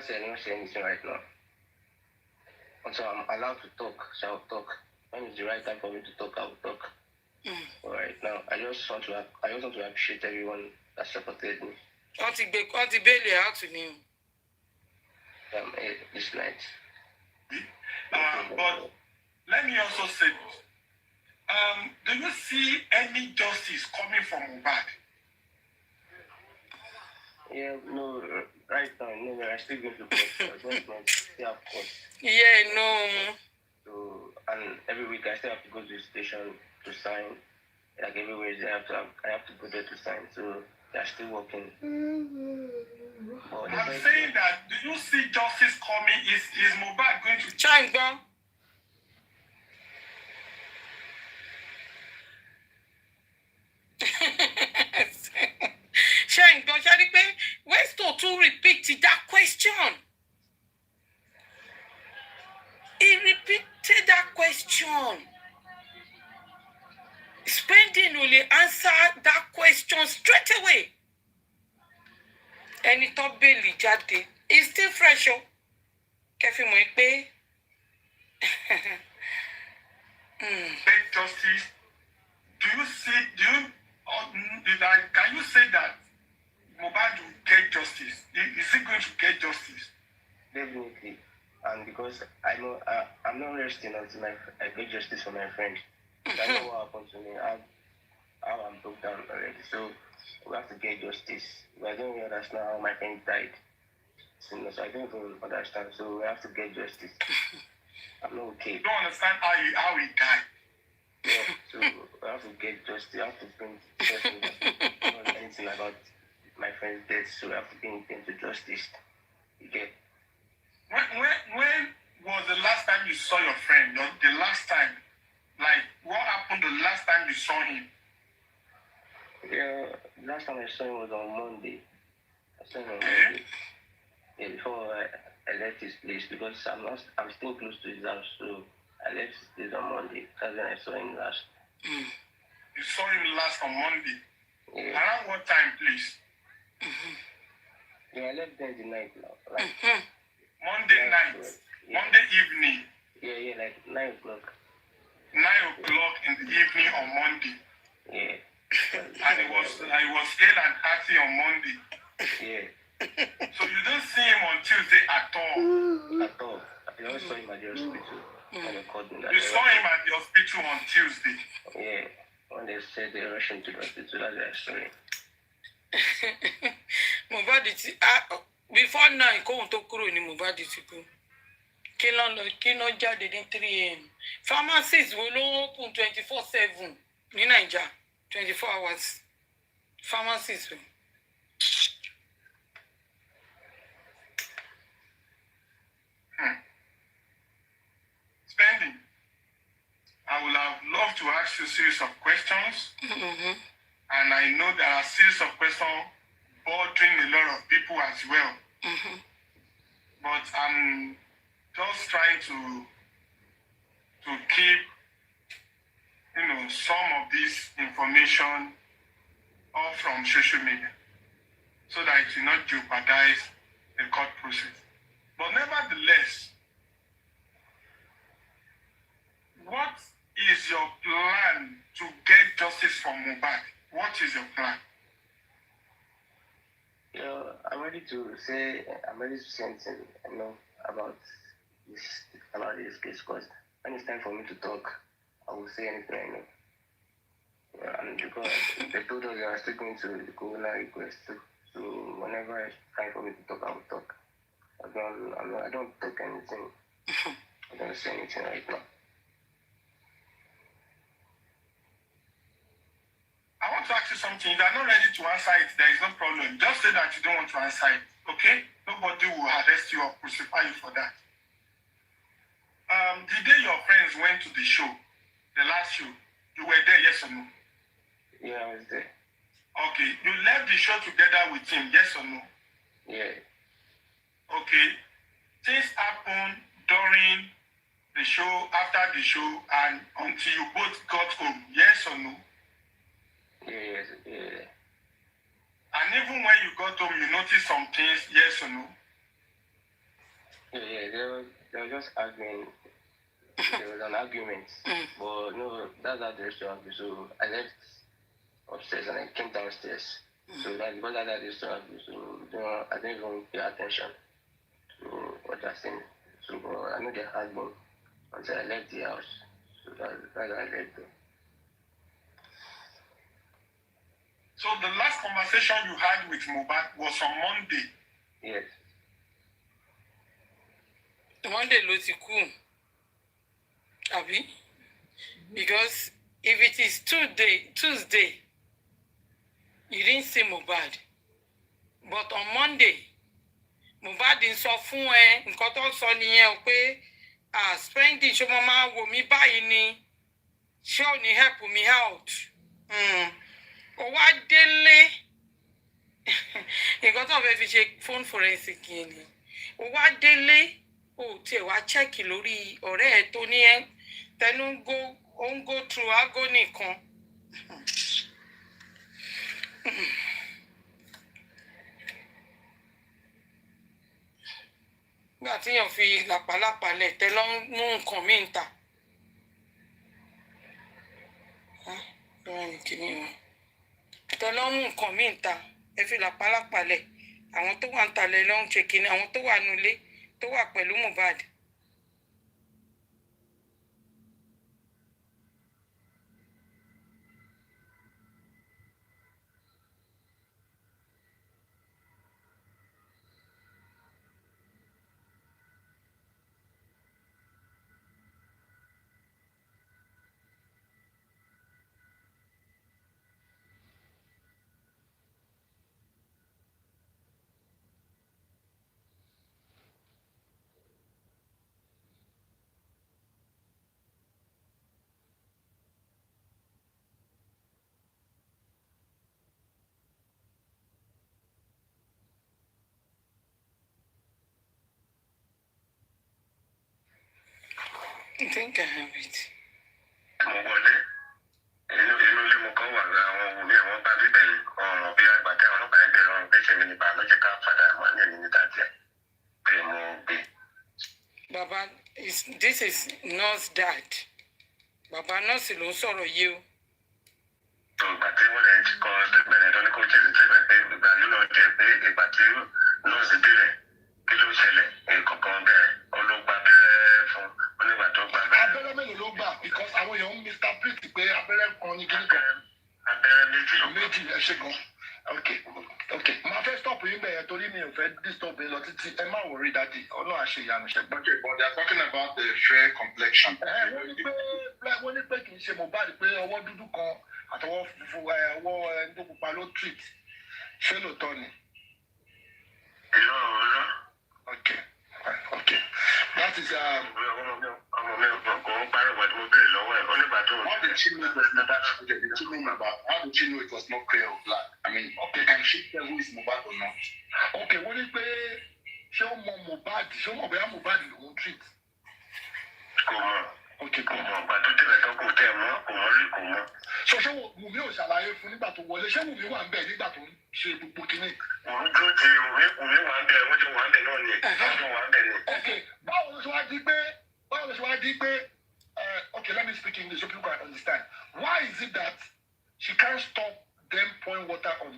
Q: said I don't say anything right now. Until I'm allowed to talk, so I'll talk. When it's the right time for me to talk, I will talk. But right now, I just want to appreciate everyone that supported me.
B: What the bail out to me?
Q: This night.
L: But let me also say this. Do you see any justice coming from Mohbad?
Q: Yeah, no, right now, no, I still going to court. Yeah, of course.
B: Yeah, no.
Q: So, and every week I still have to go to the station to sign. Like every week I have to go there to sign. So they're still working.
L: I'm saying that, do you see justice coming? Is Mohbad going to
B: change down? Shane, don't you think? Where's to repeat that question? He repeated that question. Spending only answer that question straight away. And it top belly jade. It's still fresh. Kefi mo ipe.
L: Get justice? Can you say that Mohbad will get justice? Is he going to get justice?
Q: Definitely. And because I know I'm not resting until I get justice for my friend. I know what happened to me, how I'm broke down already. So we have to get justice. I don't really understand how my friend died. So I don't even understand. So we have to get justice. I'm not okay.
L: You don't understand how he died?
Q: Yeah, so we have to get justice. I have to bring justice. I don't know anything about my friend's death, so we have to bring him to justice. Okay.
L: When was the last time you saw your friend? The last time? Like, what happened the last time you saw him?
Q: Yeah, the last time I saw him was on Monday. I saw him on Monday. Yeah, before I left his place because I'm still close to his house, so I left his place on Monday. That's when I saw him last.
L: You saw him last on Monday?
Q: Yeah.
L: Around what time, please?
Q: Yeah, I left there the night now. Like,
L: Monday night? Yeah. Monday evening?
Q: Yeah, like 9 o'clock.
L: 9 o'clock in the evening on Monday?
Q: Yeah.
L: And he was ill and hearty on Monday?
Q: Yeah.
L: So you don't see him on Tuesday at all?
Q: At all. I always saw him at the hospital.
L: You saw him at the hospital on Tuesday?
Q: Yeah. When they said they rushed him to the hospital, that's why I saw him.
B: Mohbad before now, kóhun tó kúrò ní Mohbad ti kú. Kí ló jáde ní 3 a.m. Pharmacies will open 24/7 ní Naija, 24 hours. Pharmacies will.
L: Spending. I would have loved to ask you a series of questions. And I know there are a series of questions bothering a lot of people as well. But I'm just trying to keep, some of this information off from social media so that it will not jeopardize the court process. But nevertheless, what is your plan to get justice for Mohbad? What is your plan?
Q: Yeah, I'm ready to say something, about this case, because when it's time for me to talk, I will say anything I know. Yeah, and because they told us they are still going to the coroner request too. So whenever it's time for me to talk, I will talk. I don't talk anything. I don't say anything right now.
L: I want to ask you something. If you are not ready to answer it, there is no problem. Just say that you don't want to answer it, okay? Nobody will arrest you or crucify you for that. The day your friends went to the show, the last show, you were there, yes or no?
Q: Yeah, I was there.
L: Okay. You left the show together with him, yes or no?
Q: Yeah.
L: Okay. Things happened during during the show, after the show, and until you both got home? Yes or no?
Q: Yes, yeah.
L: And even when you got home, you noticed some things, yes or no?
Q: Yeah, they were just arguing. There was an argument. But no, that's not the restaurant. So I left upstairs and I came downstairs. So that because I had this so I didn't even pay attention to what I saying. So I know they had me until I left the house. So that's I left them.
L: So the last conversation you had with Mohbad was on Monday?
Q: Yes.
B: Monday ló ti kú. Abi? Because if it is Tuesday, you didn't see Mohbad. But on Monday, Mohbad ń sọ fún ẹ nǹkan tó sọ nìyẹn o pé spending ṣé mo máa wò mí báyìí ni ṣé ò ní help me out. Ó wá délé nǹkan tó fẹ́ fi ṣe phone forensic yẹn ni. Ó wá délé ó tiẹ̀ wá check lórí ọ̀rẹ́ ẹ̀ tó ní ẹ́ tẹnu ń go through agony kan. Nígbà tí èèyàn fi làpálàpá lẹ̀ tẹ́ lọ́ mú nǹkan míì ta. Tẹ́ lọ́ mú nǹkan míì ta ẹ fi làpálàpá lẹ̀ àwọn tó wà ń talẹ̀ lọ́ ń ṣe kínní àwọn tó wà nulẹ̀ tó wà pẹ̀lú Mohbad. I think I have it.
L: Mo wọlé inú ilé mo kàn wà àwọn ohun mi àwọn bá bíbẹ̀ ọ̀ràn bí agbàtẹ́ ọlọ́pàá ẹgbẹ́ ọ̀ràn bí ṣe mi ní biological father wọn ní èmi ní dájú ẹ̀ pé mo gbé.
B: Baba, this is nurse dad. Baba nurse ló ń sọ̀rọ̀ yìí o.
L: Ìgbà tí wọ́n lè kọ́ bẹ̀rẹ̀ tó ní kó jẹ́ ìṣẹ́fẹ̀ pé ìgbà yóò lọ jẹ pé ìgbà tí nọ́ọ̀sì délẹ̀ kí ló ṣẹlẹ̀ nǹkan bẹ́ẹ̀ olóògbà bẹ́ẹ̀ fún onígbà tó gbà bẹ́ẹ̀. Abẹ́rẹ́ mélòó ló gbà because àwọn èèyàn ń Mr. Priest pé abẹ́rẹ́ kan ní kíní kan. Abẹ́rẹ́ méjì ló gbà. Méjì ẹ ṣe gan. Ok. Màá fẹ́ stop yín bẹ̀yẹn torí mi ò fẹ́ disturb yín lọ títí ẹ má worry daddy ọlọ́run àṣẹ ìyanu ṣẹgbọ́n. Okay, but they are talking about the fair complexion. Wọ́n ní pé kì í ṣe Mohbad pé ọwọ́ dúdú kan àtọwọ́ funfun ọwọ́ ẹni tó pupa ló treat ṣé lóòótọ́ ni. Irọ́. Okay. That is ọmọ mi kò ń parí ìwà tí mo béèrè lọ́wọ́ ẹ̀ onígbà tó. How did she know it was Mohbad? How did she know it was not clear or black? I mean, okay, can she tell who is Mohbad or not? Okay, wọ́n ní pé ṣé ó mọ Mohbad ṣé ó mọ bóyá Mohbad lòún treat. Kò mọ̀. Okay, kò mọ̀ ọ̀gbà tó débẹ̀ tó kò tẹ̀ mọ́ kò mọ̀ rí kò mọ̀. Ṣé Wùmí ò ṣàlàyé fún nígbà tó wọlé ṣé Wùmí wà ń bẹ̀ nígbà tó ń ṣe gbogbo kínní. Wọ́n dúró ti Wùmí wà ń bẹ̀ wọ́n ti wà ń bẹ̀ náà ni wọ́n wà ń bẹ̀ ni. Okay, báwo ló ṣe wá di pé okay, let me speak English so people can understand. Why is it that she can't stop them pouring water on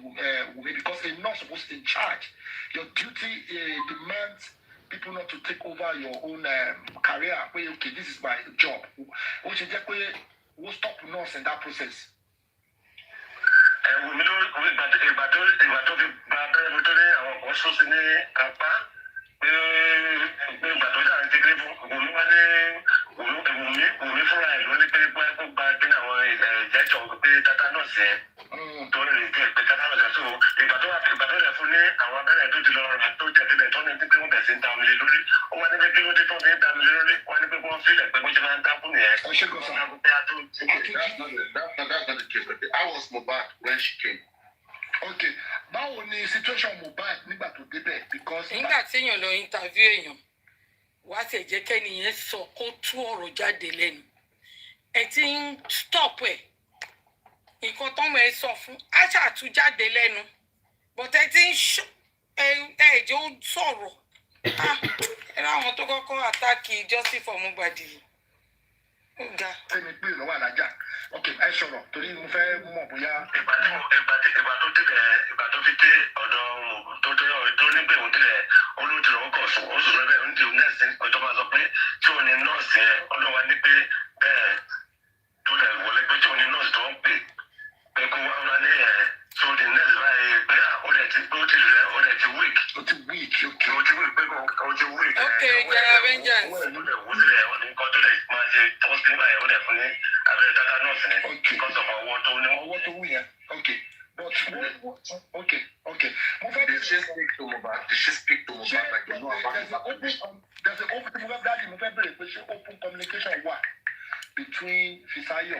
L: Wùmí because a nurse supposed to be in charge? Your duty demands people not to take over your own career. Okay, this is my job. Ó ṣe jẹ́ pé we'll stop nurse in that process. Wùmí ló ìgbà tó fi gba abẹ́rẹ́ mi tó ní àwọn kan sún sí ní apá ìgbà tó dáa ti dé fún Wùmí wá ní Wùmí fúnra ẹ̀ ló ní pé kó gba kí ní àwọn ìjẹ́jọ́ pé tetanus yẹn tó ní ìdí pé tetanus yẹn so ìgbà tó yẹ fún ní àwọn abẹ́rẹ́ tó ti lọ rà tó jẹ̀ sílẹ̀ tó ní pé wọ́n bẹ̀ sí ń da omi lé lórí ó wá ní pé kí ló dé tó fi ń da omi lé lórí wọ́n ní pé wọ́n sílẹ̀ pé bó ṣe máa ń dákú nìyẹn. Ẹ ṣe kò sọ. That's not the case. How was Mohbad when she came? Okay, báwo ni situation Mohbad nígbà tó débẹ̀ because.
B: Nígbà tí èèyàn lọ interview èèyàn wá sì jẹ́ kẹ́niyẹn sọ kó tú ọ̀rọ̀ jáde lẹ́nu ẹ ti ń stop ẹ̀ nǹkan tọ́mọ ẹ sọ fún àṣà tú jáde lẹ́nu but ẹ ti ń ẹ̀jẹ̀ ó sọ̀rọ̀ ẹ láwọn tó kọ́kọ́ àtàkì justice for Mohbad yìí ó ga.
N: ẹni pé lọ́wọ́ alájà ok ẹ sọ̀rọ̀ torí mo fẹ́ mọ̀ bóyá.
L: ìgbà tó fi dé ọ̀dọ̀ tó ní pé òun tẹ̀lé olóòtú lọ́wọ́ kọ̀ sùn ó sùn lọ́bẹ̀ ń di nẹ́ẹ̀sì ọjọ́ máa sọ pé tí òun ní nọ́ọ̀sì yẹn ọlọ́wà ní pé bẹ́ẹ̀ tó lẹ̀ wọlé pé tí òun ní nọ́ọ̀sì tó ń pè pé kó wá wá ní ẹ̀ tó di nẹ́ẹ̀sì báyìí pé ó dẹ̀ ti rẹ̀ ó dẹ̀ ti wíìk.
N: ó ti wíìk ok.
L: ó ti wíìk pé ó ti wíìk.
B: ok jara vengeance.
L: nǹkan tó lè máa ṣe tọ́sí nígbà yẹn ó dẹ̀ fún ní abẹ́rẹ́ tata nọ́ọ̀sì ni kọ́sọ̀ ọwọ́ tó ní.
N: ọwọ́ tó wù yẹn ok but ok mo fẹ́ bí.
L: Did she speak to Mohbad? Did she speak to Mohbad like you know about it?
N: There's an open mo fẹ́ bẹ̀rẹ̀ pé ṣé open communication wà between Fisayo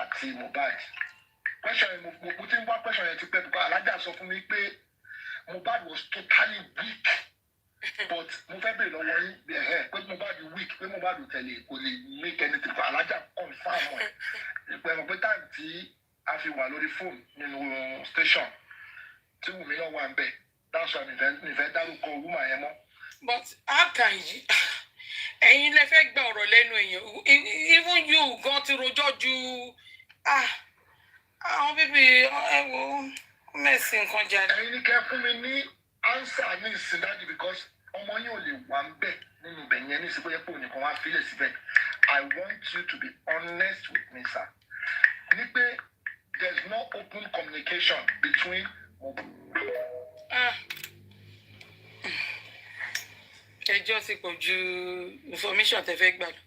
N: àti Mohbad. Question yẹn mo ti ń wá question yẹn ti pẹ́ because alájà sọ fún mi pé Mohbad was totally weak but mo fẹ́ bẹ̀rẹ̀ lọ́wọ́ yín pé Mohbad weak pé Mohbad tẹ̀lé kò lè make anything for alájà confam ẹ̀ ìpẹ̀rù pé táìmù tí a fi wà lórí fóònù nínú station tí Wùmí náà wà ń bẹ̀ that's why mi fẹ́ dárúkọ woman yẹn mọ́.
B: but how can you ẹ̀yin lẹ fẹ́ gba ọ̀rọ̀ lẹ́nu èèyàn even you gan ti rojọ́ ju àwọn bíbí ẹ̀wọ̀ mẹ́sì nǹkan jáde.
N: ẹ̀yin ní kẹ́ fún mi ní answer ní ìsìndájú because ọmọ yín ò lè wà ń bẹ̀ nínú ibẹ̀ yẹn ní ìsìnkú yẹn pé òní kan wá fílẹ̀ síbẹ̀ I want you to be honest with me sir ní pé there is no open communication between.
B: ẹjọ́ ti pọ̀ ju information tẹ́ fẹ́ gbà lọ.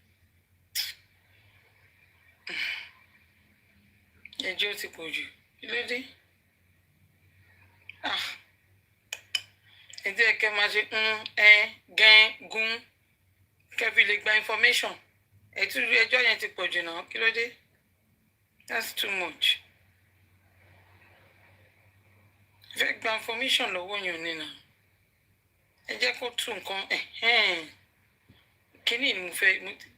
B: ẹjọ́ ti pọ̀ jù kí ló dé. ẹjọ́ ẹ̀kẹ́ máa ṣe gún kẹ́fì lè gba information ẹjọ́ yẹn ti pọ̀ jù náà kí ló dé. That's too much. Fẹ́ gba information lọ́wọ́ yàn nínú. Ẹ jẹ́ kó tún nǹkan kíní ni mo fẹ́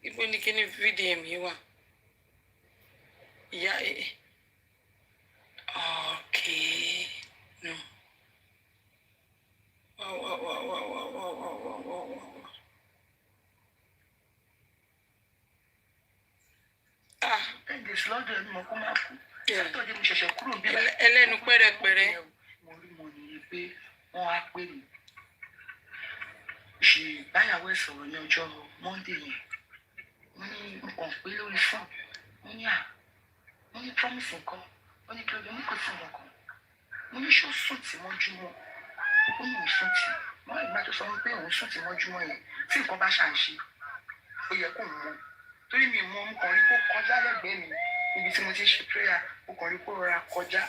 B: ibo ní kíní VDM yìí wà. Ìyá okay no. Ẹlẹ́nu pẹ́rẹpẹ̀rẹ.
K: mo rí mo nìyẹn pé wọ́n á pè mí ṣe báyàwó ẹ̀ sọ̀rọ̀ ní ọjọ́ Monday yẹn wọ́n ní nǹkan pé lórí fún wọ́n ní promise nǹkan wọ́n ní kí ló dé mú kó sí nǹkan mo ní ṣó sùn tí wọ́n júmọ́ ó ní òun sùn tí wọ́n ìgbà tó sọ pé òun sùn tí wọ́n júmọ́ yẹn tí nǹkan bá ṣàǹṣe ó yẹ kó mú torí mi mọ ọmọkàn rí kó kọjá lẹ́gbẹ̀ẹ́ mi níbi tí mo ti ṣe prayer ó kàn rí kó rọra kọjá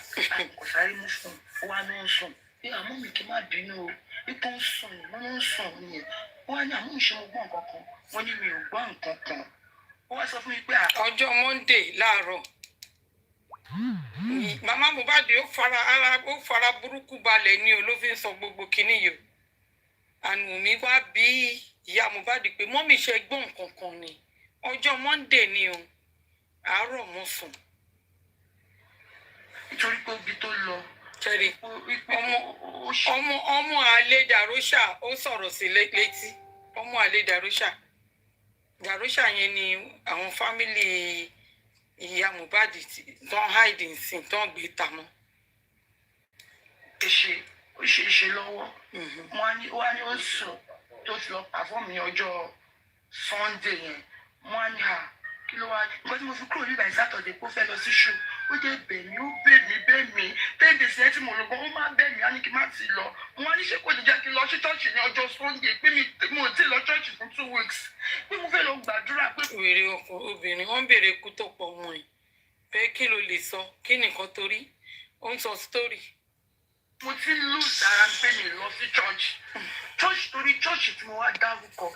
K: kò sáré mú sùn ó wá ní ó ń sùn bí àmọ́ mi kì í má bínú o ipò ń sùn wọ́n ń sùn nìyẹn wọ́n á ní àmọ́ ìṣe mo gbọ́ nǹkan kan wọ́n ní mi ò gbọ́ nǹkan kan ó wá sọ fún mi pé
B: ọjọ́ Monday láàárọ̀ màmá Mohbad ó fara burúkú balẹ̀ ní o ló fi ń sọ gbogbo kinní yìí àná mi wá bí ìyá Mohbad pé mọ́mì ṣe gbọ́ nǹkan kan ni ọjọ́ Monday ni o àárọ̀ mo sùn.
K: nítorí pé ibi tó lọ.
B: kẹrì ọmọ àlè Dàróṣà ó sọ̀rọ̀ sí létí ọmọ àlè Dàróṣà yẹn ni àwọn fámìlì ìyá Mohbad tán hide nsìn tán gbé ta mọ́.
K: ó ṣe lọ́wọ́ wọ́n á ní ó sùn tó ti lọ pàfọ́ọ̀mù ní ọjọ́ Sunday yẹn wọ́n á ní kí ló wá nǹkan tí mo fi kúrò nígbà Saturday kó fẹ́ lọ sí ṣù ó dé bẹ̀ mí ó bẹ̀ mí 10 days yẹn tí mo lọ gan ó máa bẹ̀ mí á ní kí n má ti lọ wọ́n á ní ṣe kò ní jẹ́ kí n lọ sí church ní ọjọ́ Sunday pé mo ò tí ì lọ church fún 2 weeks pé mo fẹ́ lọ gbàdúrà pé.
B: wèrè obìnrin wọn béèrè ikú tó pọ̀ mọ́ ẹ̀ pé kí ló lè sọ kí nìkan torí ó ń sọ story.
K: mo ti lose ara pé mi lọ sí church torí church tí mo wá dárúkọ.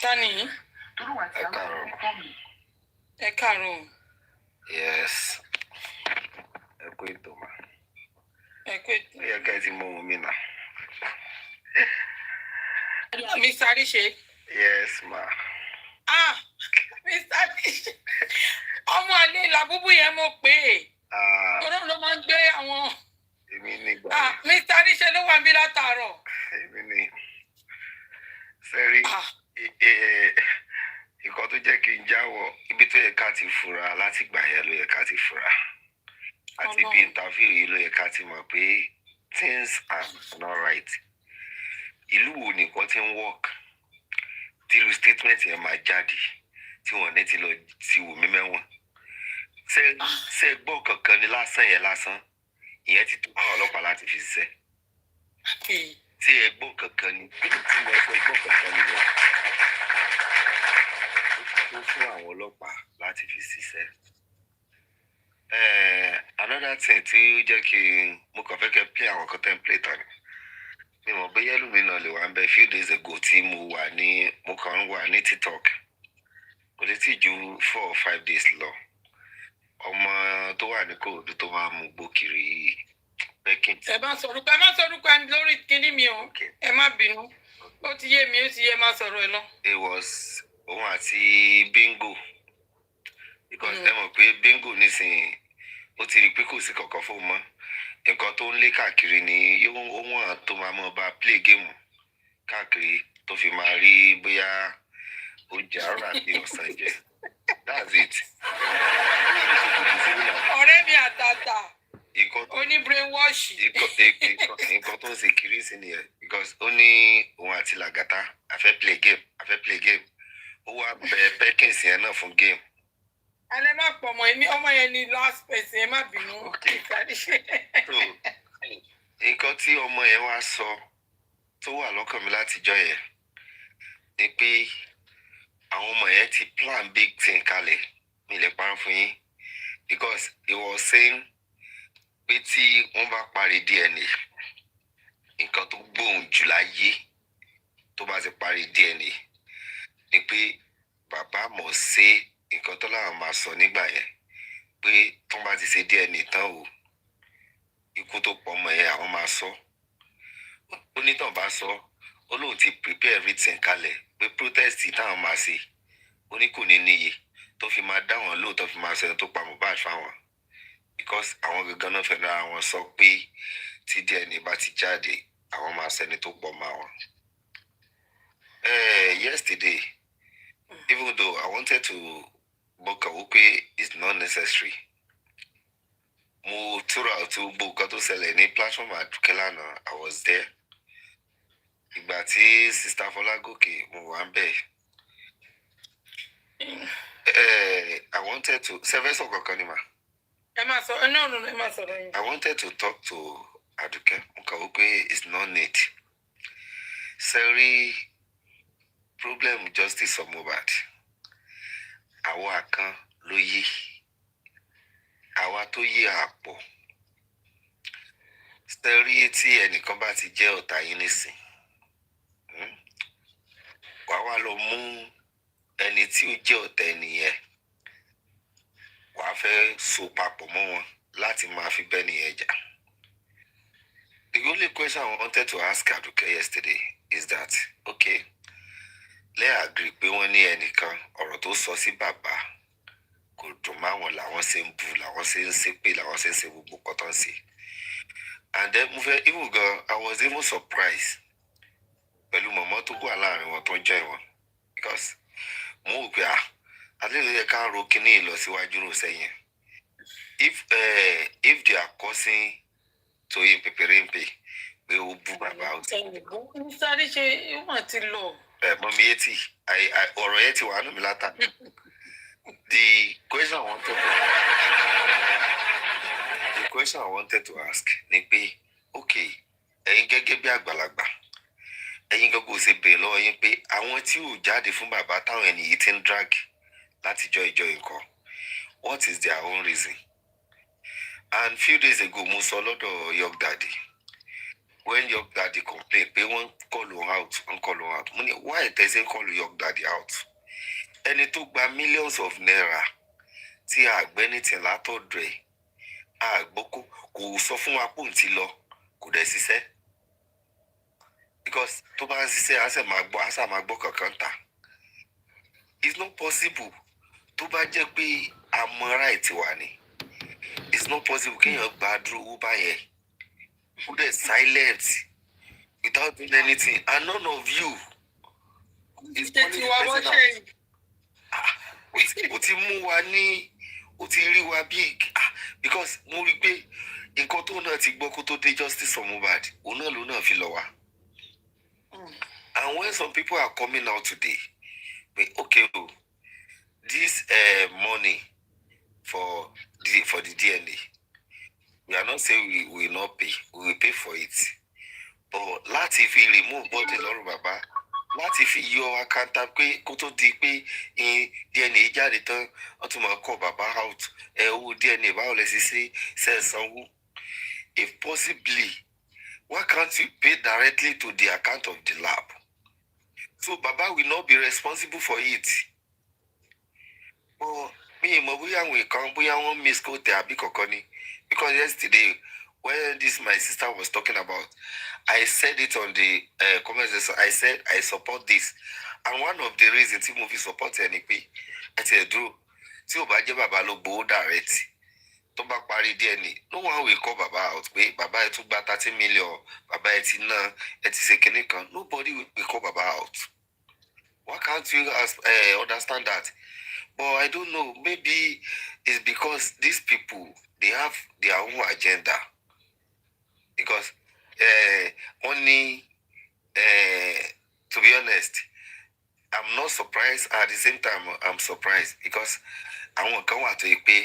B: Tani? Ẹ káàárọ̀.
M: Yes. Ẹ kú ètò mà.
B: Ẹ kú ètò.
M: Ó yẹ ká ẹ ti mọ ohun mi nà.
B: Mr. Arishe.
P: Yes, ma.
B: Mr. Arishe. Ọmọ àlè làbúbú yẹn mo pè é. Ọlọ́run ló máa ń gbé àwọn.
P: Èmi ni gbà.
B: Mr. Arishe ló wà níbí látàárọ̀.
P: Èmi ni. Sẹ́rí, nǹkan tó jẹ́ kí n jáwọ́ ibi tó yẹ ká ti fura láti gbà yẹn ló yẹ ká ti fura. Àti bí interview yìí ló yẹ ká ti mọ̀ pé things are not right. Ìlú wo nìkan ti ń work? Tírú statement yẹn máa jáde tí wọ́n ní ti lọ ti wò mí mẹ́wọ̀n. Ṣé gbọ́ kankan ní lásán yẹn lásán? Ìyẹn ti tó àwọn ọlọ́pàá láti fi ṣiṣẹ́. Tí ẹ gbọ́ kankan ní tí mo sọ gbọ́ kankan ní wọ́n. Ó ti tó fún àwọn ọlọ́pàá láti fi ṣiṣẹ́. Another thing tí ó jẹ́ kí mo kàn fẹ́ kẹ́ play àwọn contemplate on. Mi mọ̀ bóyá ẹlòmíràn lè wà ń bẹ few days ago tí mo kàn wà ní TikTok. Kò lè tí ju 4 or 5 days lọ. Ọmọ tó wà ní Kòròdú tó máa mú gbó kiri yìí.
B: Ẹ má sọ̀rọ̀ ẹni lórí kíní mi o. Ẹ má bínú. Ó ti yé mi, ó ti yé má sọ̀rọ̀ ẹ lọ.
P: It was òun àti Bingo. Because ẹ mọ̀ pé Bingo nísìnyí ó ti rí pé kò sí kankan fún mọ́. Nǹkan tó ń lé káàkiri ni ó wọ́n tó máa mọ̀ bá play game káàkiri tó fi máa rí bóyá oúnjẹ àárọ̀ àti ọ̀sán jẹ. That's it.
B: Ọ̀rẹ́ mi àtàtà. Ó ní brainwash.
P: Nǹkan tó ń ṣe kiri sí nìyẹn. Because ó ní òun àti Làgàtà a fẹ́ play game. Ó wá bẹ Perkins yẹn náà fún game.
B: Alẹ́ má pọ̀ mọ́ èmi ọmọ yẹn ni last person ẹ má bínú.
P: Nǹkan tí ọmọ yẹn wá sọ tó wà lọ́kàn mi látijọ́ yẹn ni pé àwọn ọmọ yẹn ti plan big thing kalẹ̀ mi lè parọ́ fún yín because he was saying pé tí wọ́n bá parí DNA nǹkan tó gbóhùn jù láyé tó bá ti parí DNA ni pé bàbá mọ̀ ṣe nǹkan tó láwọn máa sọ nígbà yẹn pé tó bá ti ṣe DNA tán o ikú tó pọ̀ ọmọ yẹn àwọn máa sọ onítàn bá sọ ó lóun ti prepare everything kalẹ̀ pé protest táwọn máa ṣe ó ní kò ní níye tó fi máa dá wọn lóòótọ́ fi máa sọ ẹni tó pa Mohbad fáwọn because àwọn gangan náà fẹ́ẹ́ náà wọn sọ pé tí DNA bá ti jáde àwọn máa sẹni tó pọ̀ mọ́ àwọn. Yesterday even though I wanted to book a wípé it's not necessary mo túra tó gbogbo nǹkan tó ṣẹlẹ̀ ní platform Àdùkẹ́ lánàá I was there ìgbà tí Sister Fọlágòkè mo wà ń bẹ̀ I wanted to sẹ́fẹ́sọ̀ kankan ni mà.
B: Ẹ máa sọ ẹ náà ẹ máa sọ̀rọ̀ yín.
P: I wanted to talk to Àdùkẹ́ mo kàn wípé it's not need sẹ́rí problem justice of Mohbad àwa kan ló yí àwa tó yí àpọ̀ sẹ́rí tí ẹnìkan bá ti jẹ́ ọ̀tá yín nísìn wàá wá lọ mú ẹni tí ó jẹ́ ọ̀tá ẹnìyẹn wàá fẹ́ so papọ̀ mọ́ wọn láti máa fi bẹ́ẹ̀ nìyẹn jà. The only question I wanted to ask Aduke yesterday is that okay let's agree pé wọ́n ní ẹnìkan ọ̀rọ̀ tó sọ sí bàbá kò dùn máwọn làwọn ṣe ń bú làwọn ṣe ń ṣépè làwọn ṣe ń ṣe gbogbo kọ́tọ́ sí and then mo fẹ́ even gan I was even surprised pẹ̀lú mọ̀mọ́ tó wà láàrin wọn tó ń jẹ́ wọn because mo wò pé àlejò yẹ ká ro kíní ìlọsíwájú rò sẹ́yìn if they are causing to yin peperempe pé ó bú bàbá ó ti.
B: Sáré ṣe ó mà ti lọ.
P: Mọ̀mí etí ọ̀rọ̀ yẹn ti wà nù mí látà. The question I wanted to ask ni pé okay ẹ̀yin gẹ́gẹ́ bí àgbàlagbà ẹ̀yin gbogbo ṣe bèèrè lọ́wọ́ yín pé àwọn tí ò jáde fún bàbá táwọn ẹni yìí ti ń drag láti jọ ìjọ nǹkan what is their own reason and few days ago mo sọ lọ́dọ̀ York Daddy when York Daddy complain pé wọ́n call him out mo ní why they say call York Daddy out ẹni tó gba millions of naira tí àgbẹ́ni tí látọ̀dọ̀ ẹ̀ àgbọ́kó kò sọ fún wa pò ń ti lọ kò dẹ̀ ṣiṣẹ́ because tó bá ń ṣiṣẹ́ àṣà máa gbọ́ kankan ta. It's not possible tó bá jẹ́ pé àmọ́ right wà ní. It's not possible kéèyàn gbàdúró owó báyẹn. Who dey silent without doing anything, and none of you is calling the person out. O ti mú wa ní, o ti rí wa bí, because mo rí pé nǹkan tó náà ti gbọ́ kó tó dé justice for Mohbad, òun náà ló náà fi lọ wá. And when some people are coming out today, okay, this money for the DNA, we are not saying we will not pay, we will pay for it. But láti fi remove body lọ́rùn bàbá, láti fi yọ àkántà pé kó tó di pé DNA jáde tán, wọ́n tún máa kọ́ bàbá out, owó DNA báwo lẹ ṣe sanwó. If possibly, why can't you pay directly to the account of the lab? So Baba will not be responsible for it. But me, we misquote because yesterday, when this my sister was talking about, I said it on the comment section. I said I support this, and one of the reasons the movie support anything, I said, Drew, see Baba lo bo direct. To back party DNA. No one will call Baba out. Wait, Baba took back 30 million. Baba it's nobody will call Baba out. Why can't you understand that? But I don't know. Maybe it's because these people, they have their own agenda. Because only, to be honest, I'm not surprised. At the same time, I'm surprised because I won't come out to pay.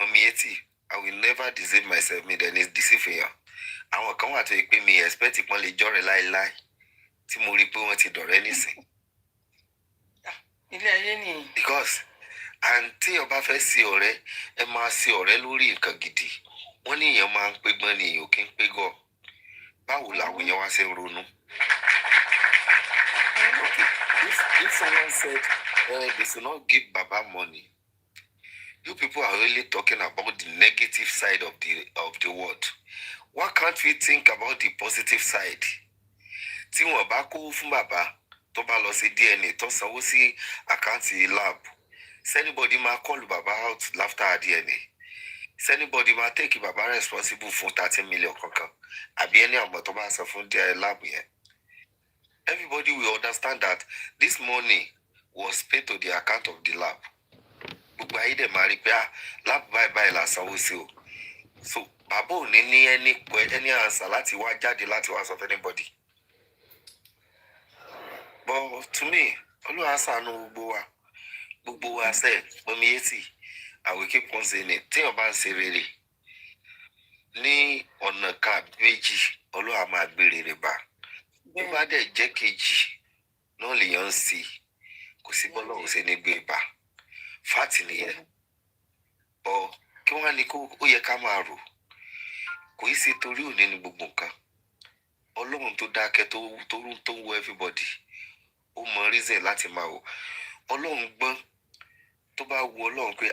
P: I will never deceive myself. Me then is deceiving you. I will come out to pay me. Expect it only joy lie. Timori pé wọ́n ti dọ̀rẹ́ anything. Because and tí o bá fẹ́ sí ọ̀rẹ́, ẹ máa sí ọ̀rẹ́ lórí nǹkan gidi. Wọ́n ní èèyàn máa ń pé gbọ́n ni èèyàn kì í pé gọ̀. Báwo làwọn èèyàn wá ṣe ń ronú? Okay, if someone said they should not give Baba money, you people are really talking about the negative side of the world. Why can't we think about the positive side? Tí wọ́n bá kó fún bàbá tó bá lọ sí DNA tó sanwó sí àkáǹtì lab. Anybody ma call Baba out after DNA. Anybody ma take Baba responsible for 30 million kankan. Àbí ẹni àmọ̀ tó bá sọ fún their lab yẹn. Everybody will understand that this money was paid to the account of the lab. Gbogbo ayé dẹ̀ máa rí pé lab báyìí la sanwó sí o. So Baba ò ní any answer láti wá jáde láti wá sọ fún anybody. But to me, Olúwa ṣàánú gbogbo wa sẹ́ Omiyeti, I will keep on saying it. Tí o bá ń ṣe rere ní ọ̀nà kan méjì, Olúwa máa gbé rere bá. Bí bá dẹ̀ jẹ́ kejì náà lèèyàn ń sí, kò sí bọ́lá ò ṣe ní gbé bá. Fáàtì nìyẹn. But kí wọ́n á ní ó yẹ ká máa rò. Kò í ṣe torí òní ní gbogbo nǹkan. Ọlọ́run tó dákẹ́ tó ń wo everybody. Ó mọ reason láti máa wò. Ọlọ́run gbọ́n tó bá wo Ọlọ́run pé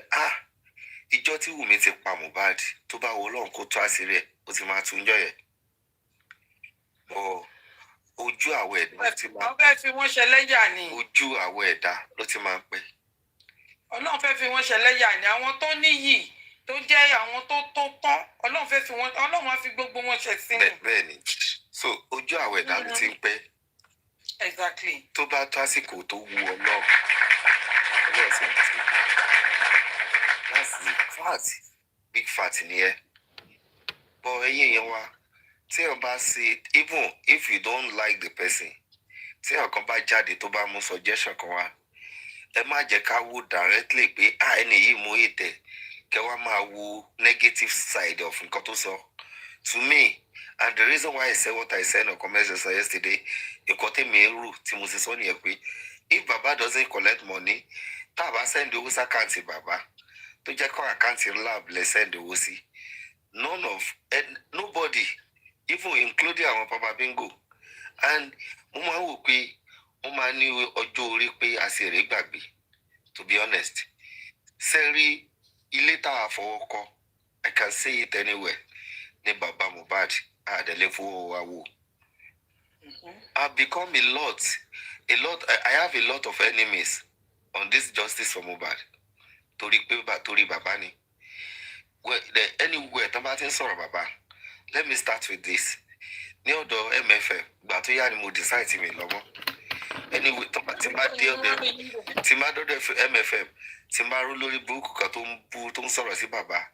P: ìjọ tí Wùmí ti pa Mohbad tó bá wo Ọlọ́run kó tó àṣírí ẹ̀ ó ti máa tún jọ yẹn. Ojú àwọ̀ ẹ̀dá ló ti máa ń pẹ́.
B: Ọlọ́run fẹ́ fi wọ́n ṣẹlẹ́yà ni.
P: Ojú àwọ̀ ẹ̀dá ló ti máa ń pẹ́.
B: Ọlọ́run fẹ́ fi wọ́n ṣẹlẹ́yà ni. Àwọn tó níyì tó jẹ́ àwọn tó tán Ọlọ́run fẹ́ fi wọ́n, Ọlọ́run á fi gbogbo wọn ṣẹ̀ sí ni.
P: Bẹ́ẹ̀ ni, so ojú àwọ̀ ẹ̀dá ló ti ń pẹ́.
B: Exactly.
P: Tó bá tó àsìkò tó wu Ọlọ́run sì ń tì. That's the fact, big fact nìyẹn. But ẹ̀yin yẹn wá, tí o bá ṣe, even if you don't like the person, tí ọ̀kan bá jáde tó bá mú suggestion kan wá, ẹ má jẹ́ ká wo directly pé ẹni yìí mú ètè, kẹ́ wá máa wo negative side of nǹkan tó sọ. To me, and the reason why I said what I said on comment section yesterday, nǹkan tèmi rò tí mo ṣe sọ nìyẹn pé if Baba doesn't collect money, tá a bá send owó sí àkáǹtì Baba, tó jẹ́ kó àkáǹtì lab lè send owó sí, nobody, even including àwọn Papa Bingo, and mo máa ń wò pé mo máa ní ọjọ́ orí pé àṣírí gbàgbé, to be honest. Sẹ́rí ilé tá a fọwọ́ kọ́, I can say it anywhere, ní Baba Mohbad àdẹ̀lẹ̀ fowó wa wò. I've become a lot. I have a lot of enemies on this justice for Mohbad. Torí bàbá ni. Well, anywhere, bàbá. Let me start with this. Ní ọ̀dọ̀ MFM, gbà tó yá ni mo decide tí mi lọ́mọ. Anyway, tí má dọ́dọ̀ MFM, tí má rú lórí burúkú kan tó ń sọ̀rọ̀ sí bàbá.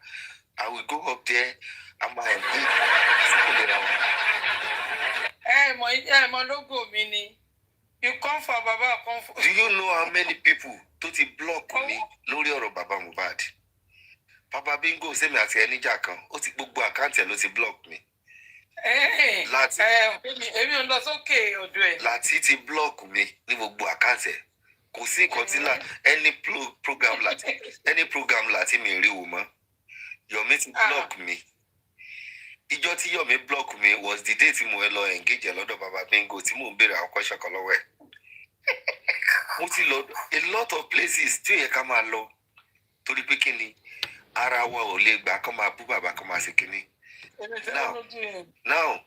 P: I will go up there and my
B: logo mi ni. You come for Baba, come for.
P: Do you know how many people tó ti block mi lórí ọ̀rọ̀ bàbá Mohbad? Papa Bingo sẹ́mi àti ẹnìjà kan, ó ti gbogbo àkáǹtì ẹ̀ ló ti block mi. Láti
B: èmi ò lọ sókè ọ̀dọ̀ ẹ̀.
P: Láti ti block mi ní gbogbo àkáǹtì ẹ̀. Kò sí nǹkan tí any program láti mi rí wò mọ́. Yomi ti block mi. Ìjọ́ tí Yomi block mi was the day tí mo lọ engage lọ́dọ̀ Baba Bingo tí mò ń béèrè àwọn question kan lọ́wọ́ ẹ̀. Mo ti lọ a lot of places tí ó yẹ ká máa lọ torí pé kí ni ara wa ò lè gbà kó máa bú bàbá kó máa ṣe kíní. Now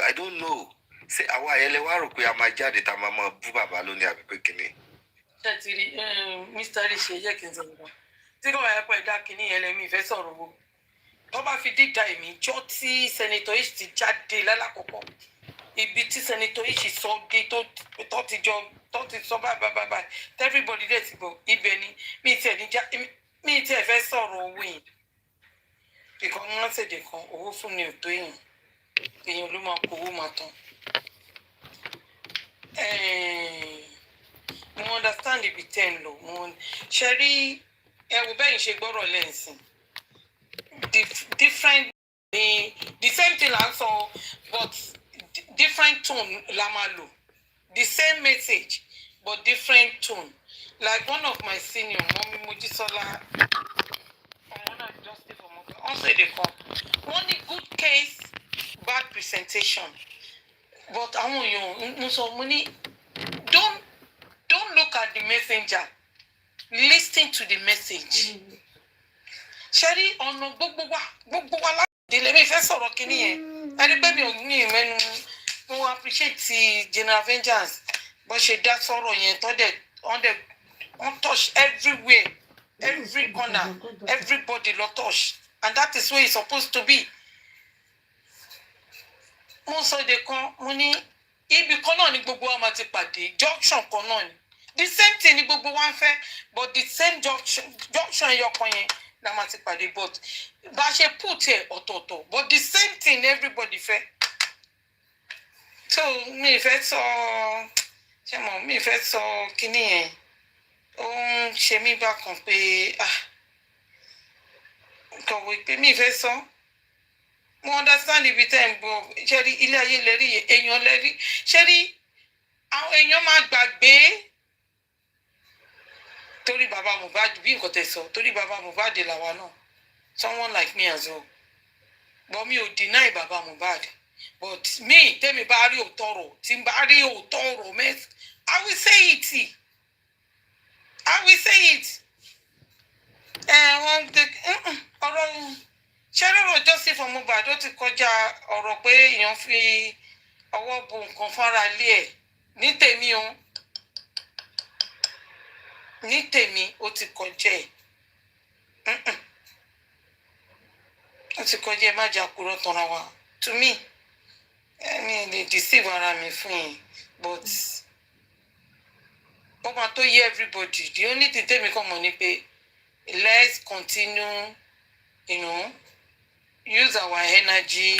P: I don't know ṣé àwa ayẹlẹ wa rò pé a máa jáde tá a máa bú bàbá lónìí àbí pé kíní.
B: Ṣé ti rí Mr. Rishi yẹ kí n sọ̀rọ̀ bá tí kò wáyé pé ẹ̀dá kíní yẹn lẹ́mí ìfẹ́ sọ̀rọ̀ wo wọ́n bá fi dídá èmi jọ́ tí Senator H ti jáde lálàkọ́kọ́ ibi tí Senator H sọ dé tó ti sọ báyìí everybody dẹ̀ ti gbọ́ ibẹ̀ ni mi tiẹ̀ fẹ́ sọ̀rọ̀ owó yìí ìkan ní wọ́n ṣèdè kan owó fún ni ò tó èèyàn ló máa kó owó máa tán. Mo understand ibi tẹ́ ń lọ ṣe rí ẹ̀wù bẹ́yìn ṣe gbọ́rọ̀ lẹ́sìn different the same thing la ń sọ but different tone la máa lò the same message but different tone like one of my senior Mọ́mí Mojísọ́lá ọmọ náà justice for Mohbad wọ́n ṣe lè kọ́ wọ́n ní good case bad presentation but àwọn èèyàn mo sọ mo ní don't look at the messenger listen to the message. Ṣẹ́rí ọ̀nà gbogbo wa láti ìdílé mi fẹ́ sọ̀rọ̀ kínní yẹn ẹni pé mi ò ní ìmẹ́nu mo appreciate ti General Vengeance bó ṣe dá sọ̀rọ̀ yẹn wọ́n touch everywhere every corner everybody lọ touch and that is where it's supposed to be. Mo sọ èdè kan mo ní ibi kan náà ni gbogbo wa máa ti pàdé junction kan náà ni the same thing ni gbogbo wa ń fẹ́ but the same junction ẹyọ kan yẹn la máa ti pàdé but bá a ṣe put ẹ ọ̀tọ̀ọ̀tọ̀ but the same thing everybody fẹ́. So mi fẹ́ sọ kíní yẹn ó ń ṣe mí bákan pé kọ̀wé pé mi fẹ́ sọ mo understand ibi tẹ́ ń bọ̀ ṣe rí ilé ayé lẹ́rí èèyàn lẹ́rí ṣe rí àwọn èèyàn máa gbàgbé torí bàbá Mohbad bí nǹkan tẹ́ sọ torí bàbá Mohbad làwa náà someone like me as well but mi ò deny bàbá Mohbad but me tẹ́mi bá rí òótọ́ ọ̀rọ̀ tí n bá rí òótọ́ ọ̀rọ̀ mẹ́sì I will say it ọ̀rọ̀ ṣẹ́rọ̀rọ̀ justice for Mohbad ó ti kọjá ọ̀rọ̀ pé èèyàn fi ọwọ́ bo nǹkan fọ́nra lé ẹ̀ ní tèmi o ní tèmi ó ti kọjá ẹ̀ ó ti kọjá ẹ̀ má jà kúrò tọ́ra wa to me ẹni lè deceive ara mi fún yín but ó máa tó yé everybody the only thing tèmi kàn mọ̀ ni pé let's continue use our energy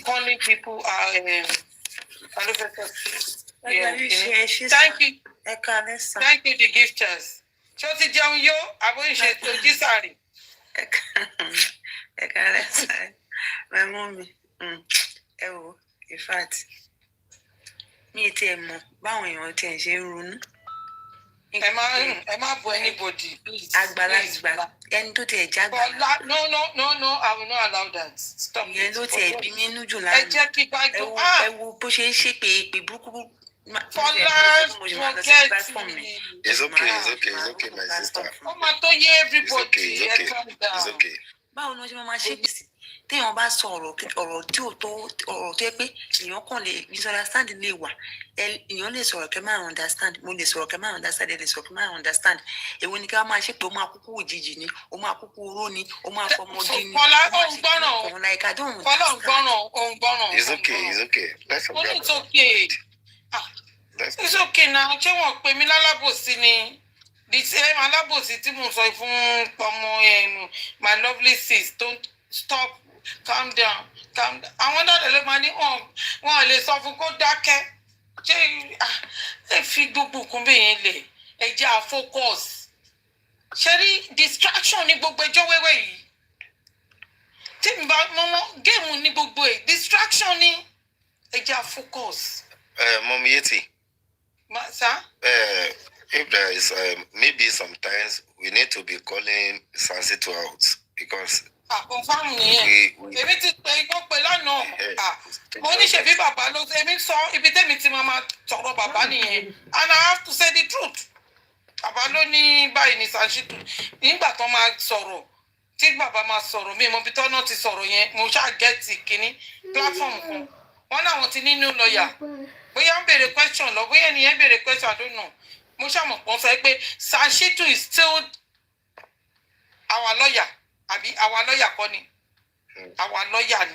B: calling people out thank you the gifters ṣé o ti jẹun yó àbó ń ṣe ojú sàárì.
K: ẹ kálẹ́ sáré mẹ́mú mi ẹ wò in fact mi ì tiẹ̀ mọ̀ báwọn èèyàn tiẹ̀ ṣe ń ronú.
B: ẹ má bọ anybody please.
K: àgbàlagbà ẹni tó tiẹ̀ jágbá.
B: no I will not allow that stop it.
K: ìyẹn ló tiẹ̀ bí mi nú jù lánàá.
B: ẹ jẹ́ kí gbájú
K: ẹ wo bó ṣe ń ṣépè èpè burúkú.
B: Fọlá forget me.
P: It's okay my sister.
B: ó máa tó yé everybody.
P: It's okay.
K: báwo ni wọ́n ṣe máa ṣépè sí téèyàn bá sọ ọ̀rọ̀ tí ò tó ọ̀rọ̀ tó yẹ pé èèyàn kàn lè misunderstand lè wà èèyàn lè sọ̀rọ̀ kẹ́ máa understand mo lè sọ̀rọ̀ kẹ́ máa understand ẹ lè sọ̀rọ̀ kẹ́ máa understand èwo ni ká máa ṣe pé ó máa kúkú òjijì ni ó máa kúkú oró ni ó máa fọmọdé ni
B: Fọlá òun gbọ́ràn
K: like I don't
B: Fọlá òun gbọ́ràn.
P: It's okay. Let's
B: ó ní it's okay. It's okay now ṣé wọ́n pè mí lálábòsí ni the same alábòsí tí mo sọ fún ọmọ ẹnu my lovely sis don't stop calm down. Àwọn dáadáa ló máa ní wọn lè sọ fún kó dákẹ́ ṣé ẹ fi gbogbo nǹkan bẹ́ẹ̀ yẹn lẹ̀ ẹ jẹ́ à focus ṣe rí distraction ní gbogbo ẹjọ́ wẹ́wẹ́ yìí tí mi bá mọ́ géèmù ní gbogbo ẹ̀ distraction ní ẹ jẹ́ à focus.
P: Mom Yeti.
B: Sir?
P: If there is maybe sometimes we need to be calling Sansitu out because
B: confirm nìyẹn èmi ti pè igbó pé lánàá mo ní ṣèbí bàbá ló èmi sọ ibi tẹ́mi ti máa sọ̀rọ̀ bàbá nìyẹn and I have to say the truth bàbá ló ní báyìí ní Sansitu nígbà tó máa sọ̀rọ̀ tí bàbá máa sọ̀rọ̀ mi mo bí tọ́ náà ti sọ̀rọ̀ yẹn mo ṣáà gẹ́ẹ̀tì kínní platform kan wọn náà wọn ti ní new lawyer bóyá ń béèrè question lọ bóyá ènìyàn béèrè question I don't know mo ṣàmọ̀ pọ́n sọ pé Sansitu is still our lawyer àbí our lawyer kọ́ ni our lawyer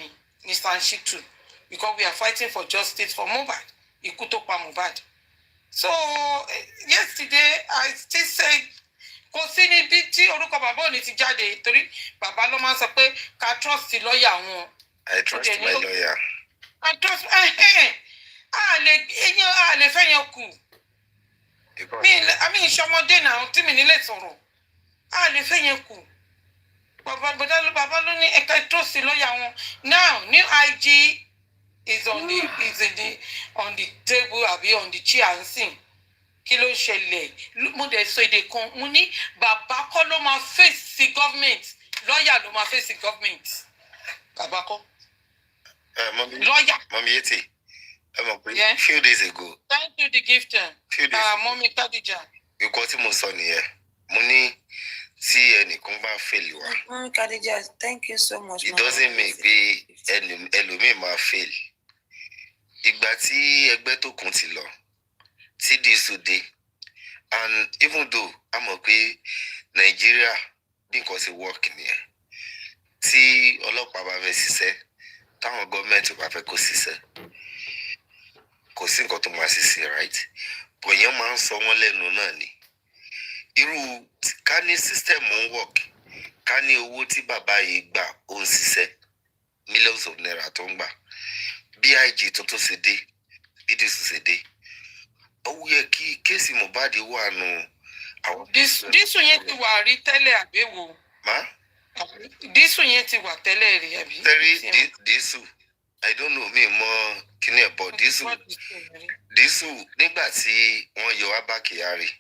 B: ni Sansitu because we are fighting for justice for Mohbad ikú tó pa Mohbad so yesterday I still say kò sí níbi tí orúkọ bàbá òní ti jáde torí bàbá ló máa ń sọ pé ká trust lọ́ọ̀yà wọn.
P: I trust my lawyer.
B: I trust a lè fẹ́ yẹn kù mi ìṣọmọdé náà tí mi nílé sọ̀rọ̀ a lè fẹ́ yẹn kù bàbá ló ní ẹ̀ka trust lọ́ọ̀yà wọn now new IG is on the table àbí on the chair and sing kí ló ń ṣẹlẹ̀ mo dẹ̀ sọ èdè kan mo ní bàbá kọ́ ló máa face government lọ́ọ̀yà ló máa face government bàbá kọ́ lọ́ọ̀yà.
P: Mọ̀mí Yétì ẹ mọ̀ pé few days ago.
B: Thank you the gifter mọ́mí Kadija.
P: Nǹkan tí mo sọ nìyẹn mo ní tí ẹnìkan bá fail wa.
K: Mọ́mí Kadija thank you so much.
P: It doesn't mean pé ẹlòmíì máa fail. Ìgbà tí ẹgbẹ́ tó kùn ti lọ tí Disu dé and even though a mọ̀ pé Nàìjíríà bí nǹkan ṣe work nìyẹn tí ọlọ́pàá bá fẹ́ ṣiṣẹ́ táwọn gọ́ọ̀mẹ̀ntì bá fẹ́ kó ṣiṣẹ́ kò sí nǹkan tó máa ṣiṣẹ́ right bọ̀yẹn máa ń sọ wọ́n lẹ́nu náà ni irú ká ní system ń work ká ní owó tí bàbá yìí gbà ó ń ṣiṣẹ́ millions of naira tó ń gbà bí IG tuntun ṣe dé bí Disu ṣe dé ó yẹ kí kéèsì Mohbad wà nù àwọn.
B: Disu yẹn ti wà rí tẹ́lẹ̀ àbẹ̀wò. Disu yẹn ti wà tẹ́lẹ̀ rí àbí.
P: tẹ́rí Disu I don't know mi mọ kíní ẹ̀ bọ̀ Disu nígbà tí wọ́n yọ Abba Kyari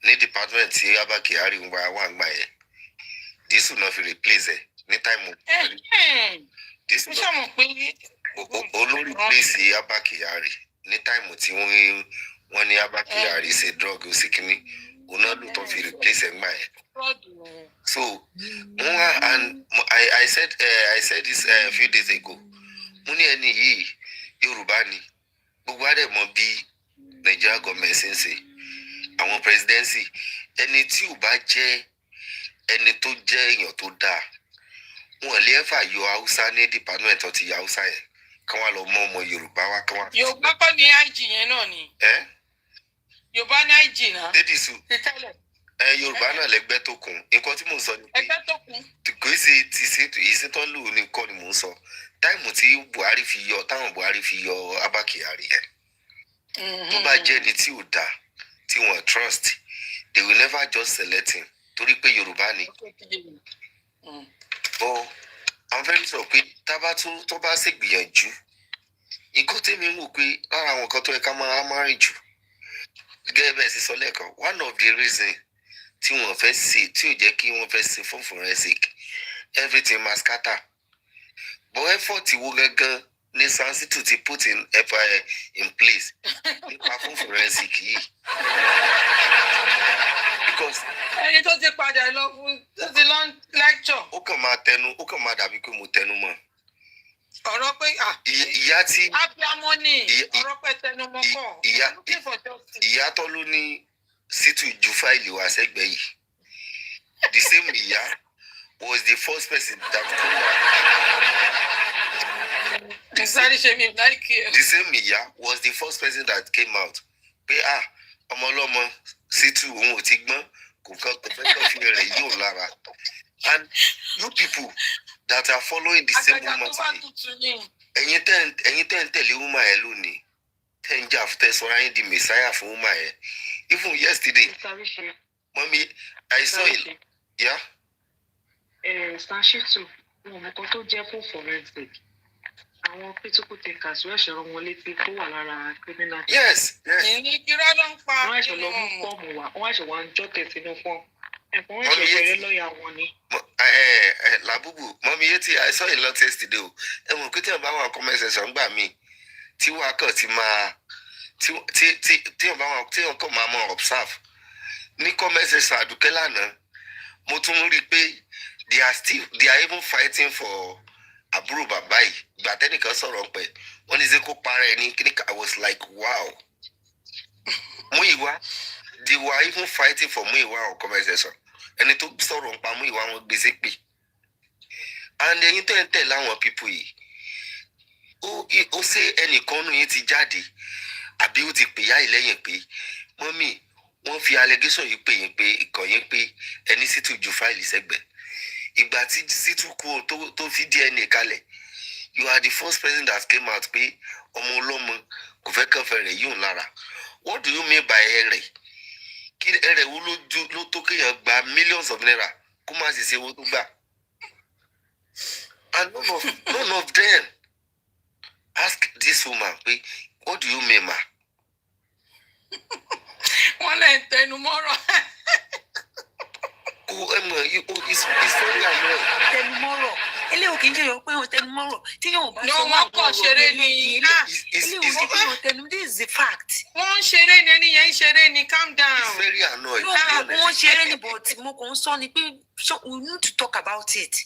P: ní department tí Abba Kyari ń wà gbà yẹn Disu náà fi replace ẹ̀ ní táìmù. Disu náà olórí place Abba Kyari ní táìmù tí wọ́n ní Abba Kyari ṣe drug ó sì kíní òun náà ló tó fi replace ẹ̀ gbà yẹn. So and I said this a few days ago mo ní ẹni yìí Yorùbá ni gbogbo adé mọ̀ bí Nigeria government ṣe ń ṣe àwọn presidency ẹni tí ò bá jẹ́ ẹni tó jẹ́ èèyàn tó dáa wọn lè fà yọ Haúsá ní department ọtí Haúsá yẹn kí wọn lọ mọ ọmọ Yorùbá wa kí wọn.
B: Yorùbá kọ́ ní IG yẹn náà ni. Yorùbá ní IG náà.
P: Disu Yorùbá náà lẹgbẹ́ tó kún nǹkan tí mò ń sọ ni pé
B: ẹgbẹ́ tó kún.
P: kò sí ti ìsìntọ́lù nìkan ni mò ń sọ táìmù tí Buhari fi yọ táwọn Buhari fi yọ Abba Kyari yẹn tó bá jẹ́ ẹni tí ò dáa tí wọ́n trust they will never just select him torí pé Yorùbá ni. But I'm very sure pé tábà tó bá ṣègbìyànjú nǹkan tẹ́mi mú pé lára àwọn kan tó yẹ ká máa rìn jù gẹ́gẹ́ bẹ́ẹ̀ sì sọ lẹ́ẹ̀kan one of the reasons tí wọ́n fẹ́ ṣe tí ò jẹ́ kí wọ́n fẹ́ ṣe fún forensic everything must scatter but effort wo gangan ní Sansitu ti put in place nípa fún forensic yìí
B: because ẹni tó ti padà lọ fún tó ti lọ lecture.
P: Ó kàn máa dàbí pé mo tẹnu mọ́.
B: Ọ̀rọ̀ pé
P: ìyá tí
B: abiamọ ni ọ̀rọ̀ pé tẹnu mọ́ kọ́.
P: Ìyá tó ló ní Situ ju fáìlì wa sẹ́gbẹ̀ẹ́ yìí. The same ìyá was the first person that came out. The same ìyá was the first person that came out. Pé ọmọ ọlọ́mọ Situ òun ò ti gbọ́n kò fẹ́ kọ́ fi rẹ̀ yóò lára. And you people that are following the same woman today, ẹ̀yin tẹ́ ń tẹ̀lé woman ẹ̀ lónìí, tẹ́ ń jà tẹ́ sọra yín di messiah fún woman ẹ̀. Even yesterday, mommy, I saw it. Yeah.
R: Stashitu, wọn mọ kan tó jẹ́ fún forensic. Àwọn critical takers wọ́n ṣe rán wọn létí tó wà lára criminal.
P: Yes.
B: Ìní irọ́ ló ń pa.
R: Wọ́n ṣe lọ mú fọ́ọ̀mù wá, wọ́n ṣe wá ń jọ́ tẹ̀sínú fọ́ọ̀mù. Ẹ̀fọn wọ́n ṣe bẹ̀rẹ̀ lọ́ọ̀yà wọn ni.
P: Labubu, mommy, I saw a lot yesterday. Ẹ̀wọ̀n kí tí wọ́n bá wà comment section gbà mí, tí wọ́n á kàn ti máa tí wọ́n kàn máa mọ̀ observe. Ní comment section Àdùkẹ́ lánàá, mo tún rí pé they are even fighting for àbúrò bàbá yìí. Ìgbà tẹ́nìkan sọ̀rọ̀ ń pẹ́, wọ́n ní ṣe kó para ẹni. I was like, wow. Múyìwá, they were even fighting for Múyìwá on comment section. Ẹni tó sọ̀rọ̀ ń pa Múyìwá wọn gbèsè pé. And ẹ̀yin tẹ́ ń tẹ̀lé àwọn people yìí. Ó ṣe ẹnìkan nù yín ti jáde. Àbí ó ti pè yá ìlẹ́yìn pé mọ́mì wọ́n fi allegation yìí pè yín pé ìkànnì pé ẹni Situ ju fáìlì sẹ́gbẹ̀ẹ́. Ìgbà tí Situ kú tó fi DNA kalẹ̀, you are the first person that came out pé ọmọ ọlọ́mọ kò fẹ́ kàn fẹ́ rẹ̀ yóò lára. What do you mean by ẹrẹ̀? Kí ẹrẹ̀ wo ló tó kéèyàn gba millions of naira kó má sì ṣe owó tó gbà? And none of them ask this woman pé what do you mean ma?
B: Wọ́n lè tẹnu mọ́rọ̀.
P: It's very annoying.
K: Tẹnu mọ́rọ̀. Eléyìí kì í ṣe yọ pé wọ́n tẹnu mọ́rọ̀. Tí yóò bá
B: sọ wọ́n kàn ṣeré ni.
K: Eléyìí kì í ṣe wọ́n tẹnu. This is the fact.
B: Wọ́n ń ṣeré ni ẹni yẹn ń ṣeré ni. Calm down.
P: It's very annoying.
K: Wọ́n ṣeré ni but mo kàn ń sọ ni pé we need to talk about it.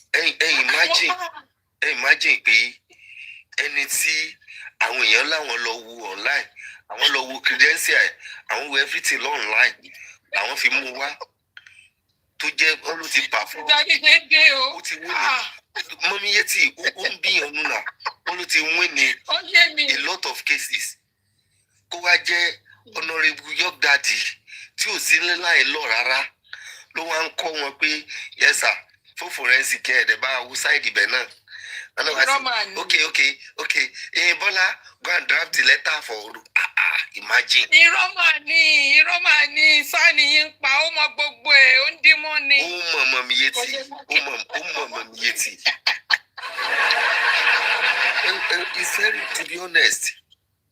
P: Imagine pé ẹni tí àwọn èèyàn láwọn lọ wo online, àwọn lọ wo credential, àwọn wo everything online, làwọn fi mú wá tó jẹ́ ló ti bà fún ó ti wé ní mọ́mí yẹtì ó ń bí ọ̀nù náà ó ló ti wé ní a lot of cases kó wá jẹ́ honourable York Daddy tí ò sí láì lọ rárá ló wá ń kọ́ wọn pé yes sir fún forensic ẹ̀ẹ́dẹ̀ bá wo side ibẹ̀ náà. Okay. Bola, go and draft the letter for imagine.
B: Irọ́ mà ní Sani yín ń pa ó mọ gbogbo ẹ̀ ó ń dín mọ́ ni.
P: Ó mọ̀ mọ̀ mi yétí. It's very, to be honest,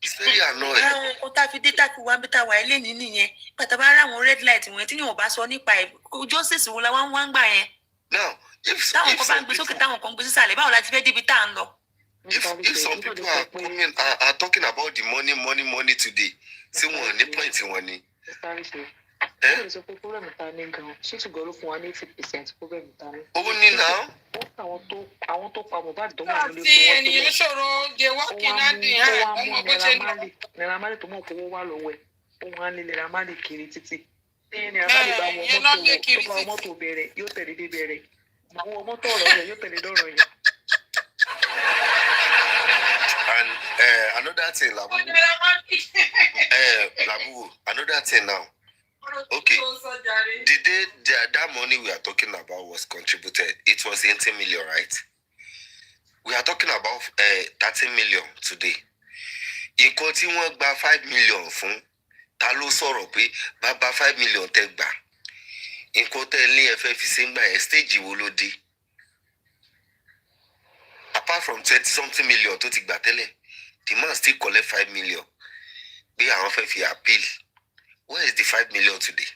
P: it's very annoying.
K: Ó tá fi dé tá fi wá bí tá wà ilé ní nìyẹn. Pàtàkì bá rà àwọn red light wọn tí yóò bá sọ nípa ẹ̀ justice wo la wá ń gbà yẹn.
P: Now, if
K: táwọn kan bá ń gbé sókè táwọn kan ń gbé sísàlẹ̀ báwo la ti fẹ́ débi tá à ń lọ.
P: If some people are talking about the money today, say one ní point wọn ni.
R: Sọ pé problem ta ní gan-an ṣé ṣùgbọ́n ló fún wa ní 80% problem ta ní.
P: Owó ní náà.
R: Àwọn tó pa Mohbad tó wà nílé
B: tí ènìyàn ṣòro jẹ wọ́ọ̀kì náà dì í ọmọ bó ṣe lọ.
R: Naira Marley tó mọ̀ kó wá lọ́wọ́ ẹ̀ ó wá ní Naira Marley kiri títì. Naira Marley bá wọ mọ́tò bẹ̀rẹ̀ yóò tẹ̀lé dé bẹ̀rẹ̀. Àwọn mọ́tò ọ̀rọ̀ yẹn yóò tẹ̀lé dọ́rọ̀ yẹn.
P: And another thing, Labubu. Another thing now. Okay. The day that money we are talking about was contributed, it was 80 million, right? We are talking about 30 million today. Nǹkan tí wọ́n gba 5 million fún, ta ló sọ̀rọ̀ pé bàbá 5 million tẹ́ gbà. Nǹkan tẹ́ ní ẹ fẹ́ fi ṣe ń gbà ẹ̀ stage wo ló dé? Apart from 20-something million tó ti gbà tẹ́lẹ̀, the man still collect 5 million. Bí àwọn fẹ́ fi appeal. Where is the 5 million today?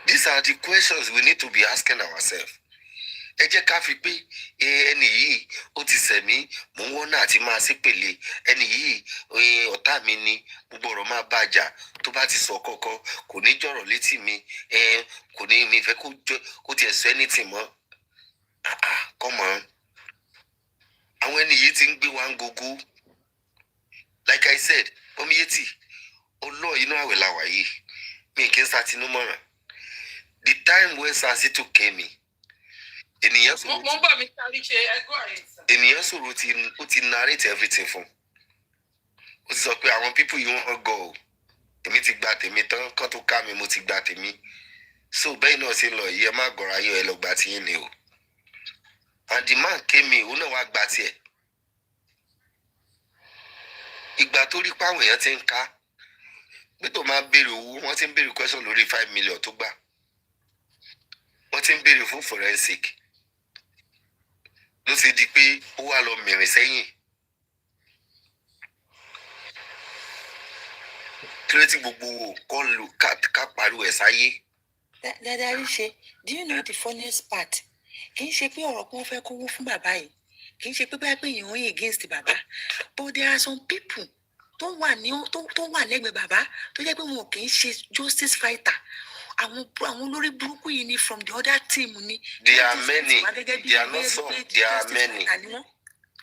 P: These are the questions we need to be asking ourselves. ẹ jẹ́ ká fi pé ẹni yìí ó ti sẹ̀mí mò ń wọ́nà àti máa ṣépèlé ẹni yìí ọ̀tá mi ni gbogbo ọ̀rọ̀ máa bá a jà tó bá ti sọ kọ́kọ́ kò ní jọ̀rọ̀ létí mi kò ní mi fẹ́ kó tiẹ̀ sọ anything mọ́ come on àwọn ẹni yìí ti ń gbé wa ń gogo like I said omiyeti ọlọ́ inú àwẹ̀ la wà yìí mi kì í satinú mọ́ràn the time when Sasito came in ènìyàn sọ̀rọ̀
B: mo bá mi sáré ṣe ẹgbọ́ rẹ̀.
P: ènìyàn sọ̀rọ̀ ó ti narrate everything fún ó ti sọ pé àwọn people yìí wọ́n gọ̀ ọ́ èmi ti gba tèmi tán kán tó ká mi mo ti gba tèmi so bẹ́ẹ̀ náà ṣe lọ yìí ẹ má gọ̀rọ̀ ayọ̀ ẹ lọ gba tiyín ni o and the man came in òun náà wá gba tiẹ̀ ìgbà tó rí páwọn èèyàn ti ń ká pé tó máa béèrè owó wọ́n ti ń béèrè question lórí 5 million tó gbà wọ́n ti ń béèrè fún forensic ló ṣe di pé ó wà lọ mìrìn sẹ́yìn kí ló ti gbogbo kọ́ lu ká pariwo ẹ̀ sáyé.
K: Dada Arise, do you know the funniest part? Kì í ṣe pé ọ̀rọ̀ kan fẹ́ kówó fún bàbá yìí kì í ṣe pé báyìí pé èèyàn ń against bàbá but there are some people tó wà lẹ́gbẹ̀ẹ́ bàbá tó jẹ́ pé wọn kì í ṣe justice fighter àwọn olórí burúkú yìí ni from the other team ni.
P: There are many there are not some there are many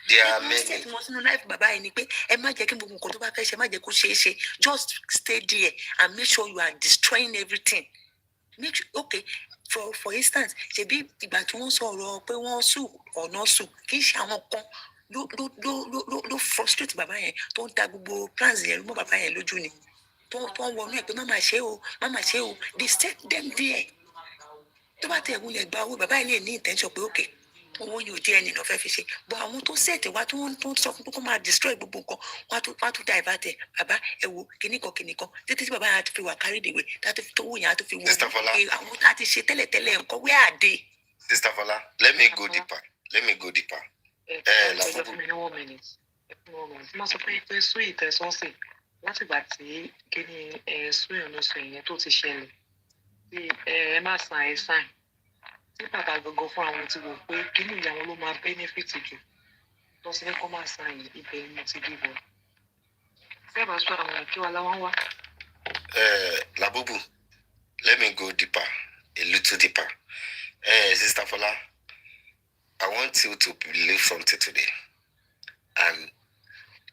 P: there are many.
K: wọ́n sínú láìpẹ́ bàbá yìí ni pé ẹ má jẹ́ kí gbogbo nǹkan tó bá fẹ́ ṣe má jẹ́ kó ṣeé ṣe just stay there and make sure you are destroying everything. Make sure, okay, for instance ṣebí ìgbà tí wọ́n sọ̀rọ̀ pé wọ́n sùn ọ̀nà sùn kì í ṣe àwọn kan ló frustrate bàbá yẹn tó ń da gbogbo plans yẹn mọ́ bàbá yẹn lójú ni tó ń wọnú ẹ̀ pé má máa ṣe o they set them there tó bá tẹ̀ wúlẹ̀ gba owó bàbá yẹn lè ní intention pé okay owó yóò jẹ́ ẹni náà fẹ́ fi ṣe but àwọn tó set wá tó ń sọ fún kó máa destroy gbogbo nǹkan wọ́n á tún divert ẹ̀ bàbá ẹ wo kìnnìkan títí tí bàbá yẹn á tún fi wà carry the way tó wò yẹn á tún fi wọ àwọn tá a ti ṣe tẹ́lẹ̀tẹ́lẹ̀ nǹkan where are they.
P: Sister Fola, let me go deeper.
R: Má sọ pé sún ìtẹ̀sọ́sìn látìgbà tí kíní sún ìrànlọ́sọ ìyẹn tó ti ṣẹlẹ̀ tí ẹ má san ẹ sáìn tí bàbá gangan fún àwọn ti wò pé kíní ìyàwó ló máa benefit jù tó sì ní kó má san ibẹ̀ ni mo ti dìbò. Ṣé bá sọ àwọn kí wà láwọn wá?
P: Labubu, let me go deeper, a little deeper. Sister Fola, I want you to believe something today. And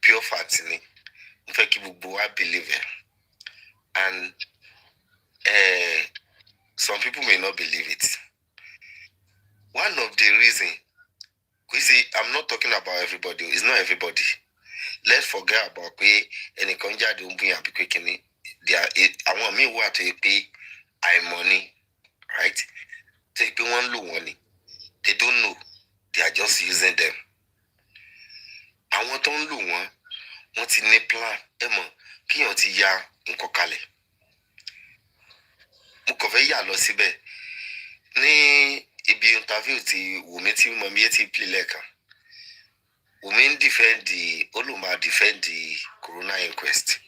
P: pure fact ni. Mo fẹ́ kí gbogbo wa believe it. And some people may not believe it. One of the reasons, you see, I'm not talking about everybody. It's not everybody. Let's forget about pé ẹnìkan jáde ń bóyá àbí pé kíní. Àwọn míì wà tó yẹ pé àìmọ̀ right? Tó yẹ pé wọ́n ń lò wọ́n ni. They don't know. They are just using them. Àwọn tó ń lò wọ́n ti ní plan. Ẹ mọ̀ kíyàn ti ya nǹkan kalẹ̀. Mo kàn fẹ́ yà lọ síbẹ̀. Ní ibi interview ti Wùmí tí mo mi yé ti play lẹ́ẹ̀kan. Wùmí ń defend the corona inquest.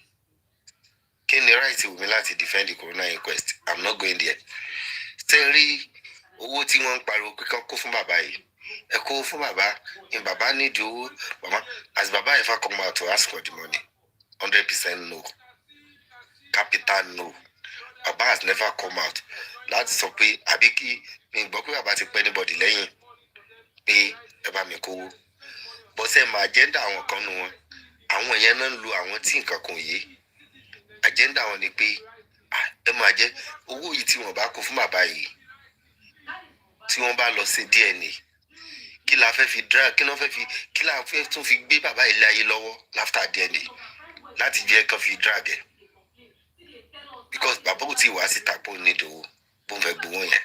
P: Kí ni right Wùmí láti defend the corona inquest? I'm not going there. Ṣé rí owó tí wọ́n ń pariwo pé kán kó fún bàbá yìí? Ẹ kó fún bàbá, in bàbá need owó, bàbá as bàbá ever come out to ask for the money, 100% no. Capital no. Bàbá has never come out. Láti sọ pé àbí kí mi gbọ́ pé bàbá ti pẹ́ anybody lẹ́yìn pé ẹ bá mi kówó. Bọ́sẹ̀ mọ agenda àwọn kan nu wọn. Àwọn èèyàn náà ń lo àwọn tí nǹkan kan yé. Agenda wọn ni pé ẹ máa jẹ́ owó yìí tí wọ́n bá kó fún bàbá yìí tí wọ́n bá lọ sí DNA kí la fẹ́ fi drag kí la fẹ́ tún fi gbé bàbá ilé ayé lọ́wọ́ after DNA láti jẹ́ kán fi drag ẹ̀ because bàbá ò tí wá síta pé ó ní ìdòwò bó ń fẹ́ gbowó yẹn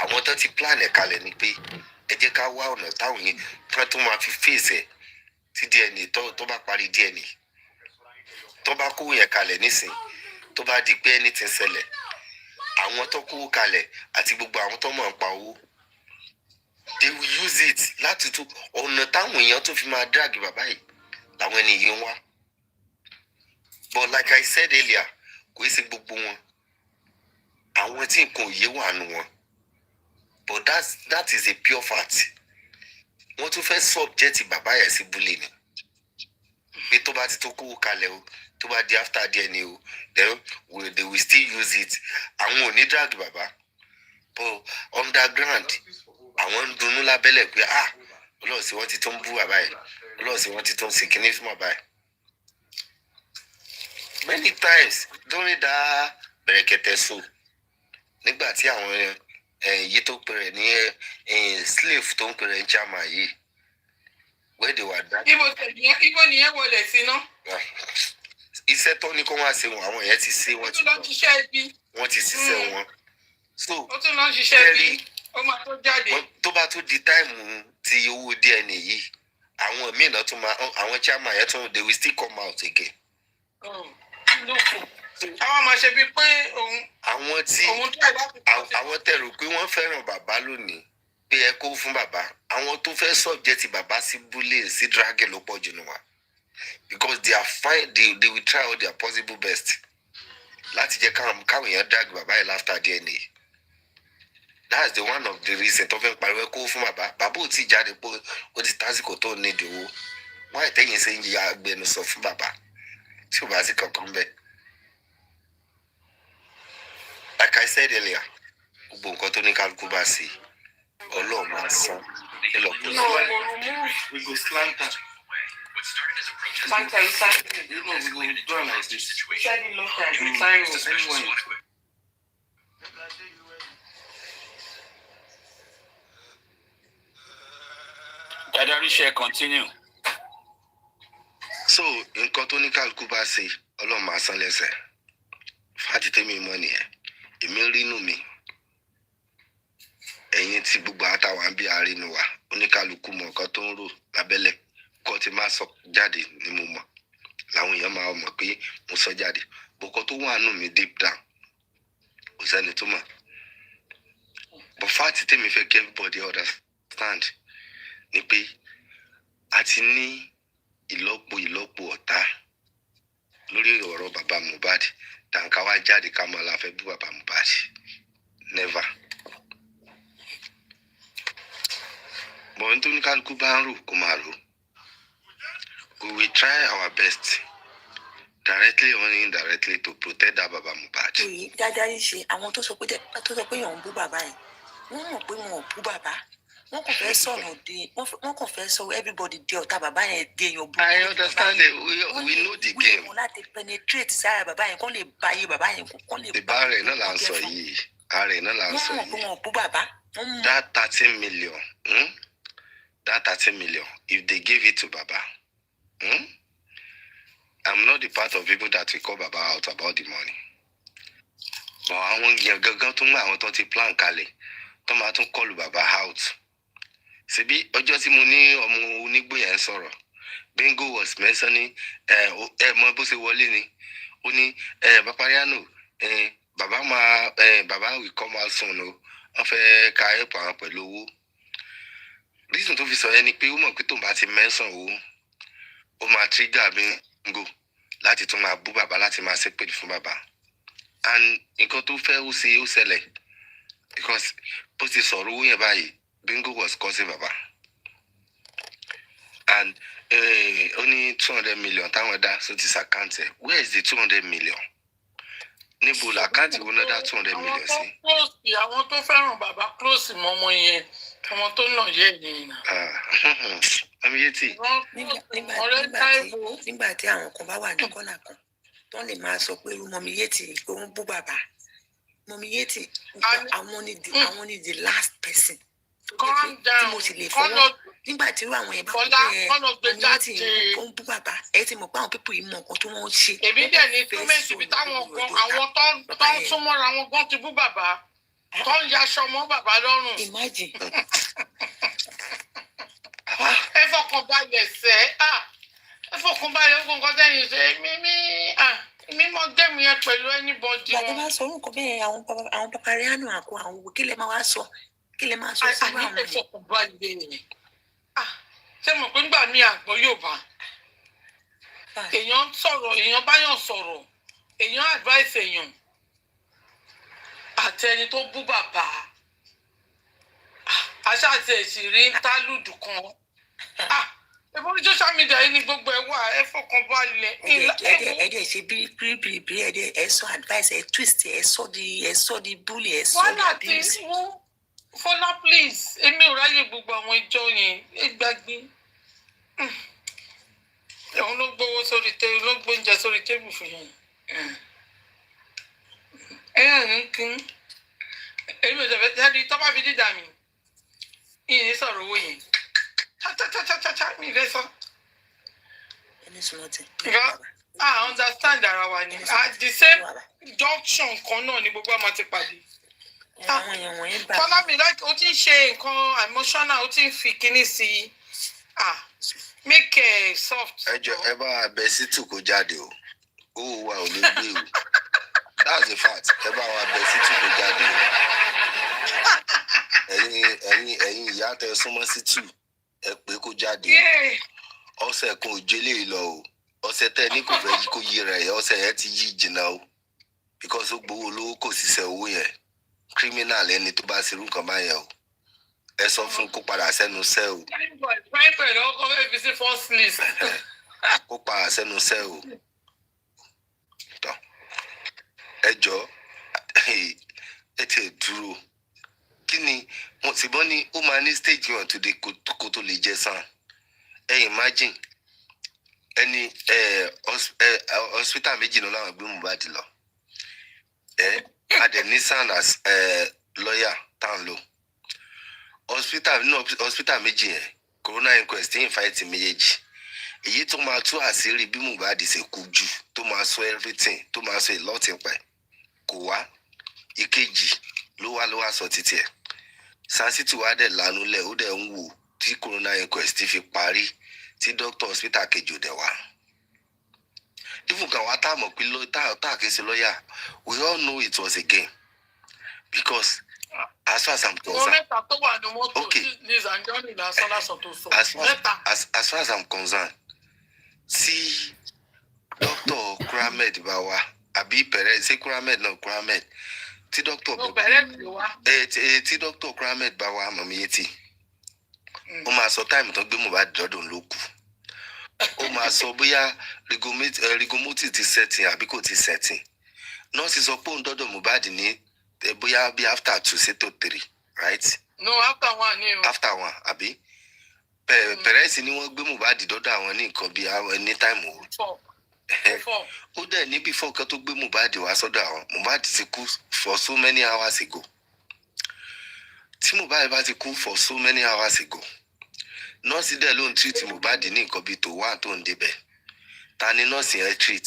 P: àwọn tó ti plan ẹ̀ kalẹ̀ ni pé ẹ jẹ́ ká wá ọ̀nà táwọn yẹn kán tó máa fi face ẹ̀ tí DNA tó bá parí DNA tó bá kówó yẹn kalẹ̀ nísìn tó bá di pé anything ṣẹlẹ̀ àwọn tó kówó kalẹ̀ àti gbogbo àwọn tó mọ̀ ń pa owó they will use it láti tún ọ̀nà táwọn èèyàn tó fi máa drag bàbá yìí làwọn ẹni yìí ń wá but like I said earlier kò í ṣe gbogbo wọn àwọn tí nǹkan òye wà nù wọn but that is a pure fact. Wọ́n tún fẹ́ subject bàbá yẹn sí bullying ni. Pé tó bá ti tó kówó kalẹ̀ o, tó bá di after díẹ̀ ni o, then they will still use it. Àwọn ò ní drag bàbá. But underground, àwọn ń dunnú lábẹ́lẹ̀ pé Ọlọ́run sì wọ́n ti tó ń bú bàbá yẹn. Ọlọ́run sì wọ́n ti tó ń ṣe kinní fún bàbá yẹn. Many times during that bẹ̀rẹ̀kẹ̀tẹ̀ so, nígbà tí àwọn yìí tó pèrè ní slave tó ń pèrè ní chairman yìí, where they were that.
B: Ibo nìyẹn wọlé sí ná.
P: Iṣẹ́ tó ní kó wá ṣe wọn, àwọn yẹn ti ṣe wọ́n ti lọ. Wọ́n ti ṣiṣẹ́ wọn. So
B: ó tún lọ ṣiṣẹ́ bí ó máa tó jáde.
P: Tó bá tó di táìmù ti owó DNA yìí, àwọn míì náà tún máa, àwọn chairman yẹn tún, they will still come out again.
B: Àwọn máa ṣe bíi pé òun.
P: Àwọn tẹ̀rù pé wọ́n fẹ́ràn bàbá lónìí pé ẹ kó fún bàbá. Àwọn tó fẹ́ subject bàbá sí bullying sí dragging ló pọ̀ jù nù wá. Because they are fine, they will try all their possible best láti jẹ́ káwọn èèyàn drag bàbá yìí after DNA. That's the one of the reason tó fẹ́ pariwo ẹ kó fún bàbá. Bàbá ò tí jáde pé ó ti tásìkò tó ní ìdíwó. Wọ́n àìtẹ́yìn ṣe ń yí agbẹnusọ fún bàbá tí ò bá sí kankan bẹ́ẹ̀. Like I said earlier, gbogbo nǹkan tó ní kálukú bá sí Ọlọ́run máa san
G: We go slant her.
B: Santa inside.
G: We go do it like this.
B: Anyway.
I: Adarí continue.
P: So nǹkan tó ní kálukú bá sí Ọlọ́run máa san lẹ́sẹ̀. Fáàtì tèmi mọ́ nìyẹn. Èmi ń rínú mi. Ẹ̀yin tí gbogbo àtàwọn bí arínú wa, oníkálukú mọ nǹkan tó ń rò lábẹ́lẹ̀. Nǹkan tí máa sọ jáde ni mo mọ̀. Làwọn èèyàn máa mọ̀ pé mo sọ jáde. Bọ̀kọ́ tó wà nù mí deep down. Kò sẹ́ni tó mọ̀. But fáàtì tèmi fẹ́ kí everybody understand ni pé a ti ní ìlọ́po ọ̀tá lórí ọ̀rọ̀ bàbá Mohbad. Tàǹkà wá jáde ká máa la fẹ́ bú bàbá Mohbad. Never. But ohun tó ní kálukú bá ń rò kó máa rò. We will try our best, directly or indirectly, to protect that bàbá Mohbad.
K: Dáadáa yìí ṣe àwọn tó sọ pé èèyàn ń bú bàbá yẹn. Wọ́n mọ̀ pé wọn ò bú bàbá. Wọ́n kàn fẹ́ sọ̀rọ̀ dé. Wọ́n kàn fẹ́ sọ everybody dé ọ̀tá bàbá yẹn dé èèyàn bú.
P: I understand it. We know the game.
K: Wọ́n láti penetrate sára bàbá yẹn kó lè ba ayé bàbá yẹn kó lè
P: ba. Ààrẹ náà là ń sọ yìí. Ààrẹ náà là ń sọ yìí.
K: Wọ́n mọ̀ pé wọn ò bú bàbá.
P: That 13 million. That 13 million. If they give it to Baba. I'm not the part of people that will call Baba out about the money. But àwọn èèyàn gangan tó mú àwọn tó ti plan kalẹ̀ tó máa tún call Baba out. Ṣebí ọjọ́ tí mo ní ọmọ onígbò yẹn sọ̀rọ̀, Bingo was mentioning mọ bó ṣe wọlé ni. Ó ní Papariano, Baba will come out soon o. Wọ́n fẹ́ ka help àwọn pẹ̀lú owó. Reason tó fi sọ ẹni pé ó mọ̀ pé tó bá ti mention owó, ó máa trigger Bingo láti tún máa bú bàbá láti máa ṣépè fún bàbá. And nǹkan tó fẹ́ ó ṣẹlẹ̀ because bó ti sọ̀rọ̀ owó yẹn báyìí, Bingo was causing bàbá. And only 200 million táwọn dá so ti ṣàkáǹtì ẹ̀. Where is the 200 million? Níbo làkáǹtì wo náà dá 200 million sí?
B: Àwọn tó fẹ́ràn bàbá close mọ́ ọmọ yẹn, àwọn tó nà yẹ nìyẹn.
P: Amiyeti.
K: Nígbà tí àwọn kan bá wà ní kọ́nà kan tó lè máa sọ pé irú Mọ̀míyétì pé wọ́n bú bàbá. Mọ̀míyétì àwọn ni the last person. Tí mo sì lè fọwọ́ nígbà tí irú àwọn yẹn bá kọ́ pé Mọ̀míyétì ń bú bàbá ẹ ti mọ̀ pé àwọn pípò yìí mọ̀ nǹkan tó wọ́n ṣe.
B: Èmi dẹ̀ ní túmẹ̀sì bí táwọn tó ń súnmọ́ra wọn gan ti bú bàbá tó ń yaṣọ mọ́ bàbá lọ́rùn.
K: Imagine.
B: Ẹ fọkàn balẹ̀ sẹ́ ẹ fọkàn balẹ̀ ó kàn sẹ́yìn ṣe mímí mọ́ gẹ́mi yẹn pẹ̀lú anybody wọn.
K: Ìgbà tó bá sọ orúkọ bẹ́ẹ̀ àwọn Papariano àkó àwọn òwò kí lè máa wá sọ kí lè máa sọ sí àwọn.
B: Ẹ fọkàn balẹ̀ ni ṣé mo pé nígbà míì àgbọ̀ yóò bá èèyàn sọ̀rọ̀ èèyàn báyàn sọ̀rọ̀ èèyàn advice èèyàn àti ẹni tó bú bàbá àṣà àti ẹ̀sìn interlude kan ẹ̀fọ́ social media yìí ni gbogbo ẹ̀ wà ẹ fọkàn balẹ̀.
K: ẹ̀dẹ̀ ṣe bí ẹ̀dẹ̀ sọ advice ẹ̀ twist ẹ̀ sọ di bully ẹ̀ sọ di abuse.
B: Fọlá please èmi ò ráyè gbogbo àwọn ìjọ yẹn ẹ gbàgbé òun ló gbowó sórí tébù ló gbóúnjẹ sórí tébù fún yẹn ẹ̀yìn kí èmi ò tẹ̀fẹ́ jáde tó bá fi dídà mi ìyẹn sọ̀rọ̀ owó yẹn cha mi lè sọ. I understand ara wa ni at the same junction kan náà ni gbogbo àmọ́ ti pàdé. Fọlá mi láti o ti ń ṣe nǹkan emotional o ti ń fi kinní sí i make it soft.
P: ẹ jọ ẹ bá abẹ sí tù kó jáde o owó wa ò lè gbé o that's the fact ẹ bá wa abẹ sí tù kó jáde o ẹ̀yin ìyá tẹ súnmọ́ sí tù ẹ pé kó jáde o ọ̀sẹ̀ kan ò jẹlé lọ o ọ̀sẹ̀ tẹ ní kò fẹ́ yí kó yí rẹ ọ̀sẹ̀ yẹn ti yí jìnnà o because ó gbowó olówó kò sì ṣe owó yẹn criminal ẹni tó bá ṣerú nǹkan báyẹn o ẹ sọ fún kó padà sẹ́nu sẹ́ o. kó padà sẹ́nu sẹ́ o. ẹ jọ ẹ tẹ dúró kí ni wọn sì bọ́ ní ó máa ní stage wọn tó de kó tó lè jẹ sàn ẹ imagine ẹni hospital méjì ló láwọn gbé Mohbad lọ adẹ nissan as lawyer tán lò hospital méjì yẹn corona inquest ń fight méjèèjì èyí tó máa tú àṣírí bí Mohbad ṣe kú jù tó máa sọ everything tó máa sọ ìlọ́tì pẹ̀ kò wá ìkejì ló wá sọ títí ẹ̀ sansiti wa dẹ̀ lanu lẹ̀ ó dẹ̀ ń wò tí corona inquest fi parí tí doctor hospital kejì ò dẹ̀ wá even kan wa tá a mọ̀ pé tá a kì í ṣe lọ́yà we all know it was a game because as far as I'm concerned okay as far as I'm concerned tí doctor Karimot bá wá àbí Perez ṣé Karimot náà Karimot tí doctor Karimot bá wá mọ̀mí yẹn tí ó máa sọ táìmù tó gbé Mohbad dọ́dún ló kù ó máa sọ bóyá rigomoti ti setting àbí kò ti setting nọ́ọ̀sì sọ pé òun dọ́dọ̀ Mohbad ní bóyá bí after 2 sí to 3 right.
B: no after 1 ni o.
P: after 1 àbí Perez ni wọ́n gbé Mohbad dọ́dọ̀ àwọn ní nǹkan bí ní táìmù òru ó dẹ̀ ní before kan tó gbé Mohbad wá sọ́dọ̀ àwọn Mohbad ti kú for so many hours ago tí Mohbad bá ti kú for so many hours ago nọ́ọ̀sì dẹ̀ ló ń treat Mohbad ní nǹkan bíi tó wà tó ń débẹ̀ ta ni nọ́ọ̀sì yẹn treat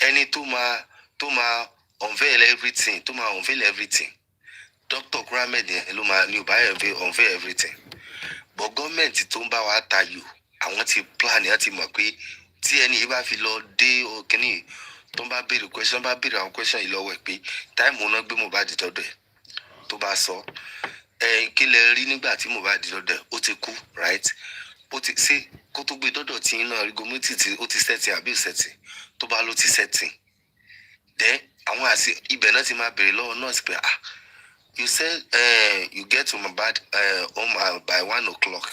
P: ẹni tó máa unveil everything Dr. Karimot yẹn ló máa ní ò bá unveil everything but gọ́ọ̀mẹ̀ntì tó ń bá wa tayò àwọn ti plan yẹn ti mọ̀ pé tí ẹni yìí bá fi lọ dé kínní tó ń bá béèrè àwọn question yìí lọ́wọ́ ẹ̀ pé táìmù náà gbé Mohbad dọ́dọ̀ ẹ̀ tó bá sọ kí lẹ rí nígbà tí Mohbad dọ́dọ̀ ó ti kú right ó ti ṣe kó tó gbé dọ́dọ̀ tí iná rigomiti tí ó ti setting àbí setting tó bá ló ti setting then àwọn àti ibẹ̀ náà ti máa béèrè lọ́wọ́ nurse pé you said you get to Mohbad home by 1 o'clock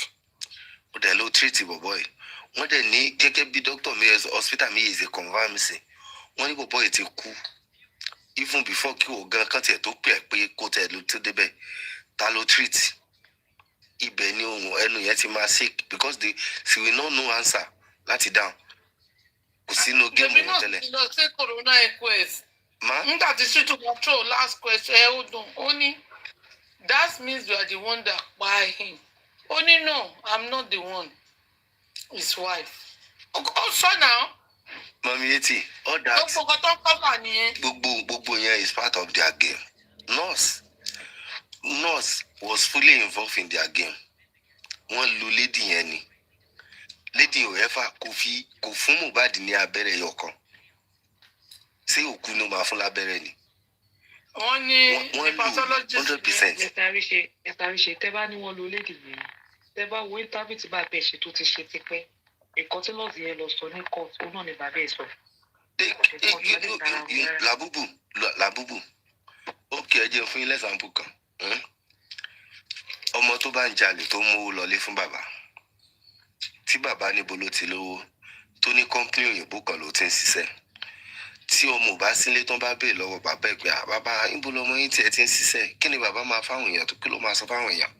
P: ó dẹ̀ ló treat bọ̀bọ̀ yìí wọ́n dẹ̀ ní gẹ́gẹ́ bí doctor mi hospital mi yìí ṣe confirm mi sí wọ́n ní bọ̀bọ̀ yìí ti kú even before kí o gan kan tiẹ̀ tó pè é pé kó tẹ̀ ló tó débẹ̀ ta ló treat ibẹ̀ ni ohun ẹnu yẹn ti máa sick because she will not know answer láti down kò sínú géèmù wọn tẹ́lẹ̀.
B: èmi náà lọ sí corona inquest nígbà tí ṣètò control last question ẹ ó dùn ó ní that means you are the one that buy him ó ní no I'm not the one his wife ó sọ náà.
P: Mami Yeti, all that gbogbo yẹn is part of their game. Nurse was fully involved in their game. Wọ́n lu lady yẹn ni. Lady ò ever kò fún Mohbad ní abẹ́rẹ́ yọkan. Ṣé òkú ni ó máa fún lábẹ́rẹ́ ni?
B: Wọ́n ní pathologist
P: 100%.
R: Ẹ̀tàrí ṣe tẹ́ bá ní wọ́n lu lady yẹn. Tẹ́ bá wo interview tí bá bẹ̀ ṣe tó ti ṣe tipẹ́. Ẹ̀kọ́ tí lọ́ọ̀sì yẹn lọ sọ ní court ó náà ní bàbá ẹ̀ sọ. Làbúbù
P: ókè ẹ jẹ́ fún yín lẹ́sàmpù kan ọmọ tó bá ń jalè tó mú lọlé fún bàbá tí bàbá níbo ló ti lówó tó ní kọ́ńpìnì òyìnbó kan ló ti ń ṣiṣẹ́ tí ọmọ ò bá sílé tán bá béèrè lọ́wọ́ bàbá ẹ̀ pé bàbá níbo lọmọ yín tiẹ̀ ti ń ṣiṣẹ́ kí ni bàbá máa fáwọn èèyàn tó kí ló máa sọ fáwọn èèyàn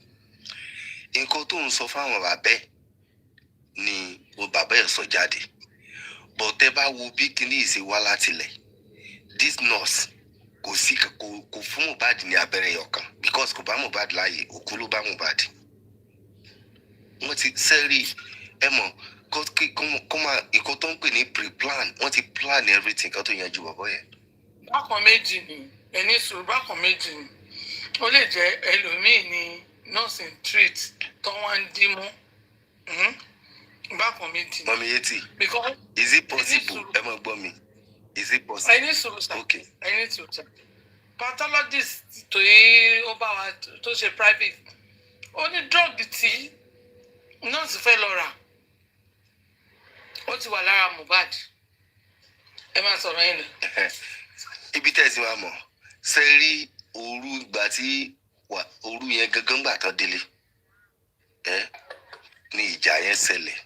P: nǹkan tó ń sọ fáwọn bàbá ẹ̀ ni bàbá ẹ̀ sọ jáde bọ̀ tẹ́ bá wo bí kíní ìṣe wá látilẹ̀ this nurse kò fún Mohbad ní abẹ́rẹ́ ọ̀kan because kò bá Mohbad láàyè òkú ló bá Mohbad wọ́n ti sẹ́rí ẹ mọ̀ kó máa ìkó tó ń pè ní pre-plan wọ́n ti plan everything kan tó yanjú bọ̀bọ̀ yẹn.
B: bákan méjì ni ẹni sùúrù bákan méjì ni ó lè jẹ́ ẹlòmíì ní nursing treat tó wá ń dín mú bákan méjì.
P: mọ̀mí yétí is it possible ẹ mọ̀ gbọ́ mi is it possible.
B: ẹni sùúrù sà ẹni sùúrù sà pathologist tó yí ó bá wa tó ṣe private ó ní drug tí nurse fẹ́ lọ rà ó ti wà lára Mohbad ẹ máa sọ̀rọ̀ yín lọ.
P: ibi tẹ̀sí wa mọ̀ ṣe rí òru ìgbà tí òru yẹn gangan gbà tán délé ní ìjà yẹn ṣẹlẹ̀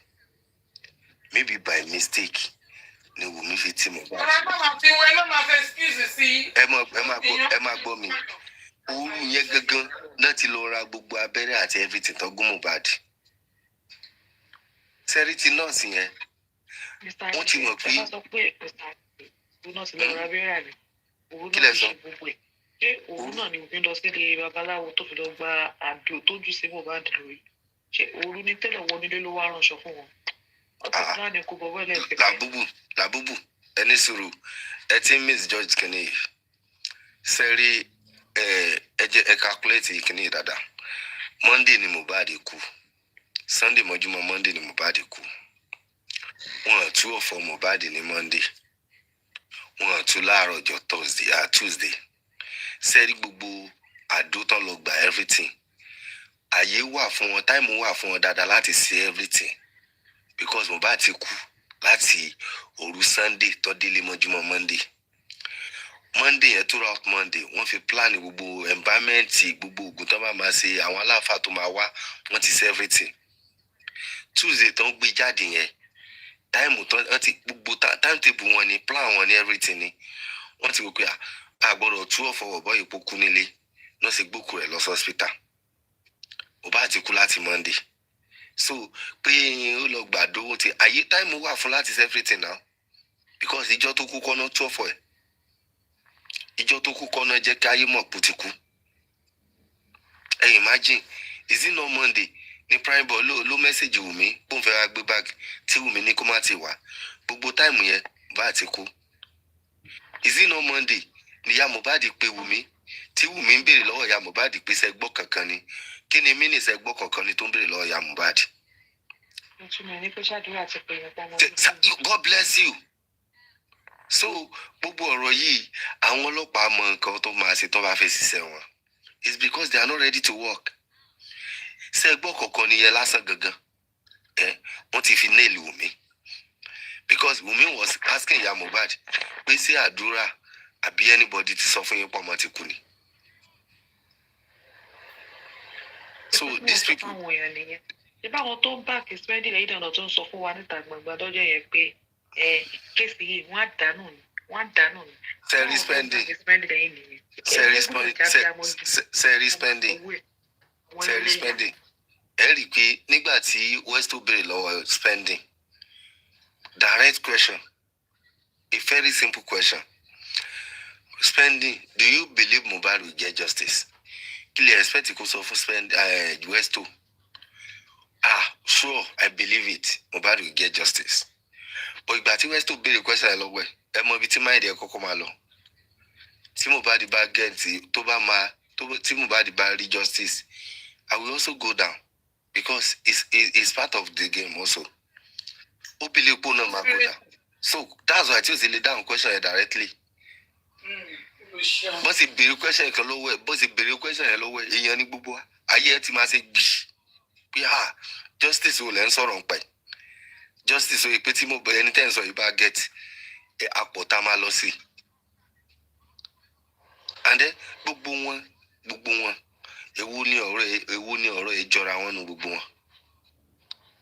P: maybe by mistake ni Wùmí fi tí Mohbad.
B: ọ̀rọ̀ bá máa fi wẹ́ ló máa fẹ́ excuse sí.
P: ẹ máa gbọ́ mi òru yẹn gangan náà ti lọ ra gbogbo abẹ́rẹ́ àti everything tó gún Mohbad sẹ́rí ti nọ́ọ̀sì yẹn wọ́n ti mọ̀ pé.
R: kí lẹ sọ. ṣé òun náà ni òfin lọ sílé babaláwo tó fi lọ gba àdó tó jù sí Mohbad lórí ṣé òru ní tẹ́lẹ̀ wọ nílé ló wá ránṣọ fún wọn. ọtí náà ni kò bọ́wọ́ lẹ́sẹ̀.
P: làbúbù ẹni sùúrù ẹ ti ń miss George kìnìún sẹ́rí ẹ calculate kìnìún dáadáa Monday ni Mohbad kú Sunday mọ́júmọ́ Monday ni Mohbad kú wọ́n tú ọ̀fọ̀ Mohbad ní Monday wọ́n tú láàárọ̀ ọjọ́ Tuesday sẹ́rí gbogbo àdó tán lọ gba everything àyè wà fún wọn táìmù wà fún wọn dáadáa láti ṣe everything because Mohbad ti kú láti òru Sunday tó délé mọ́júmọ́ Monday yẹn throughout Monday wọ́n fi plan gbogbo environment gbogbo oògùn tó máa ṣe àwọn aláàfáà tó máa wá wọ́n ti ṣe everything Tuesday tó ń gbé jáde yẹn táìmù tó wọ́n ti gbogbo timetable wọn ni plan wọn ni everything ni wọ́n ti wò pé àgbọ̀dọ̀ tú ọ̀fọ̀ ọ̀bọ̀ ìpò kú nílé náà sì gbókù rẹ̀ lọ sí hospital Mohbad ti kú láti Monday so pé ó lọ gbàdó ti àyè táìmù wà fún láti ṣe everything now because ìjọ tó kú kọ́nà tú ọ̀fọ̀ ẹ̀ ìjọ tó kú kọ́nà jẹ́ kí ayé mọ̀ pé ó ti kú imagine is it not Monday ní prime boy ló mẹ́sẹ̀gì Wùmí kó n fẹ́ wá gbé báàgì tí Wùmí ní kó má ti wá gbogbo táìmù yẹn bá ti kú is it not Monday ní ìyá Mohbad pé Wùmí tí Wùmí ń béèrè lọ́wọ́ ìyá Mohbad pé sẹ́gbọ́ kankan ni kí ni mínì sẹ́gbọ́ kankan ni tó ń béèrè lọ́wọ́ ìyá Mohbad. God bless you. So gbogbo ọ̀rọ̀ yìí àwọn ọlọ́pàá mọ nǹkan tó máa ṣe tó bá fẹ́ ṣiṣẹ́ wọn it's because they are not ready to work. Sẹ́gbọ́ kankan ni yẹn lásán gangan wọ́n ti fi nail Wùmí because Wùmí was asking ìyá Mohbad pé ṣé àdúrà àbí anybody ti sọ fún yín pọ̀ mọ́ ti kú ni. So these people.
R: ìbáwọn tó ń bá kìsìmẹ́ndì lẹ́yìn ìdáná tó ń sọ fún wa níta gbangba lọ́jọ́ yẹn pé kéèsì yìí wọ́n á dànù ni.
P: Sẹ́rí spending ẹ rí i pé nígbà tí West tó béèrè lọ́wọ́ spending direct question a very simple question spending do you believe Mohbad will get justice kí lè expect kó sọ fún West tó sure I believe it Mohbad will get justice but ìgbà tí West tó béèrè question ẹ lọ́wọ́ ẹ mọ ibi tí máìdì ẹ kọ́kọ́ máa lọ tí Mohbad bá gẹ̀ẹ́tì tí Mohbad bá rí justice I will also go down because it's part of the game also. Ó believe pé náà máa go down. So that's why tí o sì lè dáhùn question yẹn directly. Bó ṣe béèrè question yẹn lọ́wọ́ ẹ̀ èèyàn ní gbogbo wa ayé ẹ ti máa ṣe gbì pé justice wo lẹ́ ń sọ̀rọ̀ ń pẹ̀ justice wo pé tí mo bẹ̀rẹ̀ ẹni tẹ́ ń sọ yìí bá get àpò tá a máa lọ sí and then gbogbo wọn Èwo ni ọ̀rọ̀ ẹ jọra wọn nu gbogbo wọn.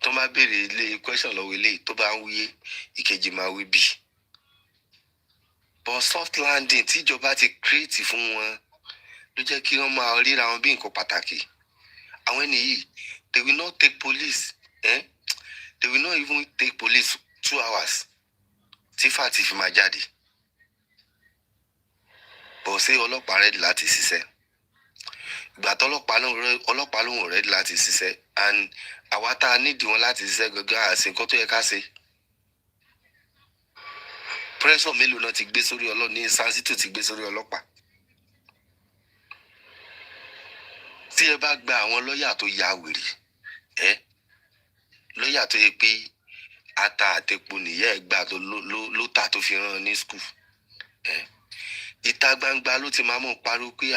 P: Tó máa béèrè ilé question lọ́wọ́ ilé tó bá ń wúyé ìkejì máa wí bí. But soft landing tíjọba ti create fún wọn ló jẹ́ kí wọ́n máa ríra wọn bí nǹkan pàtàkì. Àwọn ẹni yìí, they will not take police. They will not even take police 2 hours. Tí fàtí fi máa jáde. Bọ̀ ṣé ọlọ́pàá ready láti ṣiṣẹ́. Ìgbà tó ọlọ́pàá lóhùn ready láti ṣiṣẹ́ and àwa tá a nídìí wọn láti ṣiṣẹ́ gangan àṣẹ nǹkan tó yẹ ká ṣe. Pressure mélòó náà ti gbé sórí ní Sansito ti gbé sórí ọlọ́pàá. Tí ẹ bá gba àwọn lọ́ọ̀yà tó ya wèrè, lọ́ọ̀yà tó yẹ pé ata àtẹ̀pọ̀ nìyẹn ẹ̀ gbà ló ta tó fi rán ní skul. Ìta gbangba ló ti máa mọ̀ pariwo pé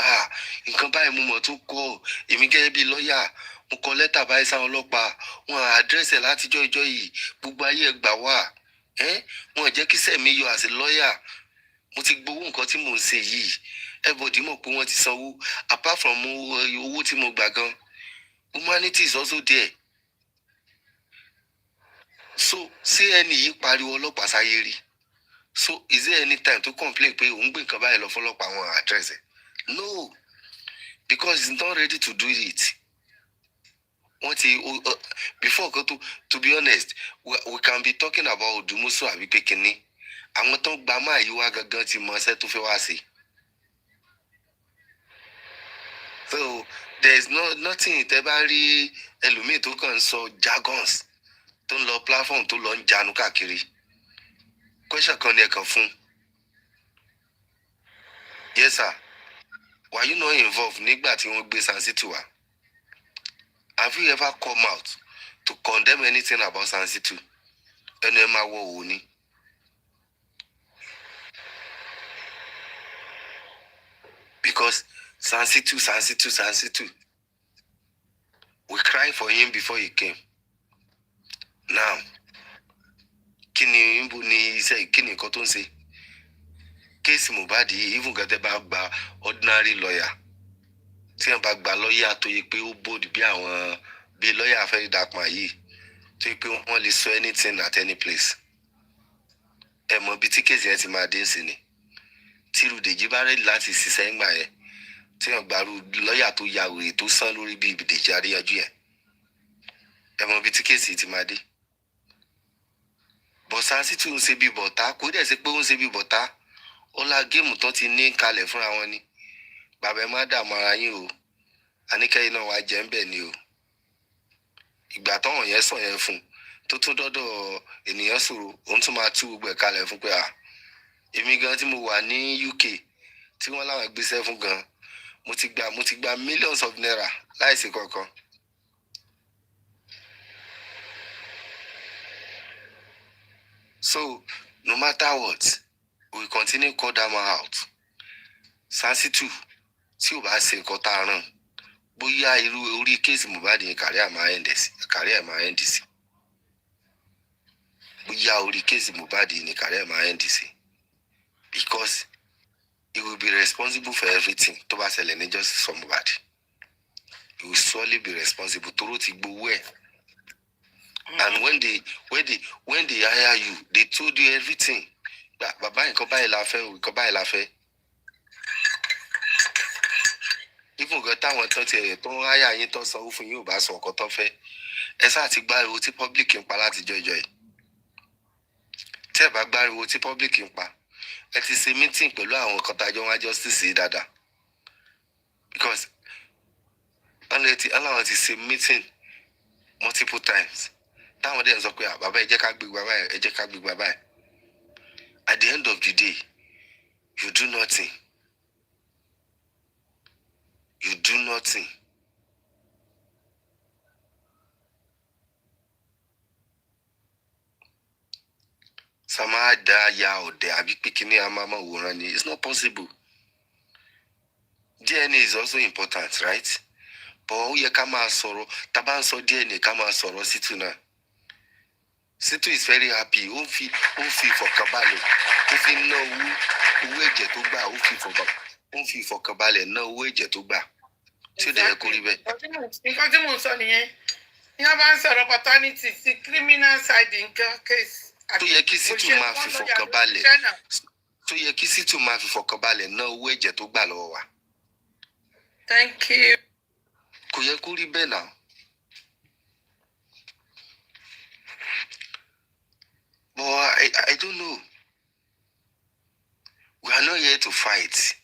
P: nǹkan báyìí mo mọ̀ tó kọ́ èmi gẹ́gẹ́ bí lọ́ọ̀yà mo kọ lẹ́tà báyìí sáwọn ọlọ́pàá wọn àdírẹ́sì ẹ̀ látijọ́ ìjọ yìí gbogbo ayé ẹ̀ gbà wá wọn jẹ́ kí sẹ́mi yọ àṣẹ lọ́ọ̀yà mo ti gbowó nǹkan tí mò ń ṣe yìí everybody mọ̀ pé wọ́n ti sanwó apart from owó tí mo gbà gan humanity is also there. So ṣé ẹni yìí pariwo ọlọ́pàá sáyé rí? So is there any time to complain pé òun gbé nǹkan báyìí lọ fọlọ́pàá wọn àdírẹ́sì? No, because he's not ready to do it. Before to be honest, we can be talking about Odumusu àbí Pekini. Àwọn tó ń gba máa yí wá gangan ti mọ ṣẹ́ tó fẹ́ wá sí. So there is nothing tẹ́ bá rí ẹlòmíì tó kàn ń sọ jargons tó ń lọ platform tó lọ ń janu káàkiri. Question kan ni ẹ kàn fún. Yes sir, were you not involved nígbà tí wọ́n gbé Sansito wá? Have you ever come out to condemn anything about Sansito? Ẹnu ẹ máa wọ òun ni. Because Sansito, we cried for him before he came. Now, kí ni nǹkan tó ń ṣe? Kéèsì Mohbad yìí, even gẹ́gẹ́ bá gba ordinary lawyer. Tí wọ́n bá gba lọ́ọ̀yà tó yẹ pé ó bòdì bí lọ́ọ̀yà fẹ́ dàpọ̀ yìí tó yẹ pé wọ́n lè sọ anything at any place. Ẹ mọ bí tí kéèsì yẹn ti máa dé sí ni. Tí Dèjì bá rẹ́dì láti ṣiṣẹ́ ńgbà yẹn tí wọ́n gbàrú lọ́ọ̀yà tó ya wèrè tó sán lórí bí Dèjì Adéyanjú yẹn. Ẹ mọ bí tí kéèsì ti máa dé. But Sansito ń ṣe bí bọ̀tá kò dẹ̀ ṣe pé ó ń ṣe bí bọ̀tá. Ó la géèmù tó ti ní kalẹ̀ fúnra wọn ni. Bàbá ẹ má dààmú ara yín o. Àníkẹ́yìn náà wá jẹ́ ń bẹ̀ ni o. Ìgbà tọ́wọ̀n yẹn sọ yẹn fún tó tún dọ́dọ̀ ènìyàn sọ̀rọ̀ òun tún máa tú gbogbo ẹ̀ kalẹ̀ fún pé èmi gan tí mo wà ní UK tí wọ́n láwọn gbéṣẹ́ fún gan mo ti gba millions of naira láìsí kankan. So no matter what, we continue call them out. Sansito tí ò bá ṣe nǹkan tá a ràn bóyá irú orí kéèsì Mohbad yẹn kárí ẹ̀ máa end sí. Bóyá orí kéèsì Mohbad yẹn kárí ẹ̀ máa end sí. Because he will be responsible for everything tó bá ṣẹlẹ̀ ní justice for Mohbad. He will surely be responsible tó ló ti gbowó ẹ̀. And when they hire you, they told you everything. Bàbá nǹkan báyìí la fẹ́, nǹkan báyìí la fẹ́. Even gan táwọn tán tiẹ̀ tó ń hire yín tán sanwó fún yín ò bá sọ ọkọ tán fẹ́. Ẹ sáà ti gbáriwo tí public ń pa láti jọjọ yìí. Tí ẹ bá gbáriwo tí public ń pa, ẹ ti ṣe meeting pẹ̀lú àwọn kan tájọ́ wá justice yìí dáadáa. Because aláwọn ti ṣe meeting multiple times. Táwọn dẹ̀ ń sọ pé bàbá ẹ jẹ́ ká gbé bàbá ẹ jẹ́ ká gbé bàbá ẹ. At the end of the day, you do nothing. You do nothing. Sama da ya ọ̀dẹ̀ àbí Pekini amama wòran ni. It's not possible. DNA is also important, right? But ó yẹ ká máa sọ̀rọ̀, tá bá ń sọ DNA ká máa sọ̀rọ̀ Situ náà. Situ is very happy. Ó fi ìfọ̀kànbalẹ̀. Ó fi ná owó ẹ̀jẹ̀ tó gbà. Ó fi ìfọ̀kànbalẹ̀ ná owó ẹ̀jẹ̀ tó gbà. tí ó dẹ̀ yẹ kó rí bẹ́ẹ̀.
B: nǹkan tí mò ń sọ nìyẹn ní wọ́n bá ń sọ̀rọ̀ paternity sí criminal side nǹkan case.
P: tó yẹ kí sítù máa fi fọkàn balẹ̀ tó yẹ kí sítù máa fi fọkàn balẹ̀ ná owó ẹ̀jẹ̀ tó gbà lọ́wọ́ wa.
B: Thank you.
P: kò yẹ kó rí bẹ́ẹ̀ náà. But I don't know. We are not here to fight.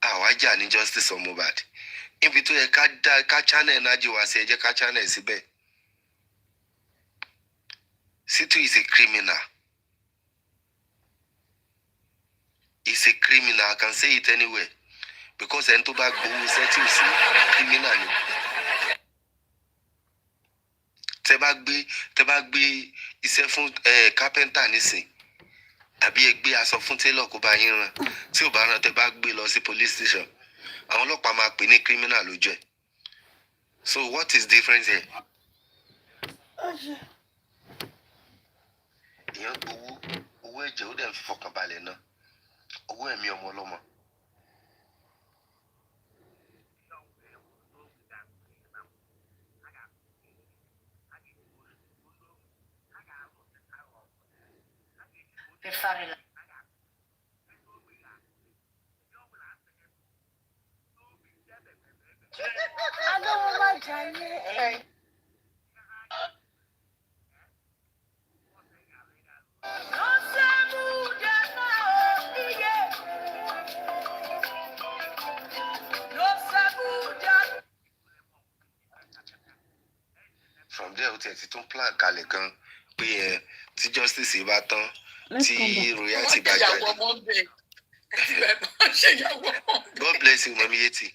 P: Àwa jà ní justice on Mohbad. Ibi tó yẹ ká channel energy wa sí ẹ jẹ́ ká channel síbẹ̀. Situ is a criminal. He's a criminal. I can say it anywhere. Because ẹni tó bá gbowó settle sí criminal ni. Tẹ́ bá gbé iṣẹ́ fún carpenter nísìn. Àbí ẹ gbé aṣọ fún tailor kó bá yín rán. Tí ò bá rán tẹ́ bá gbé lọ sí police station. Àwọn ọlọ́pàá máa pè ní criminal lójú ẹ̀. So what is difference here? Èèyàn gbowó owó ẹ̀jẹ̀ ó dẹ̀ fi fọkàn balẹ̀ náà. Owó ẹ̀mí ọmọ ọlọ́mọ. From there, ó ti tún plan kalẹ̀ gan pé tí justice bá tán tí royalty bá jáde. God bless you, Mami Yeti.